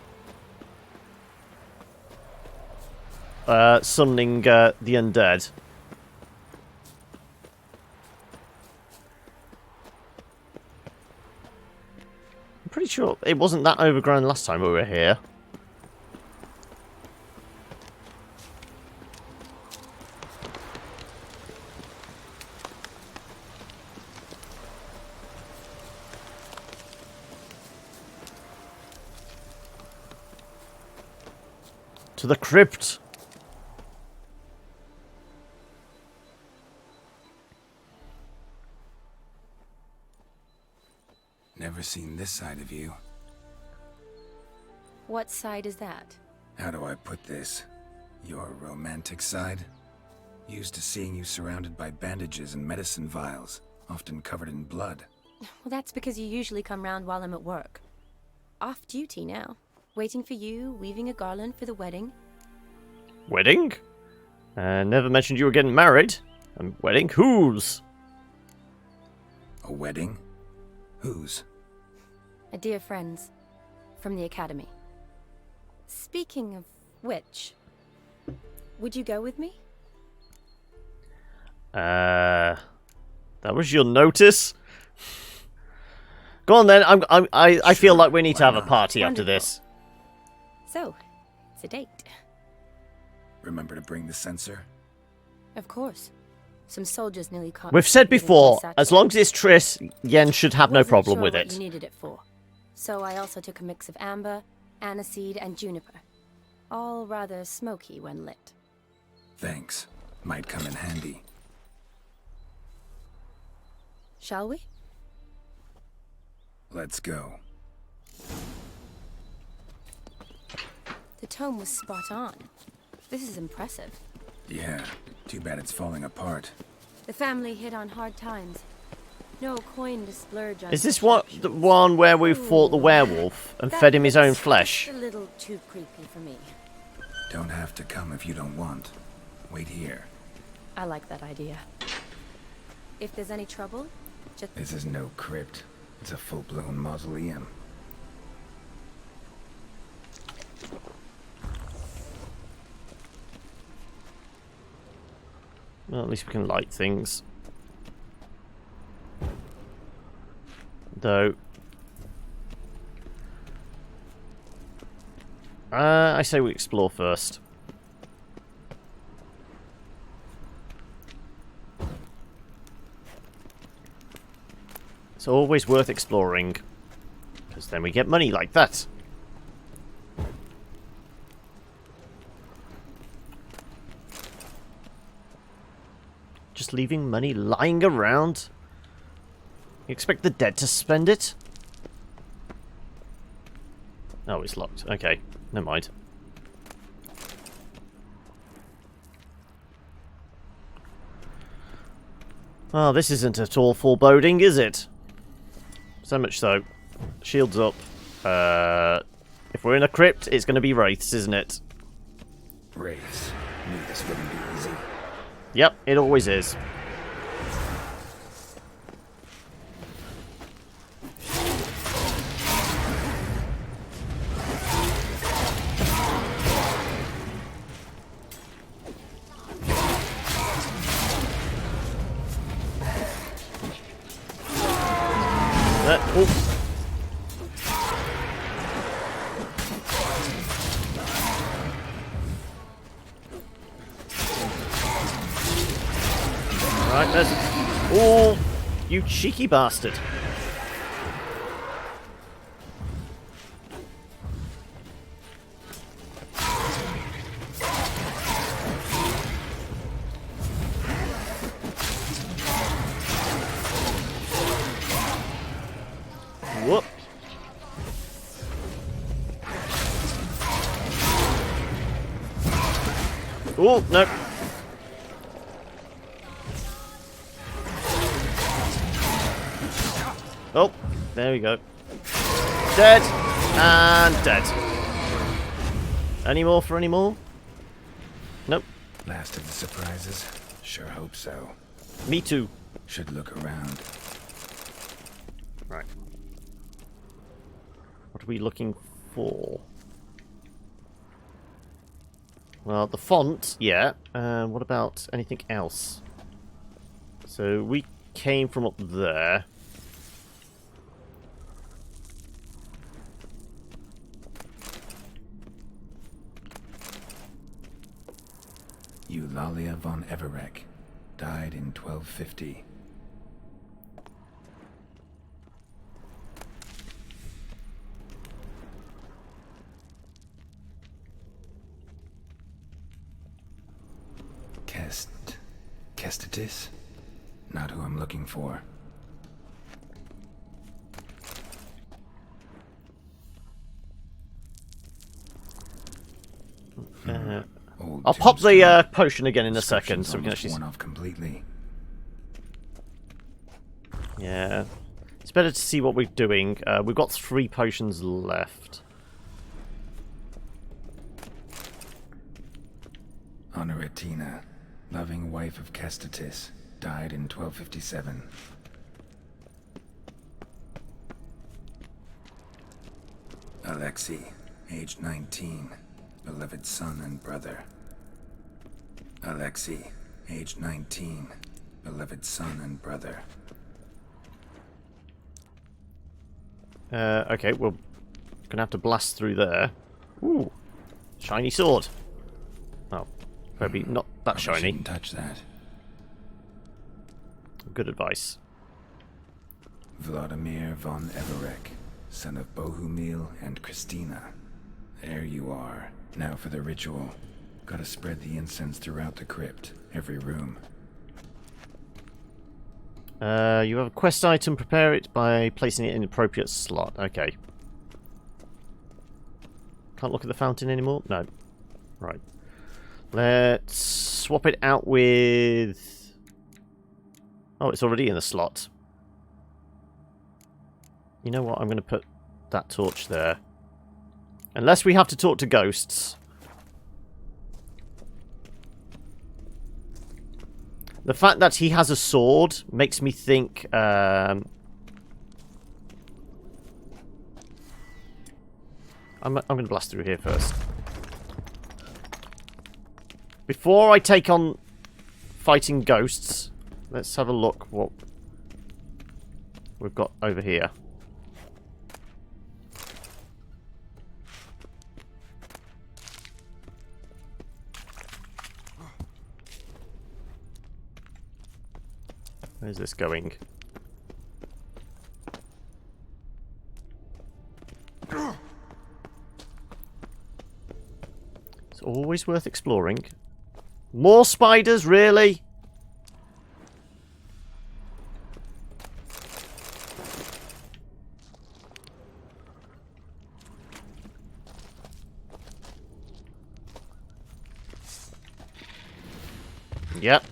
summoning the undead. I'm pretty sure it wasn't that overgrown last time we were here. To the crypt. Never seen this side of you. What side is that? How do I put this? Your romantic side? Used to seeing you surrounded by bandages and medicine vials, often covered in blood. Well, that's because you usually come round while I'm at work. Off duty now. Waiting for you, weaving a garland for the wedding. Wedding? Never mentioned you were getting married. Wedding? Whose? A wedding? Whose? A dear friend's. From the academy. Speaking of which, would you go with me? That was your notice? Go on then. I feel like we need to have a party after this. So, it's a date. Remember to bring the censer? Of course. Some soldiers nearly caught. We've said before, as long as it's Triss, Yen should have no problem with What it. you needed it for. So I also took a mix of amber, aniseed, and juniper. All rather smoky when lit. Thanks. Might come in handy. Shall we? Let's go. The tome was spot on. This is impressive. Yeah, too bad it's falling apart. The family hit on hard times. No coin to splurge on. Is this the one where we fought the werewolf and fed him his own flesh? A little too creepy for me. Don't have to come if you don't want. Wait here. I like that idea. If there's any trouble, just... This is no crypt. It's a full-blown mausoleum. Well, at least we can light things. Though... I say we explore first. It's always worth exploring. Because then we get money like that. Just leaving money lying around? You expect the dead to spend it? Oh, it's locked. Okay, never mind. Well, this isn't at all foreboding, is it? So much so. Shields up. If we're in a crypt, it's going to be wraiths, isn't it? Wraiths. Knew this wouldn't be easy. Yep, it always is. Right, there's... Oh, you cheeky bastard. Whoop. Oh, no. Oh, there we go. Dead. And dead. Any more for any more? Nope. Last of the surprises? Sure hope so. Me too. Should look around. Right. What are we looking for? Well, the font, yeah. What about anything else? So we came from up there. Eulalia von Everek. Died in 1250. Kestitis? Not who I'm looking for. I'll pop the potion again in a second, so we can actually... Worn off completely. Yeah. It's better to see what we're doing. We've got 3 potions left. Honoratina, loving wife of Kestitis, died in 1257. Alexei, age 19, beloved son and brother. Alexei, age 19, beloved son and brother. Okay, we're gonna have to blast through there. Ooh, shiny sword. Oh, maybe not that shiny. Shouldn't touch that. Good advice. Vladimir von Everek, son of Bohumil and Christina. There you are. Now for the ritual. Gotta spread the incense throughout the crypt, every room. You have a quest item. Prepare it by placing it in an appropriate slot. Okay. Can't look at the fountain anymore? No. Right. Let's swap it out with... Oh, it's already in the slot. You know what? I'm going to put that torch there. Unless we have to talk to ghosts. The fact that he has a sword makes me think... I'm going to blast through here first. Before I take on fighting ghosts, let's have a look what we've got over here. Where's this going? It's always worth exploring. More spiders, really? Yep.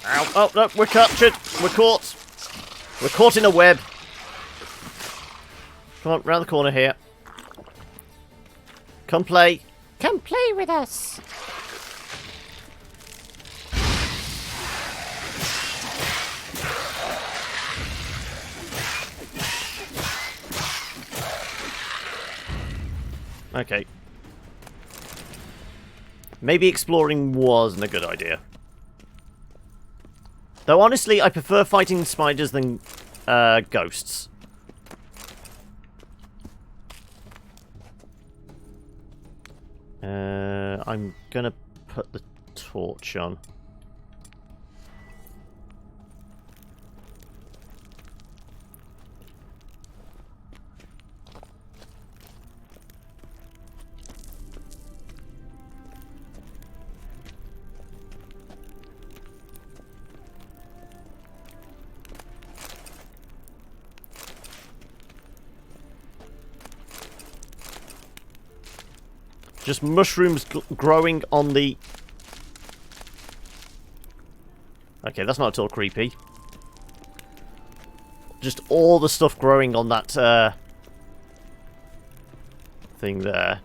Ow. Oh, no, we're captured. We're caught. We're caught in a web. Come on, round the corner here. Come play. Come play with us. Okay. Maybe exploring wasn't a good idea. Though honestly, I prefer fighting spiders than ghosts. I'm gonna put the torch on. Just mushrooms growing on the... Okay, that's not at all creepy. Just all the stuff growing on that thing there.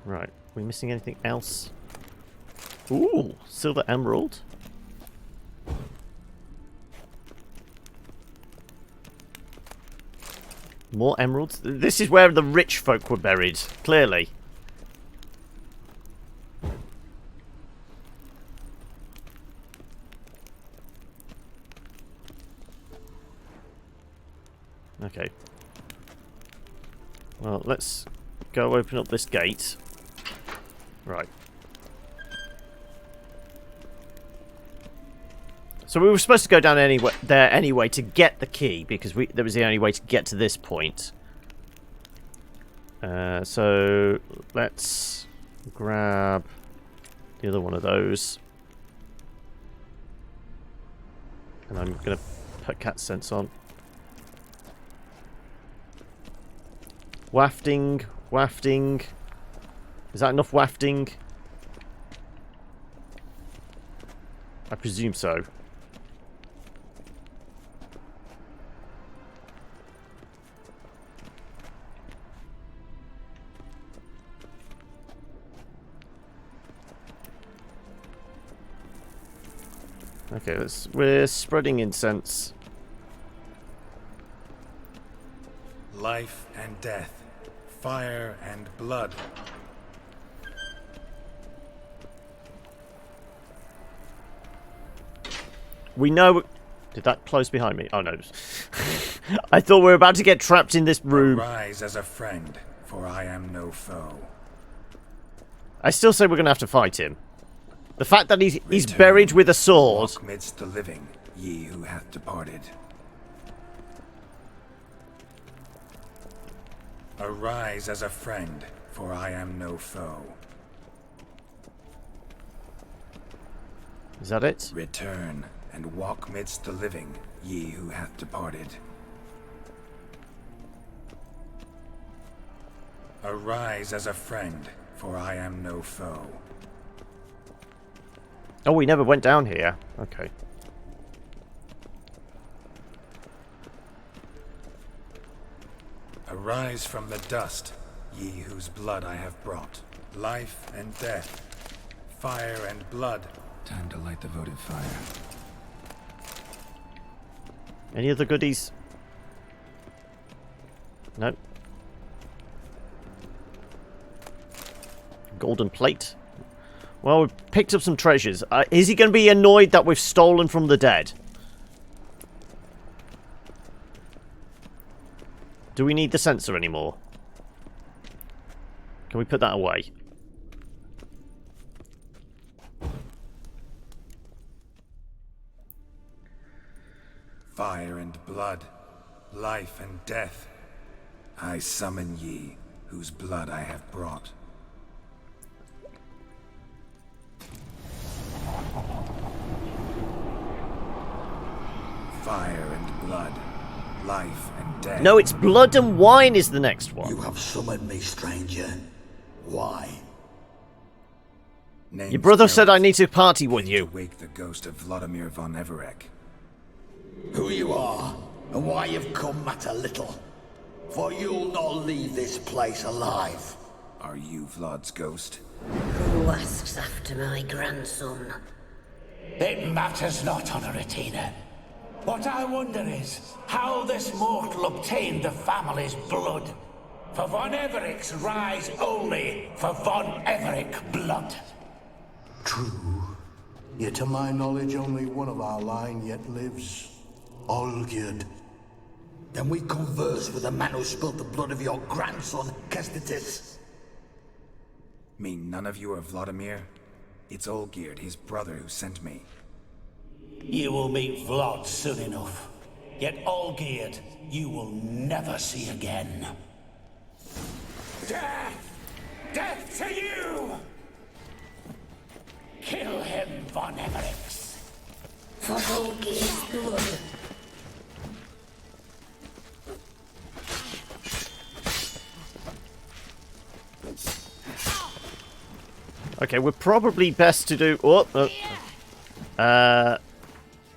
Right, we missing anything else? Ooh, silver emerald. More emeralds? This is where the rich folk were buried, clearly. Okay. Well, let's go open up this gate. Right. So we were supposed to go down there anyway to get the key, because that was the only way to get to this point. So let's grab the other one of those. And I'm going to put cat sense on. Wafting, wafting. Is that enough wafting? I presume so. Okay, we're spreading incense. Life and death, fire and blood. We know... Did that close behind me? Oh no. I thought we were about to get trapped in this room. Arise as a friend, for I am no foe. I still say we're going to have to fight him. The fact that he's buried with a sword. Walk midst the living, ye who hath departed. Arise as a friend, for I am no foe. Is that it? Return and walk midst the living, ye who hath departed. Arise as a friend, for I am no foe. Oh, we never went down here. Okay. Arise from the dust, ye whose blood I have brought. Life and death, fire and blood. Time to light the votive fire. Any other goodies? Nope. Golden plate. Well, we've picked up some treasures. Is he going to be annoyed that we've stolen from the dead? Do we need the sensor anymore? Can we put that away? Fire and blood, life and death. I summon ye, whose blood I have brought. Fire and blood, life and death. No, it's blood and wine is the next one. You have summoned me, stranger. Why? Your brother said I need to party with you. Wake the ghost of Vladimir von Everec. Who you are, and why you've come matter little. For you'll not leave this place alive. Are you Vlad's ghost? Who asks after my grandson? It matters not, Honoratina. What I wonder is how this mortal obtained the family's blood. For von Everic's rise only for von Everec blood. True. Yet to my knowledge, only one of our line yet lives. Olgierd. Then we converse with the man who spilled the blood of your grandson, Kestitis. Mean none of you are Vladimir? It's Olgierd, his brother, who sent me. You will meet Vlad soon enough. Yet Olgierd, you will never see again. Death! Death to you! Kill him, von Everix. For Olgierd's blood. Okay, we're probably best to do...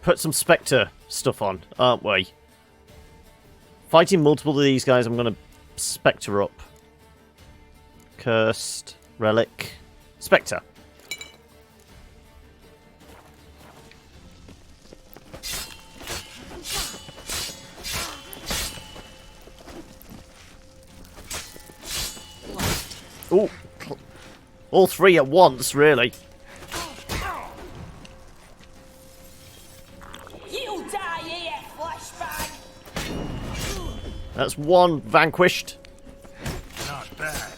put some Spectre stuff on, aren't we? Fighting multiple of these guys, I'm going to Spectre up. Cursed. Relic. Spectre. Ooh. All three at once, really. You die here, flashbang! That's one vanquished. Not bad.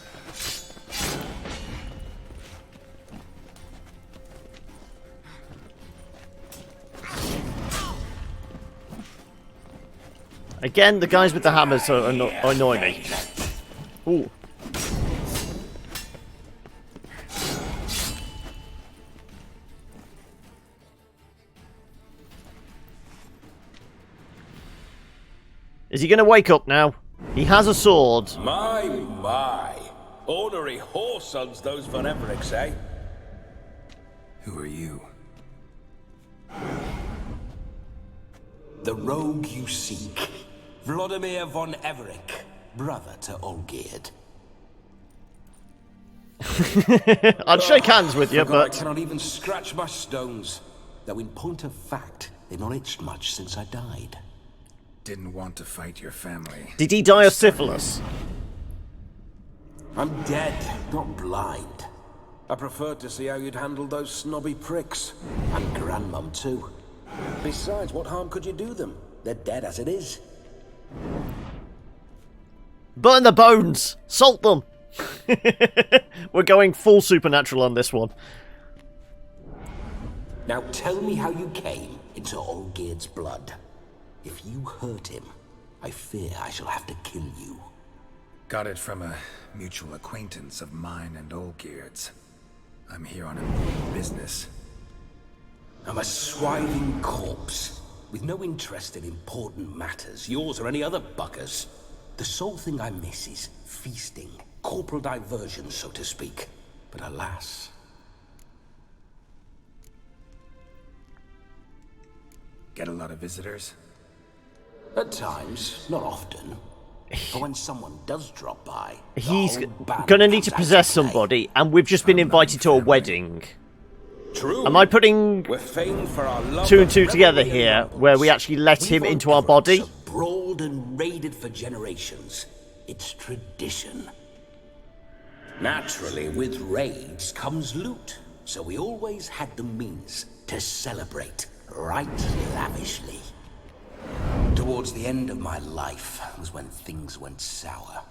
Again, the guys with the hammers annoy me. Ooh. Is he going to wake up now? He has a sword. My. Ornery whoresons those von Evericks, eh? Who are you? The rogue you seek. Vladimir von Everec, brother to Olgierd. I'd shake hands with you, but... I cannot even scratch my stones. Though in point of fact, they've not itched much since I died. Didn't want to fight your family. Did he die of syphilis? I'm dead, not blind. I preferred to see how you'd handle those snobby pricks. And Grandmum, too. Besides, what harm could you do them? They're dead as it is. Burn the bones! Salt them! We're going full supernatural on this one. Now tell me how you came into Olgierd's blood. If you hurt him, I fear I shall have to kill you. Got it from a mutual acquaintance of mine and Olgierd's. I'm here on important business. I'm a swiving corpse, with no interest in important matters, yours or any other buggers. The sole thing I miss is feasting, corporal diversion, so to speak. But alas... Get a lot of visitors? At times, not often. For when someone does drop by, he's gonna need to possess somebody, and we've just been invited to a wedding. True. Am I putting We're famed for our love two and of two together revelry here, and where we actually let him into our body? brawled and raided for generations. It's tradition. Naturally, with raids comes loot, so we always had the means to celebrate right lavishly. Towards the end of my life was when things went sour.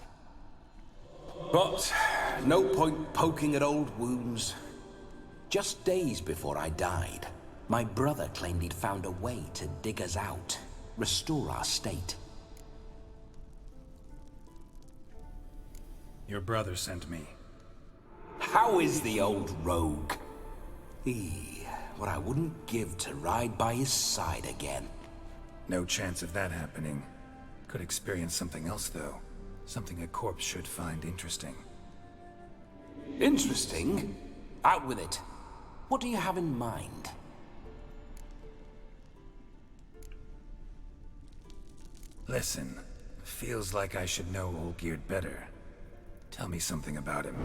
But no point poking at old wounds. Just days before I died, my brother claimed he'd found a way to dig us out, restore our state. Your brother sent me. How is the old rogue? What I wouldn't give to ride by his side again. No chance of that happening. Could experience something else, though. Something a corpse should find interesting. Interesting? Out with it. What do you have in mind? Listen, feels like I should know Olgierd better. Tell me something about him.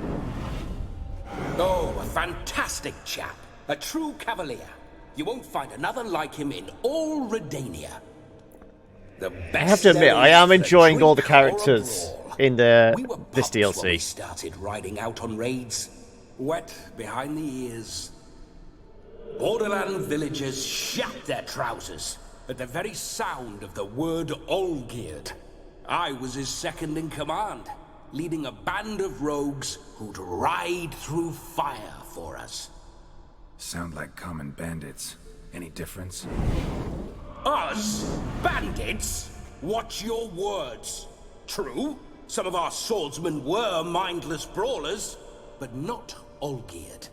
Oh, a fantastic chap. A true cavalier. You won't find another like him in all Redania. The best I have to admit, I am enjoying all the characters in this When we DLC. started riding out on raids, wet behind the ears. Borderland villagers shat their trousers at the very sound of the word Olgierd. I was his second in command, leading a band of rogues who'd ride through fire for us. Sound like common bandits. Any difference? Us? Bandits? Watch your words. True, some of our swordsmen were mindless brawlers, but not Olgierd.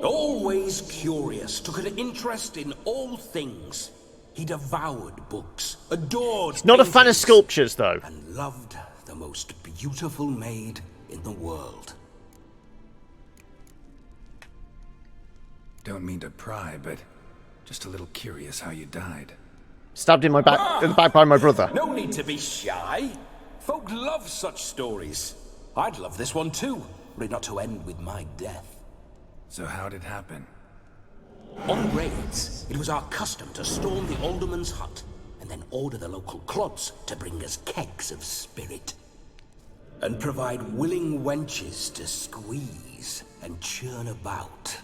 Always curious, took an interest in all things. He devoured books, adored He's not a fan of paintings, sculptures, though. and loved the most beautiful maid in the world. Don't mean to pry, but just a little curious how you died. Stabbed in my back, in the back by my brother. No need to be shy. Folk love such stories. I'd love this one too, were it not to end with my death. So how'd it happen? On raids, it was our custom to storm the alderman's hut and then order the local clods to bring us kegs of spirit. And provide willing wenches to squeeze and churn about.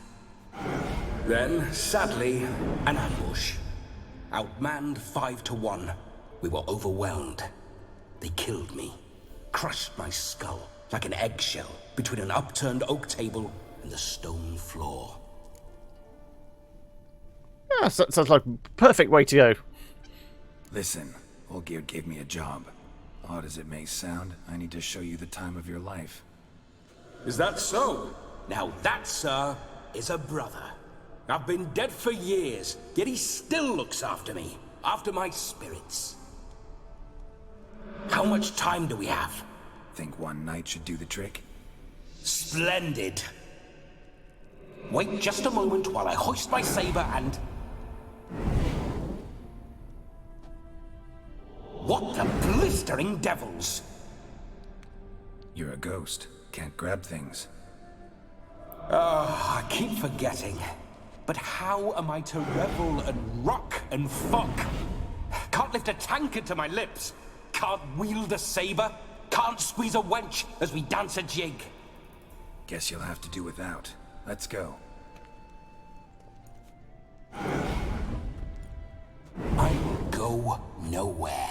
Then, sadly, an ambush. Outmanned 5 to 1, we were overwhelmed. They killed me, crushed my skull like an eggshell between an upturned oak table and the stone floor. Yeah, sounds like a perfect way to go. Listen, Olgierd gave me a job. Odd as it may sound, I need to show you the time of your life. Is that so? Now that, sir, is a brother. I've been dead for years, yet he still looks after me, after my spirits. How much time do we have? Think one night should do the trick? Splendid. Wait just a moment while I hoist my saber and... What the blistering devils? You're a ghost. Can't grab things. I keep forgetting. But how am I to revel and rock and fuck? Can't lift a tankard to my lips. Can't wield a saber. Can't squeeze a wench as we dance a jig. Guess you'll have to do without. Let's go. I will go nowhere.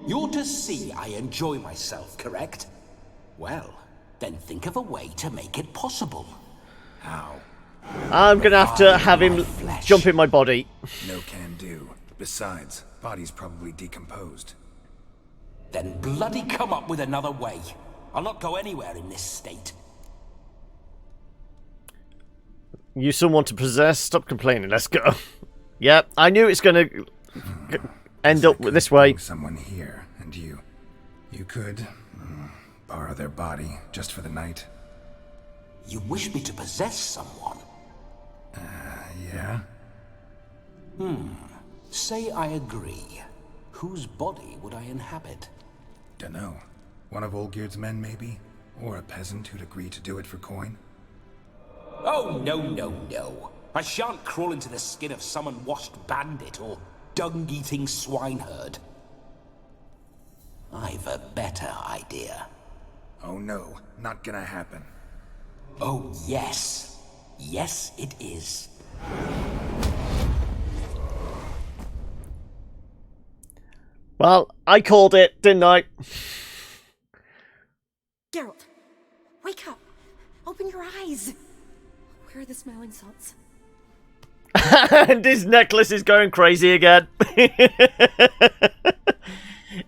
You're to see I enjoy myself, correct? Well, then think of a way to make it possible. How? I'm gonna have to have him jump in my body. No can do. Besides, body's probably decomposed. Then bloody come up with another way. I'll not go anywhere in this state. You someone to possess? Stop complaining. Let's go. Yep, I knew it's gonna end up this way. Someone here, and you could borrow their body just for the night. You wish me to possess someone? Yeah. Say I agree. whose body would I inhabit? Dunno. One of Olgierd's men, maybe? Or a peasant who'd agree to do it for coin? Oh, no, no, no. I shan't crawl into the skin of some unwashed bandit or dung-eating swineherd. I've a better idea. Oh no, not gonna happen. Oh, yes. Yes, it is. Well, I called it, didn't I? Geralt, wake up. Open your eyes. Where are the smelling salts? And his necklace is going crazy again.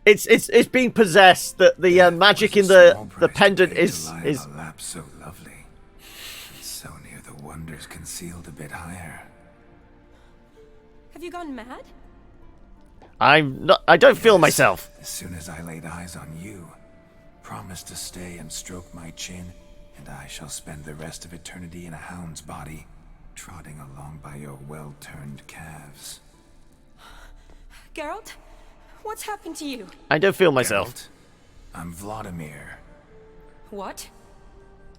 It's being possessed. That the magic in the pendant is A lap so lovely, so near the wonders concealed a bit higher. Have you gone mad? I'm not. I don't feel myself. As soon as I laid eyes on you, promise to stay and stroke my chin, and I shall spend the rest of eternity in a hound's body, trotting along by your well-turned calves. Geralt, what's happened to you? I don't feel myself. Geralt, I'm Vladimir. What?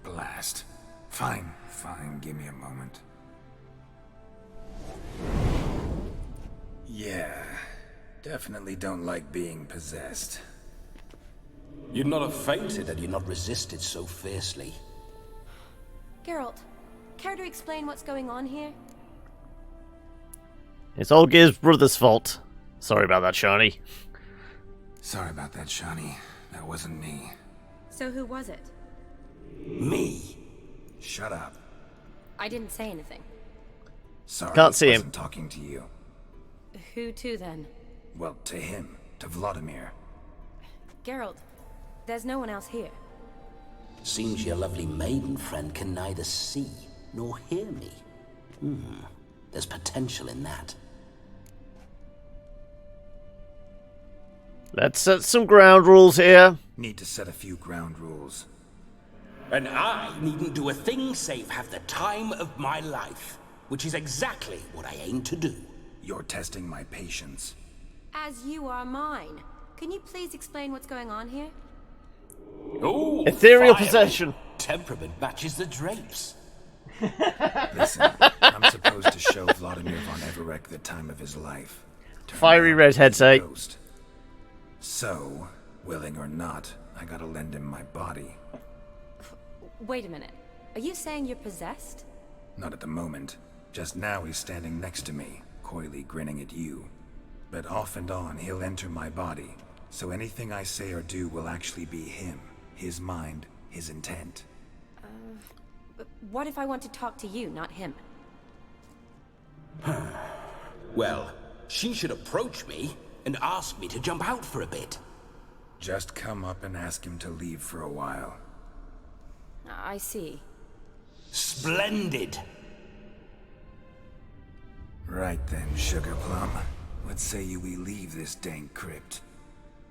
Blast. Fine, give me a moment. Yeah, definitely don't like being possessed. You'd not have fainted had you not resisted so fiercely. Geralt, care to explain what's going on here? It's Olgierd's brother's fault. Sorry about that, Shani. Sorry about that, Shani. That wasn't me. So who was it? Me. Shut up. I didn't say anything. Sorry, Can't see I him. wasn't talking to you. Who to then? Well, to him. To Vladimir. Geralt, there's no one else here. Seems your lovely maiden friend can neither see nor hear me. There's potential in that. Let's set some ground rules here. Need to set a few ground rules. And I needn't do a thing save have the time of my life, which is exactly what I aim to do. You're testing my patience. As you are mine. Can you please explain what's going on here? Oh, Ethereal fire. possession. Temperament matches the drapes. Listen, I'm supposed to show Vladimir von Everec the time of his life. Fiery redhead say. Ghost. So, willing or not, I gotta lend him my body. Wait a minute. Are you saying you're possessed? Not at the moment. Just now he's standing next to me, coyly grinning at you. But off and on, he'll enter my body. So anything I say or do will actually be him. His mind, his intent. But what if I want to talk to you, not him? Well, she should approach me and ask me to jump out for a bit. Just come up and ask him to leave for a while. I see. Splendid. Right then, Sugar Plum. What say you we leave this dank crypt?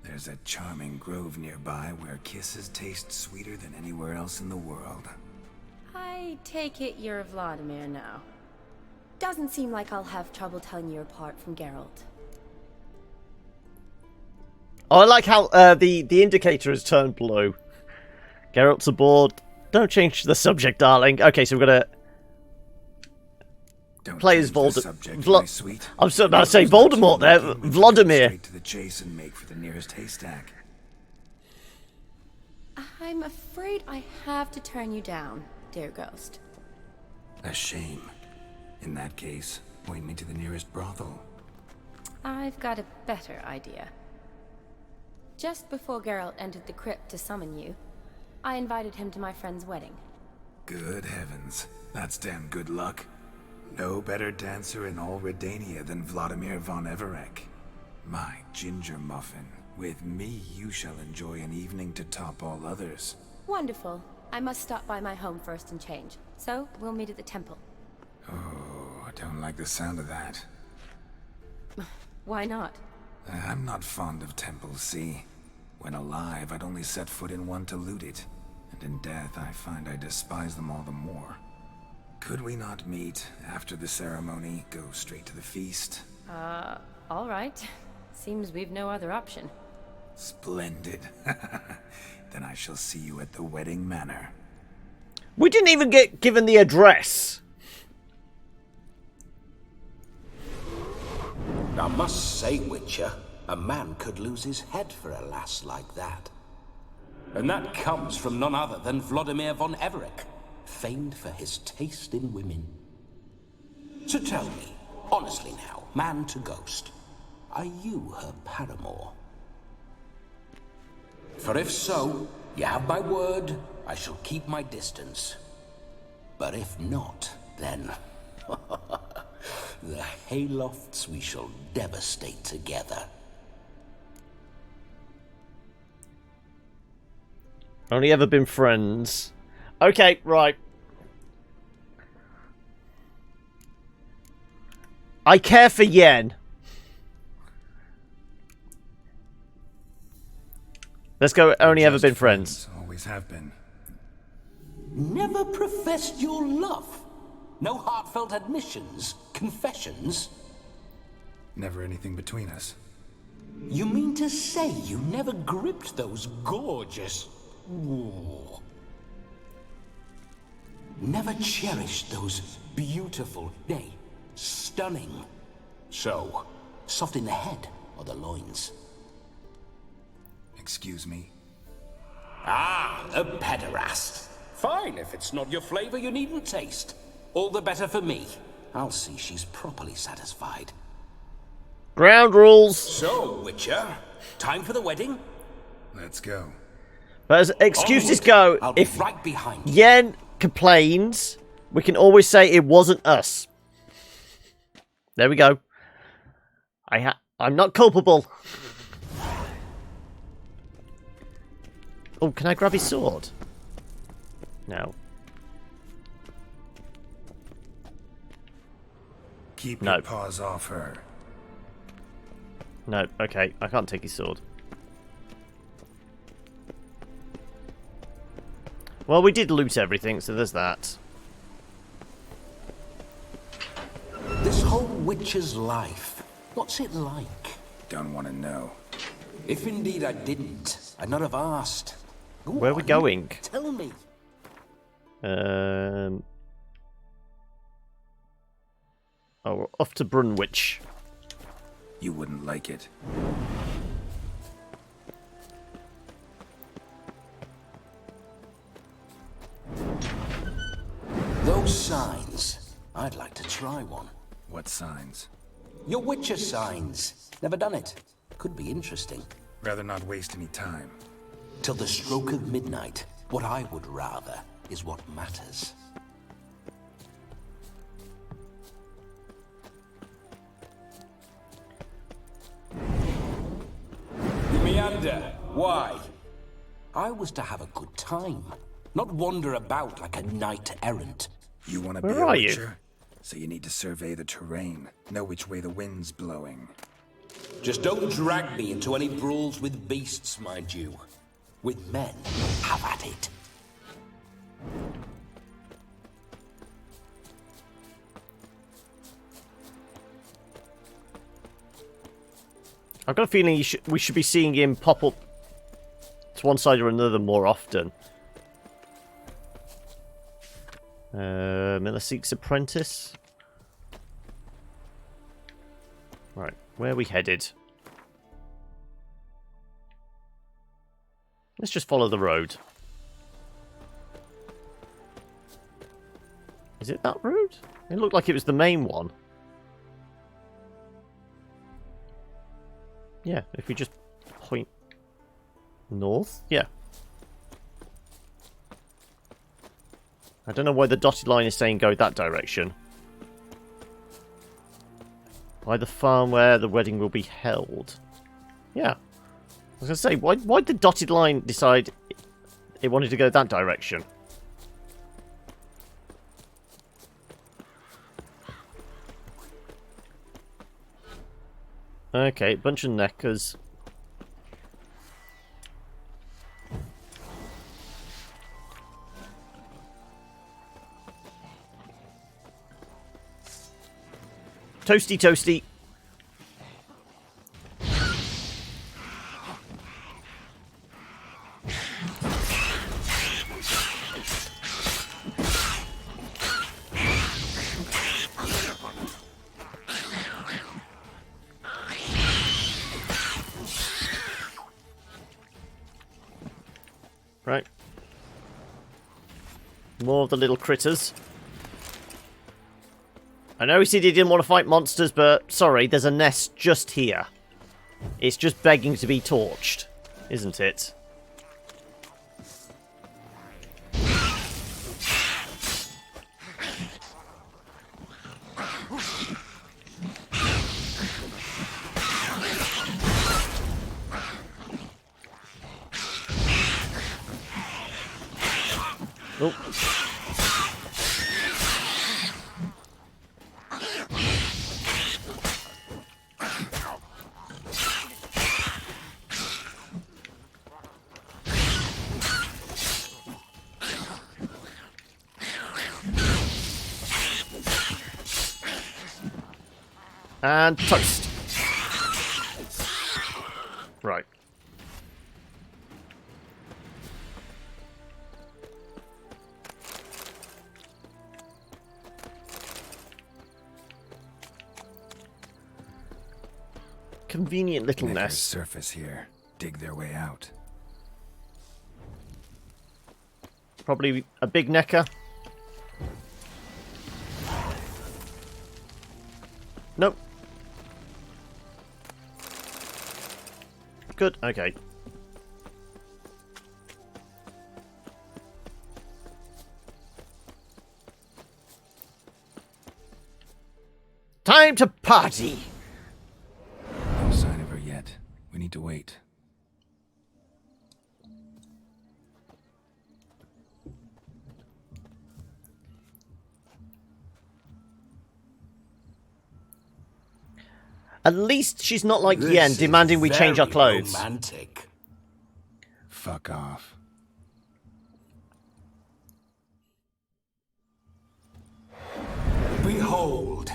There's a charming grove nearby where kisses taste sweeter than anywhere else in the world. I take it you're Vladimir now. Doesn't seem like I'll have trouble telling you apart from Geralt. Oh, I like how the indicator has turned blue. Geralt's aboard. Don't change the subject, darling. Okay, so we're gonna play as Voldemort. I'm so about to say Voldemort there. Vladimir. Straight to the chase and make for the nearest haystack. I'm afraid I have to turn you down, dear ghost. A shame. In that case, point me to the nearest brothel. I've got a better idea. Just before Geralt entered the crypt to summon you, I invited him to my friend's wedding. Good heavens. That's damn good luck. No better dancer in all Redania than Vladimir von Everec. My ginger muffin. With me, you shall enjoy an evening to top all others. Wonderful. I must stop by my home first and change. So, we'll meet at the temple. Oh, I don't like the sound of that. Why not? I'm not fond of temples, see? When alive, I'd only set foot in one to loot it. And in death, I find I despise them all the more. Could we not meet after the ceremony, go straight to the feast? All right. Seems we've no other option. Splendid. Then I shall see you at the wedding manor. We didn't even get given the address. I must say, Witcher, a man could lose his head for a lass like that. And that comes from none other than Vladimir von Everec, famed for his taste in women. So tell me, honestly now, man to ghost, are you her paramour? For if so, you have my word, I shall keep my distance. But if not, then... the haylofts we shall devastate together. Only ever been friends. Okay, right. I care for Yen. Let's go. Only ever been friends. Always have been. Never professed your love? No heartfelt admissions? Confessions? Never anything between us. You mean to say you never gripped those gorgeous... Ooh. Never cherished those beautiful, nay, stunning... So, soft in the head or the loins? Excuse me? Ah, a pederast. Fine, if it's not your flavor, you needn't taste. All the better for me. I'll see she's properly satisfied. Ground rules. So, Witcher, time for the wedding? Let's go. But as excuses go, I'll be if right behind you. Yen complains, we can always say it wasn't us. There we go. I'm not culpable. Oh, can I grab his sword? No. Keep your paws off her. No, okay. I can't take his sword. Well, we did loot everything, so there's that. This whole witcher's life, what's it like? Don't want to know. If indeed I didn't, I'd not have asked. Go Where are we on, going? Tell me. Oh, we're off to Brunwich. You wouldn't like it. Those signs, I'd like to try one. What signs? Your witcher signs. Never done it. Could be interesting. Rather not waste any time. Till the stroke of midnight, what I would rather is what matters. You meander. Why? I was to have a good time, not wander about like a knight-errant. You want to be a witcher? So you need to survey the terrain, know which way the wind's blowing. Just don't drag me into any brawls with beasts, mind you. With men, have at it. I've got a feeling we should be seeing him pop up to one side or another more often. Miller seeks apprentice. Right, where are we headed? Let's just follow the road. Is it that road? It looked like it was the main one. Yeah, if we just point north, yeah. I don't know why the dotted line is saying go that direction. By the farm where the wedding will be held. Yeah. I was going to say, why did the dotted line decide it wanted to go that direction? Okay, bunch of neckers. Toasty, toasty. More of the little critters. I know he said he didn't want to fight monsters, but sorry, there's a nest just here. It's just begging to be torched, isn't it? Oh. And toast. Right. Convenient little Necker's nest. Surface here. Dig their way out. Probably a big necker. Nope. Good, okay. Time to party! No sign of her yet. We need to wait. At least she's not like Yen demanding we change our clothes. Romantic. Fuck off. Behold,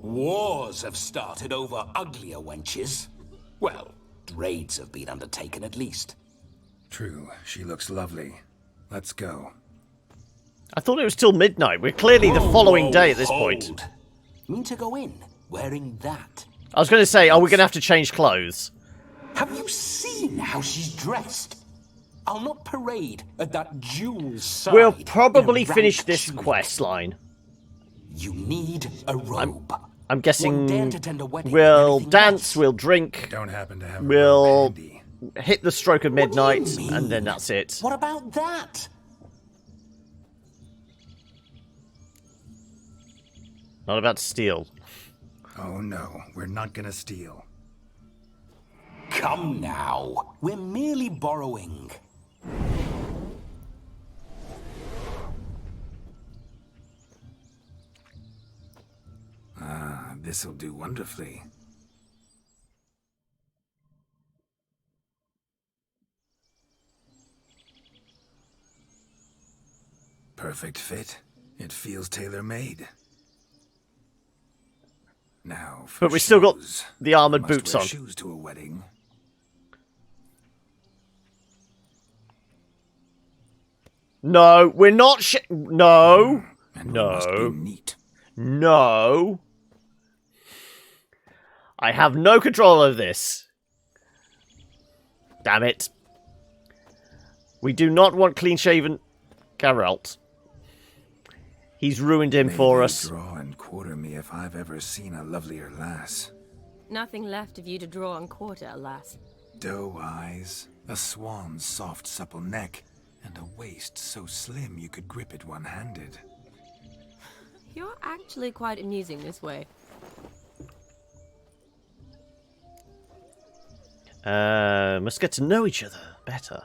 wars have started over uglier wenches. Well, raids have been undertaken at least. True, she looks lovely. Let's go. I thought it was till midnight. We're clearly the following day at this point. Mean to go in wearing that? I was going to say, are we going to have to change clothes? Have you seen how she's dressed? I'll not parade at that jewel side. We'll probably finish this quest line. You need a robe. I'm guessing One dare to tend a wedding, we'll anything dance, else. we'll drink, Don't happen to have we'll hit the stroke of midnight, What do you mean? and then that's it. What about that? Not about to steal. Oh no, we're not gonna steal. Come now. We're merely borrowing. Ah, this'll do wonderfully. Perfect fit. It feels tailor-made. Now, for But we still got shoes. the armoured Must boots wear on. Shoes to a wedding. No, we're not no. Must be No. neat. No. I have no control over this. Damn it. We do not want clean-shaven Geralt. He's ruined him May for they us. Draw and quarter me if I've ever seen a lovelier lass. Nothing left of you to draw and quarter, alas. Doe eyes, a swan's soft supple neck, and a waist so slim you could grip it one-handed. You're actually quite amusing this way. Must get to know each other better.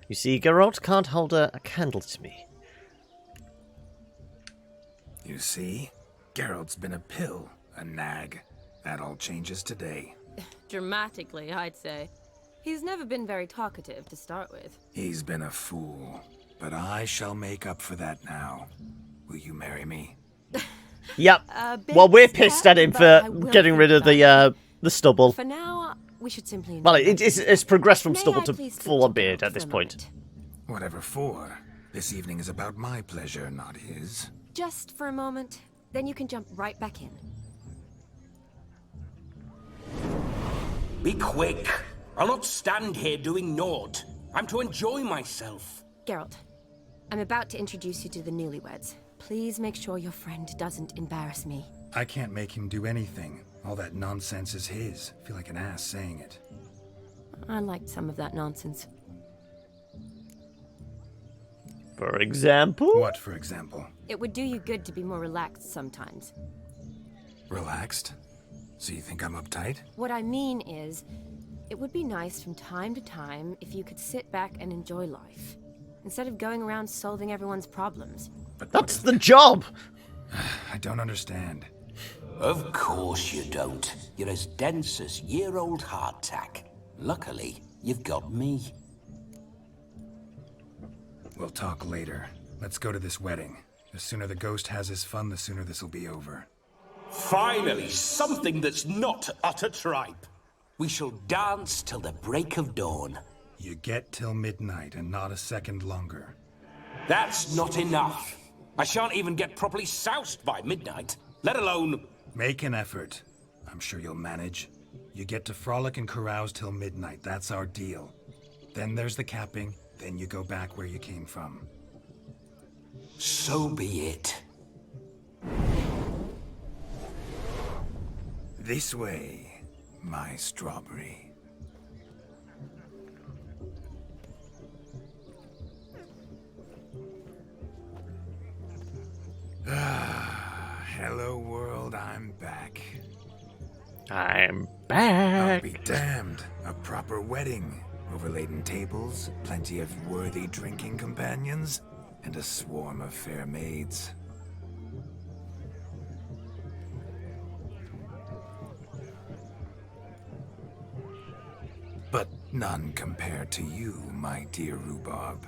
You see, Geralt can't hold a candle to me. You see? Geralt's been a pill, a nag. That all changes today. Dramatically, I'd say. He's never been very talkative to start with. He's been a fool, but I shall make up for that now. Will you marry me? Yep. Well, we're pissed at him for getting rid of the stubble. For now, we should simply... Well, it's progressed from May stubble I to please speak full-on to beard Geralt at this for a point. Whatever for. This evening is about my pleasure, not his. Just for a moment, then you can jump right back in. Be quick. I'll not stand here doing naught. I'm to enjoy myself. Geralt, I'm about to introduce you to the newlyweds. Please make sure your friend doesn't embarrass me. I can't make him do anything. All that nonsense is his. I feel like an ass saying it. I liked some of that nonsense. For example? What, for example? It would do you good to be more relaxed sometimes. Relaxed? So you think I'm uptight? What I mean is, it would be nice from time to time if you could sit back and enjoy life, instead of going around solving everyone's problems. But that's the job! I don't understand. Of course you don't. You're as dense as year-old hardtack. Luckily, you've got me. We'll talk later. Let's go to this wedding. The sooner the ghost has his fun, the sooner this'll be over. Finally, something that's not utter tripe. We shall dance till the break of dawn. You get till midnight and not a second longer. That's not enough. I shan't even get properly soused by midnight, let alone... Make an effort. I'm sure you'll manage. You get to frolic and carouse till midnight. That's our deal. Then there's the capping. Then you go back where you came from. So be it. This way, my strawberry. Hello world, I'm back. I'm back. I'll be damned. A proper wedding. Overladen tables, plenty of worthy drinking companions, and a swarm of fair maids. But none compared to you, my dear rhubarb.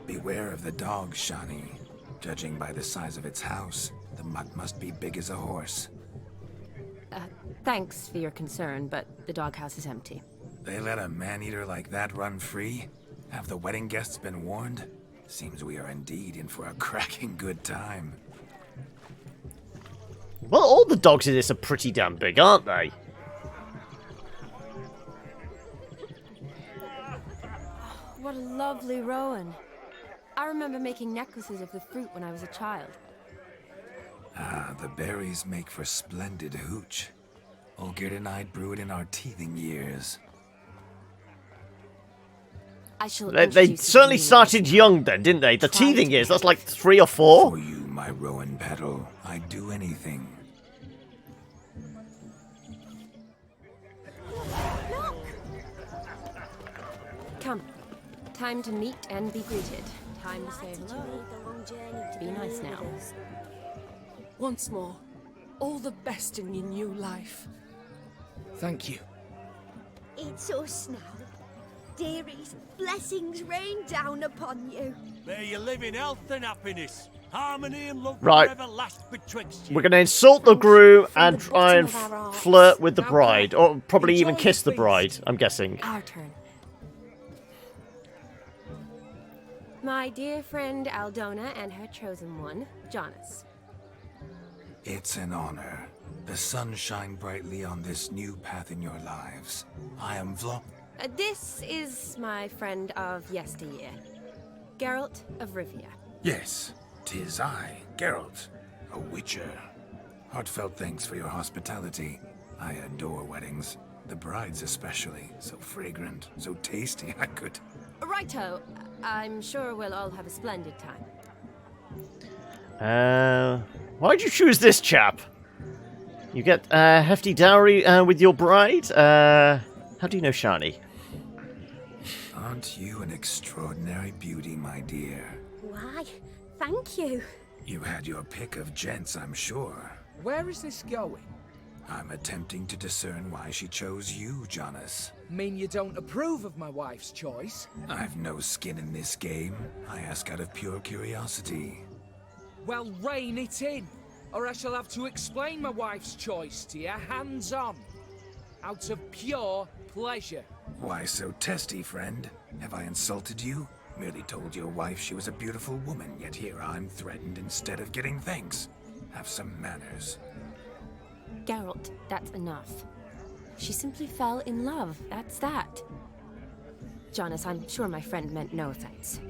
Beware of the dog, Shani. Judging by the size of its house, the mutt must be big as a horse. Thanks for your concern, but the doghouse is empty. They let a man-eater like that run free? Have the wedding guests been warned? Seems we are indeed in for a cracking good time. Well, all the dogs in this are pretty damn big, aren't they? What a lovely rowan. I remember making necklaces of the fruit when I was a child. Ah, the berries make for splendid hooch. Olgerd and I brewed in our teething years. I shall They certainly started young then, didn't they? The teething years, that's like 3 or 4. For you, my rowan petal, I'd do anything. Come. Time to meet and be greeted. Time to say hello. Be nice now. Once more, all the best in your new life. Thank you. It's us now. Dearies, blessings rain down upon you. May you live in health and happiness. Harmony and love Right. forever last betwixt you. We're going to insult the groom and try and flirt with the bride. Or probably even kiss the bride, I'm guessing. Our turn. My dear friend Aldona and her chosen one, Jonas. It's an honor. The sun shine brightly on this new path in your lives. I am This is my friend of yesteryear, Geralt of Rivia. Yes, 'tis I, Geralt, a witcher. Heartfelt thanks for your hospitality. I adore weddings. The brides especially. So fragrant, so tasty, I could... Righto. I'm sure we'll all have a splendid time. Why'd you choose this chap? You get a hefty dowry with your bride? How do you know Shani? Aren't you an extraordinary beauty, my dear? Why, thank you. You had your pick of gents, I'm sure. Where is this going? I'm attempting to discern why she chose you, Jonas. Mean you don't approve of my wife's choice? I've no skin in this game. I ask out of pure curiosity. Well, rein it in, or I shall have to explain my wife's choice to you hands-on. Out of pure pleasure. Why so testy, friend? Have I insulted you? Merely told your wife she was a beautiful woman, yet here I'm threatened instead of getting thanks. Have some manners. Geralt, that's enough. She simply fell in love, that's that. Jonas, I'm sure my friend meant no offense.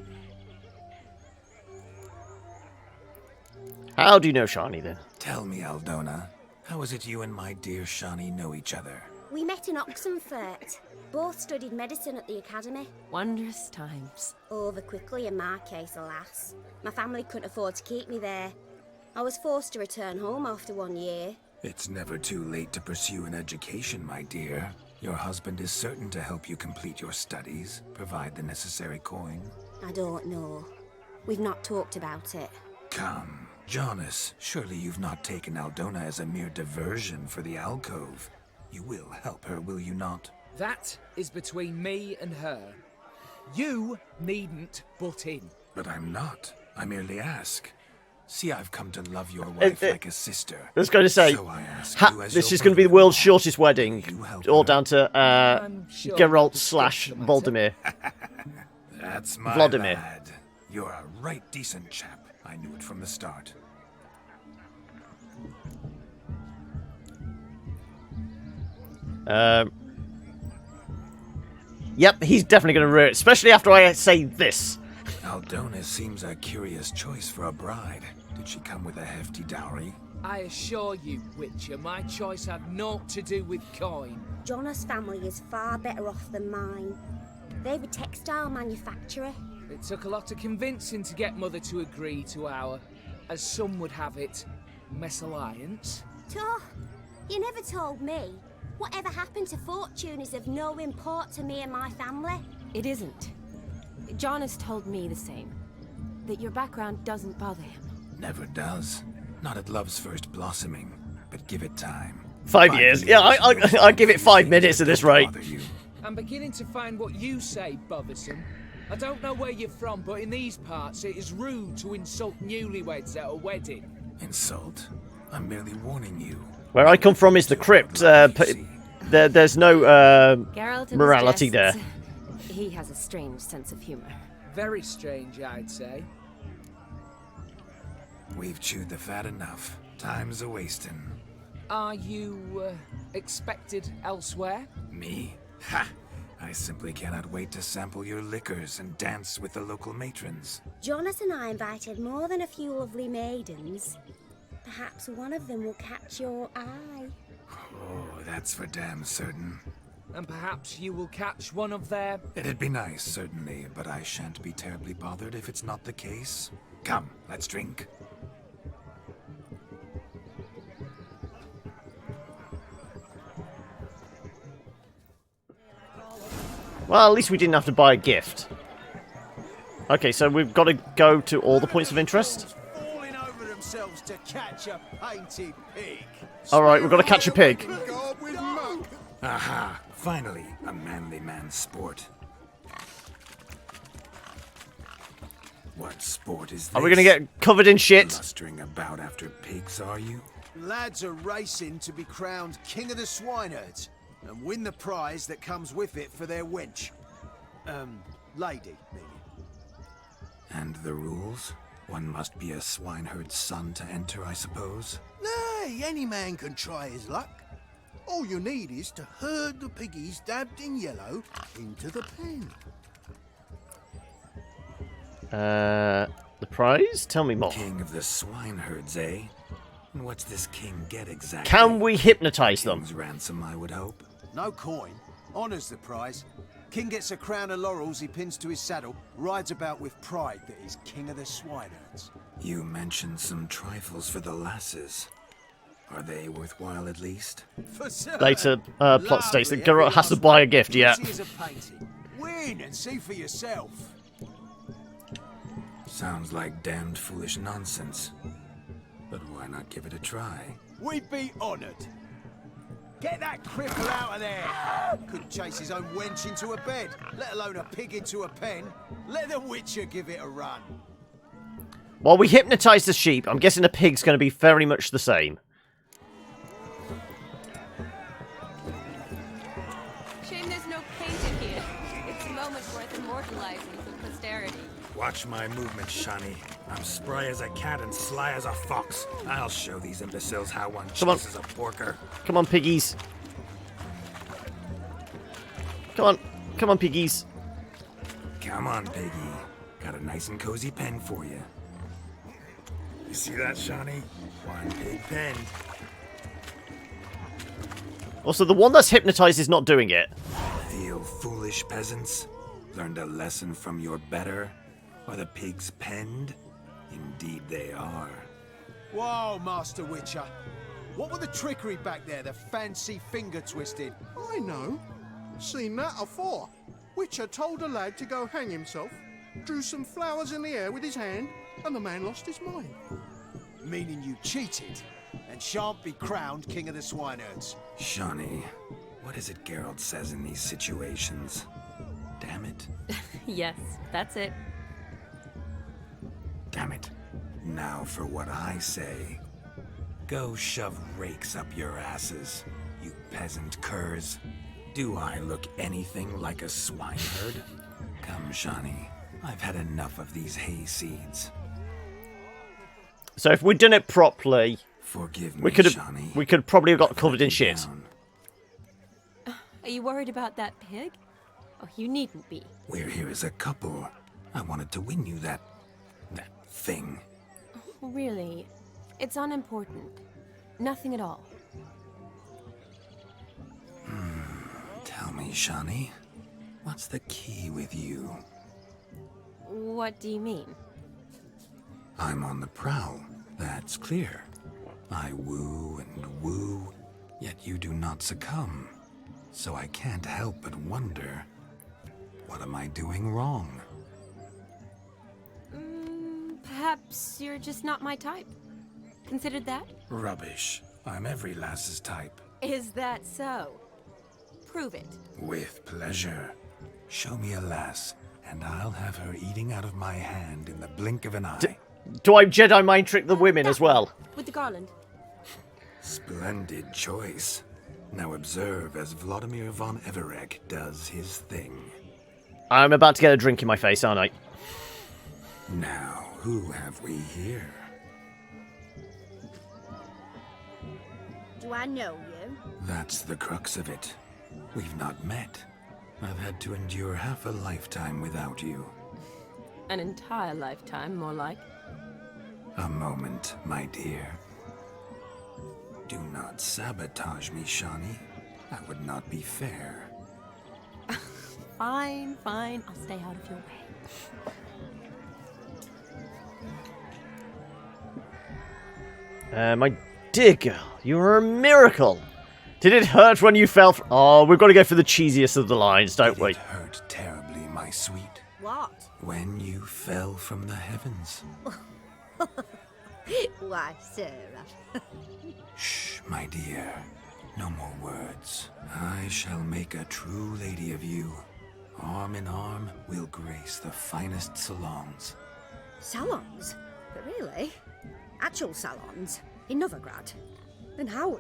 How do you know Shani, then? Tell me, Aldona, how is it you and my dear Shani know each other? We met in Oxenfurt. Both studied medicine at the academy. Wondrous times. Over quickly in my case, alas. My family couldn't afford to keep me there. I was forced to return home after 1 year. It's never too late to pursue an education, my dear. Your husband is certain to help you complete your studies, provide the necessary coin. I don't know. We've not talked about it. Come, Jonas, surely you've not taken Aldona as a mere diversion for the alcove. You will help her, will you not? That is between me and her. You needn't butt in. But I'm not. I merely ask. See, I've come to love your wife like a sister. I was going to say, so I ask you as this your is going to be the world's shortest wedding, all her. down to sure Geralt / Voldemir. That's my Vladimir. lad. You're a right decent chap. I knew it from the start. Yep, he's definitely going to ruin it, especially after I say this. Aldona seems a curious choice for a bride. Did she come with a hefty dowry? I assure you, Witcher, my choice had naught to do with coin. Jonas' family is far better off than mine. They're a textile manufacturer. It took a lot of convincing to get Mother to agree to our, as some would have it, mesalliance. Toh, you never told me. Whatever happened to fortune is of no import to me and my family. It isn't. Jonas told me the same. That your background doesn't bother him. Never does. Not at love's first blossoming, but give it time. 5 years. Yeah, I give it 5 minutes at this rate. I'm beginning to find what you say bothersome. I don't know where you're from, but in these parts it is rude to insult newlyweds at a wedding. Insult? I'm merely warning you. Where I come from is the crypt. There's no Geralt and his morality jests. there. He has a strange sense of humor. Very strange, I'd say. We've chewed the fat enough. Time's a-wasting. Are you expected elsewhere? Me? Ha! I simply cannot wait to sample your liquors and dance with the local matrons. Jonas and I invited more than a few lovely maidens. Perhaps one of them will catch your eye. Oh, that's for damn certain. And perhaps you will catch one of their... It'd be nice, certainly, but I shan't be terribly bothered if it's not the case. Come, let's drink. Well, at least we didn't have to buy a gift. Okay, so we've got to go to all the points of interest. Falling over themselves to catch a painted pig. Alright, we've got to catch a pig. Aha! Finally, a manly man's sport. What sport is this? Are we going to get covered in shit? Mustering about after pigs, are you? Lads are racing to be crowned king of the swineherds and win the prize that comes with it for their wench. Lady, meaning. And the rules? One must be a swineherd's son to enter, I suppose? Nay, any man can try his luck. All you need is to herd the piggies dabbed in yellow into the pen. The prize? Tell me more. King of the swineherds, eh? And what's this king get exactly? Can we hypnotize them? King's ransom, I would hope. No coin. Honours the prize. King gets a crown of laurels he pins to his saddle, rides about with pride that he's king of the swineherds. You mentioned some trifles for the lasses. Are they worthwhile at least? Later, plot states that Geralt has to buy a gift, yeah. Win and see for yourself. Sounds like damned foolish nonsense. But why not give it a try? We'd be honoured. Get that cripple out of there! Couldn't chase his own wench into a bed, let alone a pig into a pen. Let the Witcher give it a run. While we hypnotize the sheep, I'm guessing the pig's going to be very much the same. Shame there's no painting here. It's a moment worth immortalizing for posterity. Watch my movement, Shani. I'm spry as a cat and sly as a fox. I'll show these imbeciles how one chases a porker. Come on, piggies. Come on. Come on, piggies. Come on, piggy. Got a nice and cozy pen for you. You see that, Shawnee? One big pen. Also, the one that's hypnotized is not doing it. Feel foolish, peasants? Learned a lesson from your better? Are the pigs penned? Indeed they are. Whoa, Master Witcher. What were the trickery back there, the fancy finger twisting? I know. Seen that afore. Witcher told a lad to go hang himself, drew some flowers in the air with his hand, and the man lost his mind. Meaning you cheated, and shan't be crowned King of the Swineherds. Shawnee, what is it Geralt says in these situations? Damn it. Yes, that's it. Damn it. Now for what I say. Go shove rakes up your asses, you peasant curs. Do I look anything like a swineherd? Come, Shawnee. I've had enough of these hay seeds. So if we'd done it properly, Forgive me, we could Shawnee. probably have got covered in shit. Are you worried about that pig? Oh, you needn't be. We're here as a couple. I wanted to win you that thing. Really? It's unimportant. Nothing at all. Tell me, Shawnee, what's the key with you? What do you mean? I'm on the prowl, that's clear. I woo and woo, yet you do not succumb. So I can't help but wonder, what am I doing wrong? Perhaps you're just not my type. Considered that? Rubbish. I'm every lass's type. Is that so? Prove it. With pleasure. Show me a lass, and I'll have her eating out of my hand in the blink of an eye. Do I Jedi mind trick the women as well? With the garland. Splendid choice. Now observe as Vladimir von Everek does his thing. I'm about to get a drink in my face, aren't I? Now, who have we here? Do I know you? That's the crux of it. We've not met. I've had to endure half a lifetime without you. An entire lifetime, more like. A moment, my dear. Do not sabotage me, Shawnee. That would not be fair. Fine, fine. I'll stay out of your way. My dear girl, you're a miracle. Did it hurt when you fell? Oh, we've got to go for the cheesiest of the lines, don't we? It hurt terribly, my sweet. What? When you fell from the heavens. Why, Sarah. Shh, my dear. No more words. I shall make a true lady of you. Arm in arm, we'll grace the finest salons. Salons? But really? Actual salons? In Novigrad? Then how?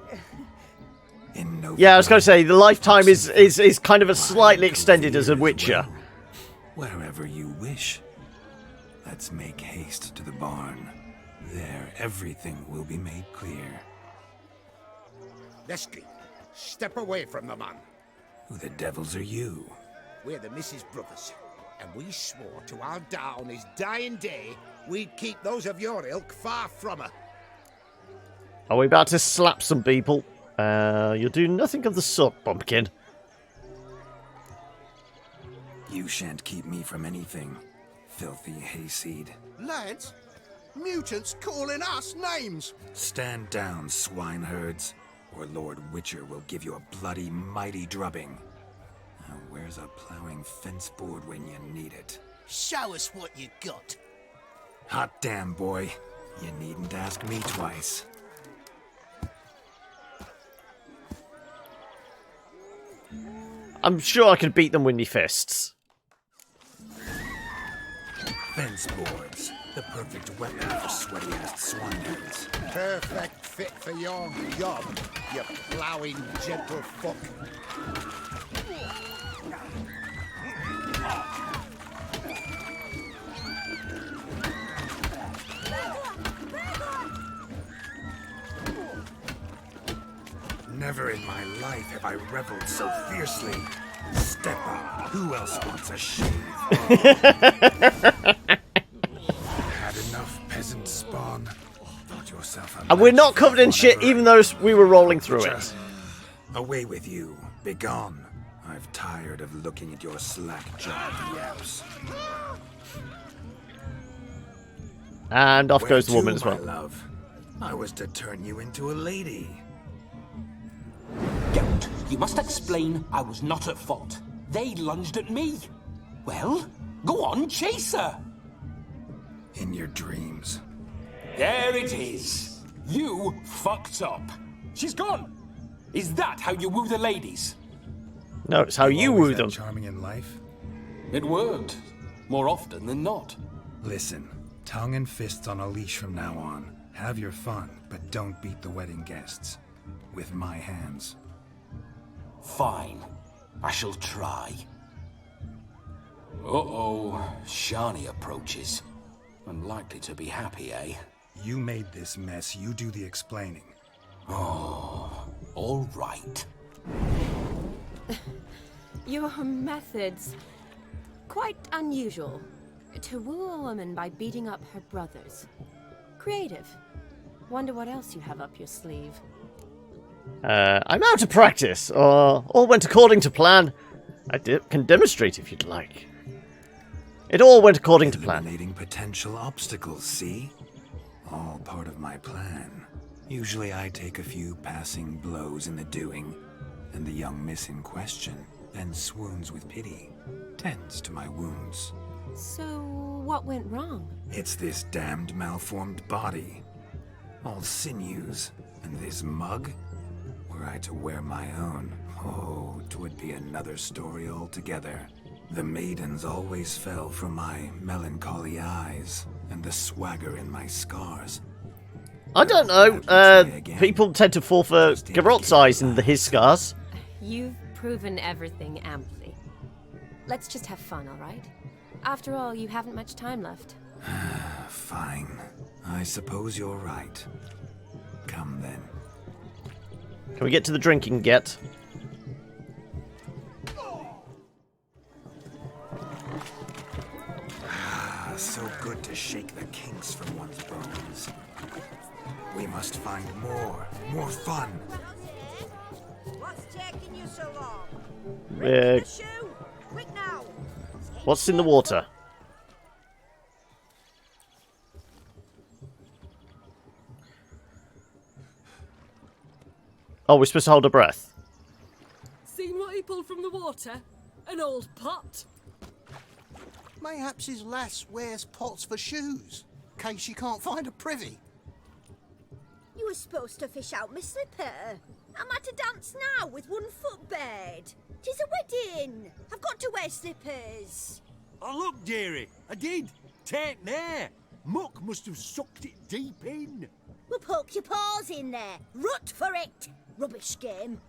In Novigrad, Yeah, I was going to say, the lifetime is kind of a slightly extended as a Witcher. Wherever you wish. Let's make haste to the barn. There, everything will be made clear. Leslie, step away from the man. Who the devils are you? We're the Mrs. Brothers, and we swore to our da on his dying day we'd keep those of your ilk far from her. Are we about to slap some people? You'll do nothing of the sort, Bumpkin. You shan't keep me from anything, filthy hayseed. Lads, mutants calling us names. Stand down, swineherds, or Lord Witcher will give you a bloody mighty drubbing. Now, where's a plowing fence board when you need it? Show us what you got. Hot damn, boy. You needn't ask me twice. I'm sure I could beat them with me fists. Fence boards. The perfect weapon for sweaty-ass swineherds. Perfect fit for your job, you ploughing gentle fuck. Never in my life have I reveled so fiercely. Step up. Who else wants a shave? Had enough peasant spawn? Thought yourself a And we're match not for covered in shit, whatever even though we were rolling through it. Just away with you. Begone. I've tired of looking at your slack-jawed yaps. And off goes the Where woman to, as well. my love? I was to turn you into a lady. Geralt, you must explain I was not at fault. They lunged at me. Well, go on, chase her. In your dreams. There it is. You fucked up. She's gone. Is that how you woo the ladies? No, it's how you woo them. Charming in life? It worked. More often than not. Listen, tongue and fists on a leash from now on. Have your fun, but don't beat the wedding guests. With my hands. Fine. I shall try. Uh-oh. Shani approaches. Unlikely to be happy, eh? You made this mess. You do the explaining. Oh, all right. Your methods... quite unusual. To woo a woman by beating up her brothers. Creative. Wonder what else you have up your sleeve. I'm out of practice. All went according to plan. I can demonstrate if you'd like. It all went according to plan. Eliminating potential obstacles, see? All part of my plan. Usually I take a few passing blows in the doing, and the young miss in question then swoons with pity, tends to my wounds. So, what went wrong? It's this damned malformed body. All sinews, and this mug? Were I to wear my own, oh, 'twould be another story altogether. The maidens always fell for my melancholy eyes, and the swagger in my scars. I don't know. People tend to fall for Geralt's eyes and his scars. You've proven everything amply. Let's just have fun, all right? After all, you haven't much time left. Fine. I suppose you're right. Come then. Can we get to the drinking get? So good to shake the kinks from one's bones. We must find more fun. What's taking you so long? Quick now. What's in the water? Oh, we're supposed to hold our breath. Seen what he pulled from the water? An old pot. Mayhaps his lass wears pots for shoes, in case she can't find a privy. You were supposed to fish out my slipper. I'm at a dance now with one foot bared. 'Tis a wedding. I've got to wear slippers. Oh, look, dearie, I did. Take there. Muck must have sucked it deep in. Well, poke your paws in there. Rut for it. Rubbish game.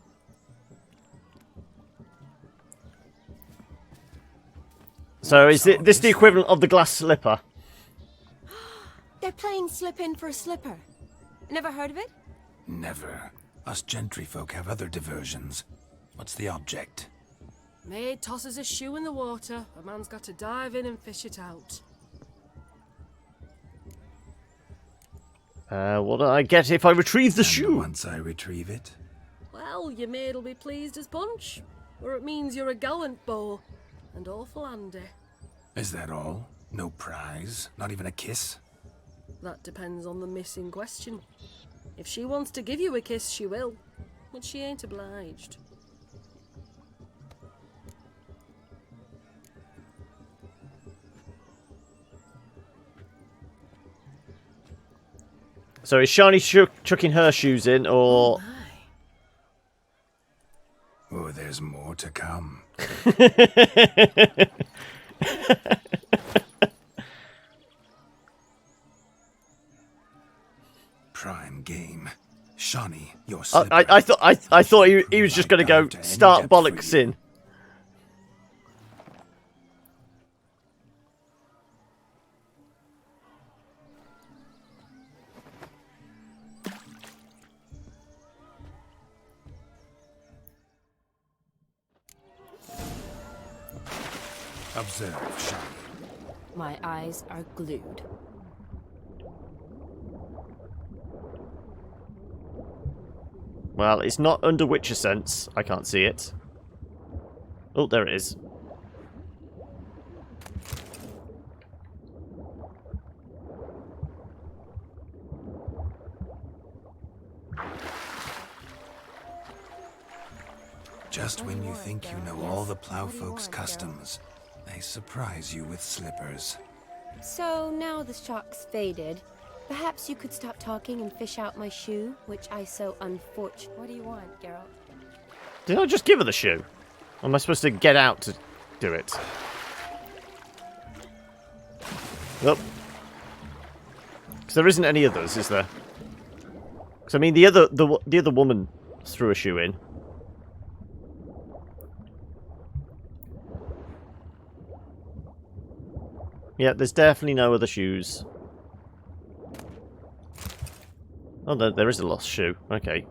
So is this the equivalent of the glass slipper? They're playing slip-in for a slipper. Never heard of it? Never. Us gentry folk have other diversions. What's the object? Maid tosses a shoe in the water. A man's got to dive in and fish it out. What do I get if I retrieve the shoe? Once I retrieve it? Well, your maid'll be pleased as punch. Or it means you're a gallant beau. And awful handy. Is that all? No prize? Not even a kiss? That depends on the miss in question. If she wants to give you a kiss, she will. But she ain't obliged. So is Shani chucking her shoes in, or... Oh, there's more to come. Prime game. Shani, your slipper. I thought he was just going to go start bollocks in. Observe, Shani. My eyes are glued. Well, it's not under Witcher sense. I can't see it. Oh, there it is. Just when you think you know all the plowfolk's customs, they surprise you with slippers. So now the shock's faded. Perhaps you could stop talking and fish out my shoe, which I so unfortunate. What do you want, Geralt? Did I just give her the shoe? Or am I supposed to get out to do it? Nope. Because there isn't any others, is there? Because I mean, the other woman threw a shoe in. Yeah, there's definitely no other shoes. Oh, there is a lost shoe. Okay.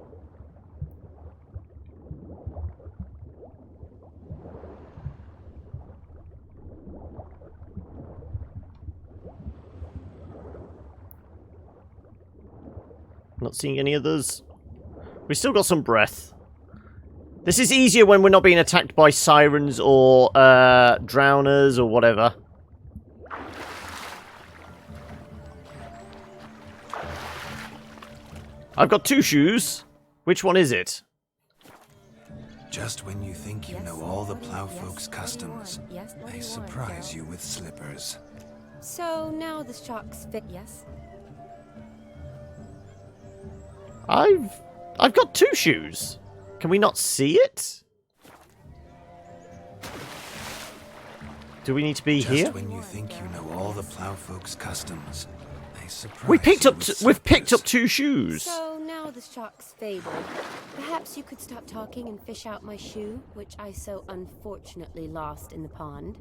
Not seeing any others. We still got some breath. This is easier when we're not being attacked by sirens or drowners or whatever. I've got 2 shoes. Which one is it? Just when you think you know all the plowfolk's customs, they surprise you with slippers. So now the shock's fit. Yes. I've got 2 shoes. Can we not see it? Do we need to be here? Just when you think you know all the plowfolk's customs, they surprise We've picked you up with we've picked up slippers. 2 shoes. So now the shock's faded. Perhaps you could stop talking and fish out my shoe, which I so unfortunately lost in the pond.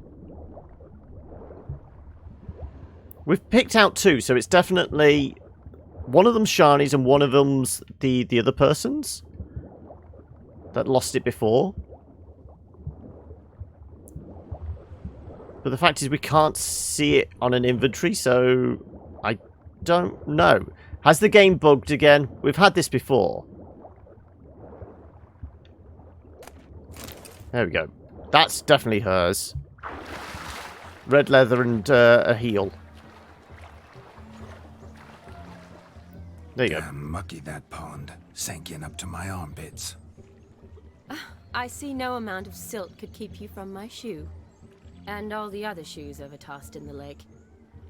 We've picked out 2, so it's definitely one of them's Shani's and one of them's the other person's that lost it before. But the fact is we can't see it on an inventory, so I don't know. Has the game bugged again? We've had this before. There we go. That's definitely hers. Red leather and a heel. There you go. Damn mucky that pond. Sank in up to my armpits. I see no amount of silt could keep you from my shoe. And all the other shoes ever tossed in the lake.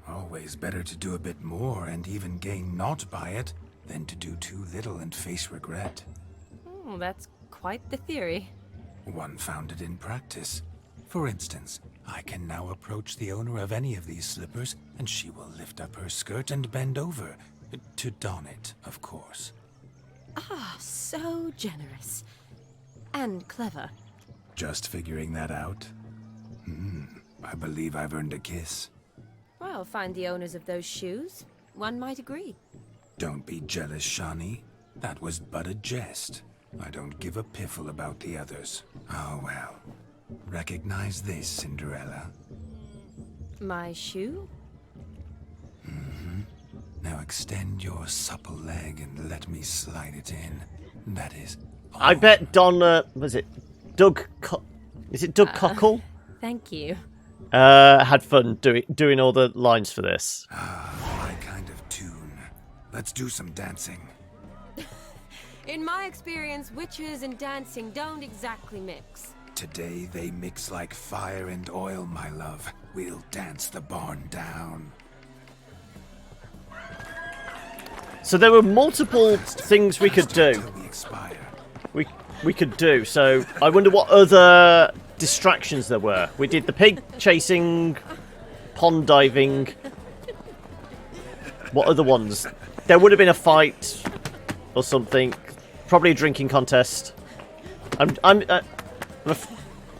Always better to do a bit more and even gain naught by it than to do too little and face regret. Oh, that's quite the theory. One found it in practice. For instance, I can now approach the owner of any of these slippers, and she will lift up her skirt and bend over. To don it, of course. Ah, so generous. And clever. Just figuring that out? I believe I've earned a kiss. Well, find the owners of those shoes. One might agree. Don't be jealous, Shani. That was but a jest. I don't give a piffle about the others. Oh well. Recognize this, Cinderella. My shoe? Now extend your supple leg and let me slide it in. That is... I bet Don... was it Doug... is it Doug Cockle? Thank you. Had fun doing all the lines for this. My kind of tune. Let's do some dancing. In my experience, witches and dancing don't exactly mix. Today they mix like fire and oil, my love. We'll dance the barn down. So there were multiple things we could do. We could do. So I wonder what other distractions there were. We did the pig chasing, pond diving. What other ones? There would have been a fight or something. Probably a drinking contest. I'm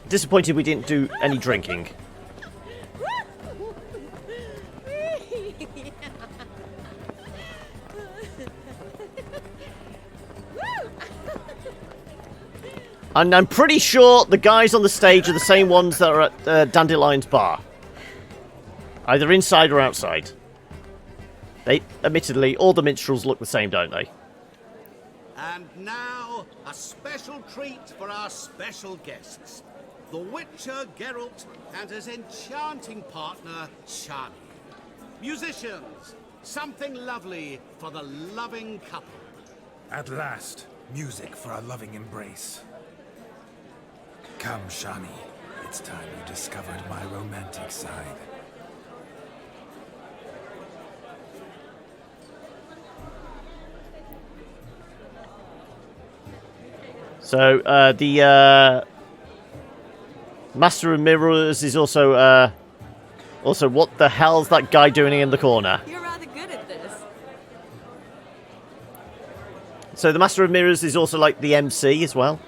disappointed we didn't do any drinking. And I'm pretty sure the guys on the stage are the same ones that are at Dandelion's bar. Either inside or outside. They, admittedly, all the minstrels look the same, don't they? And now, a special treat for our special guests. The Witcher Geralt and his enchanting partner, Shani. Musicians, something lovely for the loving couple. At last, music for a loving embrace. Come, Shani. It's time you discovered my romantic side. So, the Master of Mirrors is also, also, what the hell's that guy doing in the corner? You're rather good at this. So the Master of Mirrors is also like the MC as well.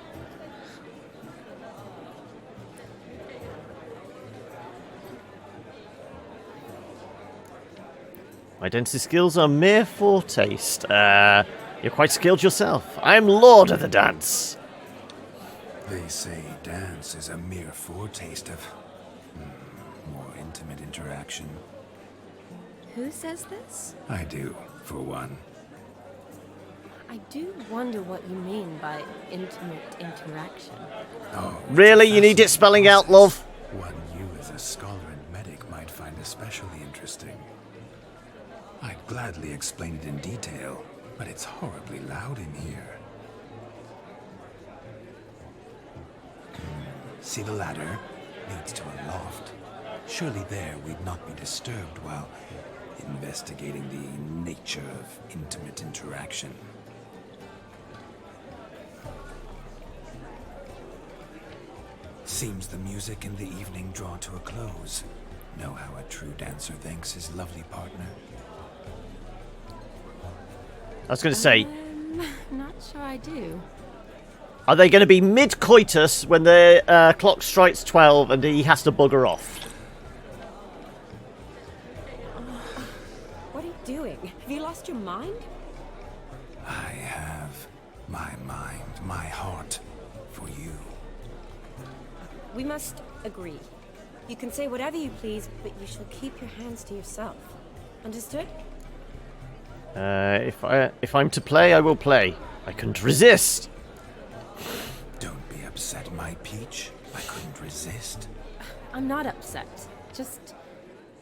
My dancing skills are mere foretaste. You're quite skilled yourself. I am Lord of the Dance. They say dance is a mere foretaste of more intimate interaction. Who says this? I do, for one. I do wonder what you mean by intimate interaction. Oh, really? You need it spelling out, love? One you as a scholar and medic might find especially interesting. I'd gladly explain it in detail, but it's horribly loud in here. See the ladder? Leads to a loft. Surely there we'd not be disturbed while investigating the nature of intimate interaction. Seems the music and the evening draw to a close. Know how a true dancer thanks his lovely partner? I was going to say... Not sure I do. Are they going to be mid-coitus when the clock strikes 12 and he has to bugger off? What are you doing? Have you lost your mind? I have my mind, my heart for you. We must agree. You can say whatever you please, but you shall keep your hands to yourself. Understood? If I'm to play, I will play. I couldn't resist. Don't be upset, my peach. I couldn't resist. I'm not upset. Just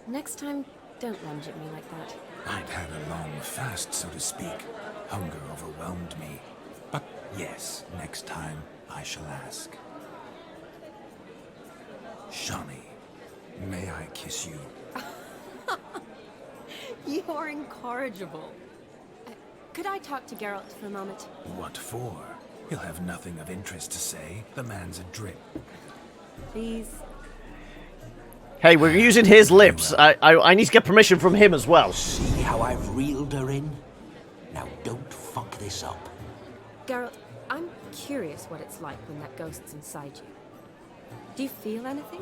next time, don't lunge at me like that. I'd had a long fast, so to speak. Hunger overwhelmed me. But yes, next time I shall ask. Shani, may I kiss you? You're incorrigible. Could I talk to Geralt for a moment? What for? He'll have nothing of interest to say. The man's a drip. Please. Hey, we're using his lips. I need to get permission from him as well. See how I've reeled her in? Now don't fuck this up. Geralt, I'm curious what it's like when that ghost's inside you. Do you feel anything?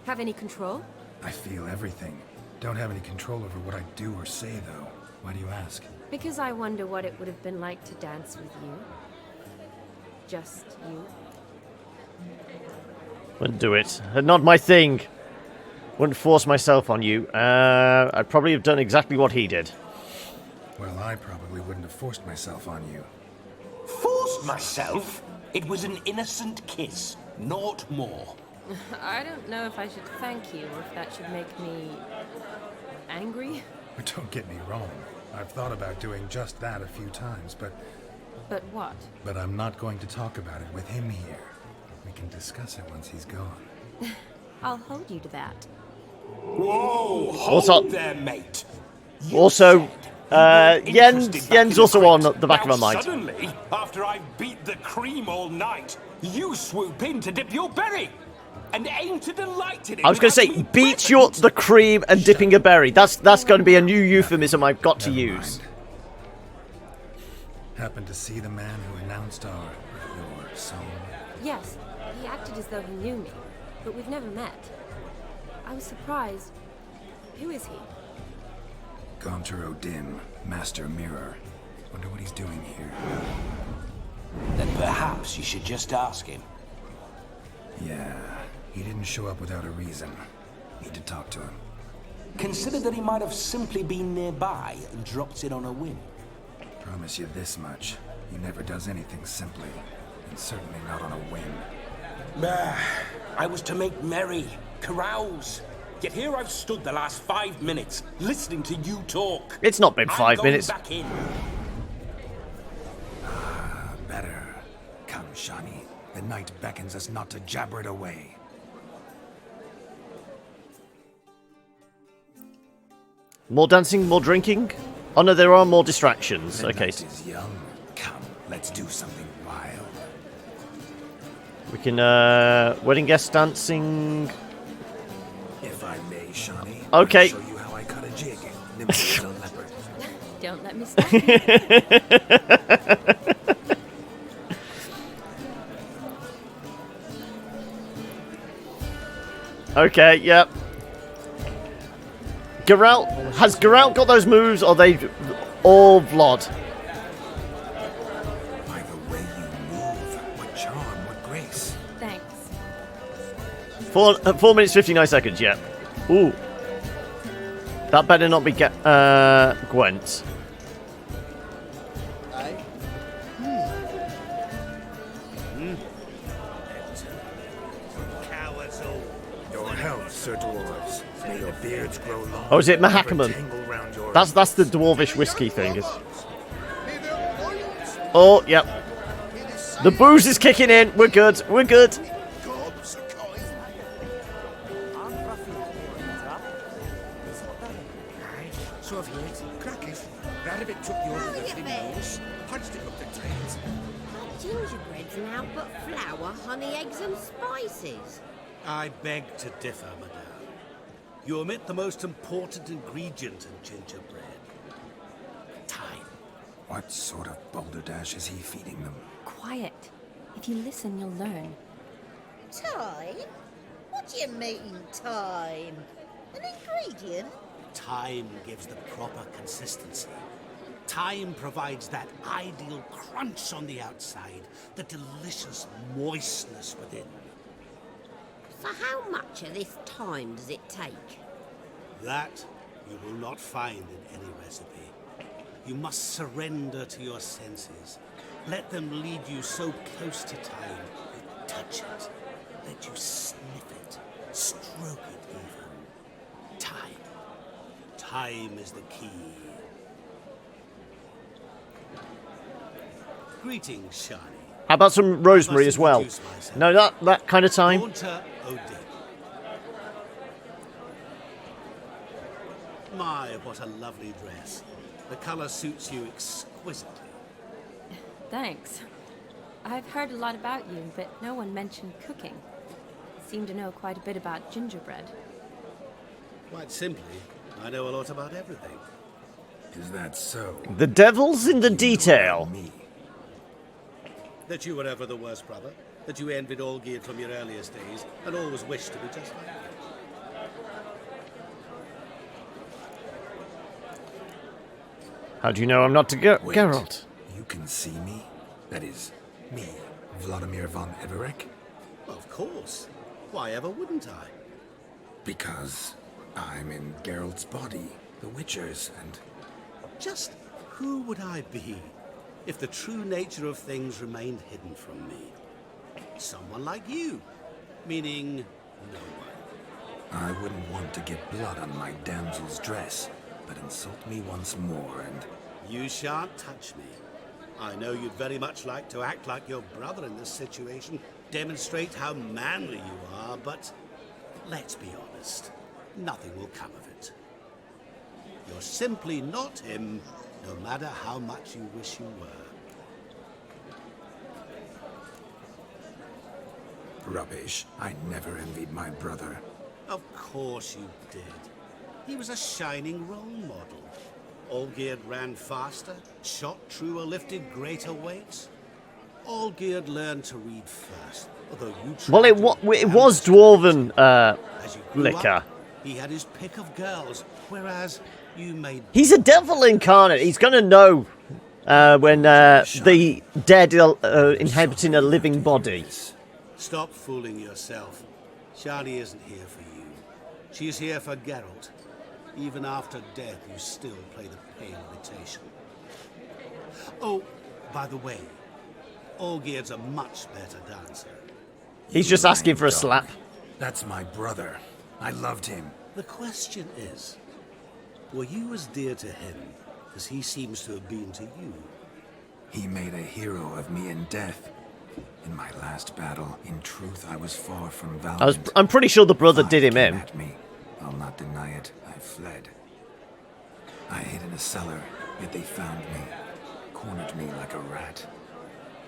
Have any control? I feel everything. Don't have any control over what I do or say, though. Why do you ask? Because I wonder what it would have been like to dance with you. Just you. Wouldn't do it. Not my thing. Wouldn't force myself on you. I'd probably have done exactly what he did. Well, I probably wouldn't have forced myself on you. Forced myself? It was an innocent kiss, naught more. I don't know if I should thank you or if that should make me angry. But don't get me wrong. I've thought about doing just that a few times, but... But what? But I'm not going to talk about it with him here. We can discuss it once he's gone. I'll hold you to that. Whoa! Hold Also, there, mate. Yen's also on the back of my mind. Suddenly, after I've beat the cream all night, you swoop in to dip your berry. And aim to delight in it. I was going to say, beat the cream and dipping a berry. That's going to be a new euphemism I've got to use. Happened to see the man who announced your song? Yes, he acted as though he knew me, but we've never met. I was surprised. Who is he? Gaunter O'Dim, Master Mirror. Wonder what he's doing here. Then perhaps you should just ask him. Yeah, he didn't show up without a reason. Need to talk to him. Consider that he might have simply been nearby and dropped in on a whim. Promise you this much. He never does anything simply, and certainly not on a whim. I was to make merry, carouse. Yet here I've stood the last 5 minutes, listening to you talk. It's not been 5 minutes. Back in. Better. Come, Shani. The night beckons us not to jabber it away. More dancing, more drinking? Oh no, there are more distractions. The Okay. night is young. Come, let's do something wild. We can, wedding guest dancing. If I may, Shani. Okay. I'll show you how I cut a jig. Nimble as a leopard. Don't let me stop you. Okay, yep. Has Geralt got those moves, or are they all Vlad? By the way you move, what charm, what grace. Thanks. 4 minutes 59 seconds. Yep. Ooh. That better not be Gwent. Your health, Sir Dwarves. May your beards grow long. Oh, is it Mahakaman? That's the dwarvish whiskey thing. Oh, yep. The booze is kicking in. We're good. We're good. Gingerbread's now but flour, honey, eggs and spices. I beg to differ, madame. You omit the most important ingredient in gingerbread. Time. What sort of balderdash is he feeding them? Quiet. If you listen, you'll learn. Time? What do you mean, time? An ingredient? Time gives the proper consistency. Time provides that ideal crunch on the outside, the delicious moistness within. So how much of this time does it take? That you will not find in any recipe. You must surrender to your senses. Let them lead you so close to time, you touch it. Let you sniff it, stroke it even. Time. Time is the key. Greetings, Shani. How about some rosemary as well? No, that kind of time. My, what a lovely dress. The color suits you exquisitely. Thanks. I've heard a lot about you, but no one mentioned cooking. You seem to know quite a bit about gingerbread. Quite simply, I know a lot about everything. Is that so? The devil's in the detail. That you were ever the worst brother, that you envied Olgierd from your earliest days, and always wished to be just like him. How do you know I'm not to Wait, Geralt? You can see me? That is, me, Vladimir von Everek? Of course. Why ever wouldn't I? Because I'm in Geralt's body, the Witcher's, and... Just who would I be if the true nature of things remained hidden from me? Someone like you, meaning no one. I wouldn't want to get blood on my damsel's dress, but insult me once more and... You shan't touch me. I know you'd very much like to act like your brother in this situation, demonstrate how manly you are, but let's be honest, nothing will come of it. You're simply not him, no matter how much you wish you were. Rubbish. I never envied my brother. Of course you did. He was a shining role model. Olgierd ran faster, shot truer, lifted greater weights. Olgierd learned to read first, although you tried Well, it was dwarven As you grew liquor. up, he had his pick of girls, whereas you made... He's a devil incarnate. He's gonna know when the dead inhabiting a living body. Stop fooling yourself. Shani isn't here for you. She's here for Geralt. Even after death, you still play the pale imitation. Oh, by the way, Olgierd's a much better dancer. He's just asking for a slap. That's my brother. I loved him. The question is, were you as dear to him as he seems to have been to you? He made a hero of me in death. In my last battle, in truth, I was far from valiant. I'm pretty sure the brother did him in. At me. I'll not deny it. I fled. I hid in a cellar, yet they found me. Cornered me like a rat.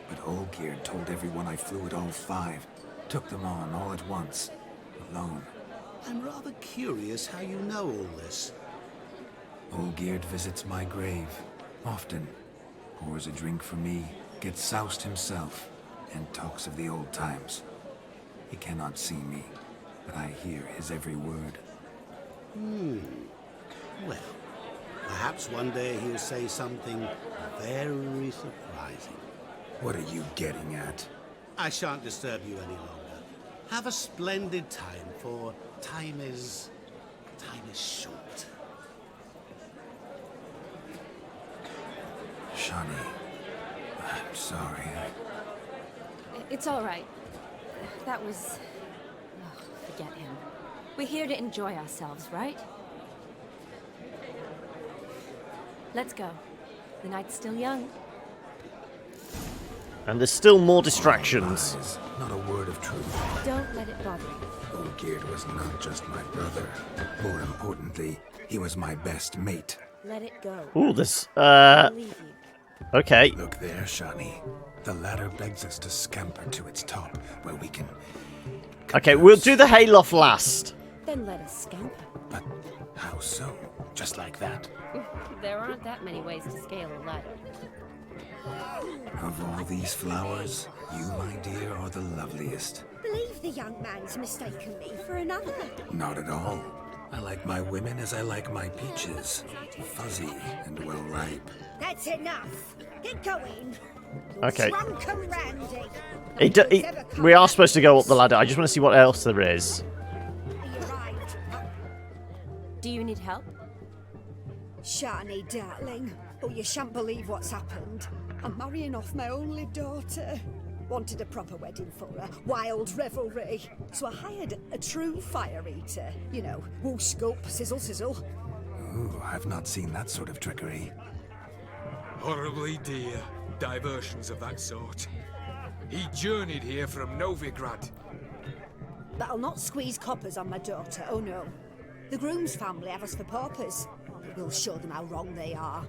But Olgierd told everyone I flew at all 5. Took them on all at once. Alone. I'm rather curious how you know all this. Olgierd visits my grave. Often. Pours a drink for me. Gets soused himself. And talks of the old times. He cannot see me, but I hear his every word. Well, perhaps one day he'll say something very surprising. What are you getting at? I shan't disturb you any longer. Have a splendid time, for time is short. Shani, I'm sorry. It's all right. That was... Oh, forget him. We're here to enjoy ourselves, right? Let's go. The night's still young. And there's still more distractions. Lies, not a word of truth. Don't let it bother you. Olgierd was not just my brother. More importantly, he was my best mate. Let it go. Ooh, this, Believe you. Okay. Look there, Shani. The ladder begs us to scamper to its top, where we can... Okay, we'll do the hayloft last. Then let us scamper. But how so? Just like that? There aren't that many ways to scale a ladder. Of all these flowers, you, my dear, are the loveliest. Believe the young man's mistaken me for another. Not at all. I like my women as I like my peaches. Fuzzy and well ripe. That's enough. Get going. Okay. Drunken Randy. We are supposed to go up the ladder. I just want to see what else there is. Do you need help? Shani, darling. Oh, you shan't believe what's happened. I'm marrying off my only daughter. Wanted a proper wedding for her. Wild revelry. So I hired a true fire eater. You know, whoosh, scope, sizzle, sizzle. Ooh, I've not seen that sort of trickery. Horribly dear diversions of that sort. He journeyed here from Novigrad. But I'll not squeeze coppers on my daughter, oh no. The groom's family have us for paupers. We'll show them how wrong they are.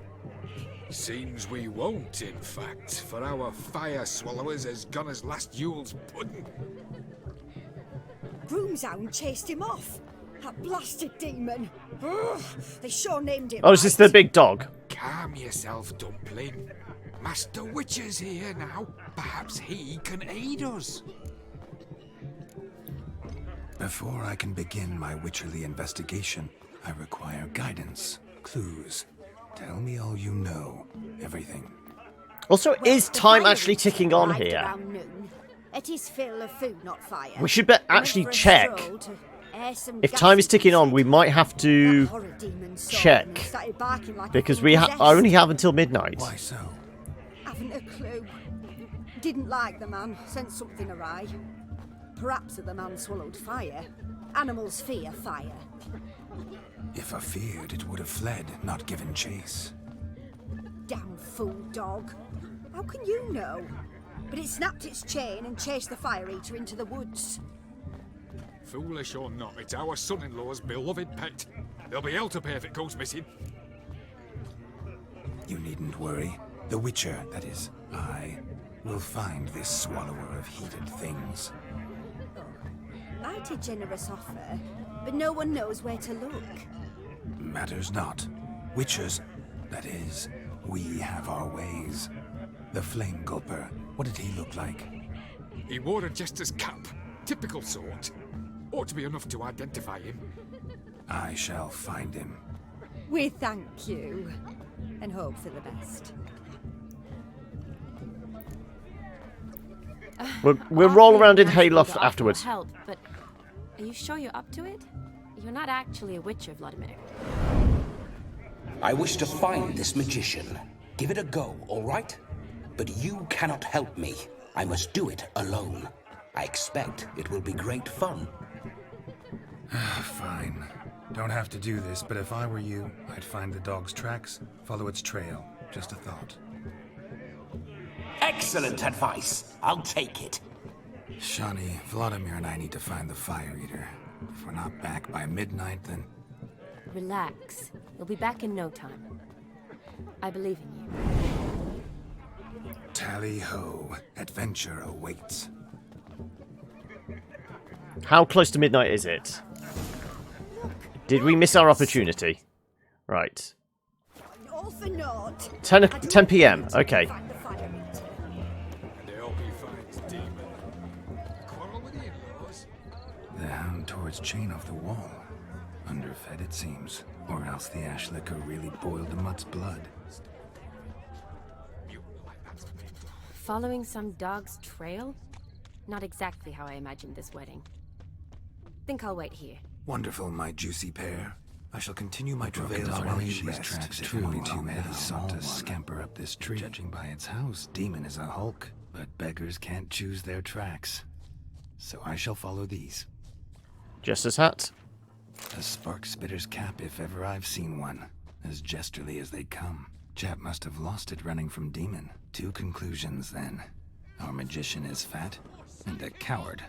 Seems we won't, in fact, for our fire swallowers has gone as last Yule's pudding. Groomshound chased him off. That blasted demon. Ugh, they sure named it. Oh, is this the big dog? Calm yourself, Dumpling. Master Witcher's here now. Perhaps he can aid us. Before I can begin my witcherly investigation, I require guidance, clues. Tell me all you know. Everything. Also, is time actually ticking on here? It is fill of food, not fire. We should actually check. If time is ticking on, we might have to check. Because I only have until midnight. Why so? Haven't a clue. Didn't like the man, sensed something awry. Perhaps the man swallowed fire. Animals fear fire. If I feared, it would have fled, not given chase. Damn fool dog. How can you know? But it snapped its chain and chased the fire eater into the woods. Foolish or not, it's our son-in-law's beloved pet. There'll be hell to pay if it goes missing. You needn't worry. The Witcher, that is, I, will find this swallower of heated things. Mighty generous offer, but no one knows where to look. Matters not. Witchers, that is, we have our ways. The Flame Gulper, what did he look like? He wore a jester's cap. Typical sort. Ought to be enough to identify him. I shall find him. We thank you, and hope for the best. We'll roll around in Asking hayloft to offer afterwards. Help, but are you sure you're up to it? You're not actually a witcher, Vladimir. I wish to find this magician. Give it a go, all right? But you cannot help me. I must do it alone. I expect it will be great fun. Fine. Don't have to do this, but if I were you, I'd find the dog's tracks, follow its trail. Just a thought. Excellent advice. I'll take it. Shani, Vladimir and I need to find the fire eater. If we're not back by midnight, then... Relax. You'll be back in no time. I believe in you. Tally-ho. Adventure awaits. How close to midnight is it? Did we miss our opportunity? Right. 10 p.m. Okay. The hound tore its chain off the wall. Underfed, it seems. Or else the ash liquor really boiled the mutt's blood. Following some dog's trail? Not exactly how I imagined this wedding. Think I'll wait here. Wonderful, my juicy pair. I shall continue my travails while you rest. Tracks if only too many sought to scamper up this tree. Judging by its house, Demon is a hulk, but beggars can't choose their tracks. So I shall follow these. Jester's hat. A spark spitter's cap if ever I've seen one. As jesterly as they come. Chap must have lost it running from Demon. 2 conclusions then. Our magician is fat, and a coward.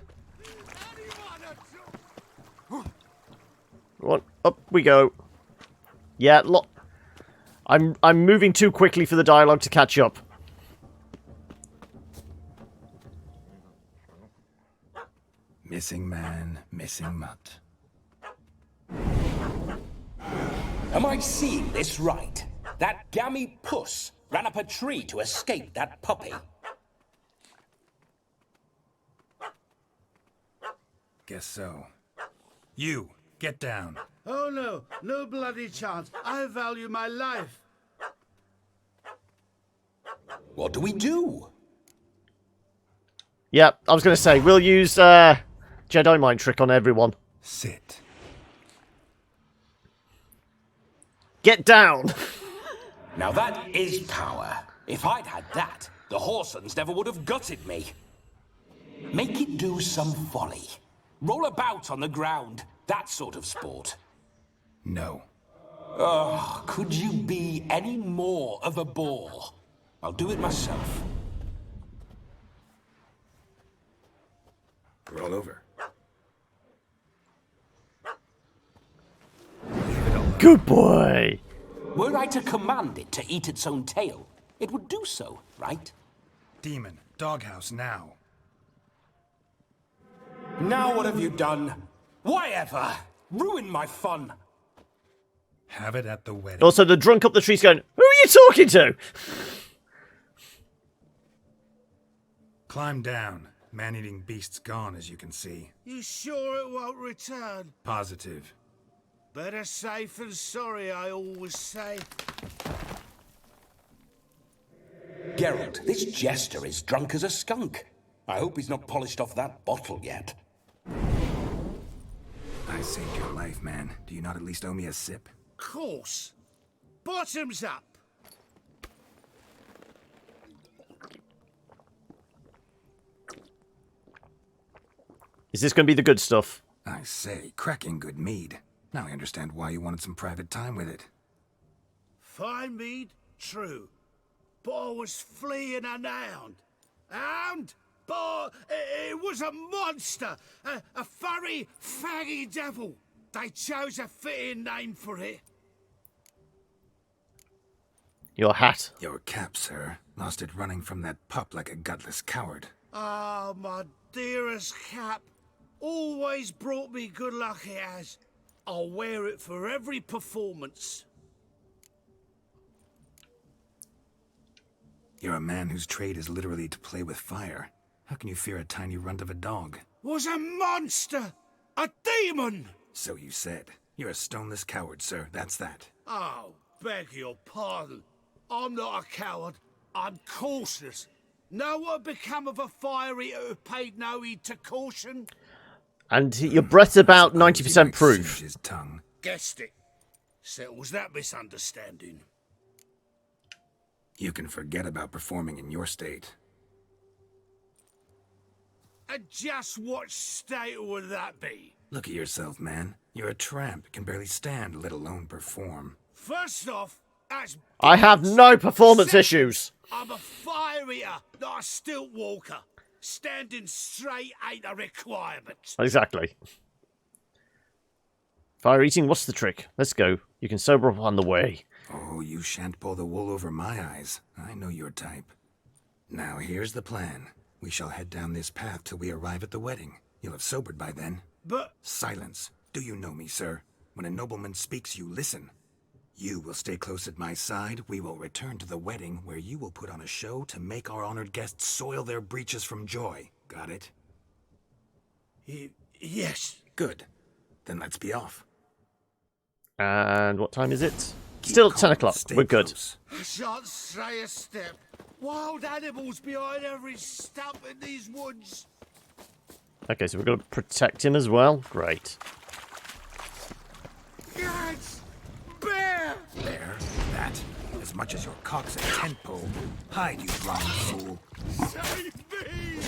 What? Up we go. Yeah, I'm moving too quickly for the dialogue to catch up. Missing man, missing mutt. Am I seeing this right? That gammy puss ran up a tree to escape that puppy. Guess so. You, get down. Oh no, no bloody chance. I value my life. What do we do? Yeah, I was going to say, we'll use Jedi mind trick on everyone. Sit. Get down! Now that is power. If I'd had that, the Horsons never would have gutted me. Make it do some folly. Roll about on the ground. That sort of sport. No. Oh, could you be any more of a bore? I'll do it myself. Roll over. Good boy! Were I to command it to eat its own tail, it would do so, right? Demon, doghouse now. Now what have you done? Why ever? Ruin my fun. Have it at the wedding. Also, the drunk up the tree's going, who are you talking to? Climb down. Man-eating beast's gone, as you can see. You sure it won't return? Positive. Better safe than sorry, I always say. Geralt, this jester is drunk as a skunk. I hope he's not polished off that bottle yet. I saved your life, man. Do you not at least owe me a sip? Course. Bottoms up. Is this going to be the good stuff? I say, cracking good mead. Now I understand why you wanted some private time with it. Fine mead, true. But I was fleeing an hound. Hound? But it was a monster. A furry, faggy devil. They chose a fitting name for it. Your hat. Your cap, sir. Lost it running from that pup like a gutless coward. Ah, my dearest cap. Always brought me good luck it has. I'll wear it for every performance. You're a man whose trade is literally to play with fire. How can you fear a tiny runt of a dog? Was a monster! A demon! So you said. You're a stoneless coward, sir. That's that. Oh, beg your pardon. I'm not a coward. I'm cautious. Know what become of a fire eater who paid no heed to caution? And your breath's about 90% proof. His tongue. Guessed it. Settles that misunderstanding. You can forget about performing in your state. And just what state would that be? Look at yourself, man. You're a tramp, can barely stand, let alone perform. First off, that's... I have no performance issues. I'm a fire eater, not a stilt walker. Standing straight ain't a requirement. Exactly. Fire eating, what's the trick? Let's go. You can sober up on the way. Oh, you shan't pull the wool over my eyes. I know your type. Now, here's the plan. We shall head down this path till we arrive at the wedding. You'll have sobered by then. But... Silence. Do you know me, sir? When a nobleman speaks, you listen. You will stay close at my side. We will return to the wedding, where you will put on a show to make our honored guests soil their breeches from joy. Got it? Yes. Good. Then let's be off. And what time is it? Still at 10 o'clock. We're good. I shan't stray a step. Wild animals behind every stump in these woods. Okay, so we're going to protect him as well. Great. Guards! Bear! Bear? That? As much as your cock's a tent pole. Hide, you blind fool. Save me!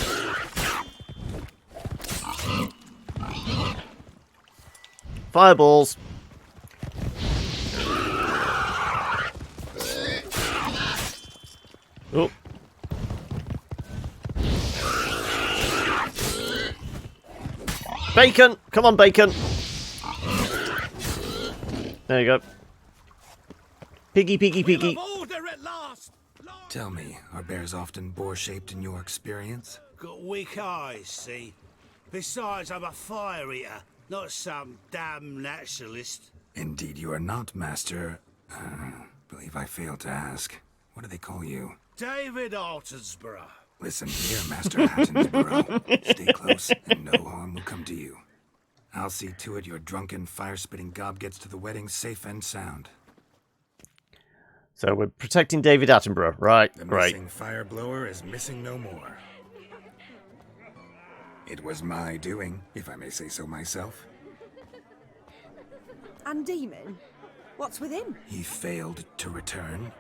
Fireballs. Oh. Bacon! Come on, bacon! There you go. Piggy, piggy, piggy. Tell me, are bears often boar-shaped in your experience? Got weak eyes, see? Besides, I'm a fire eater, not some damn naturalist. Indeed you are not, Master. Believe I failed to ask. What do they call you? David Altonsborough. Listen here, Master Hattonsborough. Stay close, and no harm will come to you. I'll see to it your drunken, fire-spitting gob gets to the wedding safe and sound. So we're protecting David Attenborough, right? The Great. missing fire blower is missing no more. It was my doing, if I may say so myself. And Demon? What's with him? He failed to return.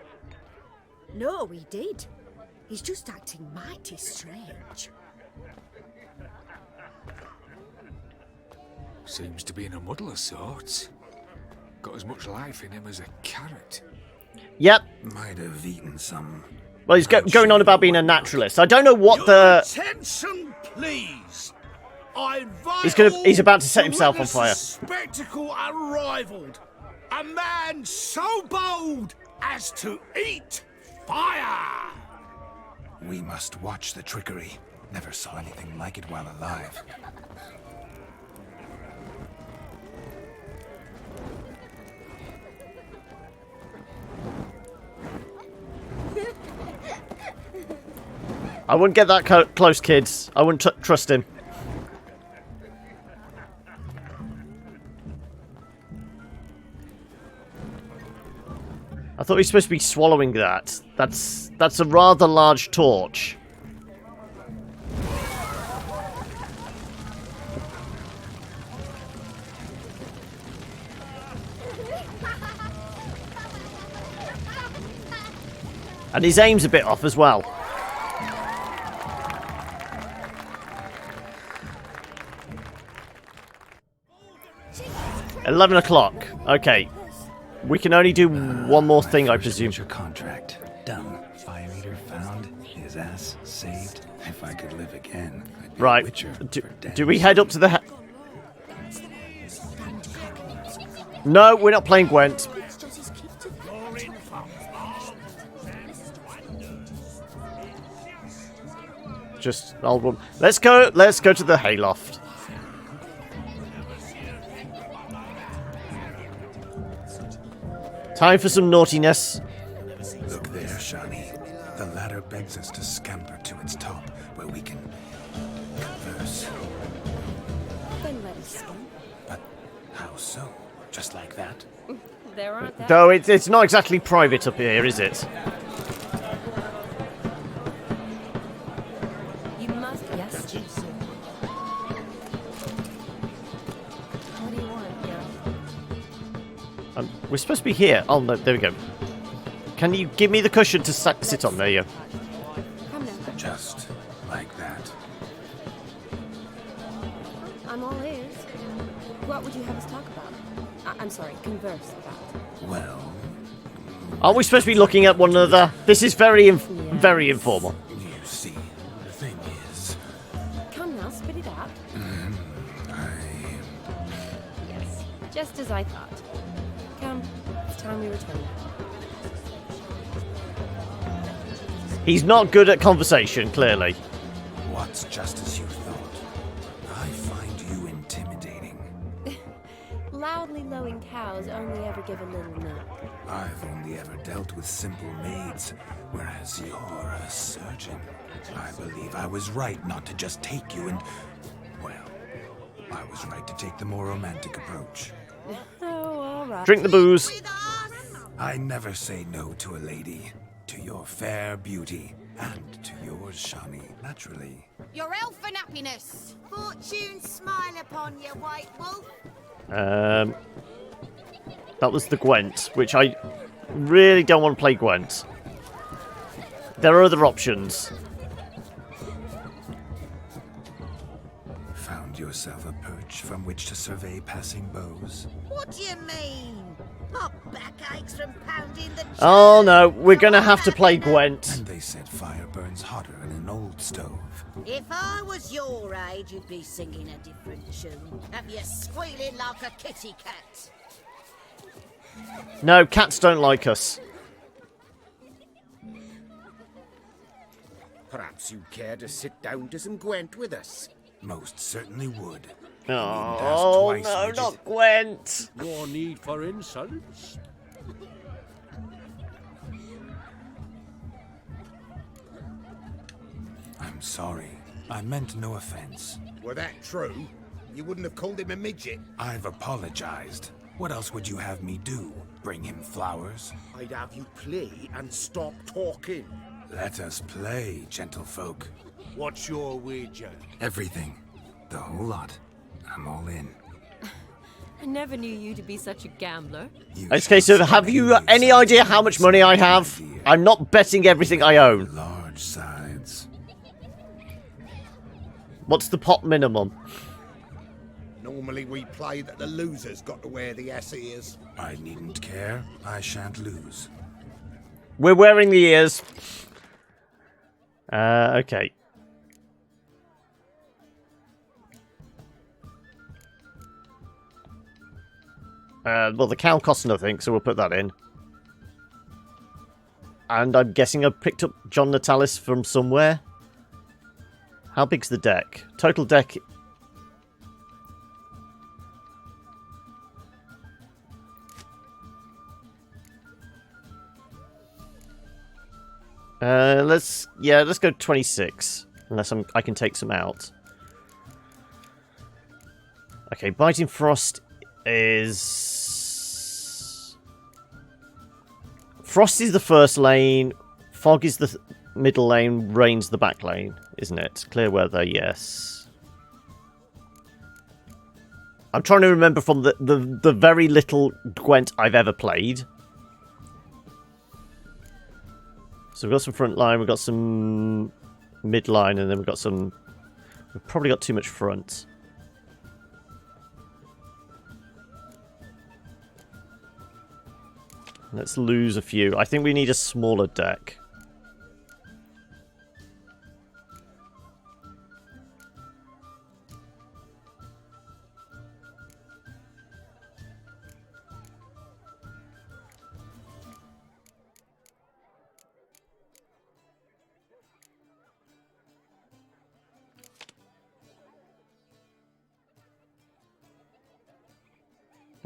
No, he did. He's just acting mighty strange. Seems to be in a muddle of sorts. Got as much life in him as a carrot. Yep. Might have eaten some. Well, he's going on about being a naturalist. I don't know what the... Attention, please. I invite He's about to set himself on fire. A spectacle unrivaled. A man so bold as to eat fire. We must watch the trickery. Never saw anything like it while alive. I wouldn't get that close, kids. I wouldn't trust him. I thought he was supposed to be swallowing that. That's a rather large torch. And his aim's a bit off as well. $11 Okay. We can only do one more thing, I presume. Your contract done. Fire eater found. His ass saved. If I could live again, I'd be Right. a witcher. Do we head up to the... No, we're not playing Gwent. Just old one. Let's go to the hayloft. Time for some naughtiness. Look there, Shani. The ladder begs us to scamper to its top, where we can converse. Then let us go. But how so? Just like that? There aren't that. Though it's not exactly private up here, is it? juicy. What do you want, yeah? We're supposed to be here. Oh, no, there we go. Can you give me the cushion to sit on? There you go. Come now. Just like that. I'm all ears. What would you have us talk about? I'm sorry, converse about. Well... Are we supposed to be looking at one another? This is very informal. You see, the thing is... Come now, spit it out. Yes, just as I thought. Come, it's time we return. He's not good at conversation, clearly. What's just as you thought? I find you intimidating. Loudly lowing cows only ever give a little milk. I've only ever dealt with simple maids, whereas you're a surgeon. I believe I was right not to just take you and... Well, I was right to take the more romantic approach. Oh, all right. Drink the booze. I never say no to a lady. To your fair beauty, and to yours, Shani, naturally. Your elfin happiness. Fortune smile upon you, White Wolf. That was the Gwent, which I really don't want to play Gwent. There are other options. Found yourself a perch from which to survey passing bows? What do you mean? My back aches from pounding the... Oh no, we're gonna have to play Gwent. And they said fire burns hotter in an old stove. If I was your age, you'd be singing a different tune. Have you squealing like a kitty cat? No, cats don't like us. Perhaps you care to sit down to some Gwent with us? Most certainly would. Oh, no, not Gwent. No need for insults. I'm sorry. I meant no offense. Were that true, you wouldn't have called him a midget. I've apologized. What else would you have me do? Bring him flowers? I'd have you play and stop talking. Let us play, gentlefolk. What's your wager? Everything. The whole lot. I'm all in. I never knew you to be such a gambler. Okay, so have you any idea how much money I have? I'm not betting everything I own. Large sides. What's the pot minimum? Normally we play that the loser's got to wear the ears. I needn't care. I shan't lose. We're wearing the ears. Okay. Well, the cow costs nothing, so we'll put that in. And I'm guessing I picked up John Natalis from somewhere. How big's the deck? Total deck... let's go 26. Unless I can take some out. Okay, Biting Frost is... Frost is the first lane, Fog is the middle lane, Rain's the back lane, isn't it? Clear weather, yes. I'm trying to remember from the very little Gwent I've ever played. So we've got some front line, we've got some mid line, and then we've got some... We've probably got too much front. Let's lose a few. I think we need a smaller deck.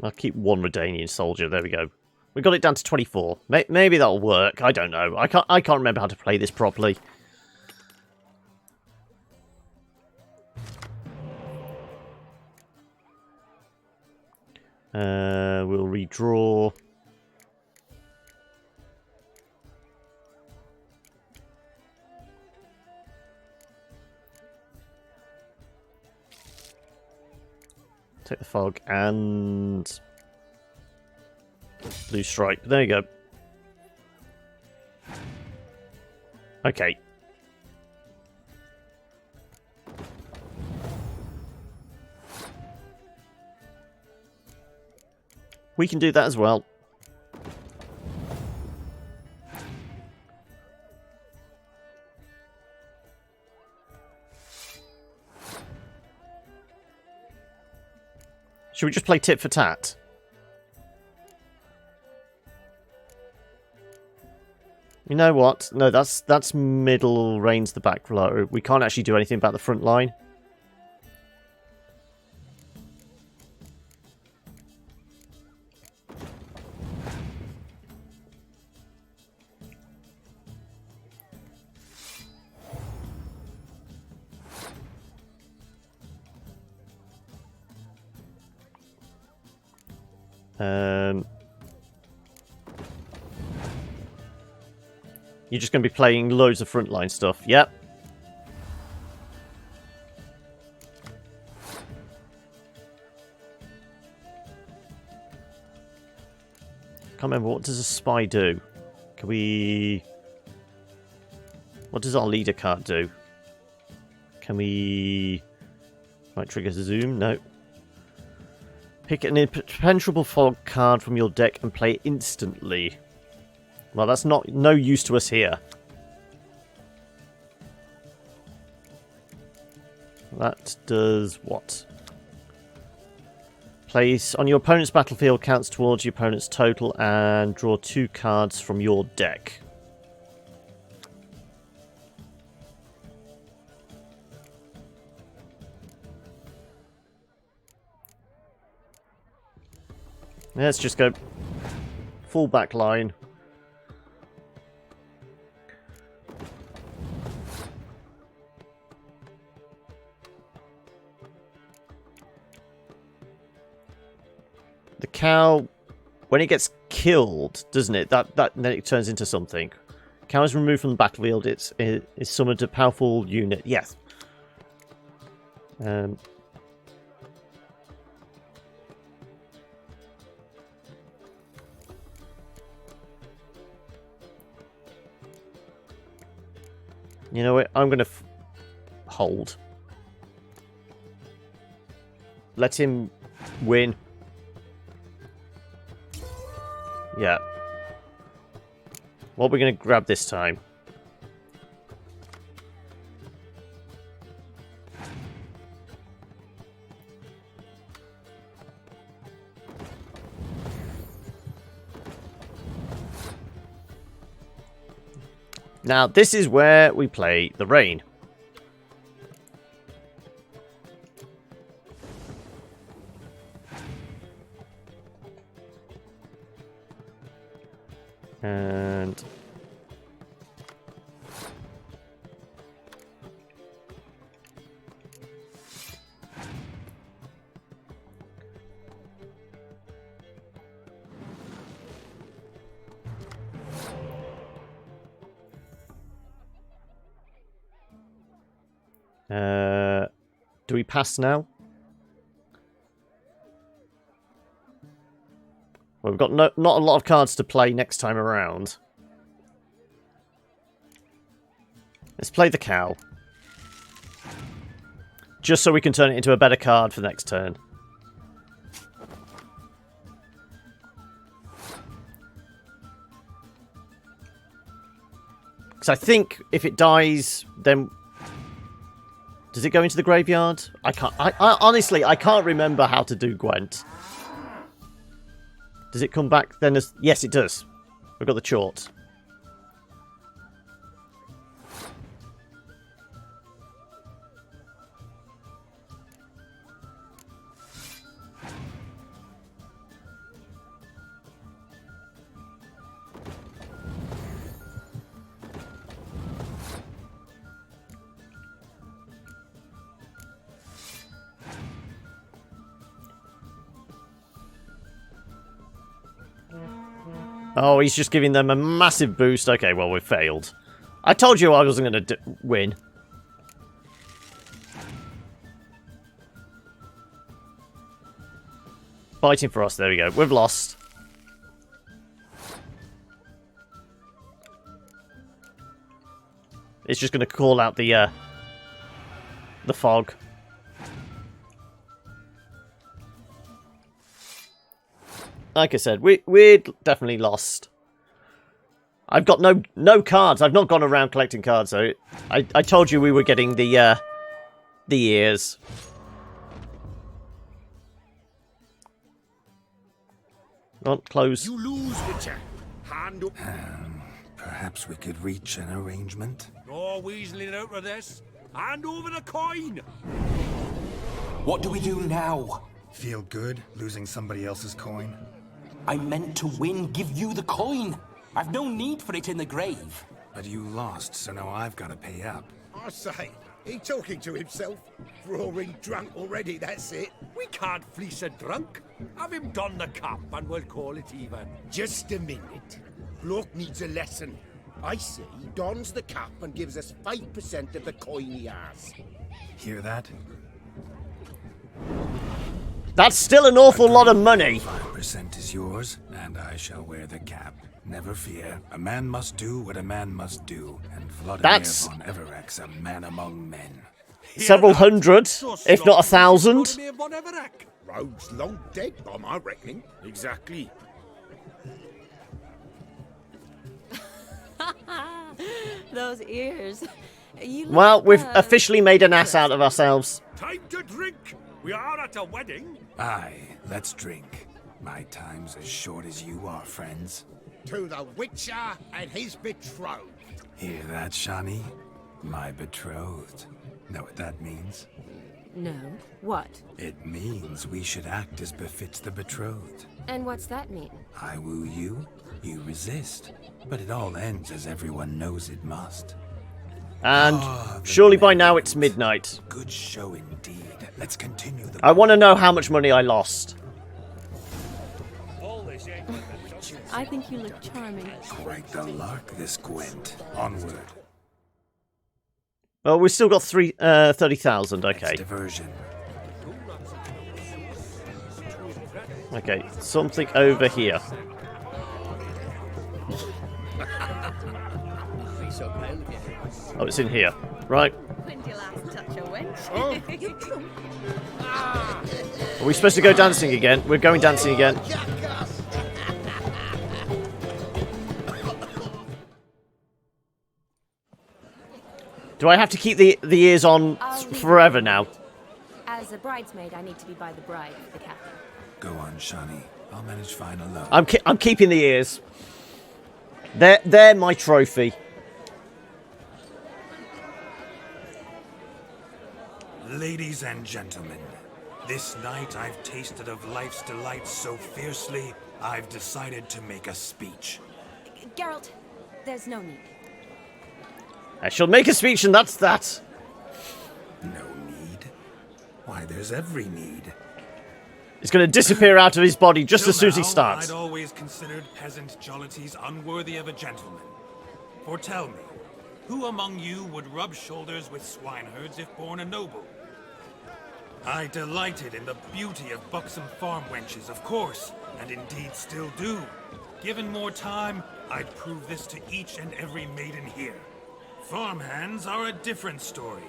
I'll keep one Redanian soldier. There we go. We got it down to 24. Maybe that'll work. I don't know. I can't remember how to play this properly. We'll redraw. Take the fog and blue stripe. There you go. Okay. We can do that as well. Should we just play tit for tat? You know what? No, that's middle range, the back row. We can't actually do anything about the front line. You're just going to be playing loads of frontline stuff. Yep. Can't remember, what does a spy do? Can we... What does our leader card do? Can we... Might trigger zoom? No. Pick an impenetrable fog card from your deck and play it instantly. Well, that's no use to us here. That does what? Place on your opponent's battlefield, counts towards your opponent's total, and draw 2 cards from your deck. Let's just go full back line. The cow, when it gets killed, doesn't it? That then it turns into something. Cow is removed from the battlefield. It's summoned a powerful unit. Yes. You know what? I'm going to hold. Let him win. Yeah. What are we going to grab this time? Now, this is where we play the rain. And... do we pass now? Well, we've got not a lot of cards to play next time around. Let's play the cow. Just so we can turn it into a better card for the next turn. Because I think if it dies, then... Does it go into the graveyard? I can't... I honestly, I can't remember how to do Gwent. Does it come back then as... Yes, it does. We've got the chort. Oh, he's just giving them a massive boost. Okay, well, we failed. I told you I wasn't going to win. Fighting for us. There we go. We've lost. It's just going to call out the fog. Like I said, we're definitely lost. I've got no cards. I've not gone around collecting cards, so I told you we were getting the ears. Not close. You lose, Witcher. Hand up. Perhaps we could reach an arrangement. No weaseling out of this. Hand over the coin. What do we do now? Feel good losing somebody else's coin? I meant to win, give you the coin. I've no need for it in the grave. But you lost, so now I've got to pay up. I say, he talking to himself. Roaring drunk already, that's it. We can't fleece a drunk. Have him don the cap and we'll call it even. Just a minute. Bloke needs a lesson. I say he dons the cap and gives us 5% of the coin he has. Hear that? That's still an awful lot of money. 5% is yours, and I shall wear the cap. Never fear. A man must do what a man must do, and Vladimir von Everek's a man among men. Several hundred, if not 1,000. Rogue's long dead by my reckoning. Exactly. Those ears. Well, we've officially made an ass out of ourselves. Time to drink. We are at a wedding. Aye, let's drink. My time's as short as you are, friends. To the Witcher and his betrothed. Hear that, Shani? My betrothed. Know what that means? No. What? It means we should act as befits the betrothed. And what's that mean? I woo you, you resist. But it all ends as everyone knows it must. And surely by now it's midnight. Good show indeed. Let's continue the... I want to know how much money I lost. I think you look charming. Quite the lark, this Gwent. Onward. Well, we've still got 30,000. Okay. Diversion. Okay, something over here. Oh, it's in here. Right. Are we supposed to go dancing again? We're going dancing again. Do I have to keep the ears on forever now? As a bridesmaid, I need to be by the bride, the captain. Go on, Shani. I'll manage fine alone. I'm keeping the ears. They're my trophy. Ladies and gentlemen, this night I've tasted of life's delights so fiercely, I've decided to make a speech. Geralt, there's no need. I shall make a speech and that's that. No need? Why, there's every need. He's going to disappear out of his body just as soon as he starts. I'd always considered peasant jollities unworthy of a gentleman. For tell me, who among you would rub shoulders with swineherds if born a noble? I delighted in the beauty of buxom farm wenches, of course, and indeed still do. Given more time, I'd prove this to each and every maiden here. Farmhands are a different story.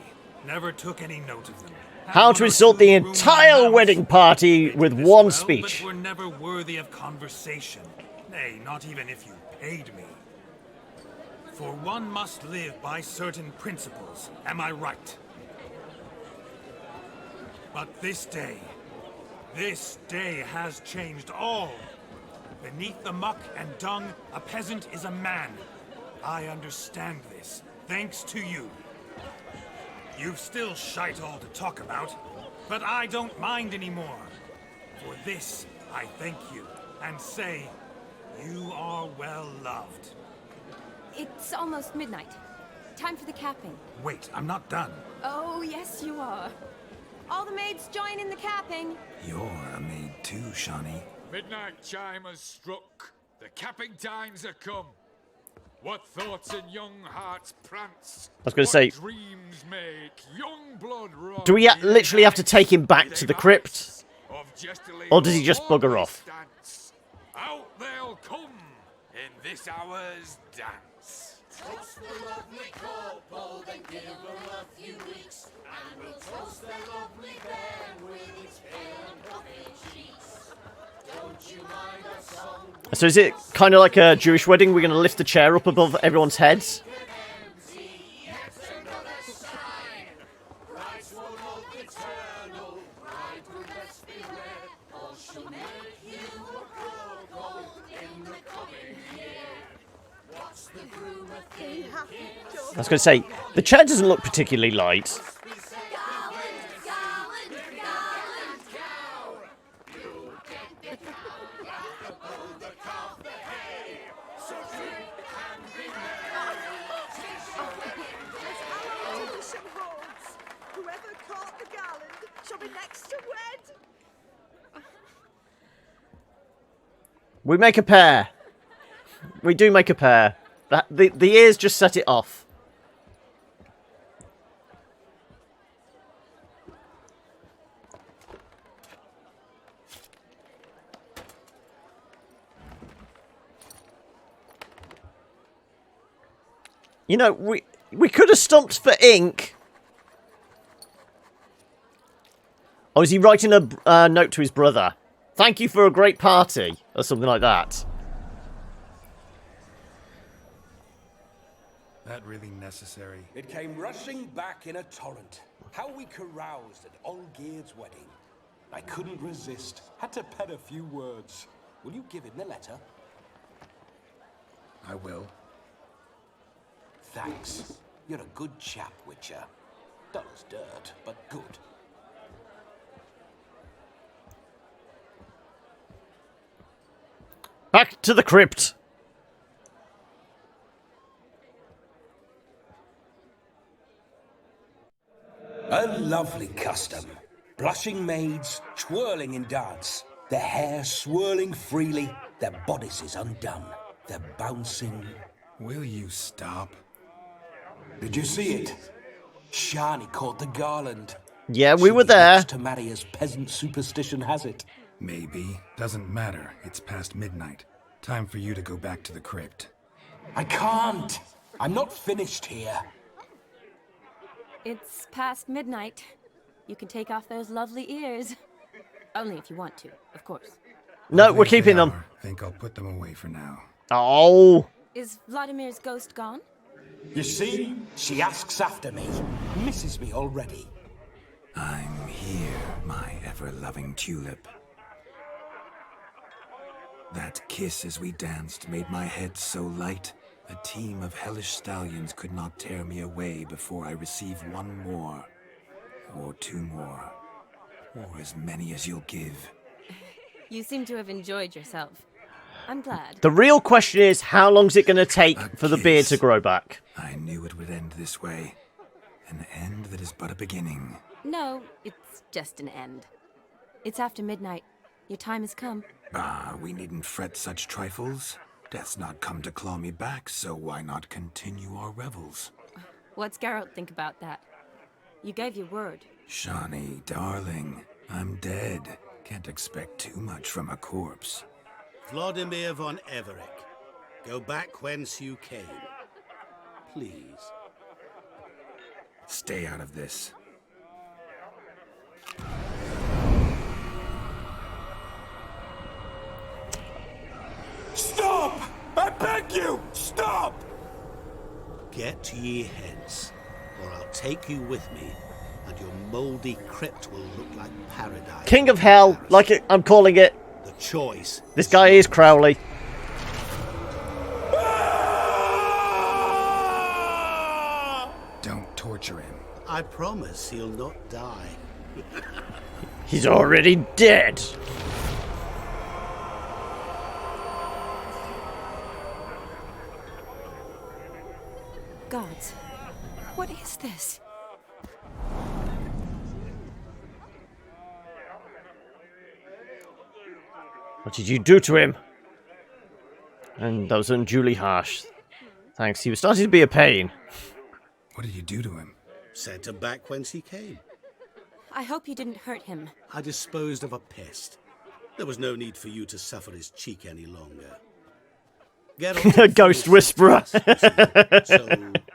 Never took any note of them. How to insult the entire wedding party with one speech. But were never worthy of conversation. Nay, not even if you paid me. For one must live by certain principles, am I right? But this day has changed all. Beneath the muck and dung, a peasant is a man. I understand this, thanks to you. You've still shite all to talk about, but I don't mind anymore. For this, I thank you, and say, you are well loved. It's almost midnight. Time for the capping. Wait, I'm not done. Oh, yes, you are. All the maids join in the capping. You're a maid too, Shani. Midnight chime has struck. The capping times have come. What thoughts in young hearts prance? I was going to say, dreams make young blood run. do we literally have to take him back to the crypt? Of Or does he just bugger off? Out they'll come in this hour's dance. Toast the lovely couple, then give them a few weeks, and we'll toast their lovely band with its pale and puffy cheeks. Don't you mind a song? So is it kind of like a Jewish wedding? We're going to lift the chair up above everyone's heads? I was going to say, the chair doesn't look particularly light. Whoever caught the garland shall be next to wed. We make a pair. We do make a pair. The ears just set it off. You know, we could have stumped for ink. Or is he writing a note to his brother? Thank you for a great party. Or something like that. That really necessary? It came rushing back in a torrent. How we caroused at Olgierd's wedding. I couldn't resist. Had to pen a few words. Will you give him the letter? I will. Thanks. You're a good chap, Witcher. Dull as dirt, but good. Back to the crypt. A lovely custom. Blushing maids, twirling in dance. Their hair swirling freely, their bodices undone. They're bouncing. Will you stop? Did you see it? Shani caught the garland. Yeah, we were there. To marry as peasant superstition has it. Maybe. Doesn't matter. It's past midnight. Time for you to go back to the crypt. I can't. I'm not finished here. It's past midnight. You can take off those lovely ears. Only if you want to, of course. No, we're keeping them. Think I'll put them away for now. Oh. Is Vladimir's ghost gone? You see? She asks after me. Misses me already. I'm here, my ever-loving tulip. That kiss as we danced made my head so light. A team of hellish stallions could not tear me away before I receive one more. Or two more. Or as many as you'll give. You seem to have enjoyed yourself. I'm glad. The real question is, how long's it going to take for the beard to grow back? I knew it would end this way. An end that is but a beginning. No, it's just an end. It's after midnight. Your time has come. Ah, we needn't fret such trifles. Death's not come to claw me back, so why not continue our revels? What's Geralt think about that? You gave your word. Shani, darling, I'm dead. Can't expect too much from a corpse. Vladimir von Everec, go back whence you came. Please. Stay out of this. Stop! I beg you! Stop! Get ye hence, or I'll take you with me, and your mouldy crypt will look like paradise. King of Hell, like it, I'm calling it. The choice. This guy is Crowley. Don't torture him. I promise he'll not die. He's already dead. Gods, what is this? What did you do to him? And that was unduly harsh. Thanks, he was starting to be a pain. What did you do to him? Sent him back whence he came. I hope you didn't hurt him. I disposed of a pest. There was no need for you to suffer his cheek any longer. Ghost Whisperer.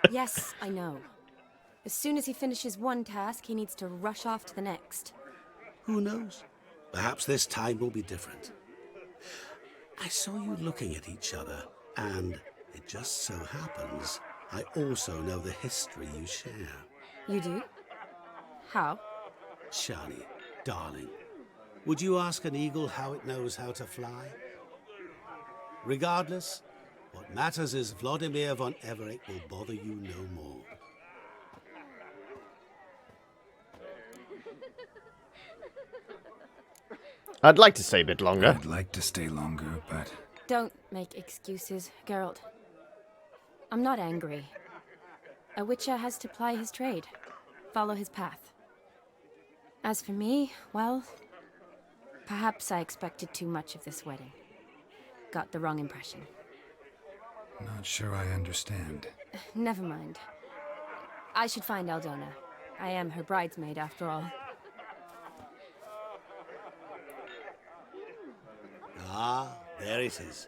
Yes, I know. As soon as he finishes one task, he needs to rush off to the next. Who knows? Perhaps this time will be different. I saw you looking at each other, and it just so happens I also know the history you share. You do? How? Shani, darling, would you ask an eagle how it knows how to fly? Regardless, what matters is Vladimir von Everett will bother you no more. I'd like to stay a bit longer. I'd like to stay longer, but... Don't make excuses, Geralt. I'm not angry. A witcher has to ply his trade, follow his path. As for me, well, perhaps I expected too much of this wedding. Got the wrong impression. Not sure I understand. Never mind. I should find Aldona. I am her bridesmaid, after all. Ah, there it is.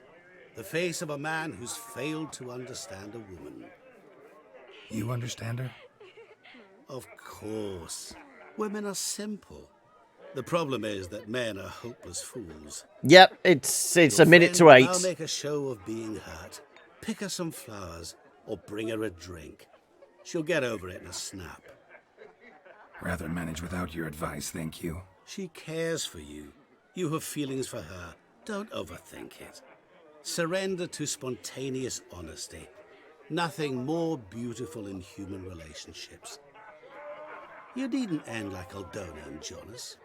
The face of a man who's failed to understand a woman. You understand her? Of course. Women are simple. The problem is that men are hopeless fools. Yep, it's a minute to 8. I'll make a show of being hurt. Pick her some flowers, or bring her a drink. She'll get over it in a snap. Rather manage without your advice, thank you. She cares for you. You have feelings for her. Don't overthink it. Surrender to spontaneous honesty. Nothing more beautiful in human relationships. You needn't end like Aldona and Jonas.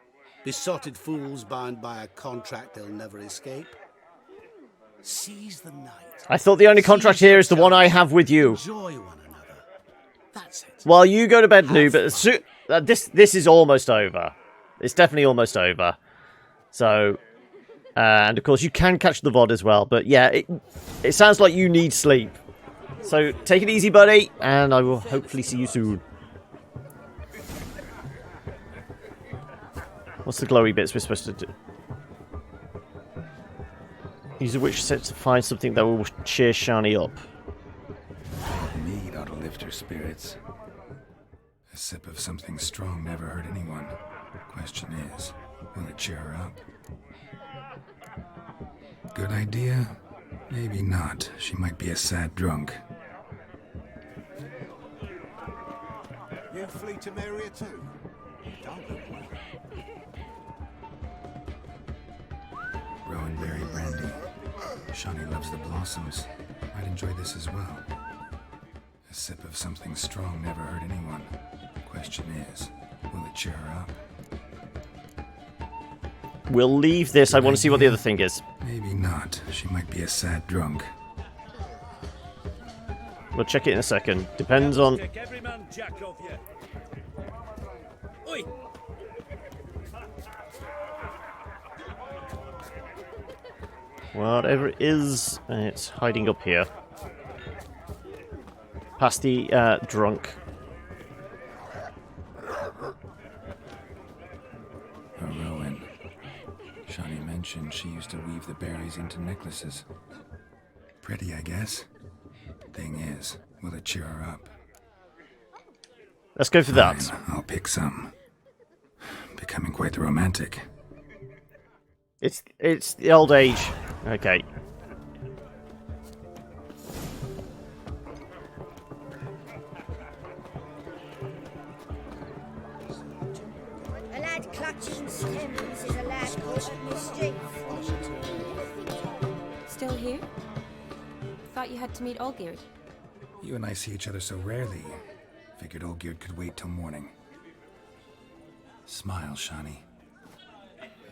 Besotted fools bound by a contract they'll never escape. Seize the night. I thought the only contract here is the one I have with you. Enjoy one another. That's it. Well, you go to bed, noob, but this is almost over. It's definitely almost over. So, and of course you can catch the VOD as well. But yeah, it sounds like you need sleep. So take it easy, buddy, and I will hopefully see you soon. What's the glowy bits we're supposed to do? Use a witch set to find something that will cheer Shani up. Mead ought to lift her spirits. A sip of something strong never hurt anyone. Question is, will it cheer her up? Good idea? Maybe not. She might be a sad drunk. You flee to Maria too? Don't look well. Rowanberry brandy. Shani loves the blossoms. Might enjoy this as well. A sip of something strong never hurt anyone. Question is, will it cheer her up? We'll leave this. I want to see what the other thing is. Maybe not. She might be a sad drunk. We'll check it in a second. Depends on... Take every man jack of you. Oi! Whatever it is, it's hiding up here. Past the drunk. Rowan. Shani mentioned she used to weave the berries into necklaces. Pretty, I guess. Thing is, will it cheer her up? Let's go for that. Fine, I'll pick some. Becoming quite the romantic. It's the old age. Okay. A lad clutching stems is a lad caught at mischief. Still here? Thought you had to meet Olgierd. You and I see each other so rarely. Figured Olgierd could wait till morning. Smile, Shani.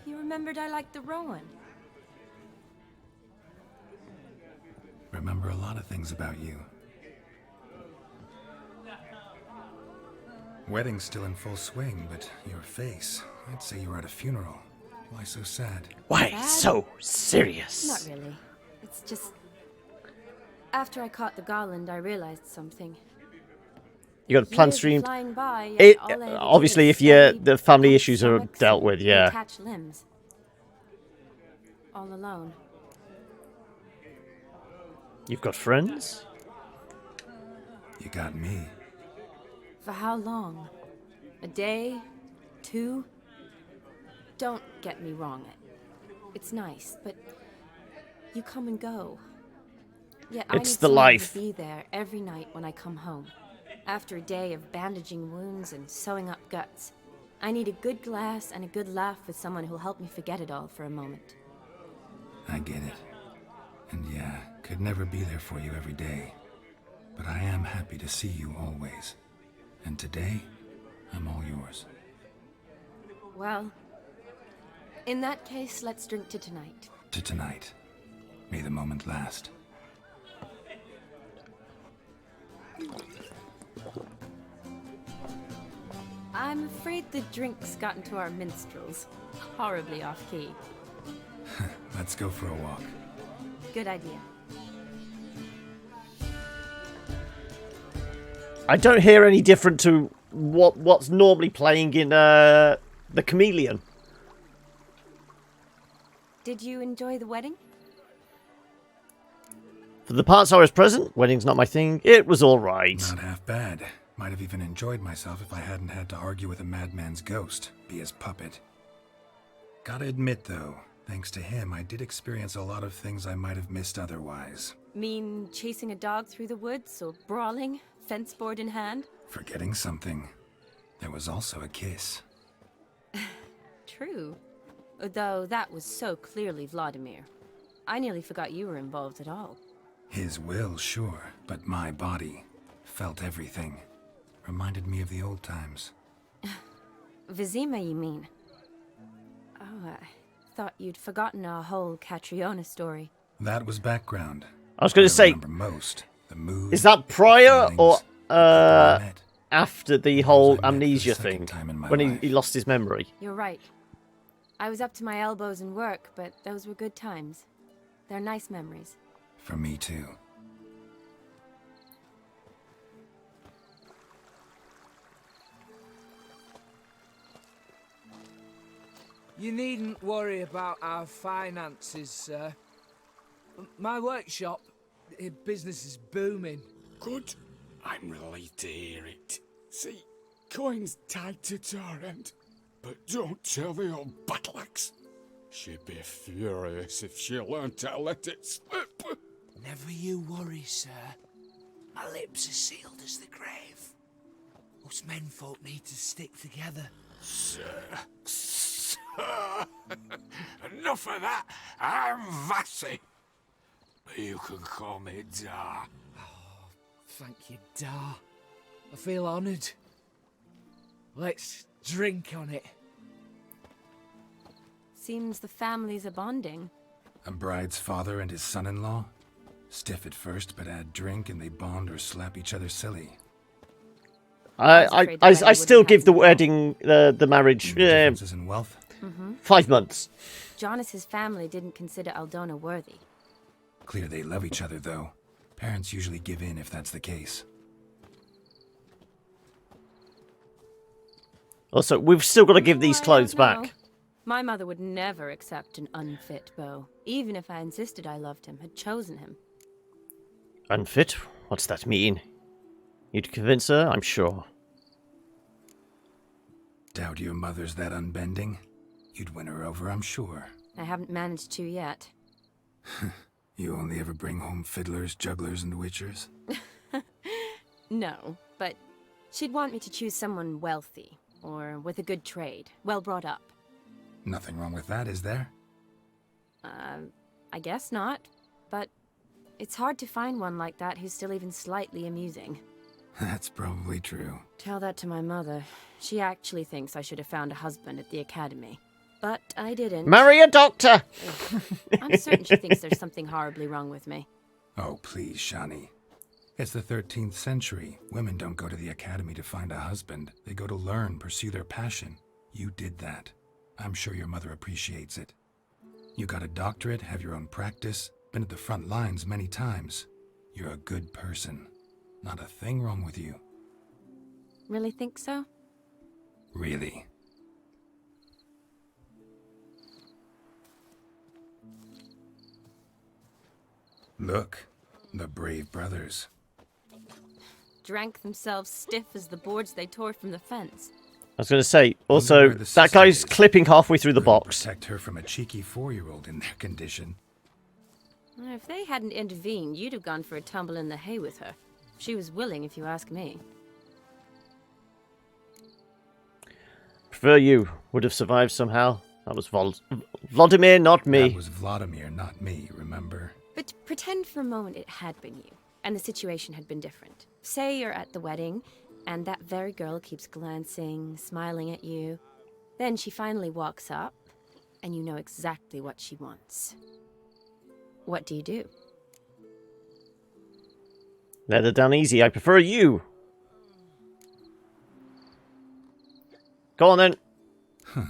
You remembered I liked the Rowan. Remember a lot of things about you. Wedding's still in full swing, but your face, I'd say you were at a funeral. Why so sad? Why Sad? so serious? Not really. It's just... After I caught the garland, I realized something. You got a plan Years of streamed. flying by, yet It all I ever do obviously, is if you study, the family pump issues are stomachs, dealt and with, yeah. attach limbs. All alone. You've got friends? You got me. For how long? A day? 2? Don't get me wrong. It's nice, but you come and go. Yet I need It's the someone life. to be there every night when I come home. After a day of bandaging wounds and sewing up guts, I need a good glass and a good laugh with someone who'll help me forget it all for a moment. I get it. And yeah, could never be there for you every day. But I am happy to see you always. And today, I'm all yours. Well, in that case, let's drink to tonight. To tonight. May the moment last. I'm afraid the drinks got into our minstrels. Horribly off-key. Let's go for a walk. Good idea. I don't hear any different to what's normally playing in the Chameleon. Did you enjoy the wedding? For the parts I was present, wedding's not my thing. It was all right. Not half bad. Might have even enjoyed myself if I hadn't had to argue with a madman's ghost, be his puppet. Gotta admit, though, thanks to him, I did experience a lot of things I might have missed otherwise. Mean chasing a dog through the woods or brawling, fence board in hand? Forgetting something. There was also a kiss. True. Though that was so clearly Vladimir. I nearly forgot you were involved at all. His will, sure, but my body felt everything. Reminded me of the old times. Vizima, you mean? Oh, I thought you'd forgotten our whole Catriona story. That was background. I was going to say, remember most. The mood, is that prior or met. after the whole amnesia thing? When he lost his memory? You're right. I was up to my elbows in work, but those were good times. They're nice memories. For me, too. You needn't worry about our finances, sir. My workshop, business is booming. Good. I'm relieved to hear it. See, coin's tied to Torrent, but don't tell the old battle-axe. She'd be furious if she learned to let it slip. Never you worry, sir. My lips are sealed as the grave. Us menfolk need to stick together. Sir. Enough of that. I'm Vassy. You can call me Dar. Oh, thank you, Dar. I feel honoured. Let's drink on it. Seems the families are bonding. A bride's father and his son-in-law? Stiff at first, but add drink and they bond or slap each other silly. I still give the wedding, the marriage, Differences in wealth? 5 months. Jonas's family didn't consider Aldona worthy. Clear they love each other, though. Parents usually give in if that's the case. Also, we've still got to give these clothes back. My mother would never accept an unfit beau, even if I insisted I loved him, had chosen him. Unfit? What's that mean? You'd convince her, I'm sure. Doubt your mother's that unbending? You'd win her over, I'm sure. I haven't managed to yet. You only ever bring home fiddlers, jugglers, and witchers? No, but she'd want me to choose someone wealthy, or with a good trade, well brought up. Nothing wrong with that, is there? I guess not, but it's hard to find one like that who's still even slightly amusing. That's probably true. Tell that to my mother. She actually thinks I should have found a husband at the academy. But I didn't. Marry a doctor! I'm certain she thinks there's something horribly wrong with me. Oh, please, Shani. It's the 13th century. Women don't go to the academy to find a husband. They go to learn, pursue their passion. You did that. I'm sure your mother appreciates it. You got a doctorate, have your own practice, been at the front lines many times. You're a good person. Not a thing wrong with you. Really think so? Really? Look, the brave brothers. Drank themselves stiff as the boards they tore from the fence. I was going to say, also, that guy's clipping halfway through the box. Protect her from a cheeky 4-year-old in their condition. If they hadn't intervened, you'd have gone for a tumble in the hay with her. She was willing, if you ask me. Prefer you would have survived somehow. That was Vladimir, not me. That was Vladimir, not me, remember? But pretend for a moment it had been you, and the situation had been different. Say you're at the wedding, and that very girl keeps glancing, smiling at you. Then she finally walks up, and you know exactly what she wants. What do you do? Let her down easy. I prefer you. Go on then. Huh.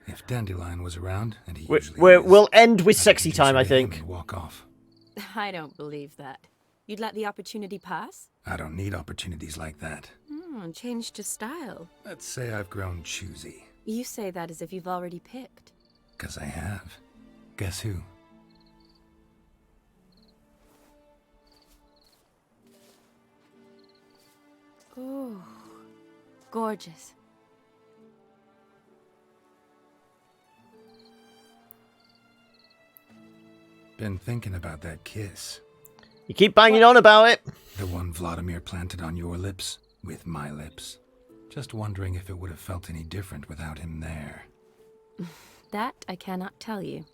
If Dandelion was around, and he we'll end with sexy time, I think. Walk off. I don't believe that. You'd let the opportunity pass? I don't need opportunities like that. Change to style. Let's say I've grown choosy. You say that as if you've already picked. 'Cause I have. Guess who? Ooh, gorgeous. Been thinking about that kiss. You keep banging on about it. The one Vladimir planted on your lips, with my lips. Just wondering if it would have felt any different without him there. That I cannot tell you.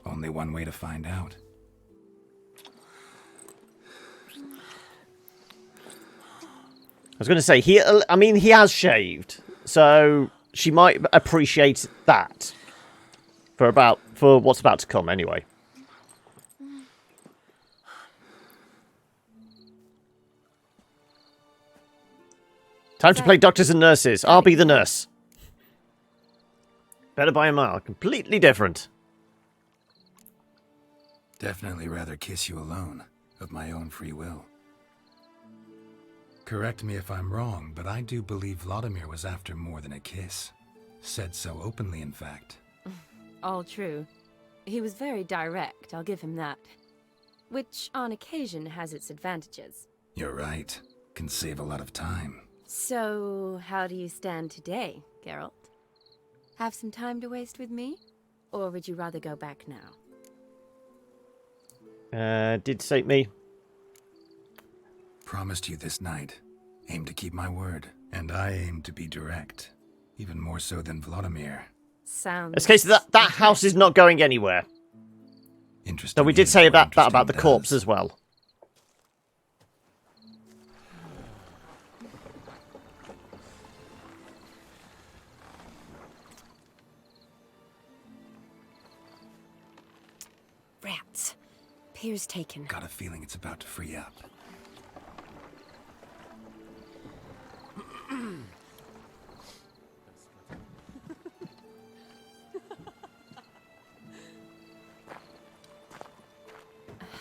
Only one way to find out. I was going to say, he has shaved, so she might appreciate that for what's about to come anyway. Time to play doctors and nurses. I'll be the nurse. Better by a mile. Completely different. Definitely rather kiss you alone, of my own free will. Correct me if I'm wrong, but I do believe Vladimir was after more than a kiss. Said so openly, in fact. All true. He was very direct, I'll give him that. Which, on occasion, has its advantages. You're right. Can save a lot of time. So, how do you stand today, Geralt? Have some time to waste with me? Or would you rather go back now? Did sate me. Promised you this night. Aim to keep my word. And I aim to be direct. Even more so than Vladimir. Sounds... It's case that house is not going anywhere. Interesting. So we did say that about the corpse as well. Rats. Pier's taken. Got a feeling it's about to free up.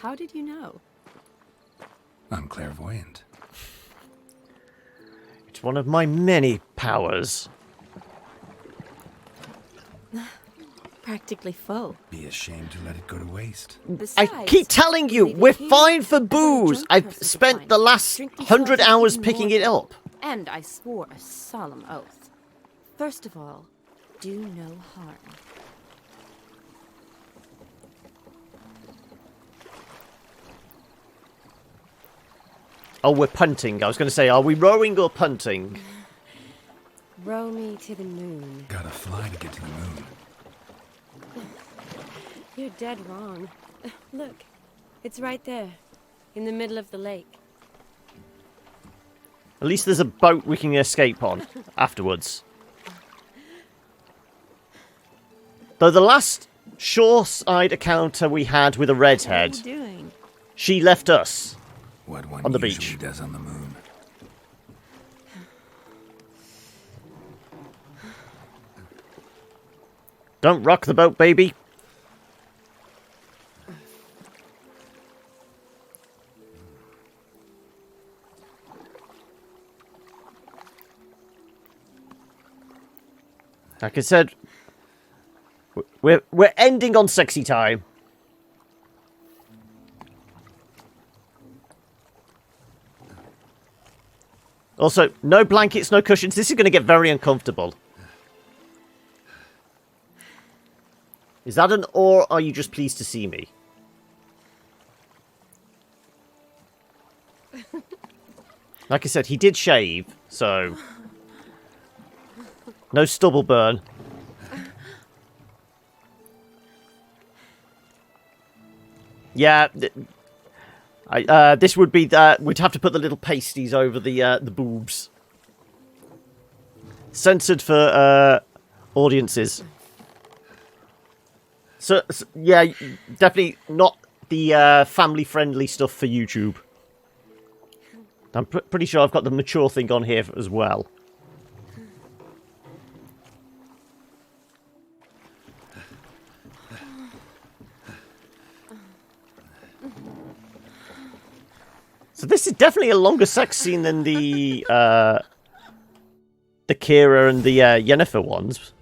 How did you know? I'm clairvoyant. It's one of my many powers. Practically full. Be ashamed to let it go to waste. Besides, I keep telling you, we're fine for booze. I've spent the last 100 hours picking it up. And I swore a solemn oath. First of all, do no harm. Oh, we're punting. I was going to say, are we rowing or punting? Row me to the moon. Gotta fly to get to the moon. You're dead wrong. Look, it's right there, in the middle of the lake. At least there's a boat we can escape on afterwards. Though the last shoreside encounter we had with a redhead, What are you doing? She left us what one on the usually beach. Does on the moon. Don't rock the boat, baby. Like I said, we're ending on sexy time. Also, no blankets, no cushions. This is going to get very uncomfortable. Is that an or are you just pleased to see me? Like I said, he did shave, so... No stubble burn. Yeah, this would be that we'd have to put the little pasties over the boobs. Censored for audiences. So yeah, definitely not the family-friendly stuff for YouTube. I'm pretty sure I've got the mature thing on here as well. So this is definitely a longer sex scene than the Kira and the Yennefer ones.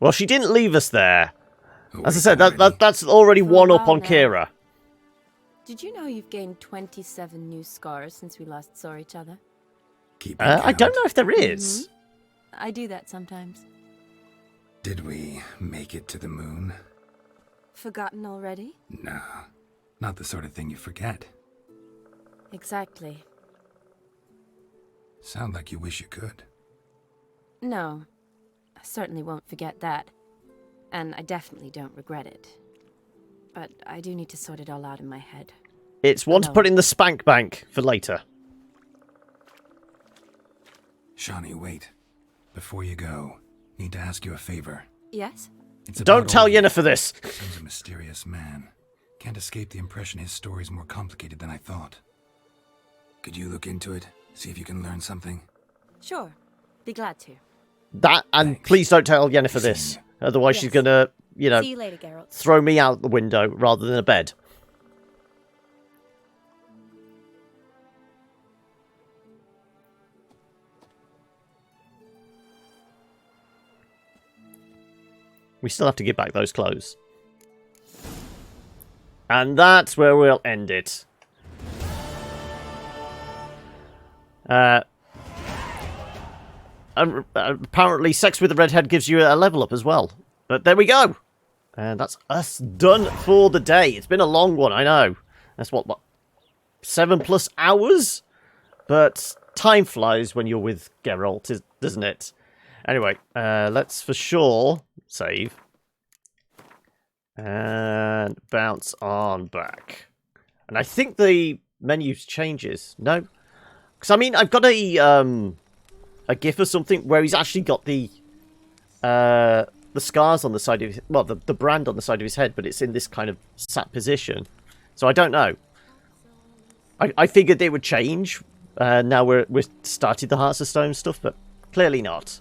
Well, she didn't leave us there. As I said, that's already one up on Kira. Did you know you've gained 27 new scars since we last saw each other? I don't know if there is. I do that sometimes. Did we make it to the moon? Forgotten already? No, not the sort of thing you forget. Exactly. Sound like you wish you could. No, I certainly won't forget that. And I definitely don't regret it. But I do need to sort it all out in my head. It's one to put in the spank bank for later. Shawnee, wait. Before you go, need to ask you a favor. Yes? Don't tell Yennefer this. Seems a mysterious man. Can't escape the impression his story's more complicated than I thought. Could you look into it? See if you can learn something? Sure. Be glad to. That, and please don't tell Yennefer this. Otherwise she's gonna, you know, See you later, Geralt. throw me out the window rather than a bed. We still have to give back those clothes. And that's where we'll end it. And apparently sex with a redhead gives you a level up as well. But there we go. And that's us done for the day. It's been a long one, I know. That's what 7+ hours? But time flies when you're with Geralt, doesn't it? Anyway, let's for sure save. And bounce on back. And I think the menu changes. No? Because, I mean, I've got a GIF or something where he's actually got the scars on the side of his... Well, the brand on the side of his head, but it's in this kind of sat position. So I don't know. I figured they would change. Now we're started the Hearts of Stone stuff, but clearly not.